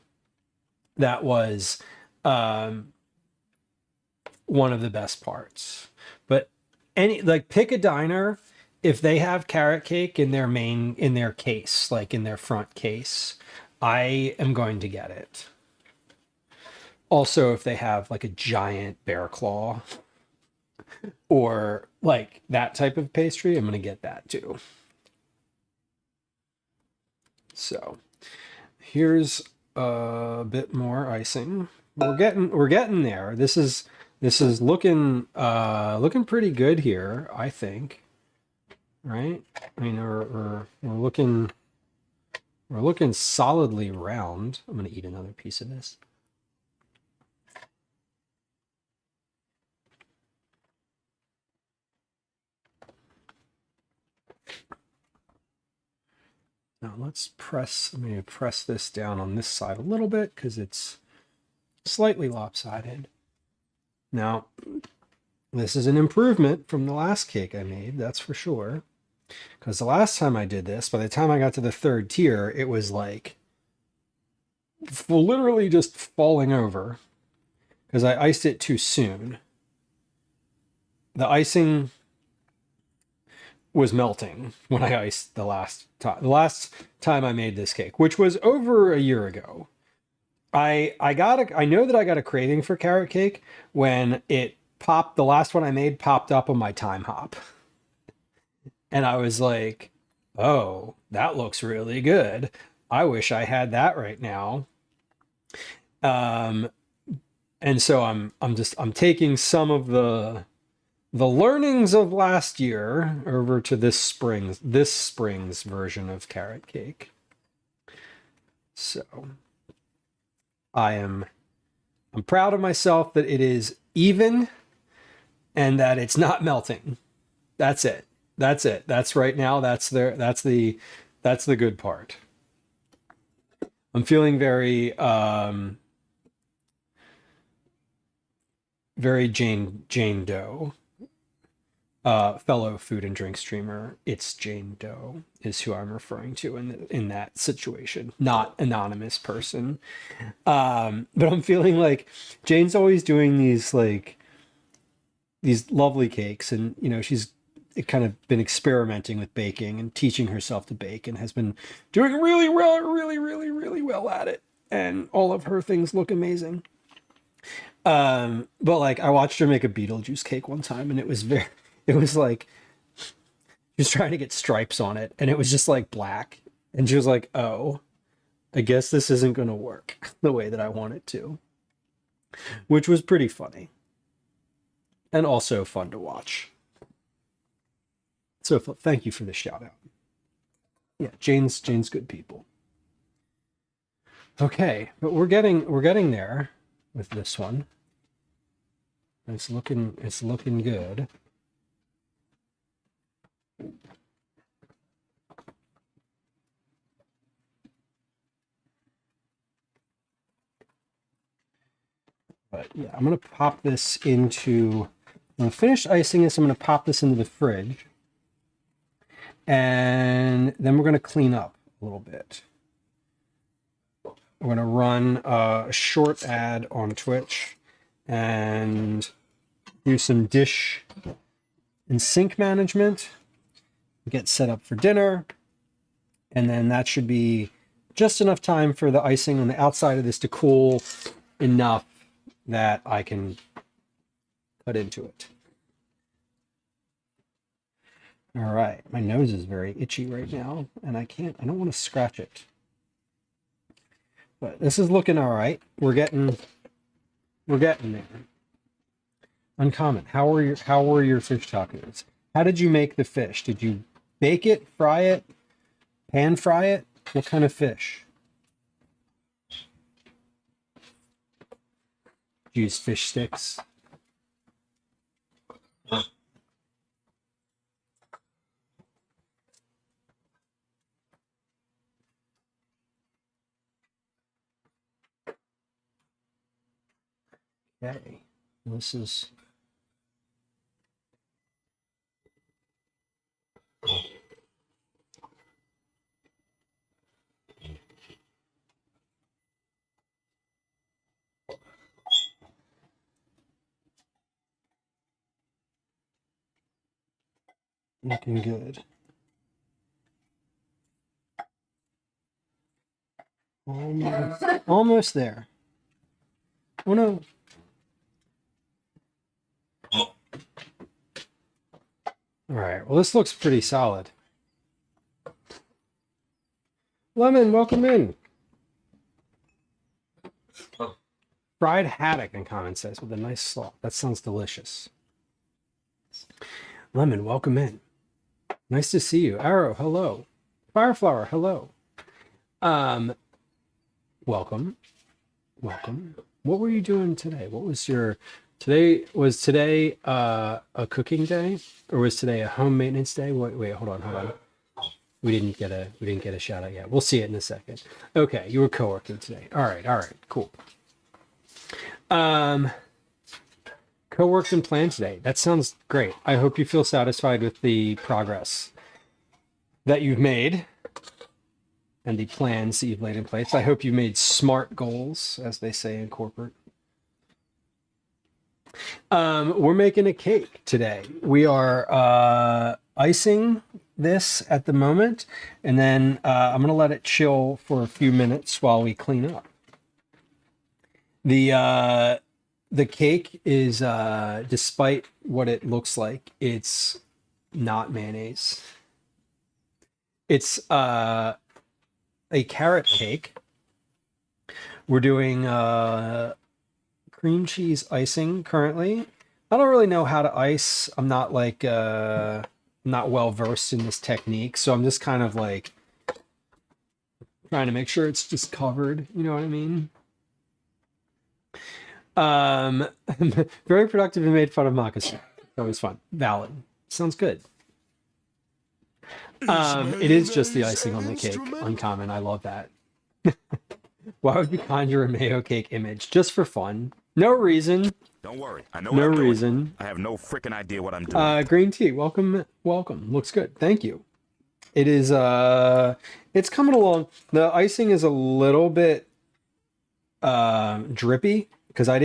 That was one of the best parts. But pick a diner, if they have carrot cake in their case, like in their front case, I am going to get it. Also, if they have like a giant bear claw or like that type of pastry, I'm going to get that too. So here's a bit more icing. We're getting there. This is looking pretty good here, I think. Right? I mean, we're looking solidly round. I'm going to eat another piece of this. Now let me press this down on this side a little bit because it's slightly lopsided. Now, this is an improvement from the last cake I made, that's for sure. Because the last time I did this, by the time I got to the third tier, it was like literally just falling over because I iced it too soon. The icing was melting when I iced the last time. The last time I made this cake, which was over a year ago. I know that I got a craving for carrot cake when it popped. The last one I made popped up on my time hop. And I was like, oh, that looks really good. I wish I had that right now. And so I'm taking some of the learnings of last year over to this spring's version of carrot cake. So I'm proud of myself that it is even and that it's not melting. That's it. That's right now. That's the good part. I'm feeling very very Jane Doe. Fellow food and drink streamer, it's Jane Doe is who I'm referring to in that situation, not anonymous person. But I'm feeling like Jane's always doing these lovely cakes, and she's kind of been experimenting with baking and teaching herself to bake, and has been doing really well at it. And all of her things look amazing. But I watched her make a Beetlejuice cake one time, and it was like she was trying to get stripes on it, and it was just like black. And she was like, oh, I guess this isn't going to work the way that I want it to, which was pretty funny and also fun to watch. So thank you for the shout out. Yeah, Jane's good people. Okay, but we're getting there with this one. It's looking good. But yeah, I'm going to pop this into, when I finish icing this, I'm going to pop this into the fridge. And then we're going to clean up a little bit. We're going to run a short ad on Twitch and do some dish and sink management, get set up for dinner. And then that should be just enough time for the icing on the outside of this to cool enough that I can cut into it. All right, my nose is very itchy right now, and I don't want to scratch it. But this is looking all right. We're getting there. Uncommon. How were your fish tacos? How did you make the fish? Did you bake it, fry it, pan fry it? What kind of fish? Use fish sticks. Okay, this is looking good. Almost there. Oh no. All right, well, this looks pretty solid. Lemon, welcome in. Fried haddock, in comment says, with a nice salt. That sounds delicious. Lemon, welcome in. Nice to see you. Arrow, hello. Fireflower, hello. Welcome. What were you doing today? What was your... Was today a cooking day, or was today a home maintenance day? Wait, hold on. We didn't get a shout out yet. We'll see it in a second. Okay, you were co-working today. All right, cool. Co-worked and planned today. That sounds great. I hope you feel satisfied with the progress that you've made and the plans that you've laid in place. I hope you made smart goals, as they say in corporate. We're making a cake today. We are icing this at the moment, and then I'm going to let it chill for a few minutes while we clean up. The cake is, despite what it looks like, it's not mayonnaise. It's a carrot cake. We're doing cream cheese icing currently. I don't really know how to ice. I'm not like not well versed in this technique, so I'm just kind of like trying to make sure it's just covered. You know what I mean? Very productive and made fun of Moccasin. Always fun. Valid. Sounds good. It is just the icing on the cake. Uncommon. I love that. Why would you conjure a mayo cake image? Just for fun. No reason. Don't worry. I know No what I'm reason. doing. I have no freaking idea what I'm doing. Green tea. Welcome. Looks good. Thank you. It is, it's coming along. The icing is a little bit, drippy because I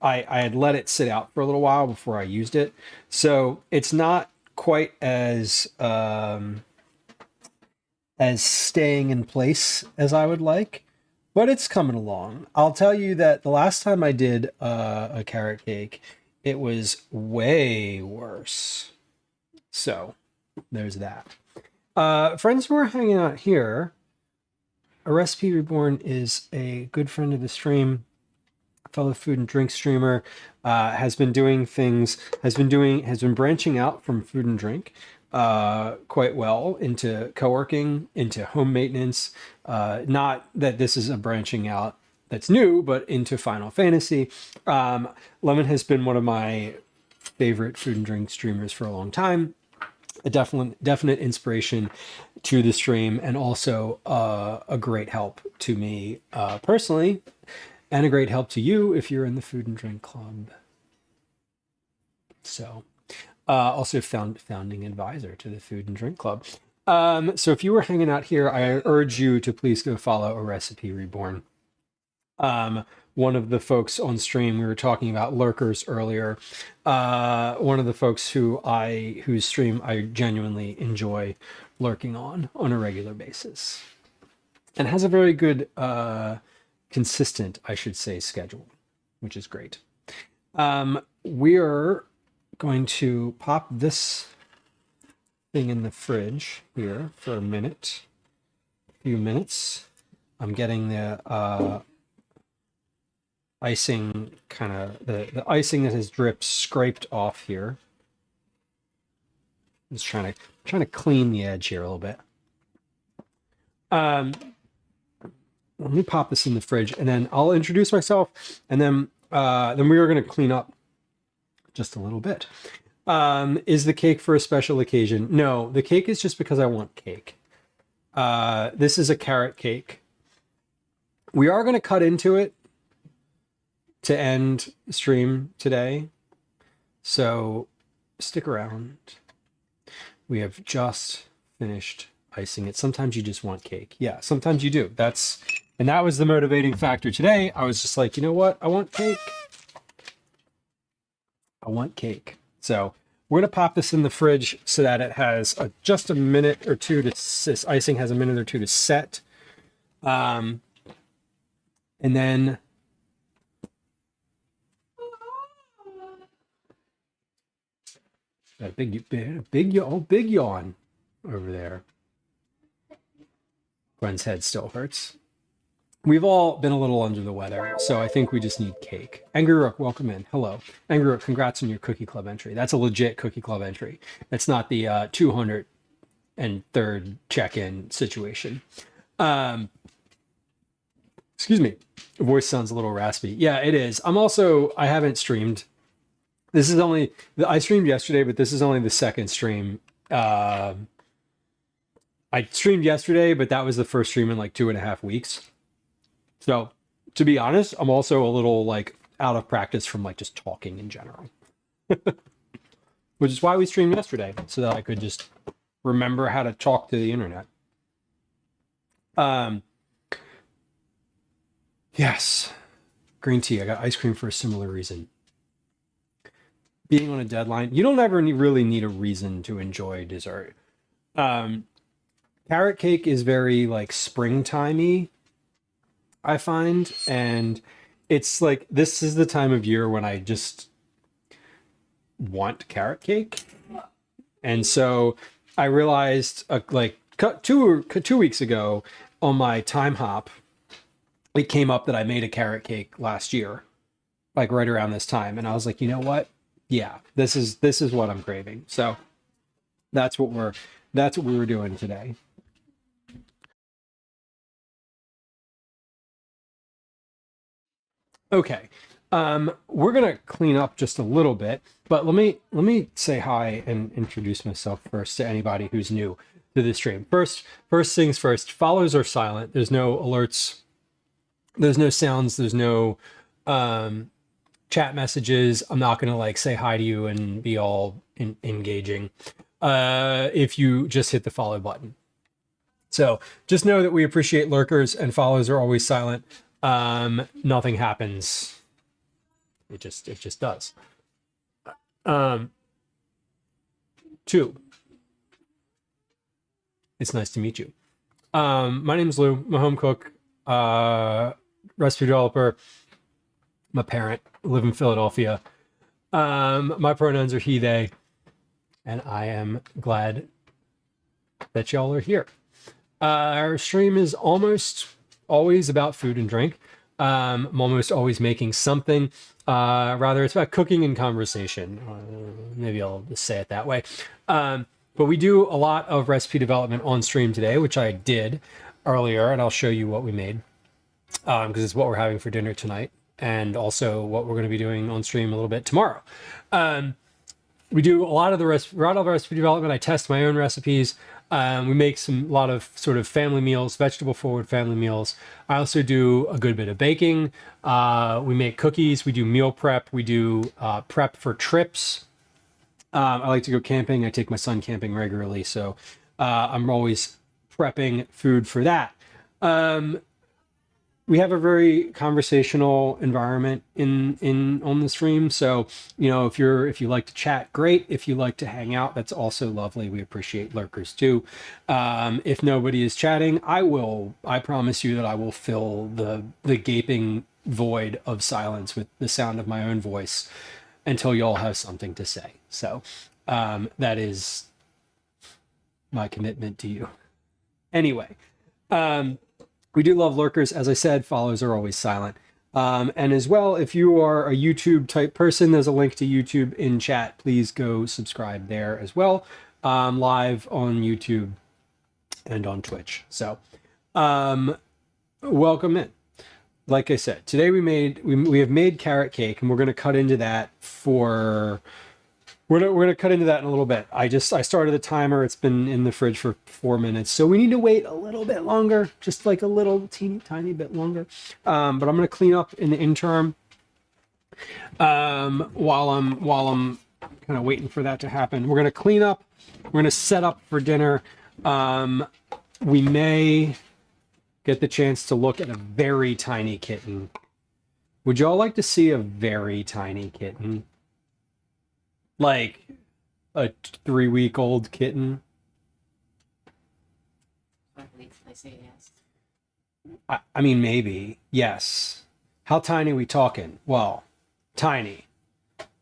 had let it sit out for a little while before I used it. So it's not quite as staying in place as I would like, but it's coming along. I'll tell you that the last time I did a carrot cake, it was way worse. So there's that. Friends who are hanging out here, A Recipe Reborn is a good friend of the stream, fellow food and drink streamer, has been branching out from food and drink quite well into co-working, into home maintenance. Not that this is a branching out that's new, but into Final Fantasy. Lemon has been one of my favorite food and drink streamers for a long time. A definite inspiration to the stream, and also a great help to me personally, and a great help to you if you're in the food and drink club. So, also founding advisor to the food and drink club. So if you were hanging out here, I urge you to please go follow A Recipe Reborn. One of the folks on stream, we were talking about lurkers earlier. One of the folks whose stream I genuinely enjoy lurking on a regular basis, and has a very good, consistent, I should say, schedule, which is great. We're going to pop this thing in the fridge here for a few minutes. I'm getting the icing, kind of the icing that has dripped scraped off here. I'm just trying to clean the edge here a little bit. Let me pop this in the fridge, and then I'll introduce myself, and then we are going to clean up just a little bit. Is the cake for a special occasion? No, the cake is just because I want cake. This is a carrot cake. We are going to cut into it to end the stream today, so stick around. We have just finished icing it. Sometimes you just want cake. Yeah, sometimes you do. And that was the motivating factor today. I was just like, you know what? I want cake. I want cake. So we're going to pop this in the fridge so that it has just a minute or two this icing has a minute or two to set. And then a big yawn over there. Gwen's head still hurts. We've all been a little under the weather, so I think we just need cake. Angry Rook, welcome in. Hello. Angry Rook, congrats on your Cookie Club entry. That's a legit Cookie Club entry. That's not the 203rd check-in situation. Excuse me. Voice sounds a little raspy. Yeah, it is. I haven't streamed. I streamed yesterday, but this is only the second stream I streamed yesterday, but that was the first stream in like 2.5 weeks. So to be honest, I'm also a little like out of practice from like just talking in general. Which is why we streamed yesterday, so that I could just remember how to talk to the internet. Yes. Green tea. I got ice cream for a similar reason. Being on a deadline, you don't ever really need a reason to enjoy dessert. Carrot cake is very like springtimey, I find, and it's like this is the time of year when I just want carrot cake, and so I realized like 2 weeks ago on my time hop, it came up that I made a carrot cake last year, like right around this time, and I was like, you know what? Yeah, this is what I'm craving. So that's what we were doing today. Okay, we're gonna clean up just a little bit, but let me say hi and introduce myself first to anybody who's new to the stream. First things first. Follows are silent. There's no alerts. There's no sounds. There's no chat messages. I'm not gonna like say hi to you and be all engaging. If you just hit the follow button. So just know that we appreciate lurkers, and follows are always silent. Nothing happens. It just does. 2. It's nice to meet you. My name's Lou. I'm a home cook, recipe developer. I'm a parent. I live in Philadelphia. My pronouns are he, they, and I am glad that y'all are here. Our stream is almost always about food and drink. I'm almost always making something. Rather, it's about cooking and conversation. Maybe I'll just say it that way. But we do a lot of recipe development on stream today, which I did earlier, and I'll show you what we made because it's what we're having for dinner tonight, and also what we're going to be doing on stream a little bit tomorrow. We do a lot of the recipe development. I test my own recipes. We make a lot of sort of family meals, vegetable forward family meals. I also do a good bit of baking. We make cookies. We do meal prep. We do prep for trips. I like to go camping. I take my son camping regularly, so I'm always prepping food for that. We have a very conversational environment on the stream. So, you know, if you like to chat, great. If you like to hang out, that's also lovely. We appreciate lurkers too. If nobody is chatting, I promise you that I will fill the gaping void of silence with the sound of my own voice until y'all have something to say. So, that is my commitment to you. Anyway, we do love lurkers. As I said, follows are always silent. And as well, if you are a YouTube type person, there's a link to YouTube in chat. Please go subscribe there as well. Live on YouTube and on Twitch. So welcome in. Like I said, today we have made carrot cake, and we're going to cut into that We're gonna cut into that in a little bit. I started the timer. It's been in the fridge for 4 minutes, so we need to wait a little bit longer, just like a little tiny bit longer. But I'm gonna clean up in the interim while I'm kind of waiting for that to happen. We're gonna clean up. We're gonna set up for dinner. We may get the chance to look at a very tiny kitten. Would y'all like to see a very tiny kitten? Like a 3-week-old kitten? I say yes. I mean, maybe. Yes. How tiny are we talking? Well, tiny.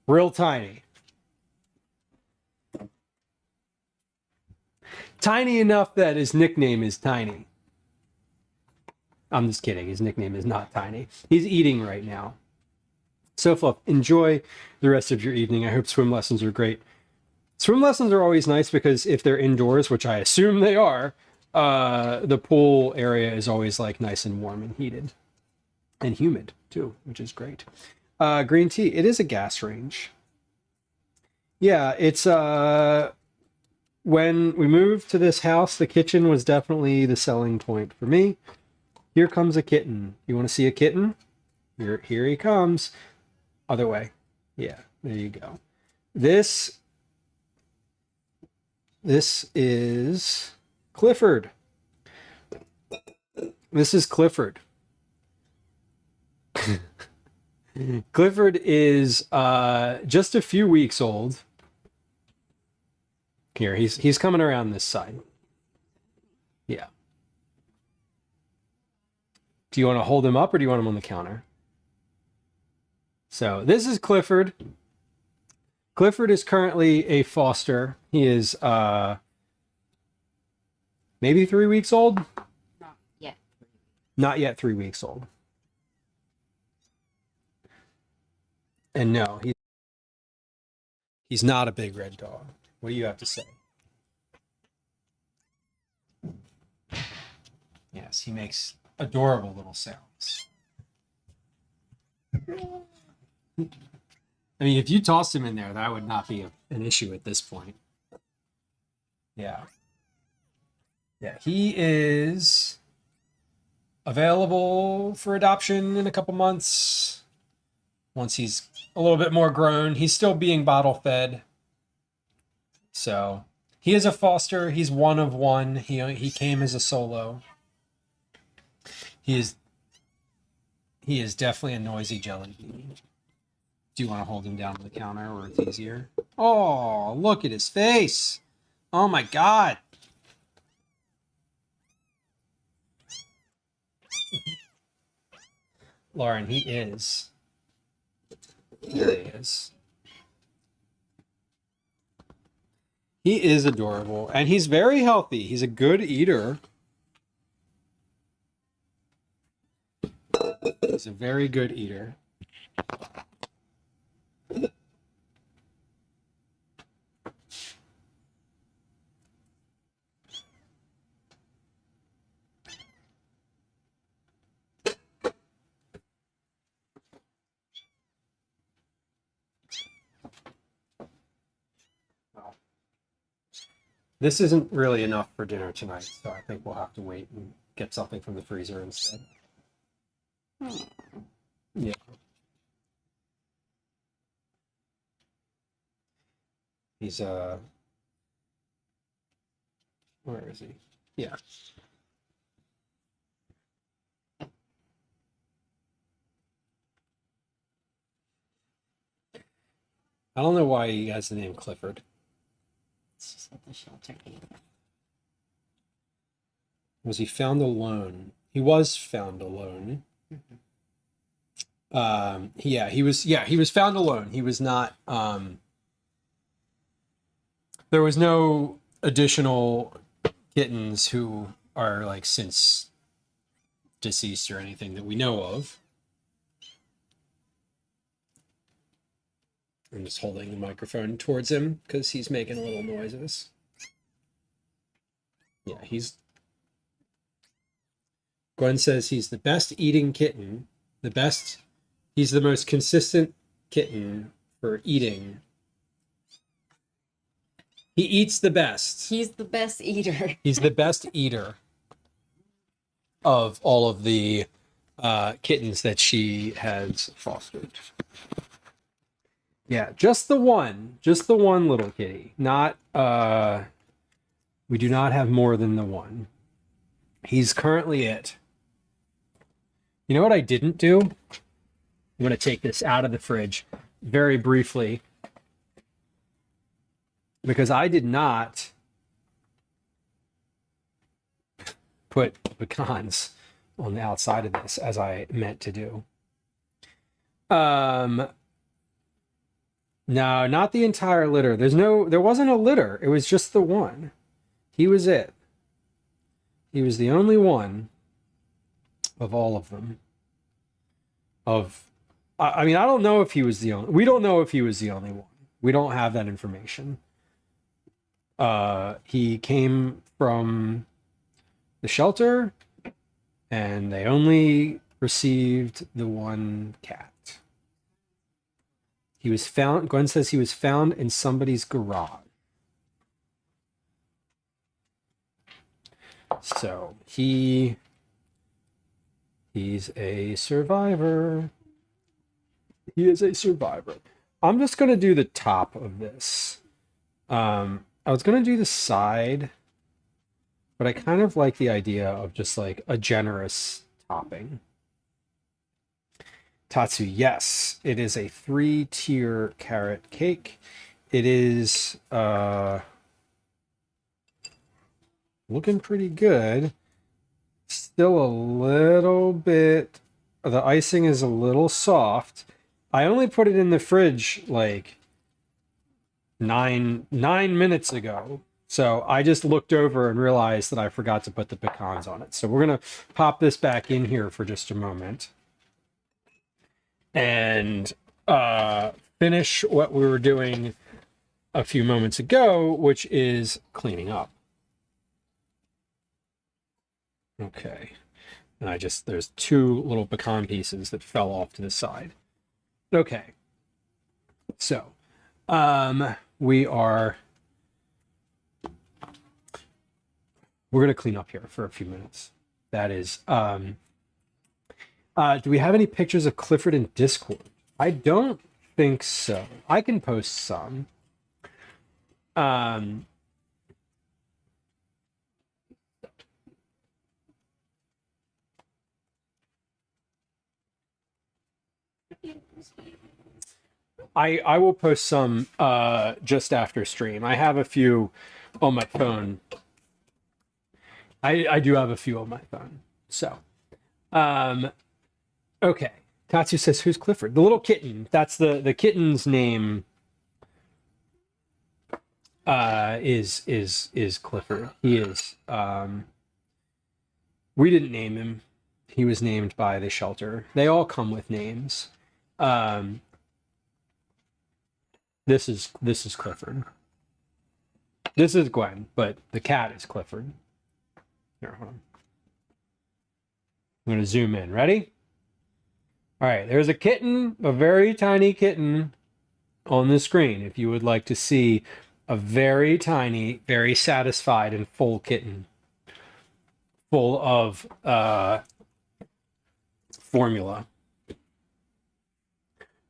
Real tiny. Tiny enough that his nickname is Tiny. I'm just kidding. His nickname is not Tiny. He's eating right now. So, Fluff, enjoy the rest of your evening. I hope swim lessons are great. Swim lessons are always nice because if they're indoors, which I assume they are, the pool area is always like nice and warm and heated. And humid too, which is great. Green tea, it is a gas range. Yeah, it's when we moved to this house, the kitchen was definitely the selling point for me. Here comes a kitten. You want to see a kitten? Here he comes. Other way. Yeah, there you go. This is Clifford. This is Clifford. Clifford is just a few weeks old. Here, he's coming around this side. Yeah. Do you want to hold him up or do you want him on the counter? So this is Clifford. Clifford is currently a foster. He is maybe 3 weeks old. Not yet. Not yet 3 weeks old. And no, he's not a big red dog. What do you have to say? Yes, he makes adorable little sounds. I mean, if you tossed him in there, that would not be an issue at this point. Yeah. Yeah, he is available for adoption in a couple months. Once he's a little bit more grown, he's still being bottle fed. So he is a foster. He's one of one. He came as a solo. He is definitely a noisy jelly bean. Do you want to hold him down on the counter where it's easier? Oh, look at his face. Oh my God. Lauren, he is. There he is. He is adorable, and he's very healthy. He's a good eater. He's a very good eater. This isn't really enough for dinner tonight, so I think we'll have to wait and get something from the freezer instead. Yeah. He's where is he? Yeah. I don't know why he has the name Clifford. It's just what the shelter gave him. Was he found alone? He was found alone. He was found alone. He was not there was no additional kittens who are like since deceased or anything that we know of. I'm just holding the microphone towards him because he's making little noises. Yeah, Gwen says he's the best eating kitten. He's the most consistent kitten for eating. He eats the best. He's the best eater. He's the best eater of all of the kittens that she has fostered. Yeah, just the one little kitty. Not we do not have more than the one. He's currently it. You know what I didn't do? I'm going to take this out of the fridge very briefly because I did not put pecans on the outside of this as I meant to do. No, not the entire litter. There wasn't a litter. It was just the one. He was it. He was the only one of all of them. I mean, I don't know if he was the only. We don't know if he was the only one. We don't have that information. He came from the shelter, and they only received the one cat. He was found. Gwen says he was found in somebody's garage. So he's a survivor. He is a survivor. I'm just gonna do the top of this. I was gonna do the side, but I kind of like the idea of just like a generous topping. Tatsu, yes, it is a 3-tier carrot cake. It is looking pretty good. Still a little bit, the icing is a little soft. I only put it in the fridge like nine minutes ago. So I just looked over and realized that I forgot to put the pecans on it. So we're gonna pop this back in here for just a moment and finish what we were doing a few moments ago, which is cleaning up. Okay. And there's 2 little pecan pieces that fell off to the side. Okay. So, we're going to clean up here for a few minutes. That is, do we have any pictures of Clifford in Discord? I don't think so. I can post some. I will post some just after stream. I have a few on my phone. I do have a few on my phone. So, okay. Tatsu says, "Who's Clifford?" The little kitten. That's the kitten's name. Is Clifford. He is. We didn't name him. He was named by the shelter. They all come with names. This is Clifford. This is Gwen, but the cat is Clifford. Here, hold on. I'm going to zoom in. Ready? All right, there's a kitten, a very tiny kitten on the screen. If you would like to see a very tiny, very satisfied and full kitten full of formula.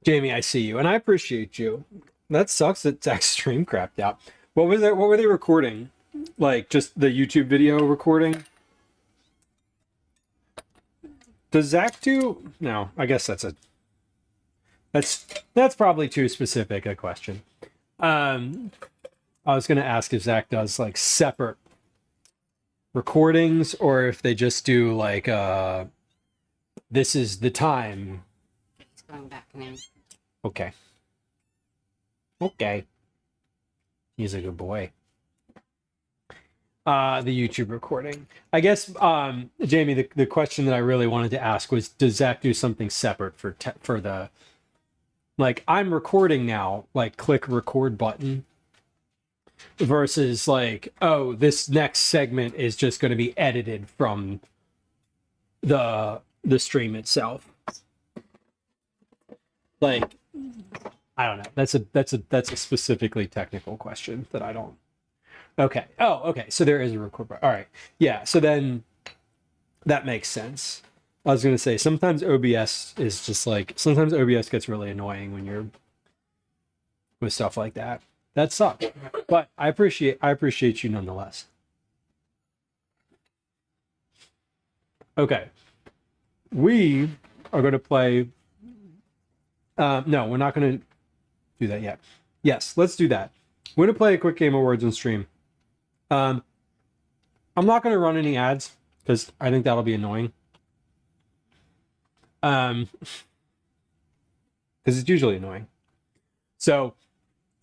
Jamie, I see you, and I appreciate you. That sucks that Zach's stream crapped out. What was that? What were they recording? Like just the YouTube video recording? Does Zach do? No, I guess that's probably too specific a question. I was gonna ask if Zach does like separate recordings or if they just do like this is the time. It's going back now. Okay. Okay. He's a good boy. The YouTube recording. I guess, Jamie, the question that I really wanted to ask was, does Zach do something separate for the, like, I'm recording now, like, click record button, versus like, oh, this next segment is just going to be edited from the stream itself. Like, I don't know. That's a specifically technical question that I don't. Okay. Oh, okay. So there is a record button. All right. Yeah. So then that makes sense. I was going to say sometimes OBS is just like, sometimes OBS gets really annoying when you're with stuff like that. That sucks. But I appreciate you nonetheless. Okay. We are going to play. No, we're not going to do that yet. Yes, let's do that. We're going to play a quick game of words on stream. I'm not going to run any ads because I think that'll be annoying. Because it's usually annoying. So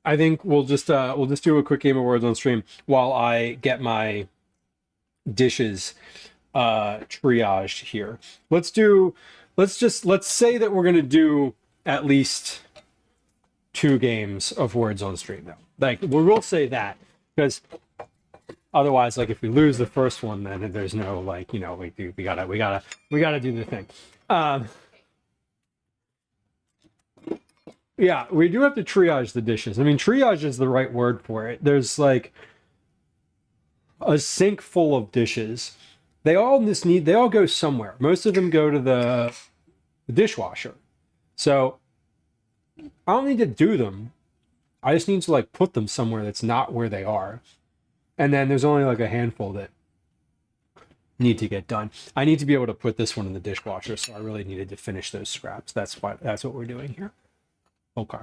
I think we'll just do a quick game of words on stream while I get my dishes triaged here. Let's say that we're going to do at least 2 games of words on stream though. Like we will say that because otherwise, like if we lose the first one, then there's no like, you know, we gotta do the thing. Yeah, we do have to triage the dishes. I mean, triage is the right word for it. There's like, a sink full of dishes. They all go somewhere. Most of them go to the dishwasher. So I don't need to do them. I just need to like put them somewhere that's not where they are. And then there's only like a handful that need to get done. I need to be able to put this one in the dishwasher, so I really needed to finish those scraps. That's what we're doing here. Okay.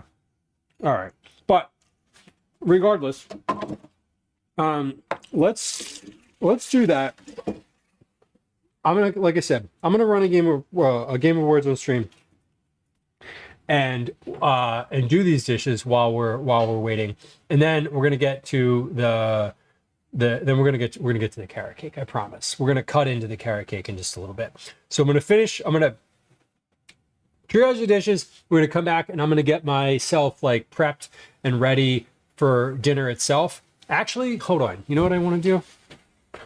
All right. But regardless, let's do that. I'm gonna, like I said, I'm gonna run a game of words on stream, and do these dishes while we're waiting, and then we're gonna get to then we're gonna get to the carrot cake. I promise. We're gonna cut into the carrot cake in just a little bit. So I'm gonna triage the dishes. We're gonna come back, and I'm gonna get myself like prepped and ready for dinner itself. Actually, hold on. You know what I want to do? I'm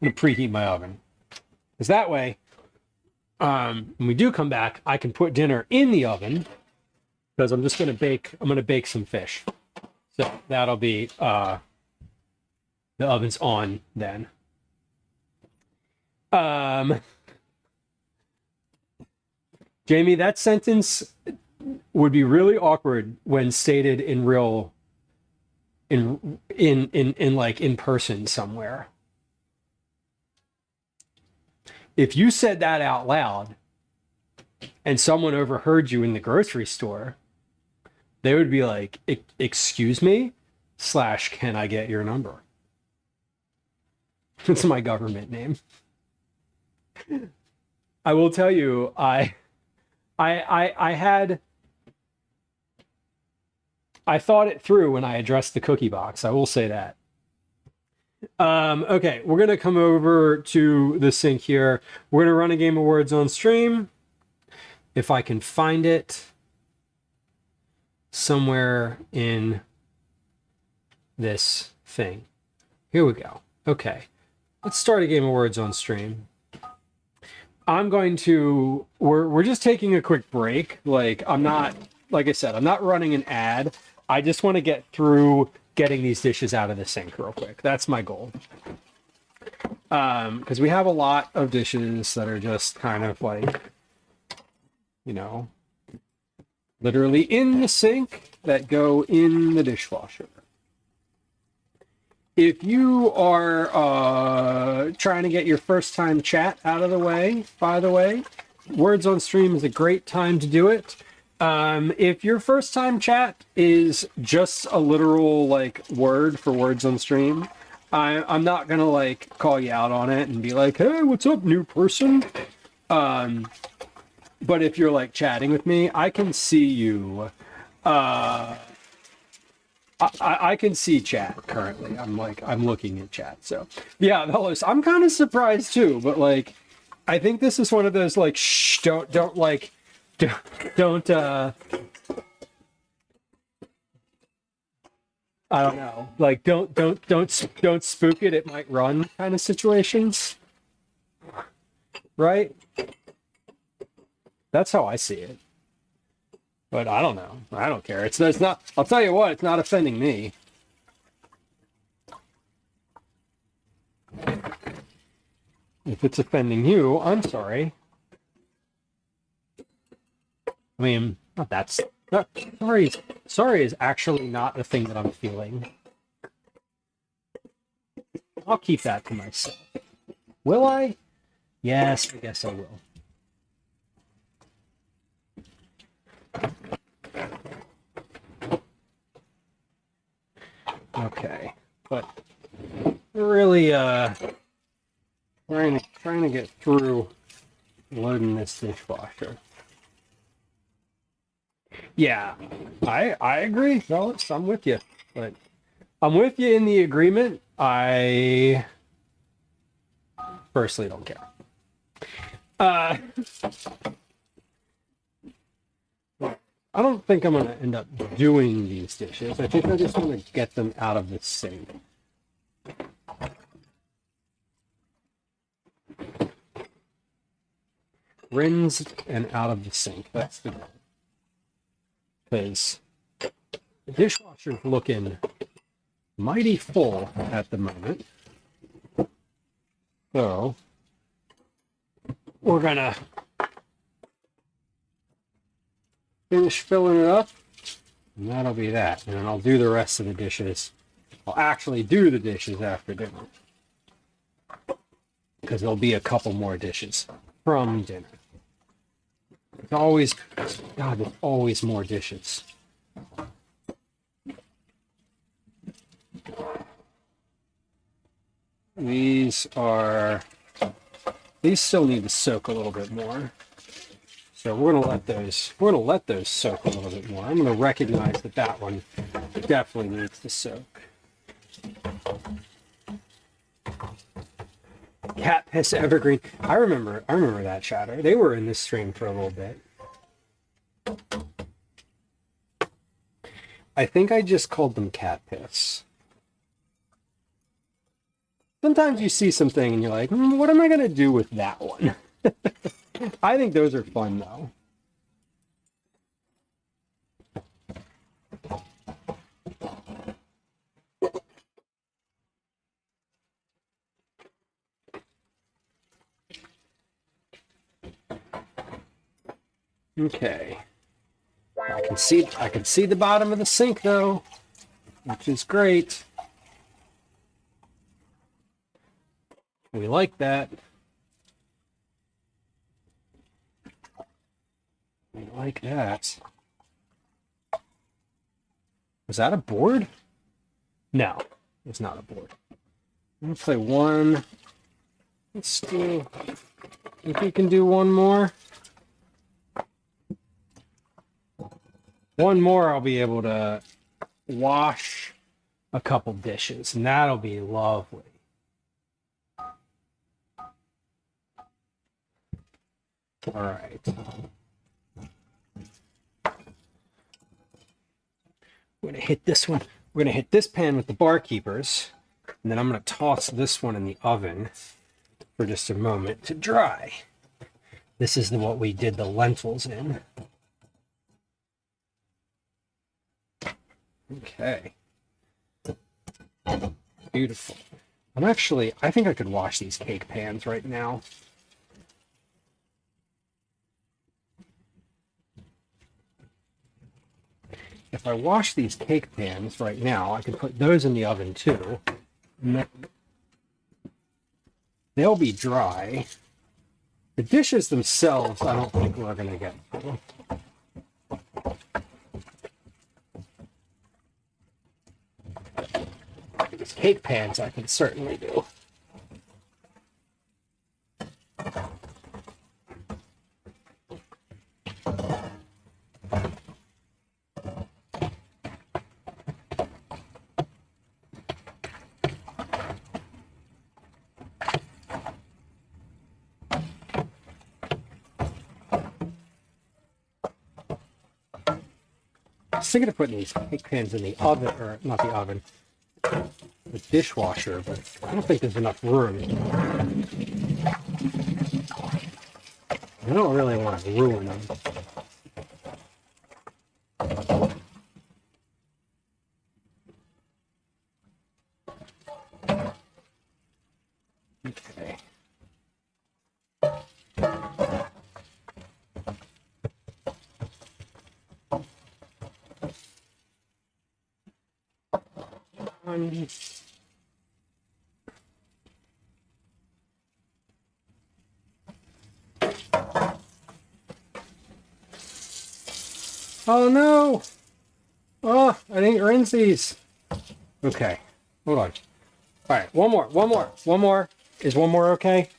gonna preheat my oven. Because that way, when we do come back, I can put dinner in the oven. Because I'm just gonna bake some fish. So that'll be the oven's on then. Jamie, that sentence would be really awkward when stated in real in person somewhere. If you said that out loud and someone overheard you in the grocery store, they would be like, "Excuse me, / can I get your number?" It's my government name. I will tell you, I thought it through when I addressed the cookie box. I will say that. Okay, we're gonna come over to the sink here. We're gonna run a game of words on stream. If I can find it somewhere in this thing. Here we go. Okay, let's start a game of words on stream. We're just taking a quick break. Like I said, I'm not running an ad. I just want to get through getting these dishes out of the sink real quick. That's my goal. Because we have a lot of dishes that are just kind of like, literally in the sink that go in the dishwasher. If you are trying to get your first time chat out of the way, by the way, Words on Stream is a great time to do it. If your first time chat is just a literal word for Words on Stream, I'm not gonna call you out on it and be like, "Hey, what's up, new person?" But if you're chatting with me, I can see you. I can see chat currently. I'm looking at chat. So yeah, Velos, I'm kind of surprised too. But I think this is one of those shh, don't I don't know. Don't spook it. It might run kind of situations, right? That's how I see it. But I don't know. I don't care. It's not. I'll tell you what. It's not offending me. If it's offending you, I'm sorry. I mean, sorry. Sorry is actually not a thing that I'm feeling. I'll keep that to myself. Will I? Yes, I guess I will. Okay, but really trying to get through loading this dishwasher. Yeah, I agree, Felix. I'm with you, but I'm with you in the agreement. I personally don't care. I don't think I'm going to end up doing these dishes. I think I just want to get them out of the sink. Rinse and out of the sink. That's the goal. Because the dishwasher's looking mighty full at the moment. So we're gonna finish filling it up, and that'll be that. And then I'll do the rest of the dishes. I'll actually do the dishes after dinner, because there'll be a couple more dishes from dinner. There's always, God, there's always more dishes. These still need to soak a little bit more. So we're gonna let those soak a little bit more. I'm gonna recognize that that one definitely needs to soak. Cat piss evergreen. I remember that, Shadow. They were in this stream for a little bit. I think I just called them cat piss. Sometimes you see something and you're like, what am I gonna do with that one? I think those are fun though. Okay. I can see the bottom of the sink though, which is great. We like that. We like that. Was that a board? No, it's not a board. I'm gonna play one. Let's do. Think we can do one more. One more, I'll be able to wash a couple dishes, and that'll be lovely. All right. We're gonna hit this one. We're gonna hit this pan with the barkeepers, and then I'm gonna toss this one in the oven for just a moment to dry. This is what we did the lentils in. Okay. Beautiful. I think I could wash these cake pans right now. If I wash these cake pans right now, I can put those in the oven too. And they'll be dry. The dishes themselves, I don't think we're going to get through. These cake pans I can certainly do. I was thinking of putting these cake pans in the oven, or not the oven, the dishwasher, but I don't think there's enough room. I don't really want to ruin them. Okay. Oh no! Oh, I didn't rinse these. Okay, hold on. All right, one more. Is one more okay?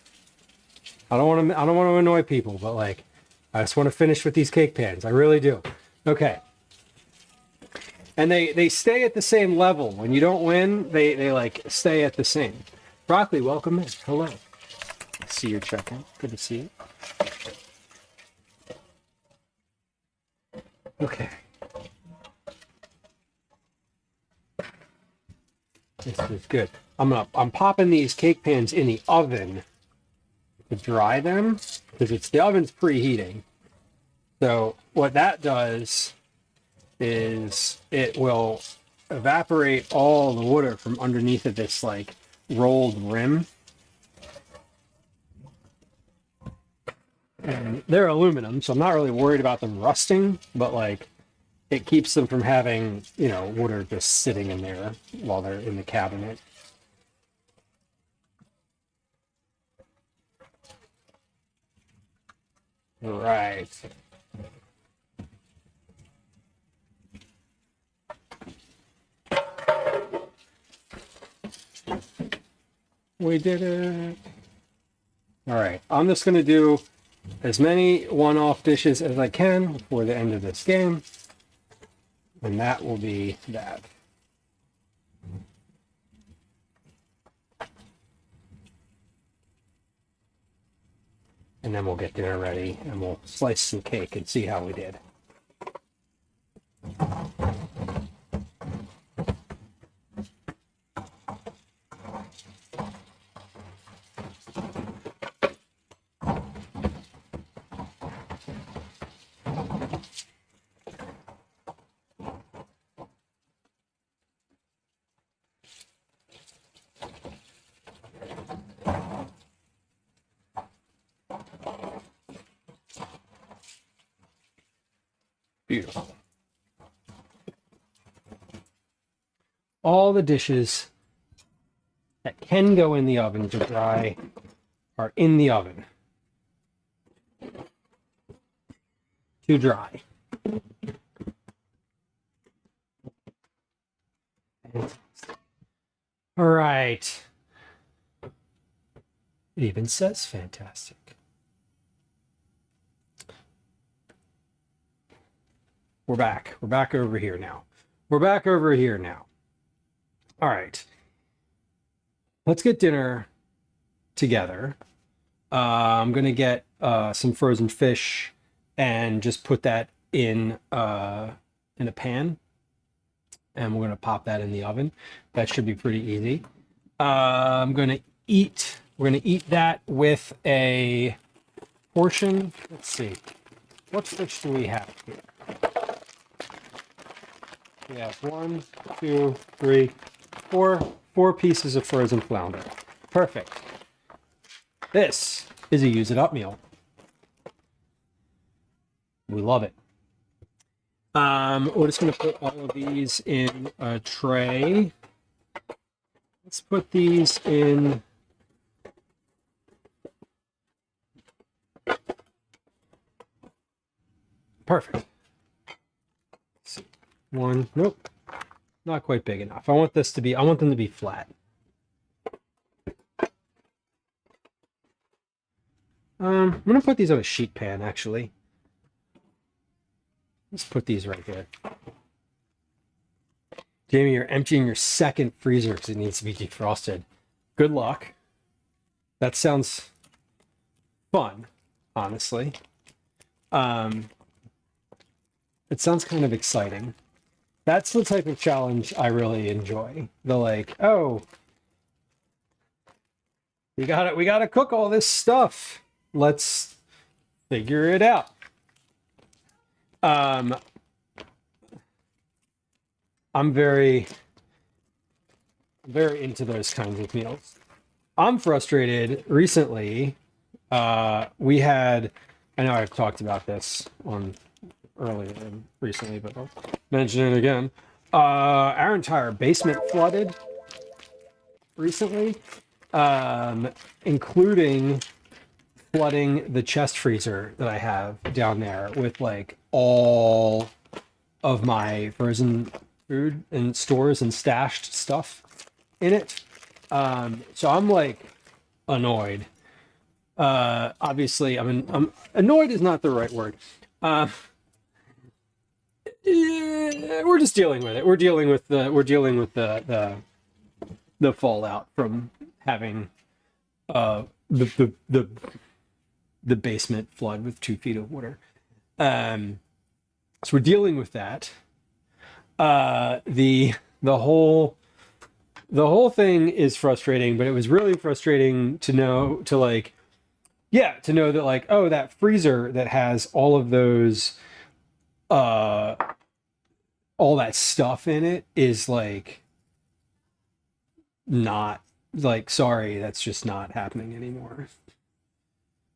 I don't want to annoy people, but like, I just want to finish with these cake pans. I really do. Okay. And they stay at the same level. When you don't win, they like stay at the same. Broccoli, welcome in. Hello. See your check-in. Good to see you. Okay. This is good. I'm popping these cake pans in the oven to dry them because the oven's preheating. So what that does is it will evaporate all the water from underneath of this like rolled rim, And they're aluminum, so I'm not really worried about them rusting, but like it keeps them from having, you know, water just sitting in there while they're in the cabinet. Right. We did it. All right, I'm just going to do as many one-off dishes as I can before the end of this game. And that will be that. And then we'll get dinner ready and we'll slice some cake and see how we did. Beautiful. All the dishes that can go in the oven to dry are in the oven to dry. All right. It even says fantastic. We're back. We're back over here now. We're back over here now. All right. Let's get dinner together. I'm going to get some frozen fish and just put that in a pan. And we're going to pop that in the oven. That should be pretty easy. We're going to eat that with a portion. Let's see. What fish do we have here? We have 1, 2, 3, 4 pieces of frozen flounder. Perfect. This is a use it up meal. We love it. We're just going to put all of these in a tray. Let's put these in. Perfect. One, nope, not quite big enough. I want them to be flat. I'm gonna put these on a sheet pan, actually. Let's put these right here. Jamie, you're emptying your second freezer because it needs to be defrosted. Good luck. That sounds fun, honestly. It sounds kind of exciting. That's the type of challenge I really enjoy. The like, oh, we gotta cook all this stuff. Let's figure it out. I'm very into those kinds of meals. I'm frustrated recently. We had, I know I've talked about this on earlier and recently, but I'll mention it again. Our entire basement flooded recently, including flooding the chest freezer that I have down there with like all of my frozen food and stores and stashed stuff in it. So I'm like annoyed. Obviously, I'm annoyed is not the right word. We're just dealing with it. We're dealing with the fallout from having the basement flood with 2 feet of water. So we're dealing with that. The whole thing is frustrating, but it was really frustrating to know that like, oh, that freezer that has all of those all that stuff in it is like not like, sorry, that's just not happening anymore.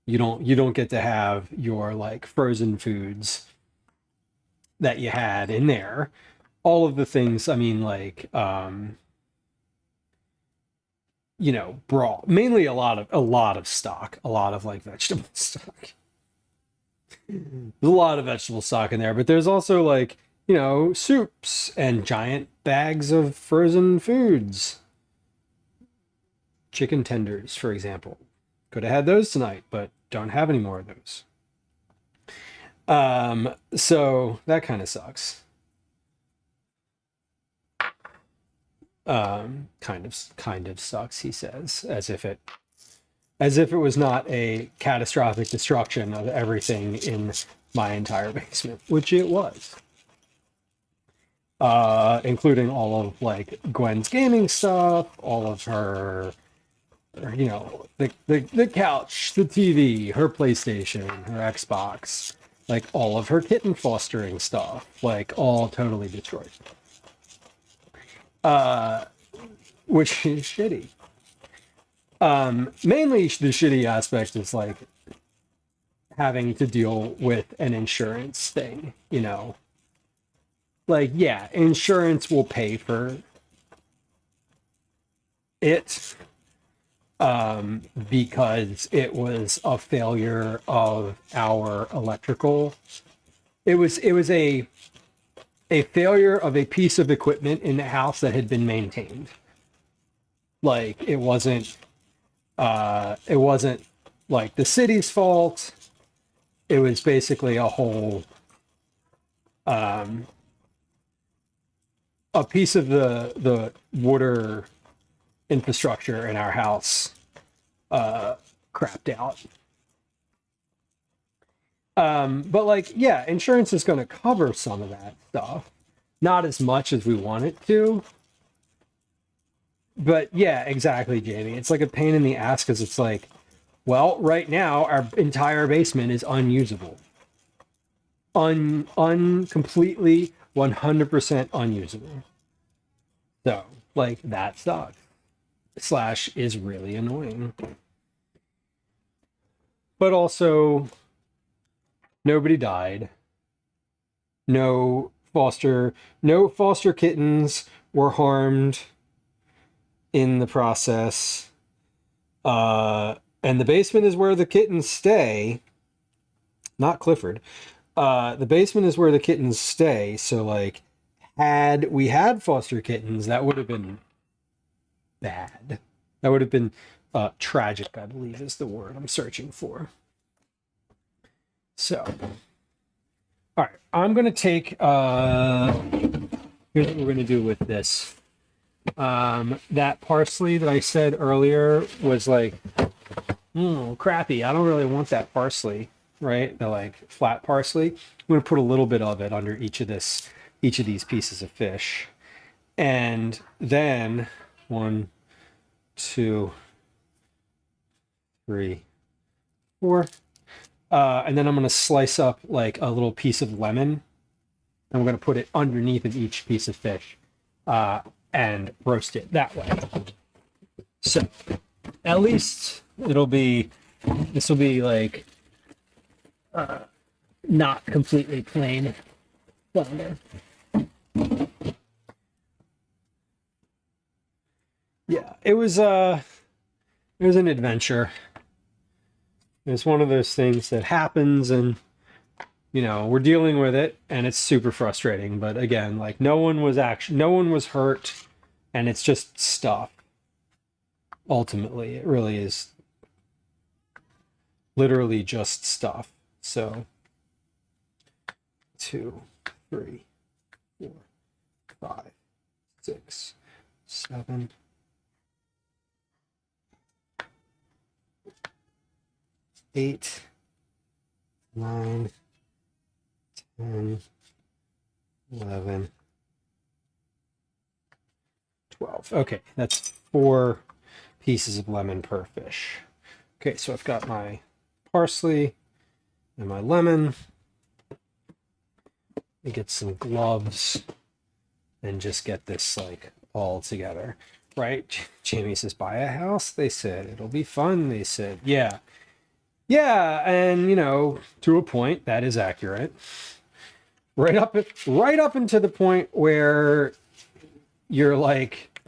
You don't get to have your like frozen foods that you had in there. All of the things, I mean, like broth, mainly a lot of stock, a lot of like vegetable stock. There's a lot of vegetable stock in there, but there's also like, soups and giant bags of frozen foods. Chicken tenders, for example. Could have had those tonight, but don't have any more of those. So that kind of sucks. Kind of sucks, he says, as if it was not a catastrophic destruction of everything in my entire basement, which it was. Including all of like Gwen's gaming stuff, all of her, the couch, the TV, her PlayStation, her Xbox, like all of her kitten fostering stuff, like all totally destroyed. Which is shitty. Mainly the shitty aspect is like having to deal with an insurance thing, Like, yeah, insurance will pay for it because it was a failure of our electrical. It was a failure of a piece of equipment in the house that had been maintained. Like it wasn't like the city's fault. It was basically a whole a piece of the water infrastructure in our house crapped out. But like, yeah, insurance is going to cover some of that stuff. Not as much as we want it to. But yeah, exactly, Jamie. It's like a pain in the ass because it's like, well, right now our entire basement is unusable. Completely 100% unusable. So, like, that sucks. / is really annoying. But also, nobody died. No foster kittens were harmed in the process. And the basement is where the kittens stay. Not Clifford. The basement is where the kittens stay. So, like, had we had foster kittens, that would have been bad. That would have been tragic, I believe is the word I'm searching for. So, all right, I'm going to take, here's what we're going to do with this. That parsley that I said earlier was like, crappy. I don't really want that parsley, right? The like flat parsley. I'm going to put a little bit of it under each of these pieces of fish. And then 1, 2, 3, 4. And then I'm going to slice up like a little piece of lemon. And we're going to put it underneath of each piece of fish and roast it that way. So at least this will be like not completely plain flounder. Yeah, it was an adventure. It's one of those things that happens and we're dealing with it and it's super frustrating, but again, like no one was hurt and it's just stuff. Ultimately, it really is literally just stuff. So 2, 3, 4, 5, 6, 7, 8, 9, 10, 11, 12. Okay, that's 4 pieces of lemon per fish. Okay, so I've got my parsley and my lemon. Let me get some gloves and just get this like all together, right? Jamie says, buy a house. They said, it'll be fun. They said, yeah. Yeah, and you know, to a point, that is accurate. Right up into the point where you're like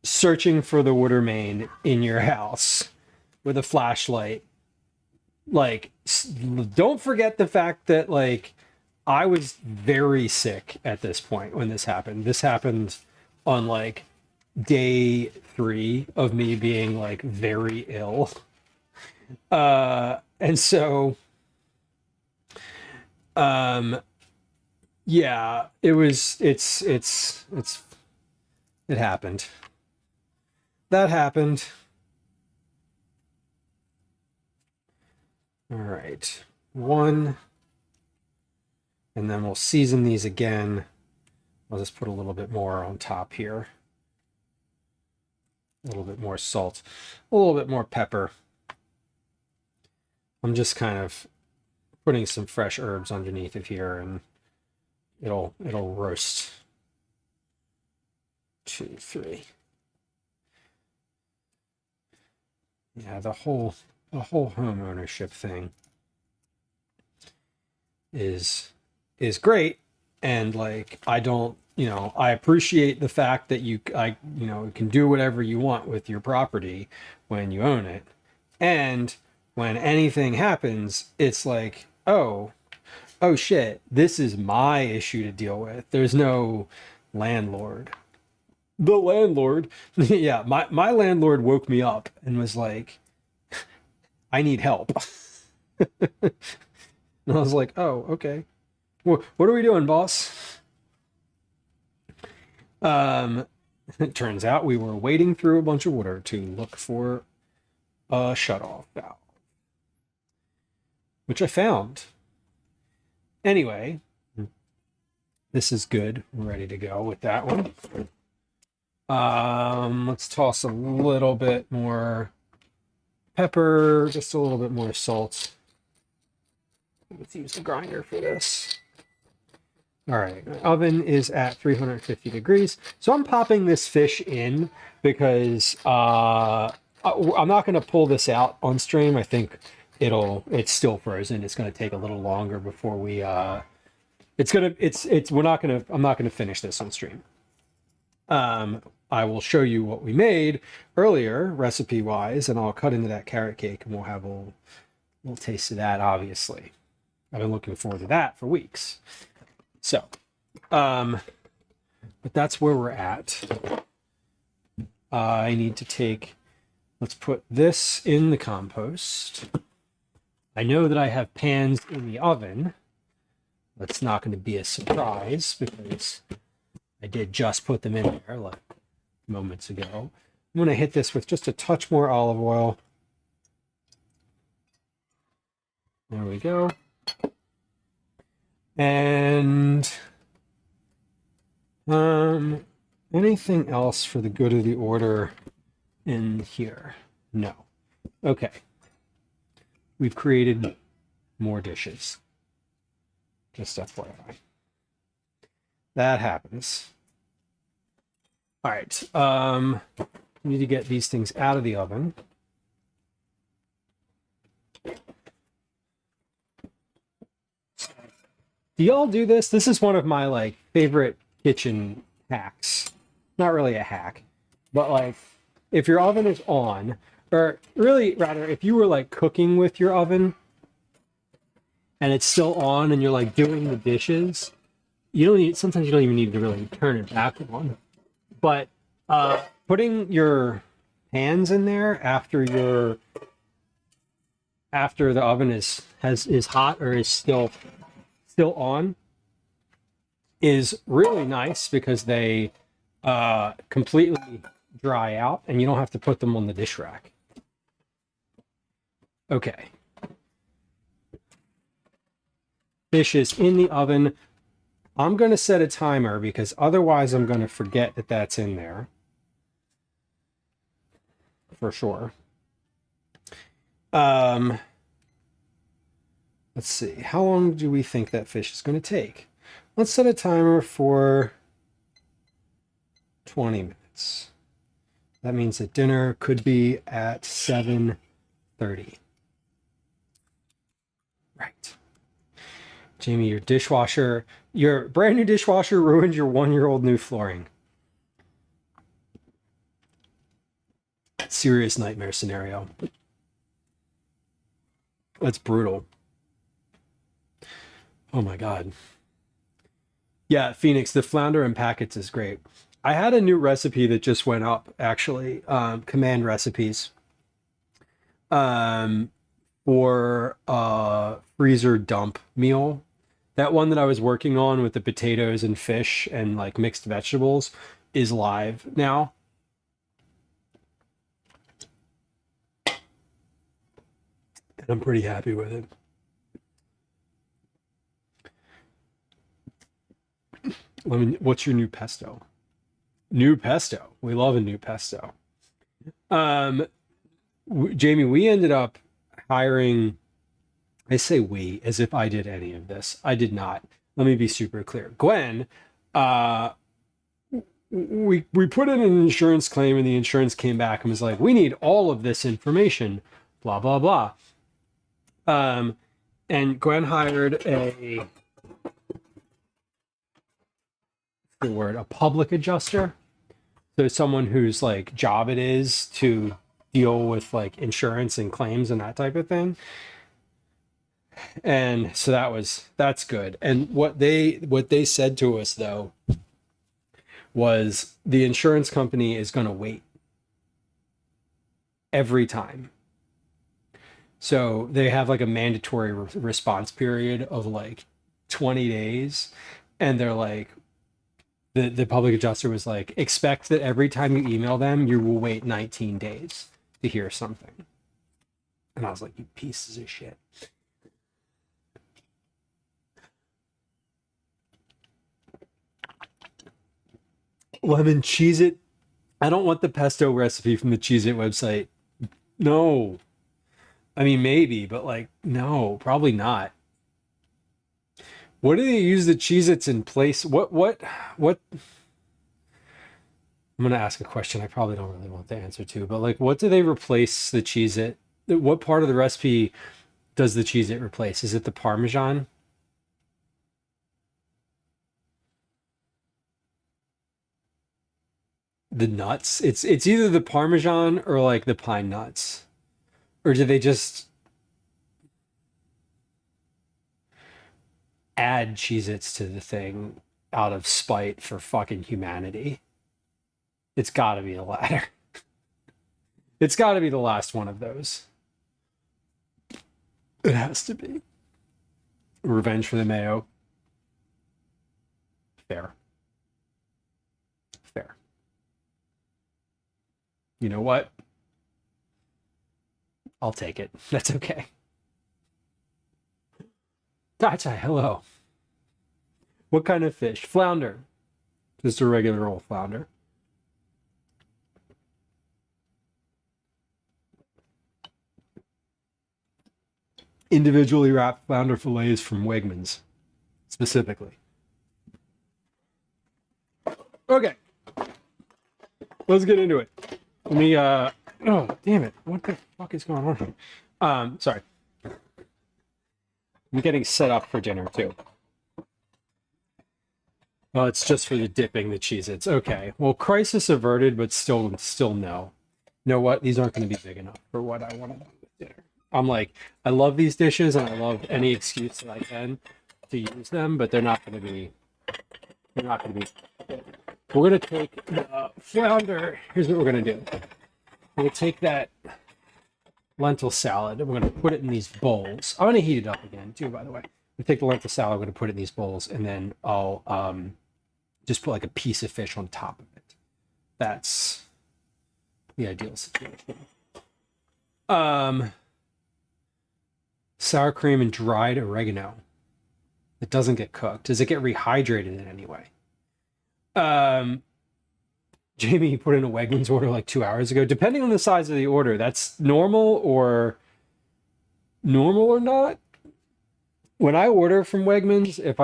searching for the water main in your house with a flashlight. Like, don't forget the fact that like I was very sick at this point when this happened. This happened on like day 3 of me being like very ill. And so yeah, it happened. That happened. All right. 1, and then we'll season these again. I'll just put a little bit more on top here. A little bit more salt, a little bit more pepper. I'm just kind of putting some fresh herbs underneath of here, and it'll roast. 2, 3. Yeah, the whole home ownership thing is great, and like I don't, you know, I appreciate the fact that you can do whatever you want with your property when you own it, and when anything happens, it's like, oh shit, this is my issue to deal with. There's no landlord. The landlord, yeah, my landlord woke me up and was like, I need help. And I was like, oh, okay. What are we doing, boss? It turns out we were wading through a bunch of water to look for a shutoff valve, which I found. Anyway, this is good. We're ready to go with that one. Let's toss a little bit more pepper, just a little bit more salt. Let's use the grinder for this. All right, my oven is at 350 degrees. So I'm popping this fish in because I'm not going to pull this out on stream. I think it's still frozen. It's going to take a little longer before we I'm not going to finish this on stream. I will show you what we made earlier, recipe wise, and I'll cut into that carrot cake and we'll have a little taste of that, obviously. I've been looking forward to that for weeks. So, but that's where we're at. I need to let's put this in the compost. I know that I have pans in the oven. That's not going to be a surprise because I did just put them in there like moments ago. I'm going to hit this with just a touch more olive oil. There we go. And anything else for the good of the order in here? No. Okay. We've created more dishes. Just FYI. That happens. All right. We need to get these things out of the oven. Do y'all do this? This is one of my like favorite kitchen hacks. Not really a hack, but like if your oven is on, or really rather if you were like cooking with your oven and it's still on and you're like doing the dishes, sometimes you don't even need to really turn it back on. But putting your pans in there after the oven is hot or is still on is really nice because they completely dry out and you don't have to put them on the dish rack. Okay. Fish is in the oven. I'm going to set a timer because otherwise I'm going to forget that that's in there. For sure. Let's see. How long do we think that fish is going to take? Let's set a timer for 20 minutes. That means that dinner could be at 7:30. Right. Jamie, your brand new dishwasher ruined your 1-year-old new flooring. Serious nightmare scenario. That's brutal. Oh my God. Yeah, Phoenix, the flounder in packets is great. I had a new recipe that just went up, actually, command recipes, for a freezer dump meal. That one that I was working on with the potatoes and fish and like mixed vegetables is live now. And I'm pretty happy with it. What's your new pesto? New pesto. We love a new pesto. Jamie, we ended up hiring, I say we as if I did any of this. I did not. Let me be super clear. Gwen, we put in an insurance claim and the insurance came back and was like, we need all of this information, blah, blah, blah. And Gwen hired a public adjuster. So someone whose like job it is to deal with like insurance and claims and that type of thing. And so that's good. And what they said to us though was the insurance company is going to wait every time. So they have like a mandatory response period of like 20 days. And they're like, the public adjuster was like, expect that every time you email them, you will wait 19 days to hear something. And I was like, you pieces of shit. Lemon Cheez-It. I don't want the pesto recipe from the Cheez-It website. No. I mean, maybe, but like, no, probably not. What do they use the Cheez-Its in place? What? I'm going to ask a question I probably don't really want the answer to, but like, what do they replace the Cheez-It? What part of the recipe does the Cheez-It replace? Is it the Parmesan? The nuts? It's either the Parmesan or like the pine nuts. Or do they just add Cheez-Its to the thing out of spite for fucking humanity? It's got to be the latter. It's got to be the last one of those. It has to be. Revenge for the mayo. Fair. Fair. You know what? I'll take it. That's okay. Gotcha. Hello. What kind of fish? Flounder. Just a regular old flounder. Individually wrapped flounder fillets from Wegmans, specifically. Okay. Let's get into it. Let me, oh, damn it. What the fuck is going on here? Sorry. I'm getting set up for dinner too. Oh, it's just for the dipping the Cheez-Its. Okay. Well, crisis averted, but still no. You know what? These aren't going to be big enough for what I want to do with dinner. I'm like, I love these dishes and I love any excuse that I can to use them, but they're not going to be We're going to take the flounder. Here's what we're going to do. We're going to take that lentil salad and we're going to put it in these bowls. I'm going to heat it up again too, by the way. We take the lentil salad, we're going to put it in these bowls, and then I'll just put like a piece of fish on top of it. That's the ideal situation. Sour cream and dried oregano. It doesn't get cooked. Does it get rehydrated in any way? Jamie, you put in a Wegmans order like 2 hours ago. Depending on the size of the order, that's normal or not. When I order from Wegmans, if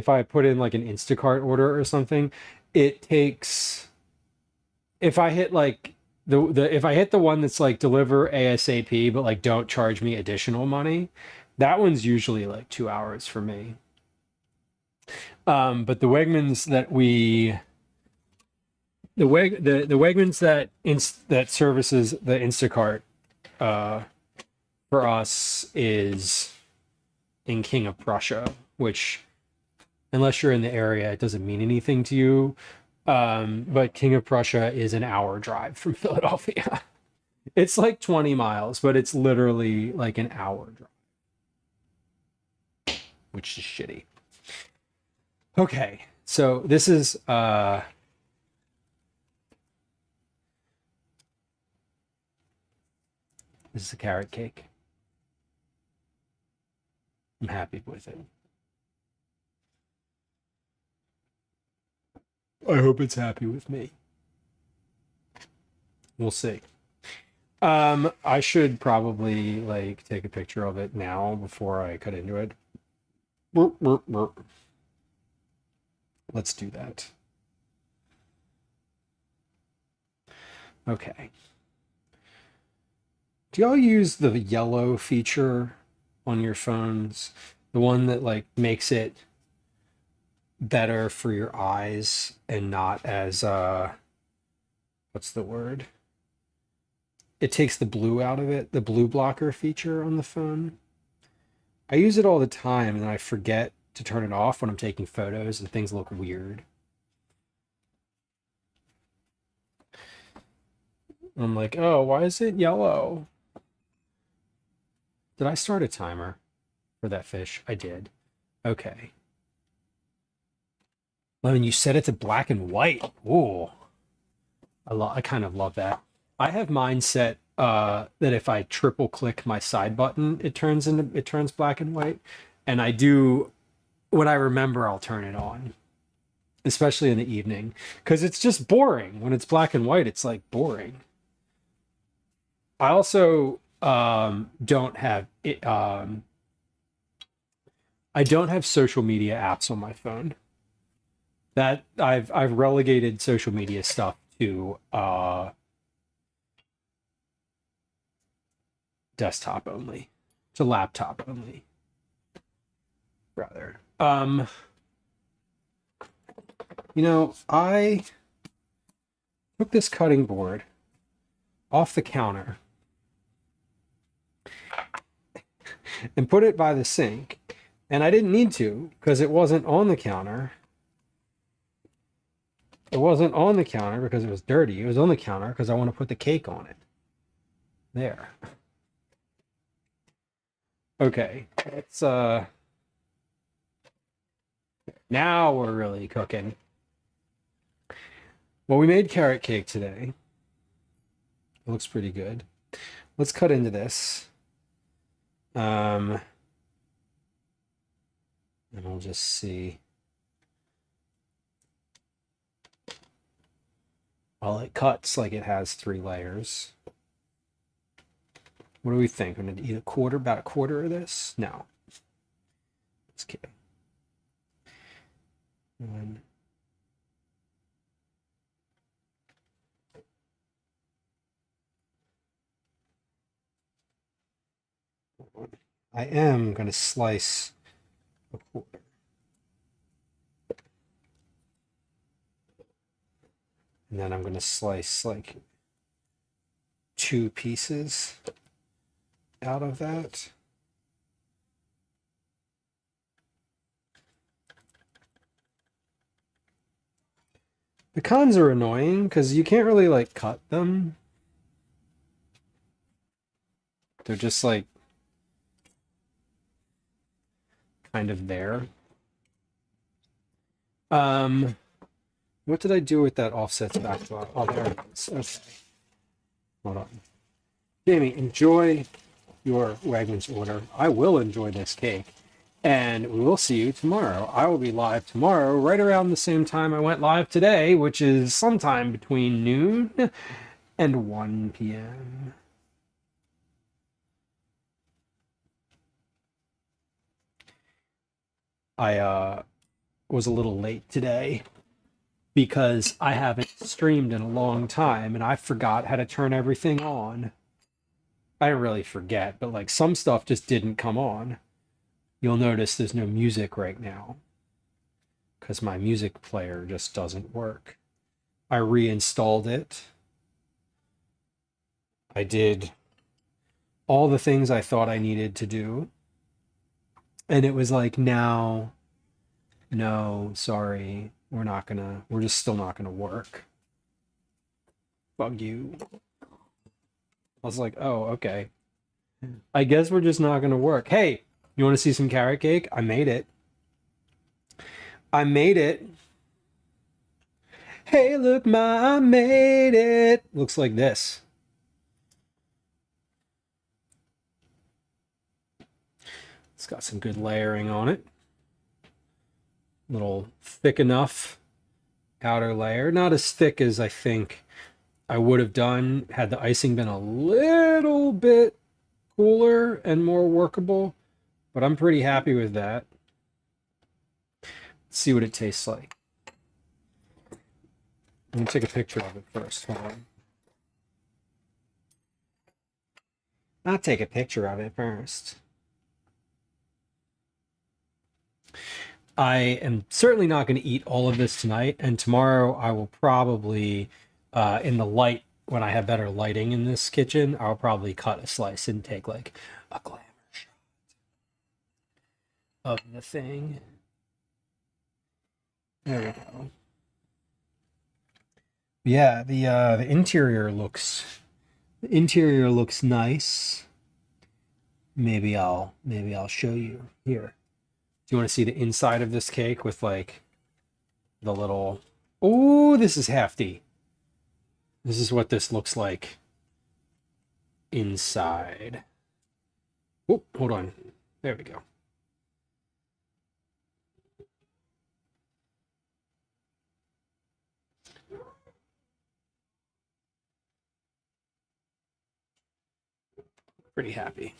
I put in like an Instacart order or something, it takes, if I hit like if I hit the one that's like deliver ASAP but like don't charge me additional money, That one's usually like 2 hours for me. But the Wegmans that the Wegmans that services the Instacart for us is in King of Prussia, which, unless you're in the area, it doesn't mean anything to you. But King of Prussia is an hour drive from Philadelphia. It's like 20 miles, but it's literally like an hour drive, which is shitty. Okay, so this is a carrot cake. I'm happy with it. I hope it's happy with me. We'll see. I should probably like take a picture of it now before I cut into it. Burp, burp, burp. Let's do that. Okay. Do y'all use the yellow feature on your phones? The one that like makes it better for your eyes and not as what's the word? It takes the blue out of it, the blue blocker feature on the phone. I use it all the time and I forget to turn it off when I'm taking photos and things look weird. I'm like, oh, why is it yellow? Did I start a timer for that fish? I did. Okay. Well, and you set it to black and white. Ooh. I kind of love that. I have mine set that if I triple click my side button, it turns black and white. And I do, when I remember, I'll turn it on, especially in the evening, because it's just boring. When it's black and white, it's like boring. I also don't have it. I don't have social media apps on my phone. That I've relegated social media stuff to desktop only, to laptop only, rather. You know, I took this cutting board off the counter and put it by the sink, and I didn't need to because it wasn't on the counter. It wasn't on the counter because it was dirty. It was on the counter because I want to put the cake on it. There. Okay, let's now we're really cooking. Well, we made carrot cake today. It looks pretty good. Let's cut into this. And I'll just see. Well, it cuts like it has 3 layers. What do we think? I'm gonna eat about a quarter of this? No. Just kidding. One. I am gonna slice a quarter. And then I'm gonna slice like 2 pieces out of that. Pecans are annoying because you can't really like cut them. They're just like kind of there. What did I do with that offsets back to? Oh, there it is. Okay. Hold on. Jamie, enjoy your Wegmans order. I will enjoy this cake. And we will see you tomorrow. I will be live tomorrow, right around the same time I went live today, which is sometime between noon and 1 p.m. I was a little late today because I haven't streamed in a long time and I forgot how to turn everything on. I didn't really forget, but like some stuff just didn't come on. You'll notice there's no music right now because my music player just doesn't work. I reinstalled it. I did all the things I thought I needed to do. And it was like, no, sorry, we're just still not gonna work. Bug you. I was like, oh, okay. I guess we're just not gonna work. Hey, you want to see some carrot cake? I made it. I made it. Hey, look, I made it. Looks like this. It's got some good layering on it. Little thick enough outer layer. Not as thick as I think I would have done had the icing been a little bit cooler and more workable, but I'm pretty happy with that. Let's see what it tastes like. Let me take a picture of it first. Hold on. I'll take a picture of it first. I am certainly not going to eat all of this tonight, and tomorrow I will probably, in the light, when I have better lighting in this kitchen, I'll probably cut a slice and take like a glamour shot of the thing. There we go. Yeah, the interior looks nice. Maybe I'll show you here. Do you want to see the inside of this cake with like the little... Oh, this is hefty. This is what this looks like inside. Oh, hold on. There we go. Pretty happy.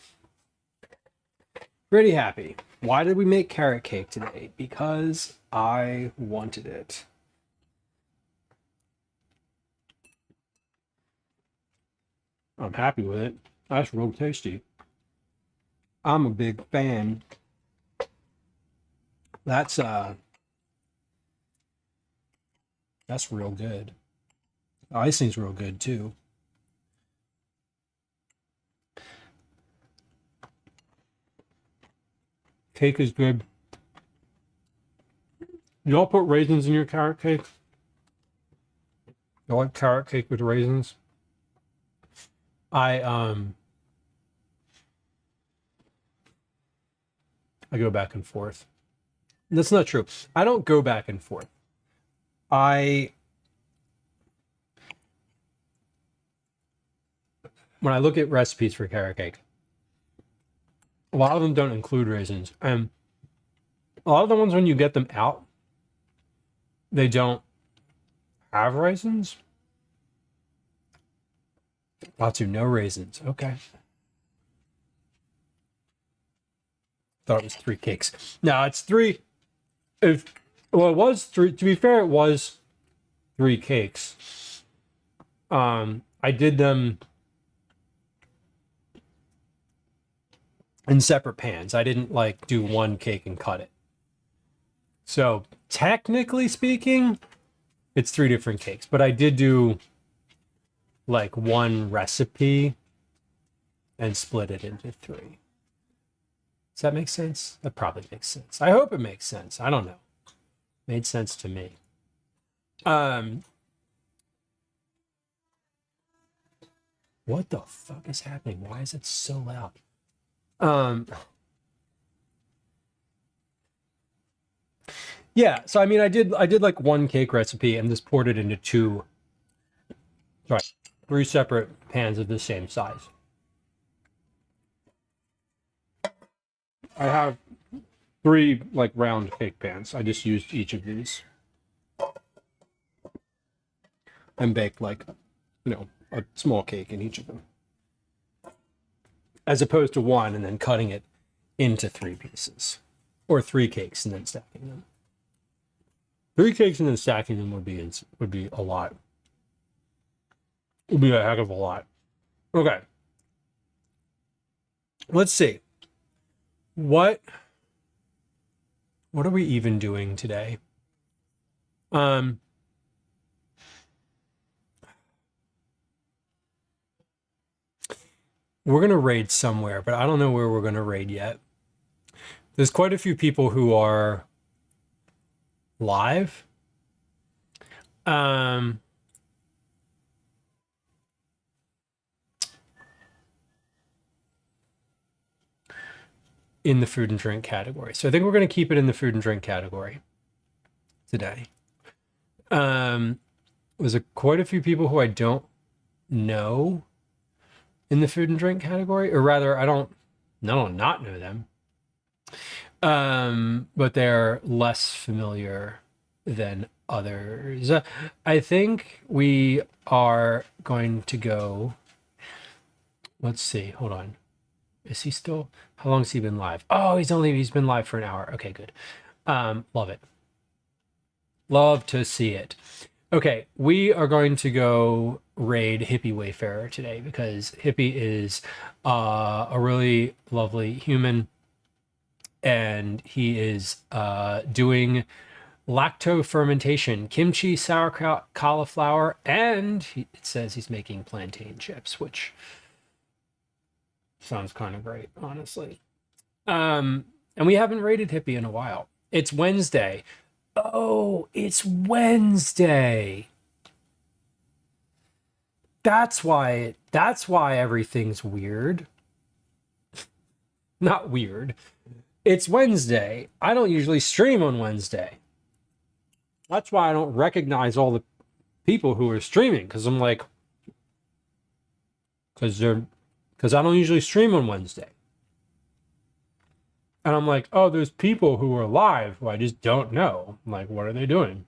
Pretty happy. Why did we make carrot cake today? Because I wanted it. I'm happy with it. That's real tasty. I'm a big fan. That's real good. The icing's real good too. Cake is good. Y'all put raisins in your carrot cake? You like carrot cake with raisins? I go back and forth. That's not true. I don't go back and forth. When I look at recipes for carrot cake, a lot of them don't include raisins. And a lot of the ones when you get them out, they don't have raisins. Lots of no raisins. Okay. Thought it was 3 cakes. No, it's 3. It was 3. To be fair, it was 3 cakes. I did them in separate pans. I didn't like do one cake and cut it. So technically speaking, it's 3 different cakes, but I did do like one recipe and split it into 3. Does that make sense? That probably makes sense. I hope it makes sense. I don't know. Made sense to me. What the fuck is happening? Why is it so loud? Yeah, so I mean I did like one cake recipe and just poured it into 3 separate pans of the same size. I have 3 like round cake pans. I just used each of these and baked like, you know, a small cake in each of them, as opposed to one and then cutting it into 3 pieces, or 3 cakes and then stacking them. 3 cakes and then stacking them would be a lot. Would be a heck of a lot. Okay. Let's see. What What are we even doing today? We're going to raid somewhere, but I don't know where we're going to raid yet. There's quite a few people who are live. In the food and drink category. So I think we're going to keep it in the food and drink category today. There's quite a few people who I don't know in the food and drink category, or rather, I don't not know them. But they're less familiar than others. I think we are going to go. Let's see. Hold on. Is he still? How long has he been live? Oh, he's been live for an hour. Okay, good. Love it. Love to see it. Okay, we are going to go raid Hippie Wayfarer today because Hippie is a really lovely human, and he is doing lacto fermentation, kimchi, sauerkraut, cauliflower, and it says he's making plantain chips, which sounds kind of great, honestly. And we haven't raided Hippie in a while. It's Wednesday. Oh, it's Wednesday. That's why everything's weird. Not weird. It's Wednesday. I don't usually stream on Wednesday. That's why I don't recognize all the people who are streaming, because I'm like, because I don't usually stream on Wednesday. And I'm like, oh, there's people who are live who I just don't know. I'm like, what are they doing?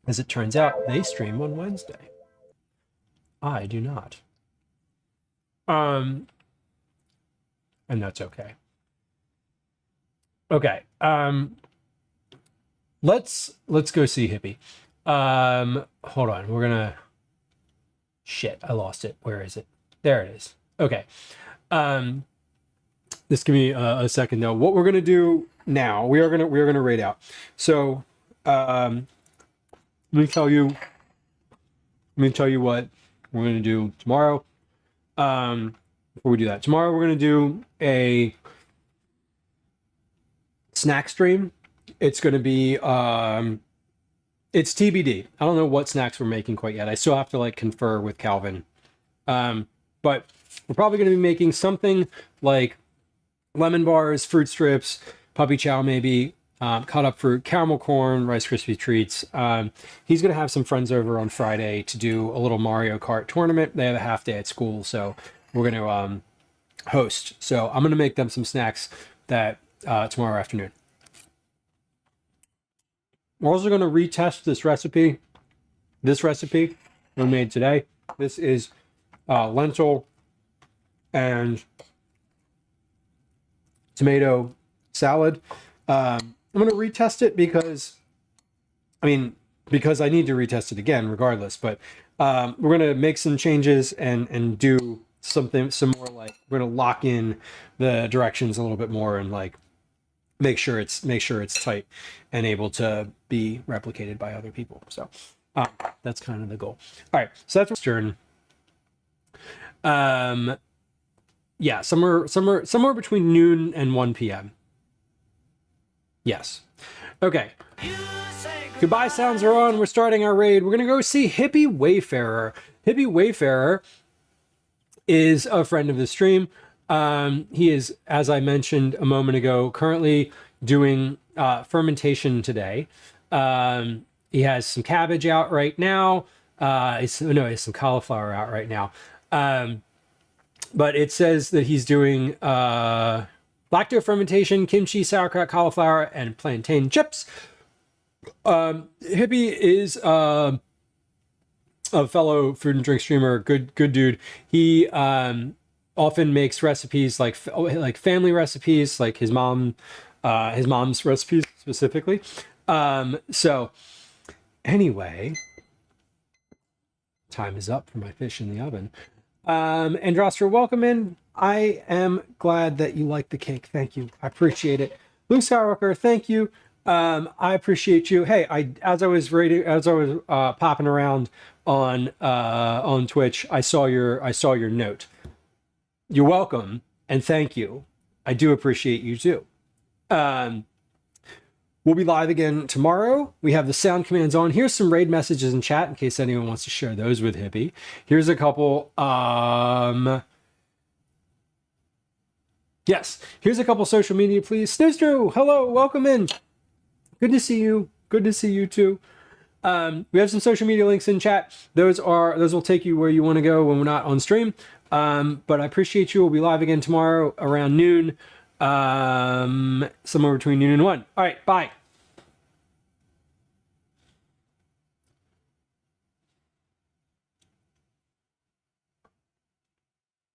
As it turns out, they stream on Wednesday. I do not. And that's okay. Okay. Let's go see Hippie. Hold on. We're gonna. Shit, I lost it. Where is it? There it is. Okay. This give me a second though. What we're gonna do now? We are gonna raid out. So, let me tell you what we're gonna do tomorrow. Before we do that, tomorrow we're gonna do a snack stream. It's gonna be it's TBD. I don't know what snacks we're making quite yet. I still have to like confer with Calvin. But we're probably gonna be making something like lemon bars, fruit strips, puppy chow maybe, cut up fruit, caramel corn, Rice Krispie treats. He's going to have some friends over on Friday to do a little Mario Kart tournament. They have a half day at school, so we're going to host. So I'm going to make them some snacks that tomorrow afternoon. We're also going to retest this recipe. This recipe we made today. This is lentil and tomato salad. I'm going to retest it because I need to retest it again regardless, but we're going to make some changes and do some more, like we're going to lock in the directions a little bit more and like make sure it's tight and able to be replicated by other people. So that's kind of the goal. All right, so that's Western. Yeah, somewhere between noon and 1 p.m. Yes. Okay. Goodbye sounds are on. We're starting our raid. We're going to go see Hippie Wayfarer. Hippie Wayfarer is a friend of the stream. He is, as I mentioned a moment ago, currently doing fermentation today. He has some cabbage out right now. He has some cauliflower out right now. But it says that he's doing lacto fermentation, kimchi, sauerkraut, cauliflower, and plantain chips. Hippie is a fellow food and drink streamer, good dude. He often makes recipes like family recipes, like his mom's recipes specifically. So anyway, time is up for my fish in the oven. Androstra, welcome in. I am glad that you like the cake. Thank you. I appreciate it. Luke Skywalker, thank you. I appreciate you. Hey, as I was popping around on Twitch, I saw your note. You're welcome and thank you. I do appreciate you too. We'll be live again tomorrow. We have the sound commands on. Here's some raid messages in chat in case anyone wants to share those with Hippie. Here's a couple. Yes, here's a couple social media, please. Snoostrew, hello, welcome in. Good to see you. Good to see you too. We have some social media links in chat. Those will take you where you want to go when we're not on stream. But I appreciate you. We'll be live again tomorrow around noon. Somewhere between noon and 1. All right, bye.